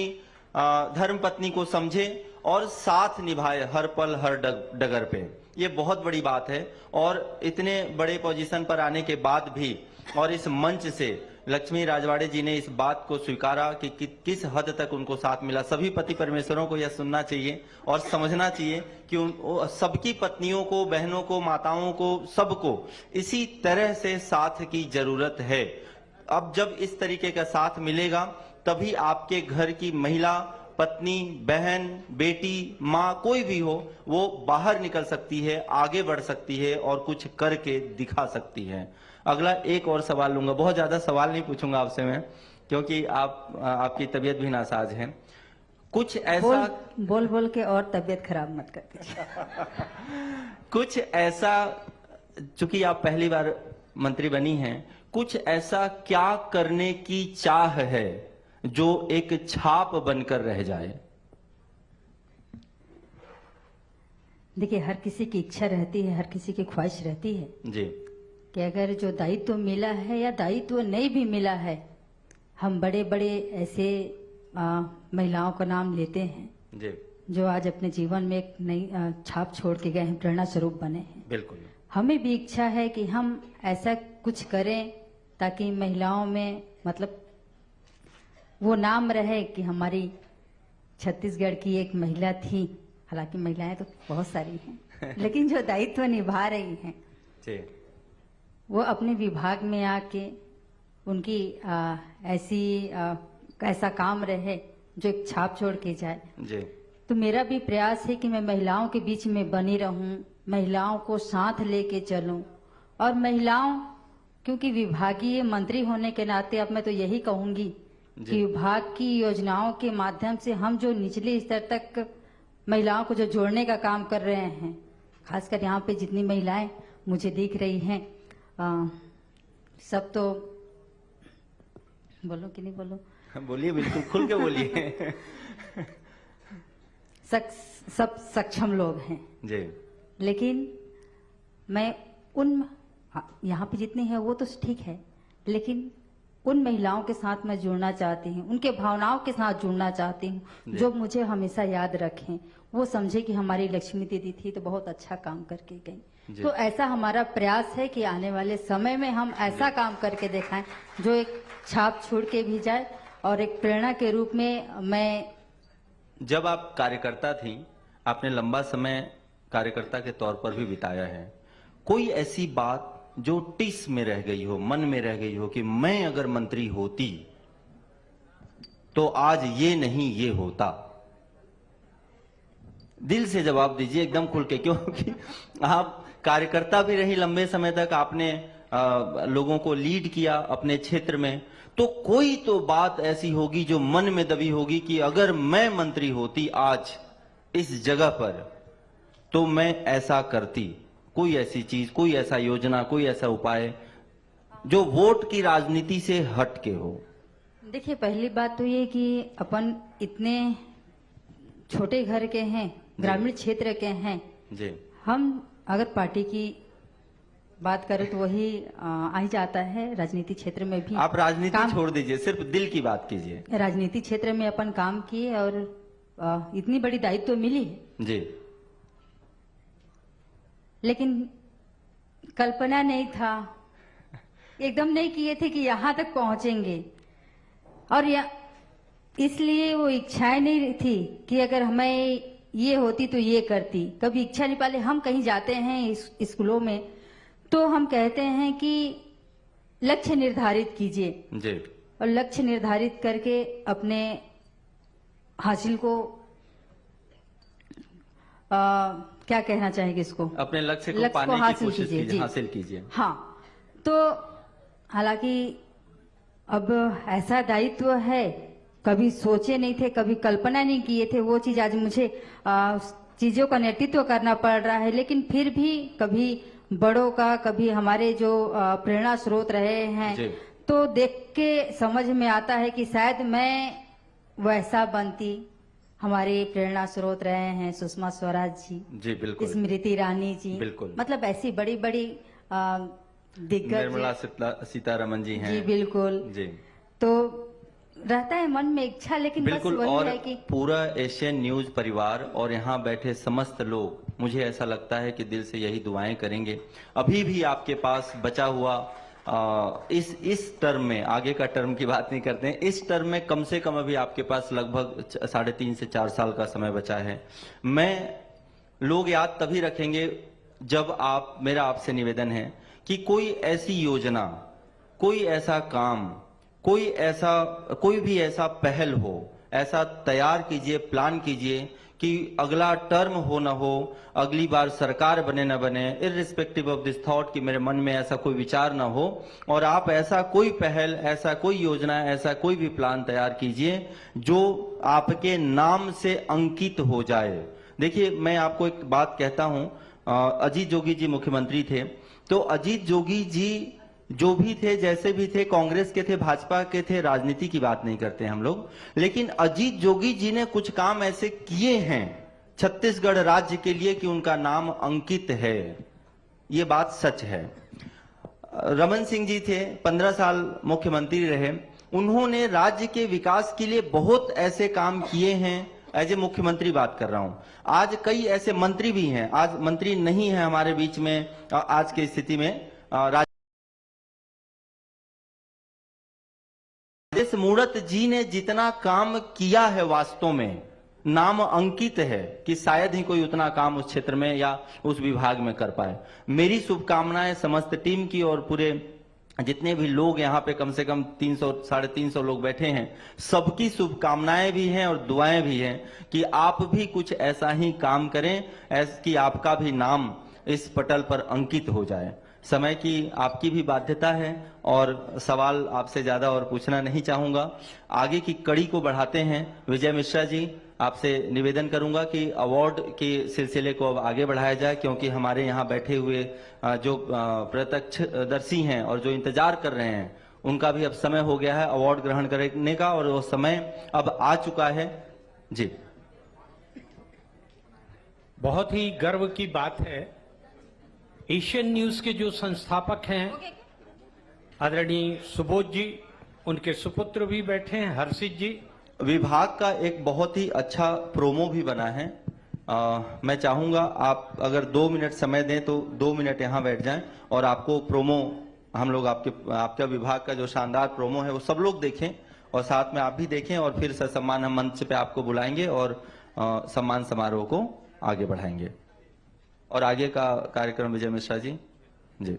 धर्म पत्नी को समझे और साथ निभाए हर पल हर डगर पे। ये बहुत बड़ी बात है, और इतने बड़े पोजीशन पर आने के बाद भी और इस मंच से लक्ष्मी राजवाड़े जी ने इस बात को स्वीकारा कि किस हद तक उनको साथ मिला। सभी पति परमेश्वरों को यह सुनना चाहिए और समझना चाहिए कि सबकी पत्नियों को, बहनों को, माताओं को, सबको इसी तरह से साथ की जरूरत है। अब जब इस तरीके का साथ मिलेगा तभी आपके घर की महिला, पत्नी, बहन, बेटी, माँ, कोई भी हो, वो बाहर निकल सकती है, आगे बढ़ सकती है और कुछ करके दिखा सकती है। अगला एक और सवाल लूंगा, बहुत ज्यादा सवाल नहीं पूछूंगा आपसे मैं, क्योंकि आपकी तबीयत भी नासाज है। कुछ ऐसा बोल बोल के और तबीयत खराब मत कर दीजिए। कुछ ऐसा, चूंकि आप पहली बार मंत्री बनी हैं, कुछ ऐसा क्या करने की चाह है जो एक छाप बनकर रह जाए? देखिए, हर किसी की इच्छा रहती है, हर किसी की ख्वाहिश रहती है जी कि अगर जो दायित्व मिला है या दायित्व नहीं भी मिला है, हम बड़े बड़े ऐसे महिलाओं का नाम लेते हैं जी, जो आज अपने जीवन में एक नई छाप छोड़ के गए हैं, प्रेरणा स्वरूप बने हैं। बिल्कुल, हमें भी इच्छा है कि हम ऐसा कुछ करें ताकि महिलाओं में मतलब वो नाम रहे कि हमारी छत्तीसगढ़ की एक महिला थी। हालांकि महिलाएं तो बहुत सारी हैं लेकिन जो दायित्व निभा रही हैं जी, वो अपने विभाग में आके उनकी ऐसा काम रहे जो एक छाप छोड़ के जाए जी। तो मेरा भी प्रयास है कि मैं महिलाओं के बीच में बनी रहूं, महिलाओं को साथ लेके चलूं, और महिलाओं, क्योंकि विभागीय मंत्री होने के नाते अब मैं तो यही कहूंगी कि विभाग की योजनाओं के माध्यम से हम जो निचले स्तर तक महिलाओं को जो जोड़ने का काम कर रहे हैं, खासकर यहाँ पे जितनी महिलाएं मुझे दिख रही हैं, सब तो बोलो कि नहीं बोलो? बोलिए, बिल्कुल खुल के बोलिए। सब सक्षम लोग हैं जी, लेकिन मैं उन यहाँ पे जितनी है वो तो ठीक है, लेकिन उन महिलाओं के साथ मैं जुड़ना चाहती हूँ, उनके भावनाओं के साथ जुड़ना चाहती हूँ जो मुझे हमेशा याद रखें, वो समझे कि हमारी लक्ष्मी दीदी थी तो बहुत अच्छा काम करके गई। तो ऐसा हमारा प्रयास है कि आने वाले समय में हम ऐसा काम करके दिखाएं जो एक छाप छोड़ के भी जाए और एक प्रेरणा के रूप में। मैं जब आप कार्यकर्ता थी, आपने लंबा समय कार्यकर्ता के तौर पर भी बिताया है, कोई ऐसी बात जो टिस में रह गई हो, मन में रह गई हो कि मैं अगर मंत्री होती तो आज ये नहीं ये होता? दिल से जवाब दीजिए, एकदम खुल के, क्योंकि आप कार्यकर्ता भी रही लंबे समय तक, आपने लोगों को लीड किया अपने क्षेत्र में, तो कोई तो बात ऐसी होगी जो मन में दबी होगी कि अगर मैं मंत्री होती आज इस जगह पर तो मैं ऐसा करती। कोई ऐसी चीज, कोई ऐसा योजना, कोई ऐसा उपाय जो वोट की राजनीति से हट के हो? देखिए, पहली बात तो ये कि अपन इतने छोटे घर के हैं, ग्रामीण क्षेत्र के हैं, जी। हम अगर पार्टी की बात करूं तो वही आ ही जाता है। राजनीति क्षेत्र में भी आप राजनीति छोड़ दीजिए, सिर्फ दिल की बात कीजिए। राजनीति क्षेत्र में अपन काम किए और इतनी बड़ी दायित्व मिली है जी, लेकिन कल्पना नहीं था, एकदम नहीं किए थे कि यहाँ तक पहुंचेंगे। और इसलिए वो इच्छाएं नहीं थी कि अगर हमें ये होती तो ये करती, कभी इच्छा नहीं पाले। हम कहीं जाते हैं स्कूलों में तो हम कहते हैं कि लक्ष्य निर्धारित कीजिए जी, और लक्ष्य निर्धारित करके अपने हासिल को क्या कहना चाहेंगे इसको, अपने लक्ष्य को पाने की कोशिश कीजिए, हासिल कीजिए। हाँ, तो हालांकि अब ऐसा दायित्व है, कभी सोचे नहीं थे, कभी कल्पना नहीं किए थे, वो चीज आज मुझे चीजों का नेतृत्व करना पड़ रहा है। लेकिन फिर भी कभी बड़ों का, कभी हमारे जो प्रेरणा स्रोत रहे हैं, तो देख के समझ में आता है कि शायद मैं वैसा बनती। हमारे प्रेरणा स्रोत रहे हैं सुषमा स्वराज जी, बिल्कुल, स्मृति ईरानी जी, बिल्कुल, मतलब ऐसी बड़ी बड़ी दिग्गज, निर्मला सीतारमण जी हैं, जी बिल्कुल जी। तो रहता है मन में इच्छा, लेकिन बिल्कुल, बस वही और है कि पूरा एशियन न्यूज परिवार और यहाँ बैठे समस्त लोग, मुझे ऐसा लगता है कि दिल से यही दुआएं करेंगे। अभी भी आपके पास बचा हुआ इस टर्म में, आगे का टर्म की बात नहीं करते हैं, इस टर्म में कम से कम अभी आपके पास लगभग 3.5 से 4 साल का समय बचा है। लोग याद तभी रखेंगे जब मेरा आपसे निवेदन है कि कोई ऐसी योजना, कोई ऐसा काम, कोई भी ऐसा पहल हो, ऐसा तैयार कीजिए, प्लान कीजिए कि अगला टर्म हो ना हो, अगली बार सरकार बने ना बने, इररिस्पेक्टिव ऑफ दिस थॉट कि मेरे मन में ऐसा कोई विचार ना हो, और आप ऐसा कोई पहल, ऐसा कोई योजना, ऐसा कोई भी प्लान तैयार कीजिए जो आपके नाम से अंकित हो जाए। देखिए, मैं आपको एक बात कहता हूं, अजीत जोगी जी मुख्यमंत्री थे, तो अजीत जोगी जी जो भी थे, जैसे भी थे, कांग्रेस के थे, भाजपा के थे, राजनीति की बात नहीं करते हम लोग, लेकिन अजीत जोगी जी ने कुछ काम ऐसे किए हैं छत्तीसगढ़ राज्य के लिए कि उनका नाम अंकित है, ये बात सच है। रमन सिंह जी थे, 15 साल मुख्यमंत्री रहे, उन्होंने राज्य के विकास के लिए बहुत ऐसे काम किए हैं। एज ए मुख्यमंत्री बात कर रहा हूं। आज कई ऐसे मंत्री भी हैं, आज मंत्री नहीं है हमारे बीच में आज की स्थिति में, राजेश मूणत जी ने जितना काम किया है वास्तव में नाम अंकित है कि शायद ही कोई उतना काम उस क्षेत्र में या उस विभाग में कर पाए। मेरी शुभकामनाएं समस्त टीम की और पूरे जितने भी लोग यहाँ पे कम से कम 300-350 लोग बैठे हैं, सबकी शुभकामनाएं भी हैं और दुआएं भी हैं कि आप भी कुछ ऐसा ही काम करें कि आपका भी नाम इस पटल पर अंकित हो जाए। समय की आपकी भी बाध्यता है और सवाल आपसे ज्यादा और पूछना नहीं चाहूंगा। आगे की कड़ी को बढ़ाते हैं। विजय मिश्रा जी, आपसे निवेदन करूंगा कि अवार्ड के सिलसिले को अब आगे बढ़ाया जाए, क्योंकि हमारे यहाँ बैठे हुए जो प्रत्यक्षदर्शी हैं और जो इंतजार कर रहे हैं, उनका भी अब समय हो गया है अवार्ड ग्रहण करने का, और वो समय अब आ चुका है। जी, बहुत ही गर्व की बात है, एशियन न्यूज के जो संस्थापक हैं आदरणीय सुबोध जी, उनके सुपुत्र भी बैठे हैं, हर्षित जी। विभाग का एक बहुत ही अच्छा प्रोमो भी बना है। मैं चाहूंगा आप अगर 2 मिनट समय दें तो 2 मिनट यहाँ बैठ जाएं और आपको प्रोमो, हम लोग आपका विभाग का जो शानदार प्रोमो है वो सब लोग देखें और साथ में आप भी देखें, और फिर सम्मान हम मंच पे आपको बुलाएंगे और सम्मान समारोह को आगे बढ़ाएंगे। और आगे का कार्यक्रम विजय मिश्रा जी। जी,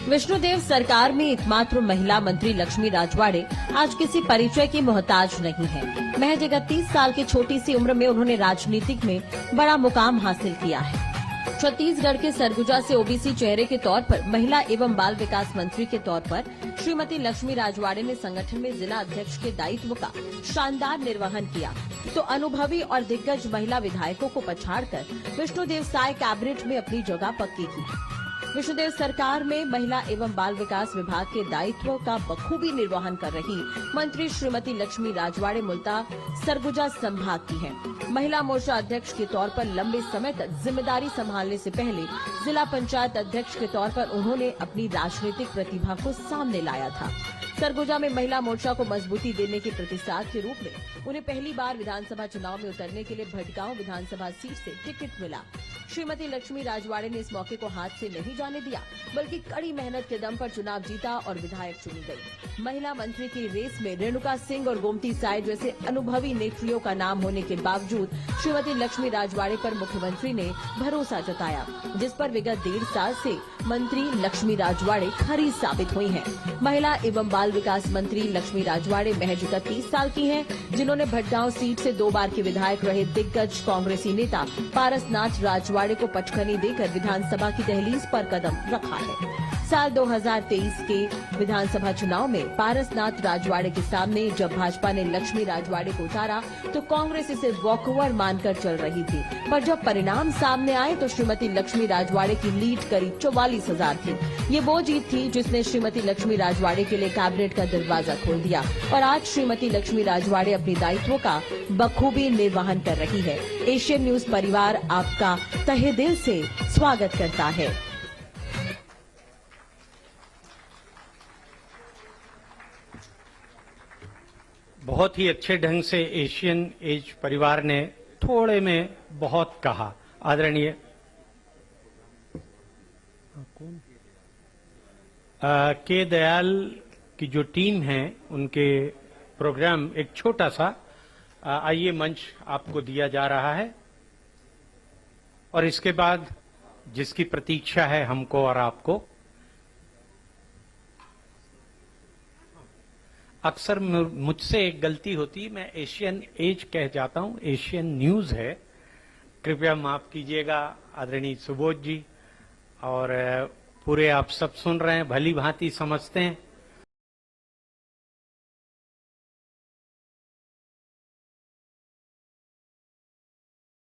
विष्णुदेव सरकार में एकमात्र महिला मंत्री लक्ष्मी राजवाड़े आज किसी परिचय की मोहताज नहीं है। महज 31 साल की छोटी सी उम्र में उन्होंने राजनीतिक में बड़ा मुकाम हासिल किया है। छत्तीसगढ़ के सरगुजा से ओबीसी चेहरे के तौर पर महिला एवं बाल विकास मंत्री के तौर पर श्रीमती लक्ष्मी राजवाड़े ने संगठन में जिला अध्यक्ष के दायित्व का शानदार निर्वहन किया, तो अनुभवी और दिग्गज महिला विधायकों को पछाड़कर विष्णुदेव साय कैबिनेट में अपनी जगह पक्की की। विष्णुदेव सरकार में महिला एवं बाल विकास विभाग के दायित्व का बखूबी निर्वहन कर रही मंत्री श्रीमती लक्ष्मी राजवाड़े मूलतः सरगुजा संभाग की हैं। महिला मोर्चा अध्यक्ष के तौर पर लंबे समय तक जिम्मेदारी संभालने से पहले जिला पंचायत अध्यक्ष के तौर पर उन्होंने अपनी राजनीतिक प्रतिभा को सामने लाया था। सरगुजा में महिला मोर्चा को मजबूती देने के प्रतिसाद के रूप में उन्हें पहली बार विधानसभा चुनाव में उतरने के लिए भटगांव विधानसभा सीट से टिकट मिला। श्रीमती लक्ष्मी राजवाड़े ने इस मौके को हाथ से नहीं जाने दिया, बल्कि कड़ी मेहनत के दम पर चुनाव जीता और विधायक चुनी गई। महिला मंत्री की रेस में रेणुका सिंह और गोमती साय जैसे अनुभवी नेत्रियों का नाम होने के बावजूद श्रीमती लक्ष्मी राजवाड़े पर मुख्यमंत्री ने भरोसा जताया, जिस पर विगत 1.5 साल से मंत्री लक्ष्मी राजवाड़े खरी साबित हुई हैं। महिला एवं बाल विकास मंत्री लक्ष्मी राजवाड़े महज 31 साल की हैं, जिन्होंने भटगांव सीट से 2 बार के विधायक रहे दिग्गज कांग्रेसी नेता पारसनाथ राजवाड़े को पटखनी देकर विधानसभा की दहलीज पर कदम रखा है। साल 2023 के विधानसभा चुनाव में पारसनाथ राजवाड़े के सामने जब भाजपा ने लक्ष्मी राजवाड़े को उतारा तो कांग्रेस इसे वॉकओवर मानकर चल रही थी, पर जब परिणाम सामने आए तो श्रीमती लक्ष्मी राजवाड़े की लीड करीब 44,000 थी। ये वो जीत थी जिसने श्रीमती लक्ष्मी राजवाड़े के लिए कैबिनेट का दरवाजा खोल दिया और आज श्रीमती लक्ष्मी राजवाड़े अपने दायित्वों का बखूबी निर्वहन कर रही है। एशियन न्यूज परिवार आपका तहे दिल से स्वागत करता है। बहुत ही अच्छे ढंग से एशियन एज परिवार ने थोड़े में बहुत कहा। आदरणीय के दयाल की जो टीम है उनके प्रोग्राम एक छोटा सा आइए मंच आपको दिया जा रहा है और इसके बाद जिसकी प्रतीक्षा है हमको और आपको, अक्सर मुझसे एक गलती होती, मैं एशियन एज कह जाता हूं, एशियन न्यूज है, कृपया माफ कीजिएगा आदरणीय सुबोध जी। और पूरे आप सब सुन रहे हैं, भली भांति समझते हैं।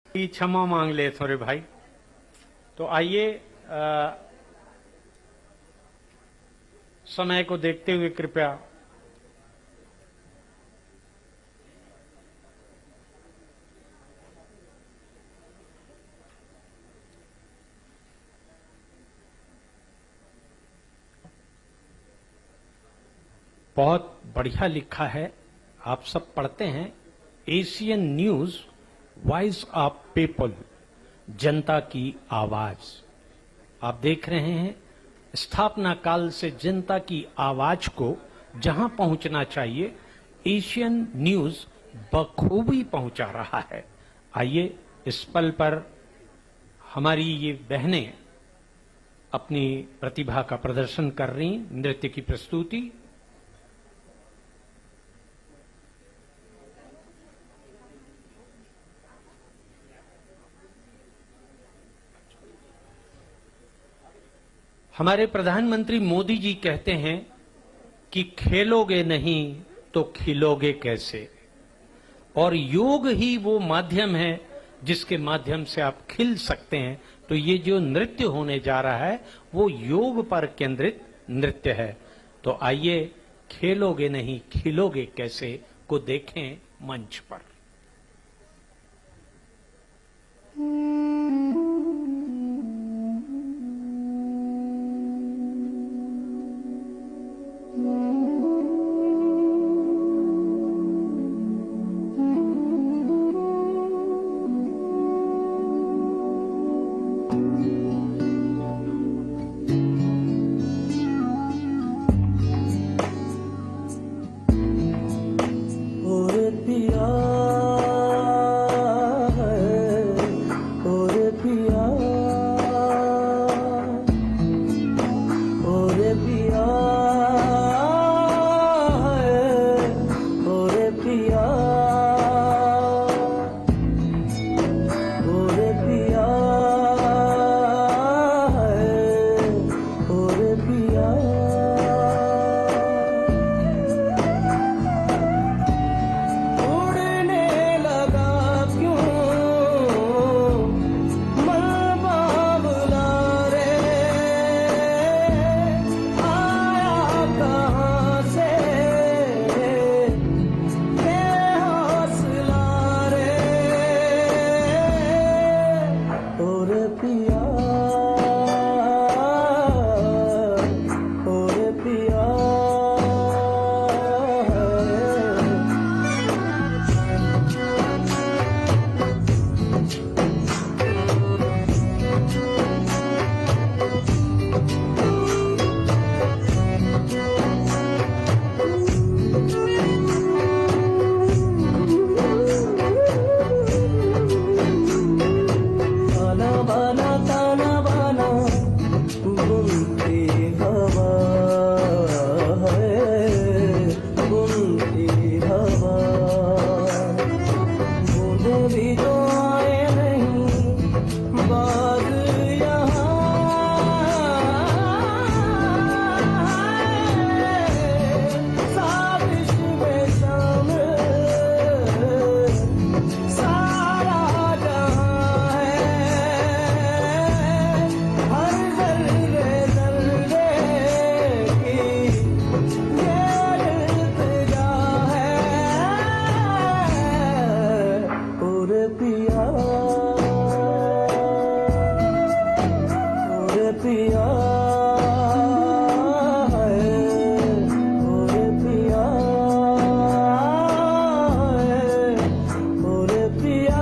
क्षमा मांग ले थोड़े भाई। तो आइए समय को देखते हुए कृपया बहुत बढ़िया लिखा है, आप सब पढ़ते हैं। Asian news voice of people, जनता की आवाज। आप देख रहे हैं स्थापना काल से जनता की आवाज को जहां पहुंचना चाहिए एशियन न्यूज बखूबी पहुंचा रहा है। आइए इस पल पर हमारी ये बहनें अपनी प्रतिभा का प्रदर्शन कर रही, नृत्य की प्रस्तुति। हमारे प्रधानमंत्री मोदी जी कहते हैं कि खेलोगे नहीं तो खिलोगे कैसे, और योग ही वो माध्यम है जिसके माध्यम से आप खिल सकते हैं। तो ये जो नृत्य होने जा रहा है वो योग पर केंद्रित नृत्य है। तो आइए खेलोगे नहीं खिलोगे कैसे को देखें मंच पर। और पिया तो आए नहीं बाग यहाँ साबिश में शामिल सारा जहाँ है हर जर्रे जर्रे की ये इल्तिजा है ओरे पिया ओरे पिया ओरे पिया ओरे पिया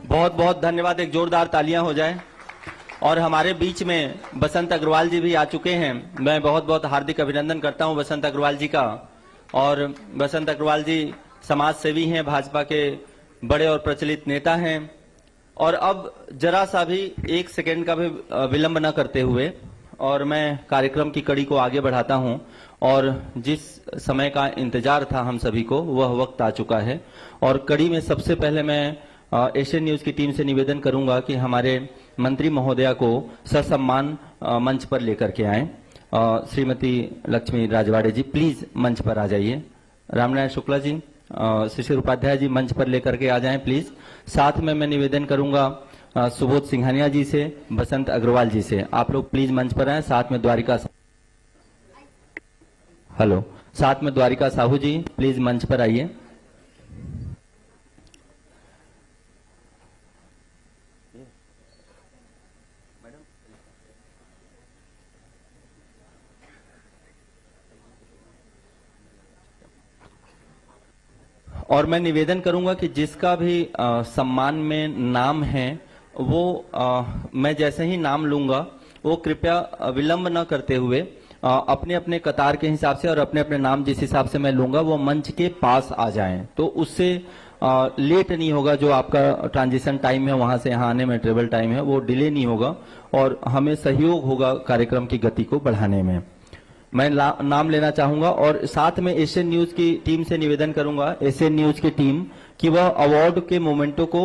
बहुत बहुत धन्यवाद। एक जोरदार तालियां हो जाए। और हमारे बीच में बसंत अग्रवाल जी भी आ चुके हैं। मैं बहुत बहुत हार्दिक अभिनंदन करता हूं बसंत अग्रवाल जी का। और बसंत अग्रवाल जी समाज सेवी हैं, भाजपा के बड़े और प्रचलित नेता हैं। और अब जरा सा भी एक सेकेंड का भी विलंब न करते हुए और मैं कार्यक्रम की कड़ी को आगे बढ़ाता हूं। और जिस समय का इंतजार था हम सभी को, वह वक्त आ चुका है। और कड़ी में सबसे पहले मैं एशियन न्यूज की टीम से निवेदन करूंगा कि हमारे मंत्री महोदया को ससम्मान मंच पर लेकर के आए। श्रीमती लक्ष्मी राजवाड़े जी प्लीज मंच पर आ जाइए। रामनारायण शुक्ला जी, शिशिर उपाध्याय जी मंच पर लेकर के आ जाएं प्लीज। साथ में मैं निवेदन करूंगा सुबोध सिंघानिया जी से, बसंत अग्रवाल जी से, आप लोग प्लीज मंच पर आए। साथ में द्वारिका साहू जी प्लीज मंच पर आइए। और मैं निवेदन करूंगा कि जिसका भी सम्मान में नाम है वो मैं जैसे ही नाम लूंगा वो कृपया विलंब न करते हुए अपने अपने कतार के हिसाब से और अपने अपने नाम जिस हिसाब से मैं लूंगा वो मंच के पास आ जाएं, तो उससे लेट नहीं होगा। जो आपका ट्रांजिशन टाइम है वहां से यहाँ आने में ट्रेवल टाइम है वो डिले नहीं होगा और हमें सहयोग होगा कार्यक्रम की गति को बढ़ाने में। मैं नाम लेना चाहूंगा और साथ में एशियन न्यूज की टीम से निवेदन करूंगा, एशियन न्यूज की टीम, कि वह अवार्ड के मोमेंटों को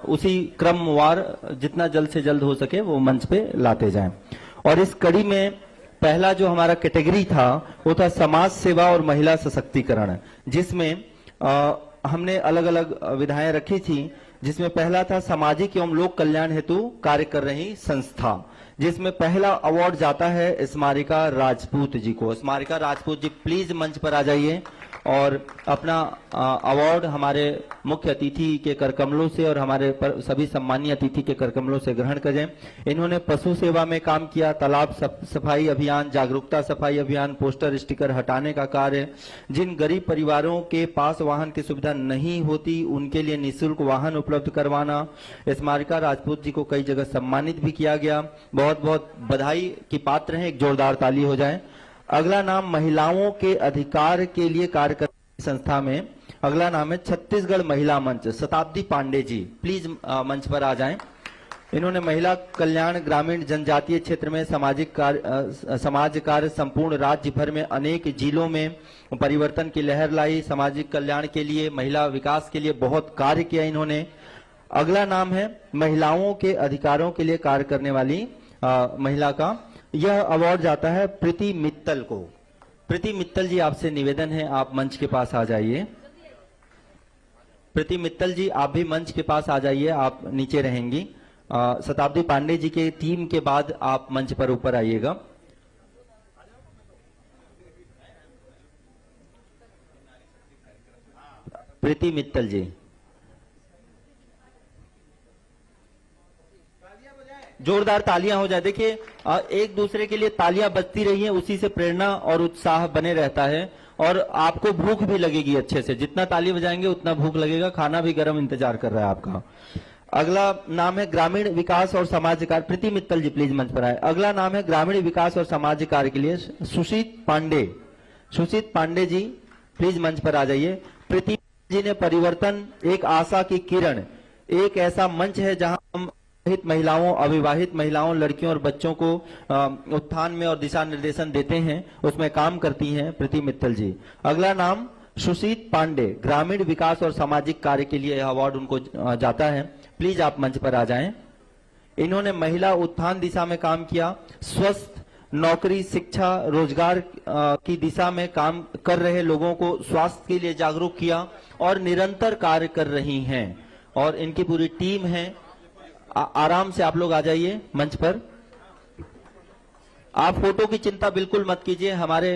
उसी क्रमवार जितना जल्द से जल्द हो सके वो मंच पे लाते जाएं। और इस कड़ी में पहला जो हमारा कैटेगरी था वो था समाज सेवा और महिला सशक्तिकरण, जिसमें हमने अलग अलग विधाएं रखी थी। जिसमें पहला था सामाजिक एवं लोक कल्याण हेतु कार्य कर रही संस्था, जिसमें पहला अवार्ड जाता है स्मारिका राजपूत जी को। स्मारिका राजपूत जी प्लीज मंच पर आ जाइए और अपना अवार्ड हमारे मुख्य अतिथि के करकमलों से और हमारे सभी सम्मानीय अतिथि के करकमलों से ग्रहण करें। इन्होंने पशु सेवा में काम किया, तालाब सफाई अभियान, जागरूकता सफाई अभियान, पोस्टर स्टिकर हटाने का कार्य, जिन गरीब परिवारों के पास वाहन की सुविधा नहीं होती उनके लिए निःशुल्क वाहन उपलब्ध करवाना। स्मारिका राजपूत जी को कई जगह सम्मानित भी किया गया। बहुत बहुत बधाई की पात्र हैं, एक जोरदार ताली हो जाए। अगला नाम महिलाओं के अधिकार के लिए कार्य कर रही संस्था में अगला नाम है छत्तीसगढ़ महिला मंच, शताब्दी पांडे जी प्लीज मंच पर आ जाएं। इन्होंने महिला कल्याण, ग्रामीण जनजातीय क्षेत्र में समाज कार्य संपूर्ण राज्य भर में अनेक जिलों में परिवर्तन की लहर लाई। सामाजिक कल्याण के लिए, महिला विकास के लिए बहुत कार्य किया इन्होंने। अगला नाम है महिलाओं के अधिकारों के लिए कार्य करने वाली महिला का। यह अवार्ड जाता है प्रीति मित्तल को। प्रीति मित्तल जी, आपसे निवेदन है आप मंच के पास आ जाइए। प्रीति मित्तल जी आप भी मंच के पास आ जाइए, आप नीचे रहेंगी। शताब्दी पांडे जी के टीम के बाद आप मंच पर ऊपर आइएगा। प्रीति मित्तल जी, जोरदार तालियां हो जाए। देखिए एक दूसरे के लिए तालियां बजती रही हैं, उसी से प्रेरणा और उत्साह बने रहता है और आपको भूख भी लगेगी अच्छे से। जितना ताली बजाएंगे उतना भूख लगेगा, खाना भी गर्म इंतजार कर रहा है आपका। अगला नाम है ग्रामीण विकास और समाज कार्य। प्रीति मित्तल जी प्लीज मंच पर आए। अगला नाम है ग्रामीण विकास और समाज कार्य के लिए सुशीत पांडे। सुशीत पांडे जी प्लीज मंच पर आ जाइए। प्रीति जी ने परिवर्तन, एक आशा की किरण, एक ऐसा मंच है जहां हम विवाहित महिलाओं, अविवाहित महिलाओं, लड़कियों और बच्चों को उत्थान में और दिशा निर्देशन देते हैं, उसमें काम करती हैं प्रीति मित्तल जी। अगला नाम सुशीत पांडे, ग्रामीण विकास और सामाजिक कार्य के लिए यह अवार्ड उनको जाता है। प्लीज आप मंच पर आ जाएं। इन्होंने महिला उत्थान दिशा में काम किया, स्वस्थ नौकरी, शिक्षा, रोजगार की दिशा में काम कर रहे लोगों को स्वास्थ्य के लिए जागरूक किया और निरंतर कार्य कर रही हैं और इनकी पूरी टीम है। आराम से आप लोग आ जाइए मंच पर। आप फोटो की चिंता बिल्कुल मत कीजिए, हमारे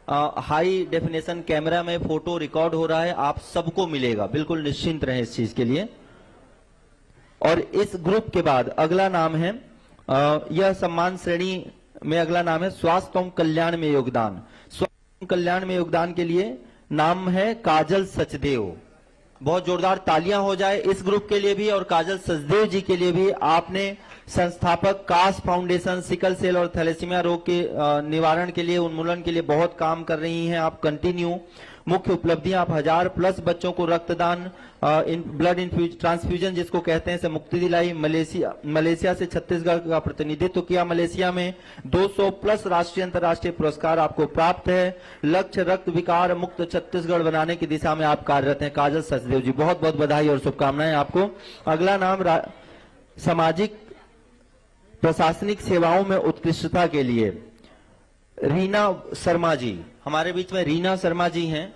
हाई डेफिनेशन कैमरा में फोटो रिकॉर्ड हो रहा है, आप सबको मिलेगा, बिल्कुल निश्चिंत रहें इस चीज के लिए। और इस ग्रुप के बाद अगला नाम है, यह सम्मान श्रेणी में अगला नाम है स्वास्थ्य एवं कल्याण में योगदान। स्वास्थ्य एवं कल्याण में योगदान के लिए नाम है काजल सचदेव। बहुत जोरदार तालियां हो जाए इस ग्रुप के लिए भी और काजल सचदेव जी के लिए भी। आपने संस्थापक कास फाउंडेशन, सिकल सेल और थैलेसीमिया रोग के निवारण के लिए, उन्मूलन के लिए बहुत काम कर रही हैं आप कंटिन्यू। मुख्य उपलब्धियां, आप 1000+ बच्चों को रक्तदान, ब्लड ट्रांसफ्यूजन जिसको कहते हैं, से मुक्ति दिलाई। मलेशिया से छत्तीसगढ़ का प्रतिनिधित्व किया। मलेशिया में 200+ राष्ट्रीय अंतर्राष्ट्रीय पुरस्कार आपको प्राप्त है। लक्ष्य रक्त विकार मुक्त छत्तीसगढ़ बनाने की दिशा में आप कार्यरत हैं काजल सचदेव जी, बहुत बहुत बधाई और शुभकामनाएं आपको। अगला नाम सामाजिक प्रशासनिक सेवाओं में उत्कृष्टता के लिए रीना शर्मा जी, हमारे बीच में रीना शर्मा जी हैं,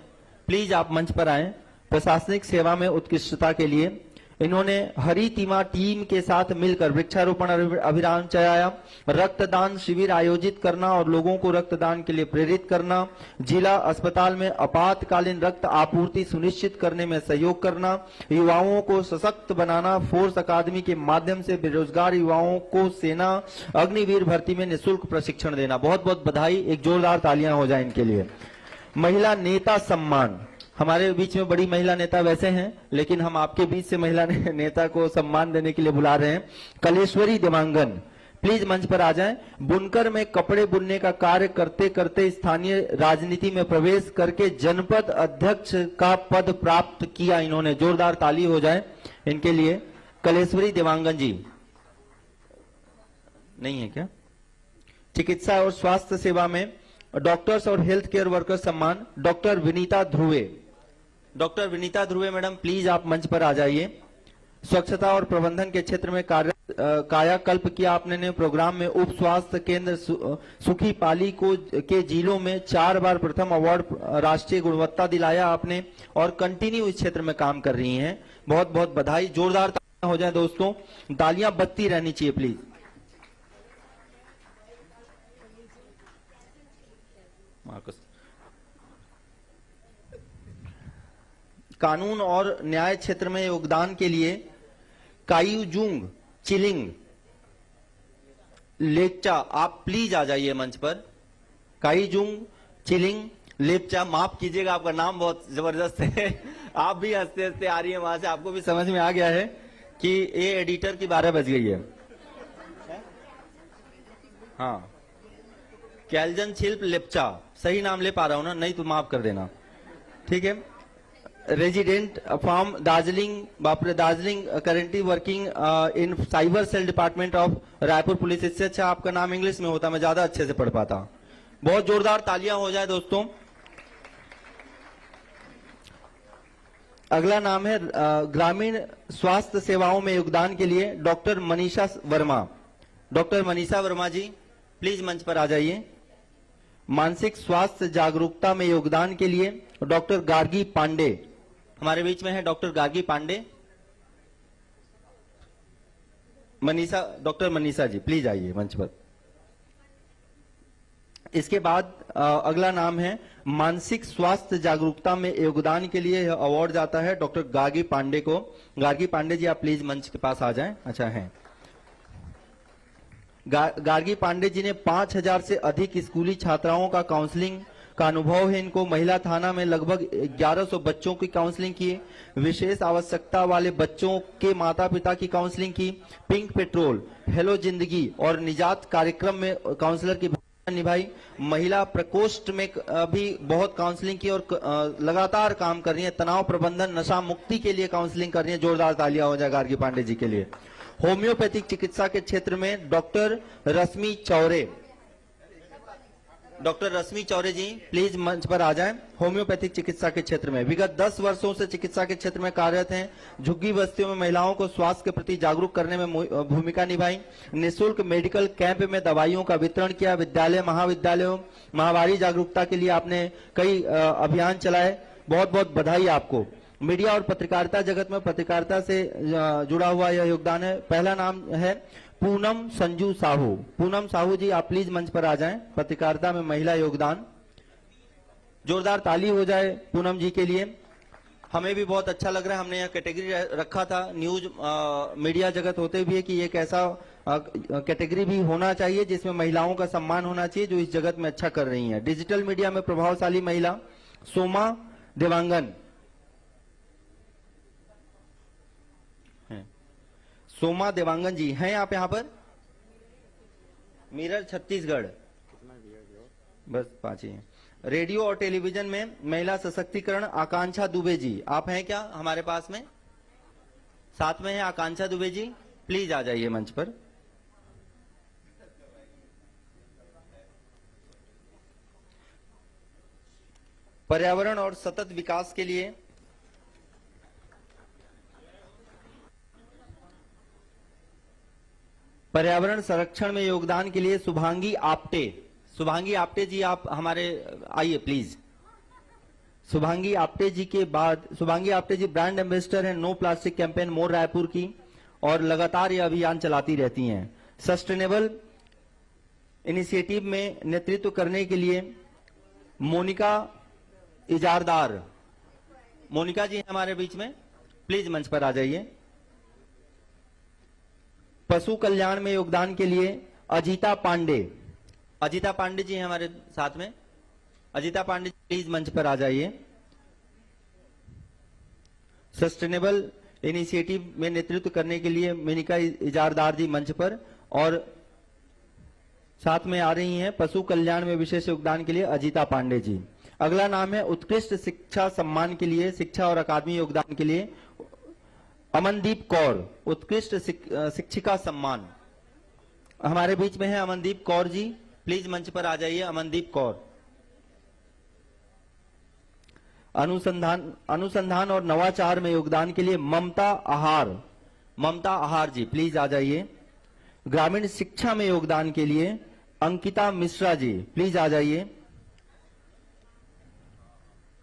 प्लीज आप मंच पर आएं। प्रशासनिक सेवा में उत्कृष्टता के लिए इन्होंने हरी तिमा टीम के साथ मिलकर वृक्षारोपण अभियान चलाया, रक्तदान शिविर आयोजित करना और लोगों को रक्तदान के लिए प्रेरित करना, जिला अस्पताल में आपातकालीन रक्त आपूर्ति सुनिश्चित करने में सहयोग करना, युवाओं को सशक्त बनाना, फोर्स अकादमी के माध्यम से बेरोजगार युवाओं को सेना अग्निवीर भर्ती में निःशुल्क प्रशिक्षण देना। बहुत बहुत बधाई, एक जोरदार तालियां हो जाए इनके लिए। महिला नेता सम्मान, हमारे बीच में बड़ी महिला नेता वैसे हैं, लेकिन हम आपके बीच से महिला नेता को सम्मान देने के लिए बुला रहे हैं। कलेश्वरी देवांगन, प्लीज मंच पर आ जाएं। बुनकर में कपड़े बुनने का कार्य करते करते स्थानीय राजनीति में प्रवेश करके जनपद अध्यक्ष का पद प्राप्त किया इन्होंने, जोरदार ताली हो जाए इनके लिए। कलेश्वरी देवांगन जी नहीं है क्या? चिकित्सा और स्वास्थ्य सेवा में डॉक्टर्स और हेल्थ केयर वर्कर्स सम्मान doctor Vinita Dhruve. Doctor Vinita Dhruve madam please आप मंच पर आ जाइए। स्वच्छता और प्रबंधन के क्षेत्र में कायाकल्प किया आपने ने। प्रोग्राम में उप स्वास्थ्य केंद्र सुखी पाली को के जिलों में 4 बार प्रथम अवार्ड राष्ट्रीय गुणवत्ता दिलाया आपने और कंटिन्यू इस क्षेत्र में काम कर रही हैं। बहुत बहुत बधाई, जोरदार तालियां हो जाए दोस्तों, तालियां बजती रहनी चाहिए प्लीज। कानून और न्याय क्षेत्र में योगदान के लिए कायूजुंग चिलिंग लेप्चा, आप प्लीज आ जाइए मंच पर। कायूजुंग चिलिंग लेप्चा, माफ कीजिएगा आपका नाम बहुत जबरदस्त है, आप भी हंसते हंसते आ रही है वहां से, आपको भी समझ में आ गया है कि ये एडिटर की 12 बज गई है। हाँ, कैलजन शिल्प लेप्चा, सही नाम ले पा रहा हूं ना? नहीं तो माफ कर देना, ठीक है। रेजिडेंट फ्रॉम दार्जिलिंग, बापरे Darjeeling, currently working in cyber cell department of Raipur police. इससे अच्छा आपका नाम इंग्लिश में होता, मैं ज्यादा अच्छे से पढ़ पाता। बहुत जोरदार तालियां हो जाए दोस्तों। अगला नाम है ग्रामीण स्वास्थ्य सेवाओं में योगदान के लिए doctor Manisha Verma. Doctor Manisha Verma ji please मंच पर आ जाइए। मानसिक स्वास्थ्य जागरूकता में योगदान के लिए डॉक्टर गार्गी पांडे, हमारे बीच में है doctor Gargi Pandey. Manisha, doctor Manisha ji please आइए मंच पर। इसके बाद अगला नाम है मानसिक स्वास्थ्य जागरूकता में योगदान के लिए अवार्ड जाता है डॉक्टर गार्गी पांडे को। गार्गी पांडे जी आप प्लीज मंच के पास आ जाएं। अच्छा है, गार्गी पांडे जी ने 5000 से अधिक स्कूली छात्राओं का काउंसलिंग का अनुभव है इनको। महिला थाना में लगभग 1100 बच्चों की काउंसलिंग की, विशेष आवश्यकता वाले बच्चों के माता पिता की काउंसलिंग की, पिंक पेट्रोल, हेलो जिंदगी और निजात कार्यक्रम में काउंसलर की भूमिका निभाई। महिला प्रकोष्ठ में भी बहुत काउंसलिंग की और लगातार काम कर रही है। तनाव प्रबंधन, नशा मुक्ति के लिए काउंसलिंग कर रही है। जोरदार तालियां हो जाए गार्गी पांडे जी के लिए। होम्योपैथिक चिकित्सा के क्षेत्र में doctor Rashmi Chaure. Doctor Rashmi Chaure ji please मंच पर आ जाएं। होम्योपैथिक चिकित्सा के क्षेत्र में विगत 10 वर्षों से चिकित्सा के क्षेत्र में कार्यरत हैं। झुग्गी बस्तियों में महिलाओं को स्वास्थ्य के प्रति जागरूक करने में भूमिका निभाई। निःशुल्क मेडिकल कैंप में दवाइयों का वितरण किया। विद्यालय महाविद्यालयों महामारी जागरूकता के लिए आपने कई अभियान चलाए। बहुत बहुत बधाई आपको। मीडिया और पत्रकारिता जगत में पत्रकारिता से जुड़ा हुआ यह योगदान है। पहला नाम है पूनम संजू साहू। पूनम साहू जी आप प्लीज मंच पर आ जाएं। पत्रकारिता में महिला योगदान, जोरदार ताली हो जाए पूनम जी के लिए। हमें भी बहुत अच्छा लग रहा है। हमने यह कैटेगरी रखा था न्यूज मीडिया जगत होते भी है कि एक ऐसा कैटेगरी भी होना चाहिए जिसमें महिलाओं का सम्मान होना चाहिए जो इस जगत में अच्छा कर रही हैं। डिजिटल मीडिया में प्रभावशाली महिला सोमा देवांगन। सोमा देवांगन जी हैं आप यहाँ पर? मिरर छत्तीसगढ़, बस 5 ही हैं। रेडियो और टेलीविजन में महिला सशक्तिकरण आकांक्षा दुबे जी आप हैं क्या हमारे पास में? साथ में है आकांक्षा दुबे जी, प्लीज आ जाइए मंच पर। पर्यावरण और सतत विकास के लिए पर्यावरण संरक्षण में योगदान के लिए शुभांगी आप्टे। शुभांगी आप्टे जी आप हमारे आइए प्लीज। शुभांगी आप्टे जी के बाद शुभांगी आप्टे जी ब्रांड एम्बेसडर हैं नो प्लास्टिक कैंपेन मोर रायपुर की और लगातार यह अभियान चलाती रहती हैं। सस्टेनेबल इनिशिएटिव में नेतृत्व करने के लिए मोनिका इजारदार। मोनिका जी हमारे बीच में, प्लीज मंच पर आ जाइए। पशु कल्याण में योगदान के लिए अजीता पांडे। अजीता पांडे जी हमारे साथ में। अजीता पांडे जी प्लीज मंच पर आ जाइए। सस्टेनेबल इनिशिएटिव में नेतृत्व करने के लिए मोनिका इजारदार जी मंच पर और साथ में आ रही हैं पशु कल्याण में विशेष योगदान के लिए अजीता पांडे जी। अगला नाम है उत्कृष्ट शिक्षा सम्मान के लिए शिक्षा और अकादमी योगदान के लिए अमनदीप कौर। उत्कृष्ट शिक्षिका सम्मान हमारे बीच में है अमनदीप कौर जी, प्लीज मंच पर आ जाइए। अमनदीप कौर। अनुसंधान और नवाचार में योगदान के लिए ममता आहार। ममता आहार जी प्लीज आ जाइए। ग्रामीण शिक्षा में योगदान के लिए अंकिता मिश्रा जी प्लीज आ जाइए।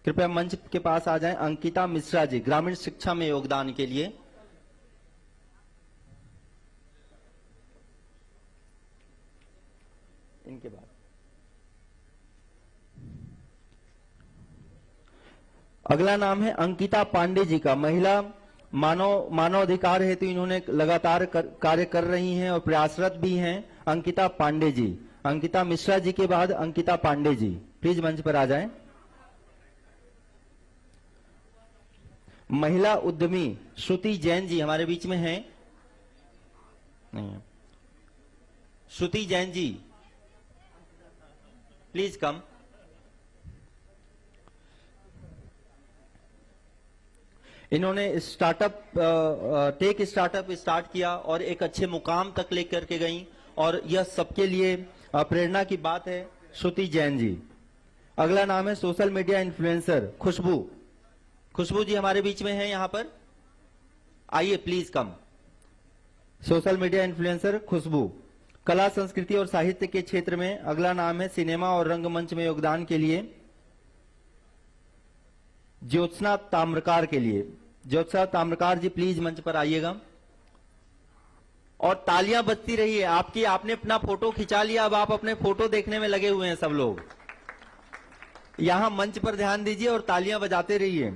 कृपया मंच के पास आ जाएं। अंकिता मिश्रा जी ग्रामीण शिक्षा में योगदान के लिए। इनके बाद अगला नाम है अंकिता पांडे जी का। महिला मानवाधिकार हेतु इन्होंने लगातार कार्य कर रही हैं और प्रयासरत भी हैं। अंकिता पांडे जी। अंकिता मिश्रा जी के बाद अंकिता पांडे जी प्लीज मंच पर आ जाएं। महिला उद्यमी श्रुति जैन जी हमारे बीच में हैं? नहीं। श्रुति जैन जी प्लीज कम। इन्होंने टेक स्टार्टअप स्टार्ट किया और एक अच्छे मुकाम तक लेकर के गई और यह सबके लिए प्रेरणा की बात है। श्रुति जैन जी। अगला नाम है social media influencer Khushboo. Khushboo ji हमारे बीच में हैं यहाँ पर? आइए please come. Social media influencer Khushboo. कला संस्कृति और साहित्य के क्षेत्र में अगला नाम है सिनेमा और रंगमंच में योगदान के लिए ज्योत्सना ताम्रकार के लिए। ज्योत्सना ताम्रकार जी प्लीज मंच पर आइएगा और तालियां बजती रहिए। आपने अपना फोटो खिंचा लिया, अब आप अपने फोटो देखने में लगे हुए हैं सब लोग। यहां मंच पर ध्यान दीजिए और तालियां बजाते रहिए।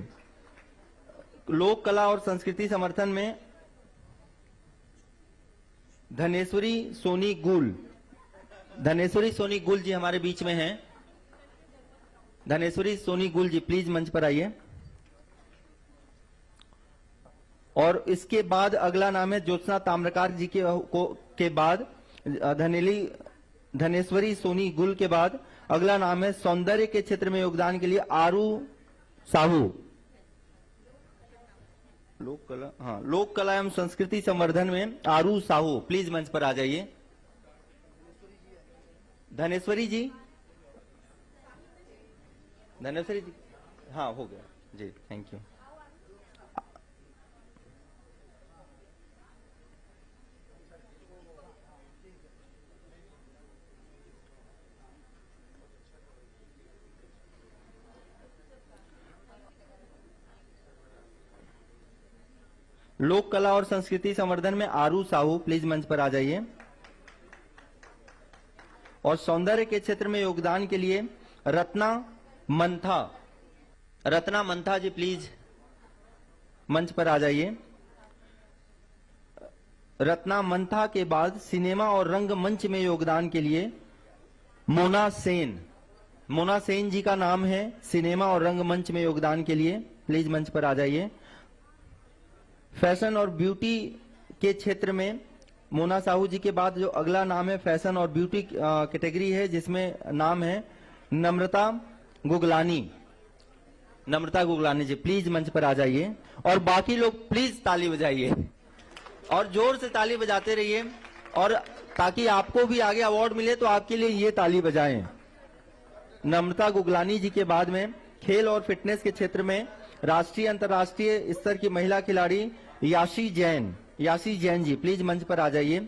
लोक कला और संस्कृति समर्थन में धनेश्वरी सोनी गुल। धनेश्वरी सोनी गुल जी हमारे बीच में हैं। धनेश्वरी सोनी गुल जी प्लीज मंच पर आइए। और इसके बाद अगला नाम है ज्योत्सना ताम्रकार जी के बाद धनेश्वरी सोनी गुल के बाद अगला नाम है सौंदर्य के क्षेत्र में योगदान के लिए आरू साहू। लोक कला, हाँ, लोक कला एवं संस्कृति संवर्धन में आरू साहू प्लीज मंच पर आ जाइए। धनेश्वरी जी, धनेश्वरी जी, हाँ हो गया जी, थैंक यू। लोक कला और संस्कृति संवर्धन में आरू साहू प्लीज मंच पर आ जाइए। और सौंदर्य के क्षेत्र में योगदान के लिए रत्ना मंथा, रत्ना मंथा जी प्लीज मंच पर आ जाइए। रत्ना मंथा के बाद सिनेमा और रंगमंच में योगदान के लिए मोना सेन, मोना सेन जी का नाम है सिनेमा और रंगमंच में योगदान के लिए, प्लीज मंच पर आ जाइए। फैशन और ब्यूटी के क्षेत्र में मोना साहू जी के बाद जो अगला नाम है फैशन और ब्यूटी कैटेगरी है, जिसमें नाम है नम्रता गुगलानी, नम्रता गुगलानी जी प्लीज मंच पर आ जाइए। और बाकी लोग प्लीज ताली बजाइए और जोर से ताली बजाते रहिए, और ताकि आपको भी आगे अवार्ड मिले तो आपके लिए ये ताली बजाएं। नम्रता गुगलानी जी के बाद में खेल और फिटनेस के क्षेत्र में राष्ट्रीय अंतर्राष्ट्रीय स्तर की महिला खिलाड़ी याशी जैन, याशी जैन जी प्लीज मंच पर आ जाइए।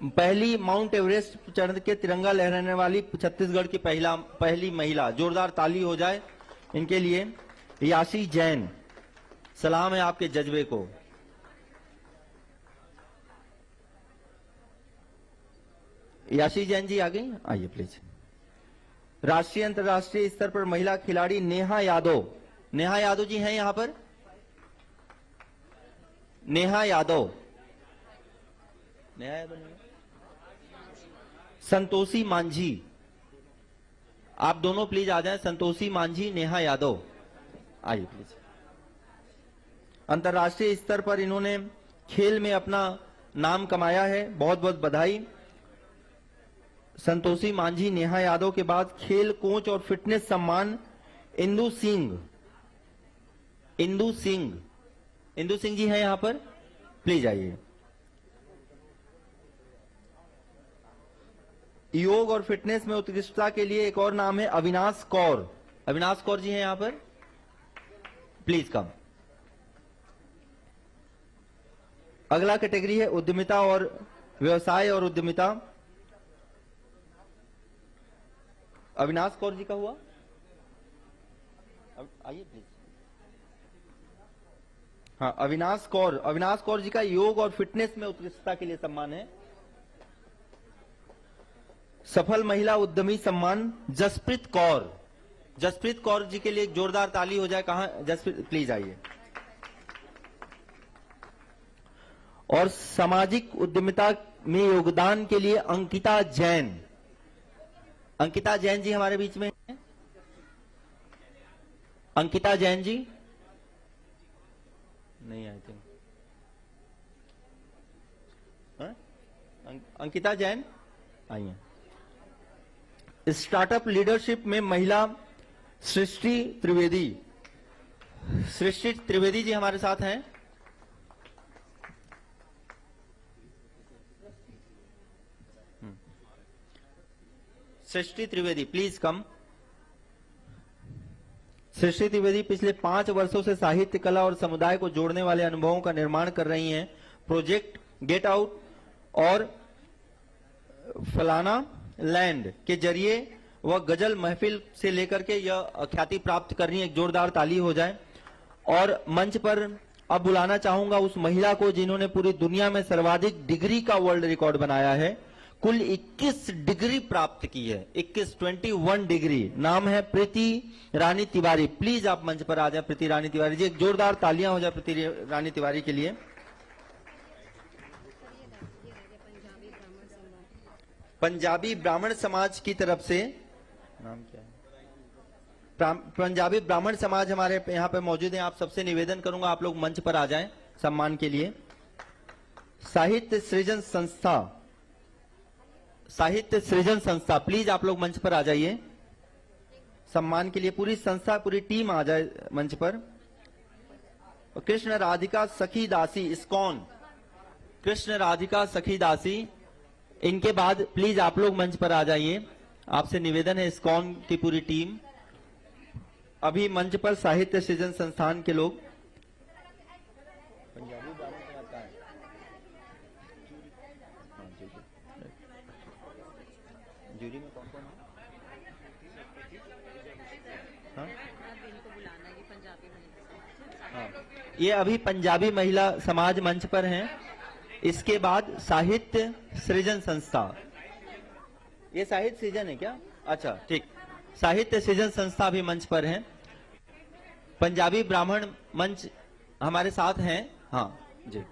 पहली माउंट एवरेस्ट चढ़ के तिरंगा लहराने वाली छत्तीसगढ़ की पहली महिला, जोरदार ताली हो जाए इनके लिए। याशी जैन, सलाम है आपके जज्बे को। याशी जैन जी आ गई, आइए प्लीज। राष्ट्रीय अंतर्राष्ट्रीय स्तर पर महिला खिलाड़ी नेहा यादव, नेहा यादव जी हैं यहां पर, नेहा यादव, नेहा यादव नहीं, संतोषी मांझी, आप दोनों प्लीज आ जाएं। संतोषी मांझी, नेहा यादव, आइए प्लीज। अंतर्राष्ट्रीय स्तर पर इन्होंने खेल में अपना नाम कमाया है, बहुत बहुत बधाई। संतोषी मांझी, नेहा यादव के बाद खेल कोच और फिटनेस सम्मान इंदु सिंह, इंदु सिंह, इंदु सिंह जी हैं यहां पर, प्लीज आइए। योग और फिटनेस में उत्कृष्टता के लिए एक और नाम है अविनाश कौर, अविनाश कौर जी हैं यहां पर, प्लीज कम। अगला कैटेगरी है उद्यमिता और व्यवसाय और उद्यमिता। अविनाश कौर जी का हुआ, आइए प्लीज। हाँ, अविनाश कौर, अविनाश कौर जी का योग और फिटनेस में उत्कृष्टता के लिए सम्मान है। सफल महिला उद्यमी सम्मान जसप्रीत कौर, जसप्रीत कौर जी के लिए एक जोरदार ताली हो जाए। कहां जसप्रीत, प्लीज आइए। और सामाजिक उद्यमिता में योगदान के लिए अंकिता जैन, अंकिता जैन जी हमारे बीच में हैं। अंकिता जैन जी नहीं, आई थिंक अंकिता जैन आइए। स्टार्टअप लीडरशिप में महिला सृष्टि त्रिवेदी, सृष्टि त्रिवेदी जी हमारे साथ हैं। सृष्टि त्रिवेदी प्लीज कम। सृष्टि त्रिवेदी पिछले 5 वर्षों से साहित्य, कला और समुदाय को जोड़ने वाले अनुभवों का निर्माण कर रही हैं। प्रोजेक्ट गेट आउट और फलाना लैंड के जरिए वह गजल महफिल से लेकर के यह ख्याति प्राप्त कर रही है। एक जोरदार ताली हो जाए। और मंच पर अब बुलाना चाहूंगा उस महिला को जिन्होंने पूरी दुनिया में सर्वाधिक डिग्री का वर्ल्ड रिकॉर्ड बनाया है। कुल 21 डिग्री प्राप्त की है, 21 डिग्री। नाम है प्रीति रानी तिवारी। प्लीज आप मंच पर आ जाए प्रीति रानी तिवारी जी। एक जोरदार तालियां हो जाए प्रीति रानी तिवारी के लिए। पंजाबी ब्राह्मण समाज की तरफ से, नाम क्या है, पंजाबी ब्राह्मण समाज हमारे यहाँ पे मौजूद है। आप सबसे निवेदन करूंगा आप लोग मंच पर आ जाएं सम्मान के लिए। साहित्य सृजन संस्था, साहित्य सृजन संस्था प्लीज आप लोग मंच पर आ जाइए सम्मान के लिए। पूरी संस्था, पूरी टीम आ जाए मंच पर। कृष्ण राधिका सखी दासी इस्कॉन, कृष्ण राधिका सखी दासी। इनके बाद प्लीज आप लोग मंच पर आ जाइए, आपसे निवेदन है। इस्कॉन की पूरी टीम अभी मंच पर साहित्य सृजन संस्थान के लोग। जूरी में कौन कौन है? हाँ? ये अभी पंजाबी महिला समाज मंच पर हैं। इसके बाद साहित्य सृजन संस्था, ये साहित्य सृजन है क्या? अच्छा ठीक, साहित्य सृजन संस्था भी मंच पर है। पंजाबी ब्राह्मण मंच हमारे साथ हैं। हाँ जी,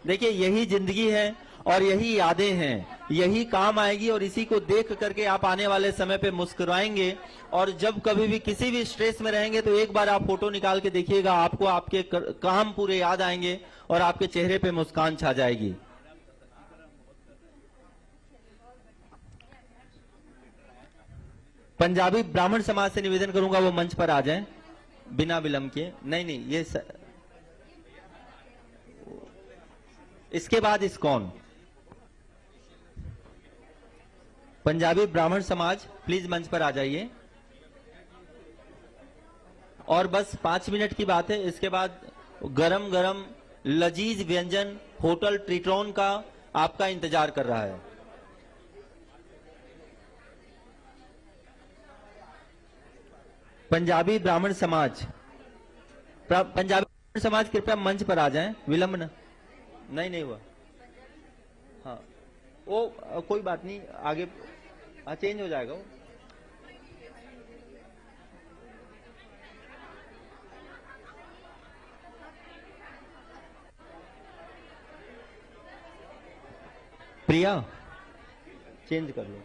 देखिए यही जिंदगी है और यही यादें हैं, यही काम आएगी और इसी को देख करके आप आने वाले समय पे मुस्कुराएंगे। और जब कभी भी किसी भी स्ट्रेस में रहेंगे तो एक बार आप फोटो निकाल के देखिएगा, आपको आपके काम पूरे याद आएंगे और आपके चेहरे पे मुस्कान छा जाएगी। पंजाबी ब्राह्मण समाज से निवेदन करूंगा वो मंच पर आ जाएं बिना विलंब के। नहीं ये इसके बाद इस्कॉन। पंजाबी ब्राह्मण समाज प्लीज मंच पर आ जाइए। और बस 5 मिनट की बात है, इसके बाद गरम गरम लजीज व्यंजन होटल ट्रिटोन का आपका इंतजार कर रहा है। पंजाबी ब्राह्मण समाज, पंजाबी ब्राह्मण समाज कृपया मंच पर आ जाएं, विलंब न। नहीं हुआ। हाँ वो कोई बात नहीं, आगे चेंज हो जाएगा वो। प्रिया चेंज कर लो।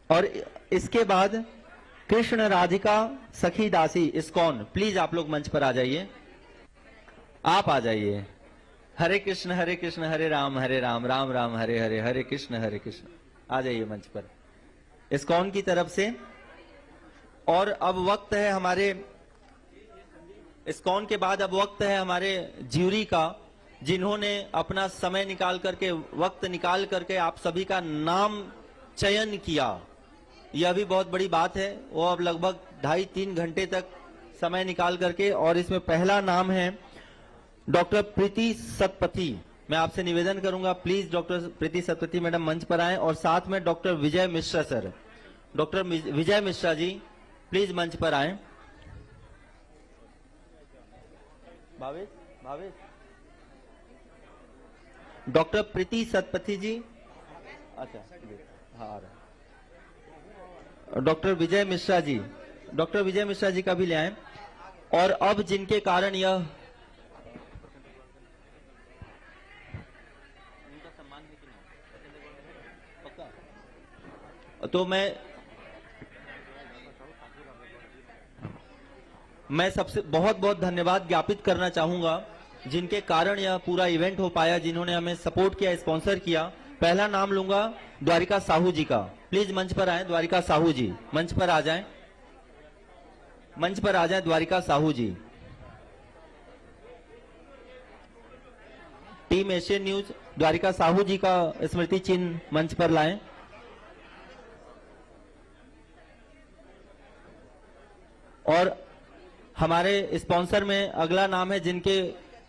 और इसके बाद कृष्ण राधिका सखी दासी इस्कॉन, प्लीज आप लोग मंच पर आ जाइए। आप आ जाइए। हरे कृष्ण हरे राम राम राम हरे हरे, हरे कृष्ण आ जाइए मंच पर इस्कॉन की तरफ से। और अब वक्त है हमारे इस्कॉन के बाद अब वक्त है हमारे ज्यूरी का, जिन्होंने अपना समय निकाल करके, वक्त निकाल करके आप सभी का नाम चयन किया। यह भी बहुत बड़ी बात है। वो अब लगभग 2.5-3 घंटे तक समय निकाल करके, और इसमें पहला नाम है डॉक्टर प्रीति सतपथी। मैं आपसे निवेदन करूंगा please doctor Preeti Satpathy madam मंच पर आएं, और साथ में doctor Vijay Mishra sir, doctor Vijay Mishra ji please मंच पर आएं। भावेश डॉक्टर प्रीति सतपथी जी, अच्छा हाँ, डॉक्टर विजय मिश्रा जी, डॉक्टर विजय मिश्रा जी का भी ले आए। और अब जिनके कारण यह तो मैं सबसे बहुत बहुत धन्यवाद ज्ञापित करना चाहूंगा जिनके कारण यह पूरा इवेंट हो पाया, जिन्होंने हमें सपोर्ट किया, स्पॉन्सर किया। पहला नाम लूंगा द्वारिका साहू जी का, प्लीज मंच पर आए। द्वारिका साहू जी मंच पर आ जाएं, मंच पर आ जाएं Dwarika Sahu ji. Team Asian News Dwarika Sahu ji का स्मृति चिन्ह मंच पर लाएं। और हमारे स्पॉन्सर में अगला नाम है जिनके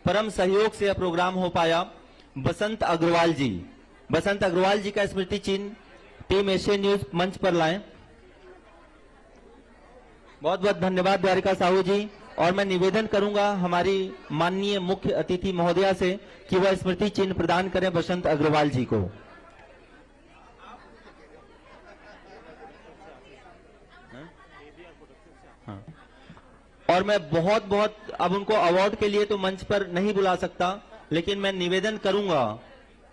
परम सहयोग से यह प्रोग्राम हो पाया, बसंत अग्रवाल जी। बसंत अग्रवाल जी का स्मृति चिन्ह टीम एशियन न्यूज मंच पर लाएं। बहुत बहुत धन्यवाद द्वारिका साहू जी। और मैं निवेदन करूंगा हमारी माननीय मुख्य अतिथि महोदया से कि वह स्मृति चिन्ह प्रदान करें बसंत अग्रवाल जी को। और मैं बहुत बहुत अब उनको अवार्ड के लिए तो मंच पर नहीं बुला सकता, लेकिन मैं निवेदन करूंगा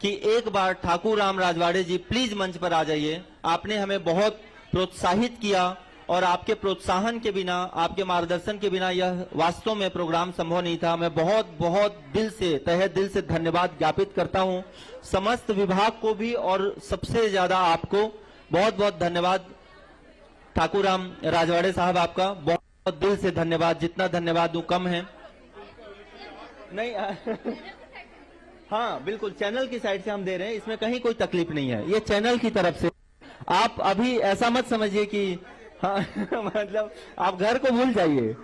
कि एक बार ठाकुर राम राजवाड़े जी प्लीज मंच पर आ जाइए। आपने हमें बहुत प्रोत्साहित किया और आपके प्रोत्साहन के बिना, आपके मार्गदर्शन के बिना यह वास्तव में प्रोग्राम संभव नहीं था। मैं बहुत बहुत दिल से, तहे दिल से धन्यवाद ज्ञापित करता हूं समस्त विभाग को भी, और सबसे ज्यादा आपको बहुत बहुत धन्यवाद ठाकुर राम राजवाड़े साहब, आपका बहुत बहुत दिल से धन्यवाद। जितना धन्यवाद दूं कम है। नहीं हाँ बिल्कुल, चैनल की साइड से हम दे रहे हैं, इसमें कहीं कोई तकलीफ नहीं है, ये चैनल की तरफ से। आप अभी ऐसा मत समझिए कि हाँ मतलब आप घर को भूल जाइए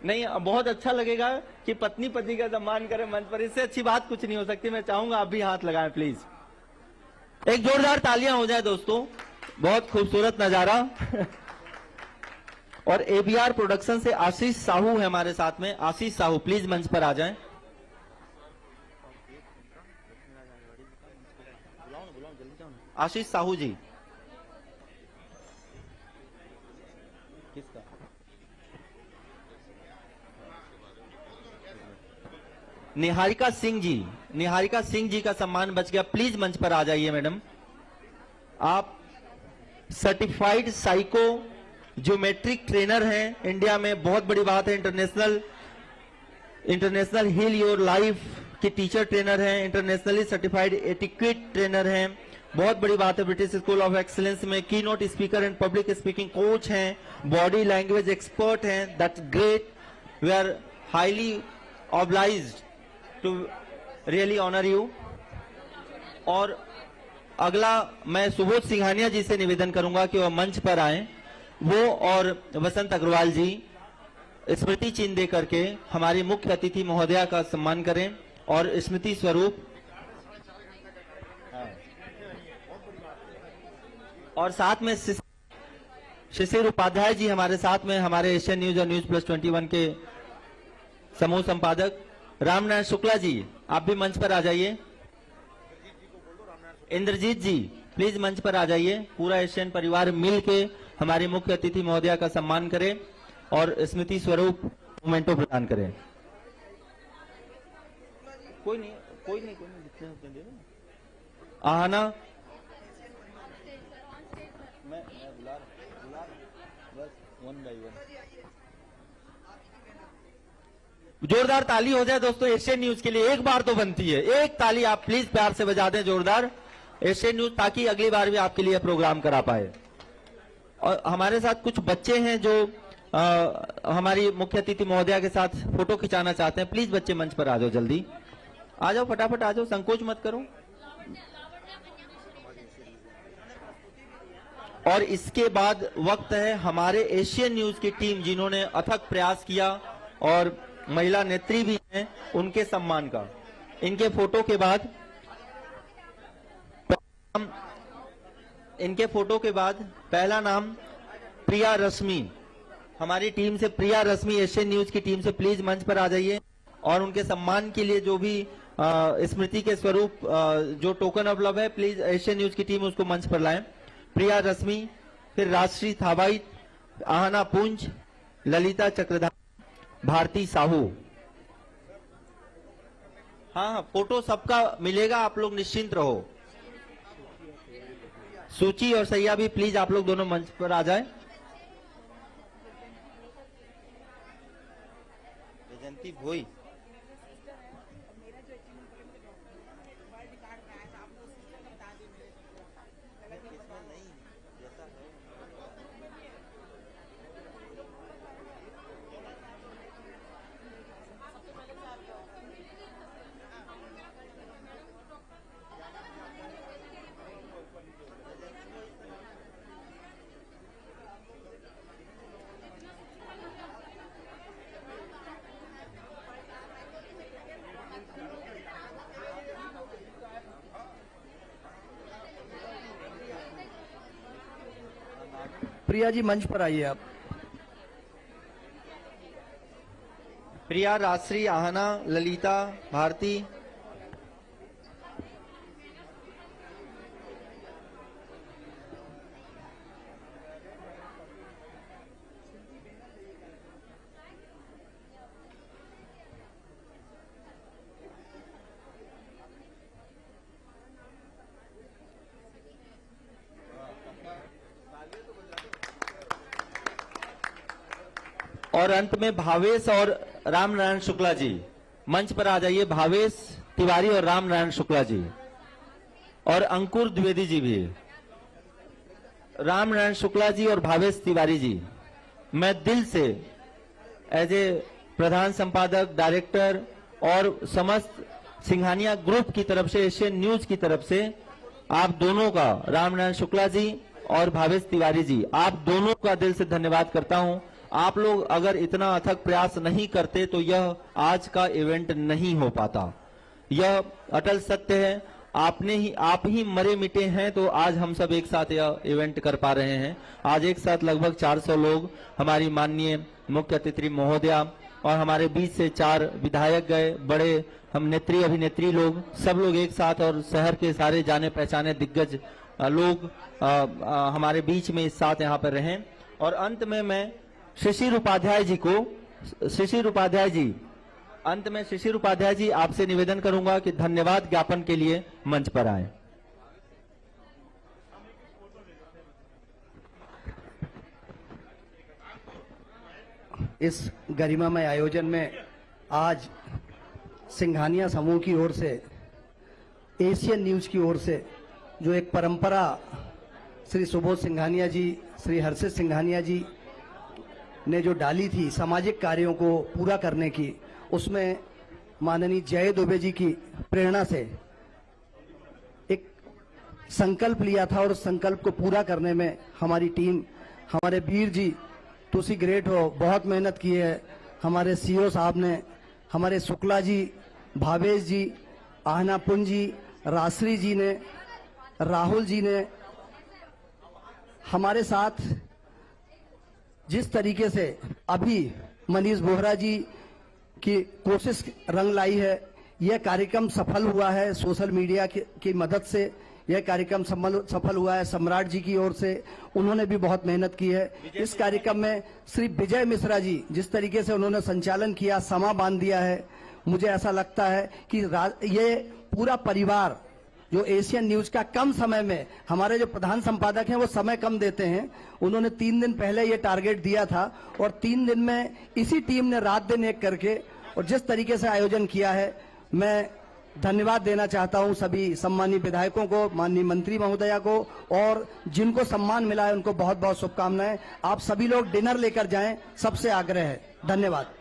नहीं, बहुत अच्छा लगेगा कि पत्नी पति का सम्मान करे मंच पर, इससे अच्छी बात कुछ नहीं हो सकती। मैं चाहूंगा आप भी हाथ लगाएं प्लीज। एक जोरदार तालियां हो जाए दोस्तों, बहुत खूबसूरत नजारा। और एबीआर प्रोडक्शन से आशीष साहू है हमारे साथ में। आशीष साहू प्लीज मंच पर आ जाएं। आशीष साहू जी, किसका? निहारिका सिंह जी, निहारिका सिंह जी का सम्मान बच गया, प्लीज मंच पर आ जाइए मैडम। आप सर्टिफाइड साइको ज्योमेट्रिक ट्रेनर हैं, इंडिया में बहुत बड़ी बात है। इंटरनेशनल हील योर लाइफ की टीचर ट्रेनर हैं, इंटरनेशनली सर्टिफाइड एटिक्वेट ट्रेनर हैं, बहुत बड़ी बात है। ब्रिटिश स्कूल ऑफ एक्सीलेंस में keynote speaker and public speaking coach हैं, बॉडी लैंग्वेज एक्सपर्ट हैं। That's great, we are highly obliged to really honour you. और अगला मैं सुबोध सिंघानिया जी से निवेदन करूंगा कि वह मंच पर आए, वो और वसंत अग्रवाल जी स्मृति चिन्ह दे करके हमारी मुख्य अतिथि महोदया का सम्मान करें और स्मृति स्वरूप। और साथ में शिशिर उपाध्याय जी हमारे साथ में, हमारे एशियन न्यूज और न्यूज प्लस 21 के समूह संपादक। रामनारायण शुक्ला जी आप भी मंच पर आ जाइए। इंद्रजीत जी प्लीज मंच पर आ जाइए। पूरा एशियन परिवार मिल के हमारी मुख्य अतिथि महोदया का सम्मान करें और स्मृति स्वरूप मोमेंटो प्रदान करें। कोई नहीं जितने दे दो। आहना मैं बुला बस वन बाई वन। जोरदार ताली हो जाए दोस्तों एशियन न्यूज के लिए, एक बार तो बनती है। एक ताली आप प्लीज प्यार से बजा दें जोरदार एशियन न्यूज, ताकि अगली बार भी आपके लिए प्रोग्राम करा पाए। और हमारे साथ कुछ बच्चे हैं जो हमारी मुख्य अतिथि महोदया के साथ फोटो खिंचाना चाहते हैं। प्लीज बच्चे मंच पर आ जाओ, जल्दी आ जाओ, फटाफट आ जाओ, संकोच मत करो। और इसके बाद वक्त है हमारे एशियन न्यूज की टीम जिन्होंने अथक प्रयास किया और महिला नेत्री भी हैं, उनके सम्मान का। इनके फोटो के बाद पहला नाम प्रिया रश्मि, हमारी टीम से प्रिया रश्मि एशियन न्यूज की टीम से प्लीज मंच पर आ जाइए। और उनके सम्मान के लिए जो भी स्मृति के स्वरूप जो टोकन ऑफ लव है, प्लीज एशियन न्यूज की टीम उसको मंच पर लाएं। प्रिया रश्मि, फिर राजश्री थाबाई, आहना पुंज, ललिता चक्रधारी, भारती साहू। हाँ, फोटो सबका मिलेगा, आप लोग निश्चिंत रहो। सूची और सैया भी प्लीज आप लोग दोनों मंच पर आ जाएं। जयंती भोई, प्रिया जी मंच पर आइए आप। प्रिया, राजश्री, आहना, ललिता, भारती। और अंत में भावेश और राम नारायण शुक्ला जी मंच पर आ जाइए। भावेश तिवारी और राम नारायण शुक्ला जी और अंकुर द्विवेदी जी भी। राम नारायण शुक्ला जी और भावेश तिवारी जी, मैं दिल से एज ए प्रधान संपादक, डायरेक्टर और समस्त सिंघानिया ग्रुप की तरफ से, एशियन न्यूज की तरफ से आप दोनों का, राम नारायण शुक्ला जी और भावेश तिवारी जी, आप दोनों का दिल से धन्यवाद करता हूं। आप लोग अगर इतना अथक प्रयास नहीं करते तो यह आज का इवेंट नहीं हो पाता। यह अटल सत्य है। आप ही मरे मिटे हैं तो आज हम सब एक साथ यह इवेंट कर पा रहे हैं। आज एक साथ लगभग 400 लोग, हमारी माननीय मुख्य अतिथि महोदया और हमारे बीच से 4 विधायक गए, बड़े हम नेत्री अभिनेत्री लोग, सब लोग एक साथ, और शहर के सारे जाने पहचाने दिग्गज लोग हमारे बीच में इस साथ यहाँ पर रहें। और अंत में मैं शिशिर उपाध्याय जी को, शिशिर उपाध्याय जी, अंत में शिशिर उपाध्याय जी आपसे निवेदन करूंगा कि धन्यवाद ज्ञापन के लिए मंच पर आए। इस गरिमामय आयोजन में आज सिंघानिया समूह की ओर से, एशियन न्यूज की ओर से जो एक परंपरा श्री सुबोध सिंघानिया जी, श्री हर्षित सिंघानिया जी ने जो डाली थी सामाजिक कार्यों को पूरा करने की, उसमें माननीय जय दुबे जी की प्रेरणा से एक संकल्प लिया था और उस संकल्प को पूरा करने में हमारी टीम, हमारे वीर जी, तुसी ग्रेट हो, बहुत मेहनत की है। हमारे सीओ साहब ने, हमारे शुक्ला जी, भावेश जी, आहनापुंज जी, राश्री जी ने, राहुल जी ने हमारे साथ जिस तरीके से अभी मनीष बोहरा जी की कोशिश रंग लाई है, यह कार्यक्रम सफल हुआ है सोशल मीडिया की मदद से। यह कार्यक्रम सफल हुआ है सम्राट जी की ओर से, उन्होंने भी बहुत मेहनत की है। इस कार्यक्रम में श्री विजय मिश्रा जी जिस तरीके से उन्होंने संचालन किया, समा बांध दिया है, मुझे ऐसा लगता है कि ये पूरा परिवार जो एशियन न्यूज का कम समय में, हमारे जो प्रधान संपादक हैं वो समय कम देते हैं, उन्होंने 3 दिन पहले ये टारगेट दिया था और 3 दिन में इसी टीम ने रात दिन एक करके और जिस तरीके से आयोजन किया है, मैं धन्यवाद देना चाहता हूं सभी सम्मानित विधायकों को, माननीय मंत्री महोदया को, और जिनको सम्मान मिला है उनको बहुत बहुत शुभकामनाएं। आप सभी लोग डिनर लेकर जाएं, सबसे आग्रह है। धन्यवाद।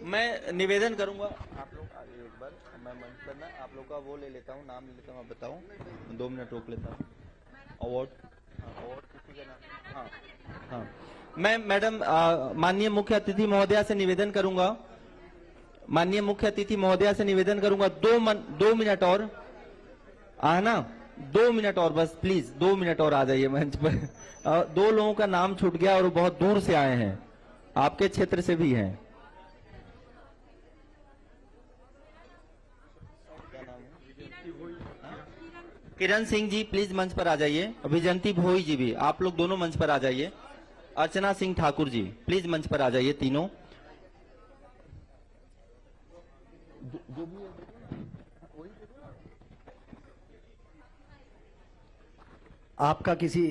मैं निवेदन करूंगा, आप लोग आगे एक बार, मैं मंच पर ना आप लोग का वो ले लेता हूँ, नाम ले लेता हूँ, आप बताऊँ, 2 मिनट रोक लेता हूँ। अवार्ड किसी का नाम? हाँ हाँ, मैं मैडम माननीय मुख्य अतिथि महोदया से निवेदन करूंगा, माननीय मुख्य अतिथि महोदया से निवेदन करूंगा 2 मिनट और आना, 2 मिनट और बस, प्लीज 2 मिनट और आ जाइए मंच पर। 2 लोगों का नाम छूट गया और वो बहुत दूर से आए हैं, आपके क्षेत्र से भी हैं। किरण सिंह जी प्लीज मंच पर आ जाइए। अभिजंती भोई जी भी, आप लोग दोनों मंच पर आ जाइए। अर्चना सिंह ठाकुर जी प्लीज मंच पर आ जाइए, तीनों। आपका किसी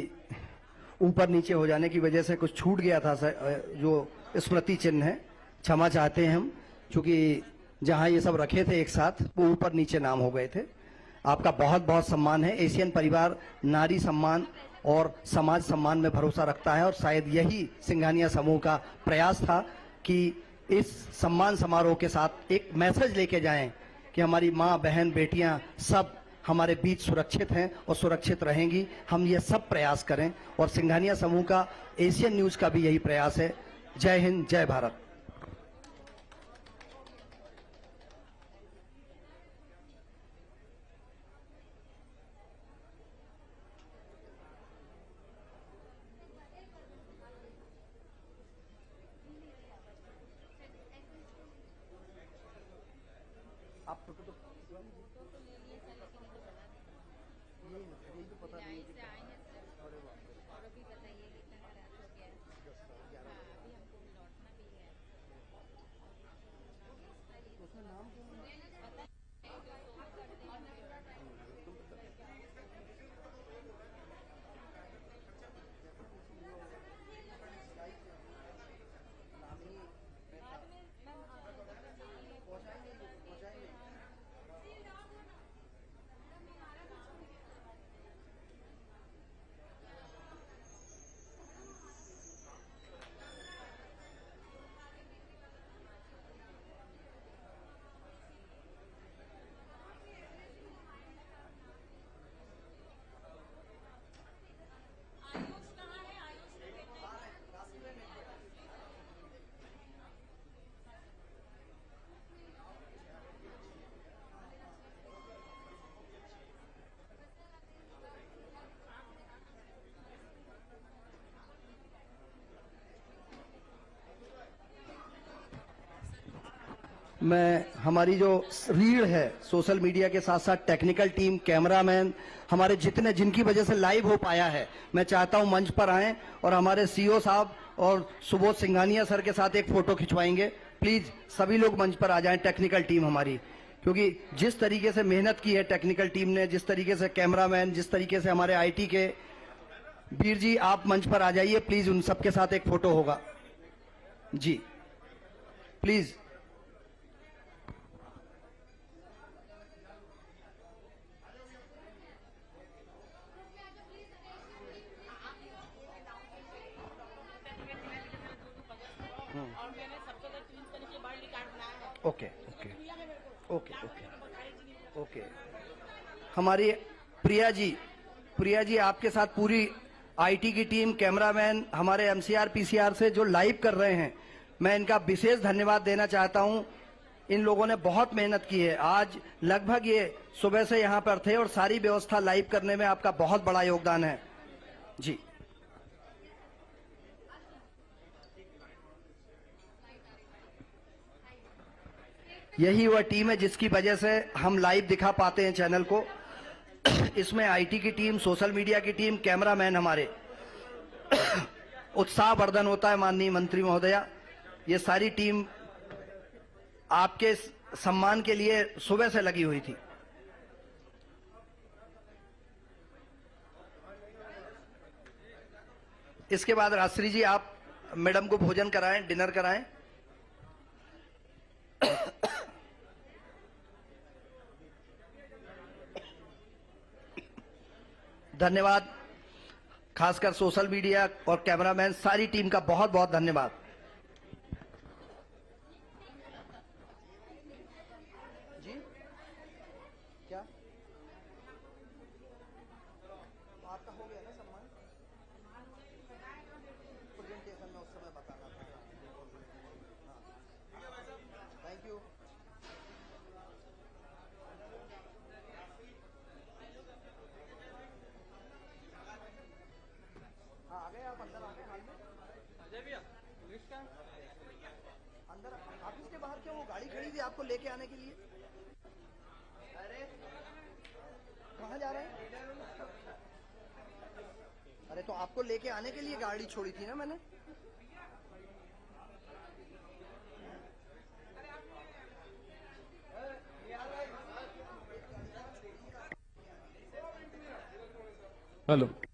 ऊपर नीचे हो जाने की वजह से कुछ छूट गया था जो स्मृति चिन्ह है, क्षमा चाहते हैं हम, क्योंकि जहां ये सब रखे थे एक साथ वो ऊपर नीचे नाम हो गए थे। आपका बहुत बहुत सम्मान है। एशियन परिवार नारी सम्मान और समाज सम्मान में भरोसा रखता है और शायद यही सिंघानिया समूह का प्रयास था कि इस सम्मान समारोह के साथ एक मैसेज लेके जाएं कि हमारी माँ, बहन, बेटियां सब हमारे बीच सुरक्षित हैं और सुरक्षित रहेंगी। हम ये सब प्रयास करें और सिंघानिया समूह का, एशियन न्यूज का भी यही प्रयास है। जय हिंद, जय भारत। मैं हमारी जो रीढ़ है सोशल मीडिया के साथ साथ टेक्निकल टीम, कैमरामैन, हमारे जितने जिनकी वजह से लाइव हो पाया है, मैं चाहता हूं मंच पर आएं और हमारे सीईओ साहब और सुबोध सिंघानिया सर के साथ एक फोटो खिंचवाएंगे। प्लीज सभी लोग मंच पर आ जाएं, टेक्निकल टीम हमारी, क्योंकि जिस तरीके से मेहनत की है टेक्निकल टीम ने, जिस तरीके से कैमरामैन, जिस तरीके से हमारे आईटी के वीर जी, आप मंच पर आ जाइए प्लीज, उन सबके साथ एक फोटो होगा जी, please. Okay okay okay okay okay. हमारी प्रिया जी आपके साथ पूरी आईटी की टीम, कैमरामैन, हमारे एमसीआर पीसीआर से जो लाइव कर रहे हैं, मैं इनका विशेष धन्यवाद देना चाहता हूं। इन लोगों ने बहुत मेहनत की है, आज लगभग ये सुबह से यहां पर थे और सारी व्यवस्था लाइव करने में आपका बहुत बड़ा योगदान है जी। यही वह टीम है जिसकी वजह से हम लाइव दिखा पाते हैं चैनल को। इसमें आईटी की टीम, सोशल मीडिया की टीम, कैमरामैन हमारे, उत्साहवर्धन होता है माननीय मंत्री महोदया। ये सारी टीम आपके सम्मान के लिए सुबह से लगी हुई थी। इसके बाद राजश्री जी आप मैडम को भोजन कराएं, डिनर कराएं। धन्यवाद, खासकर सोशल मीडिया और कैमरामैन, सारी टीम का बहुत बहुत धन्यवाद। जी क्या आपका हो गया ना सम्मान? प्रेजेंटेशन में उस समय बताना था। Thank you. हाँ, आ गए आप अंदर, आ गए हाल में। अजय भैया अंदर ऑफिस के बाहर क्यों वो गाड़ी खड़ी थी आपको लेके आने के लिए? अरे कहाँ जा रहे हैं? अरे तो आपको लेके आने के लिए गाड़ी छोड़ी थी ना मैंने। हेलो।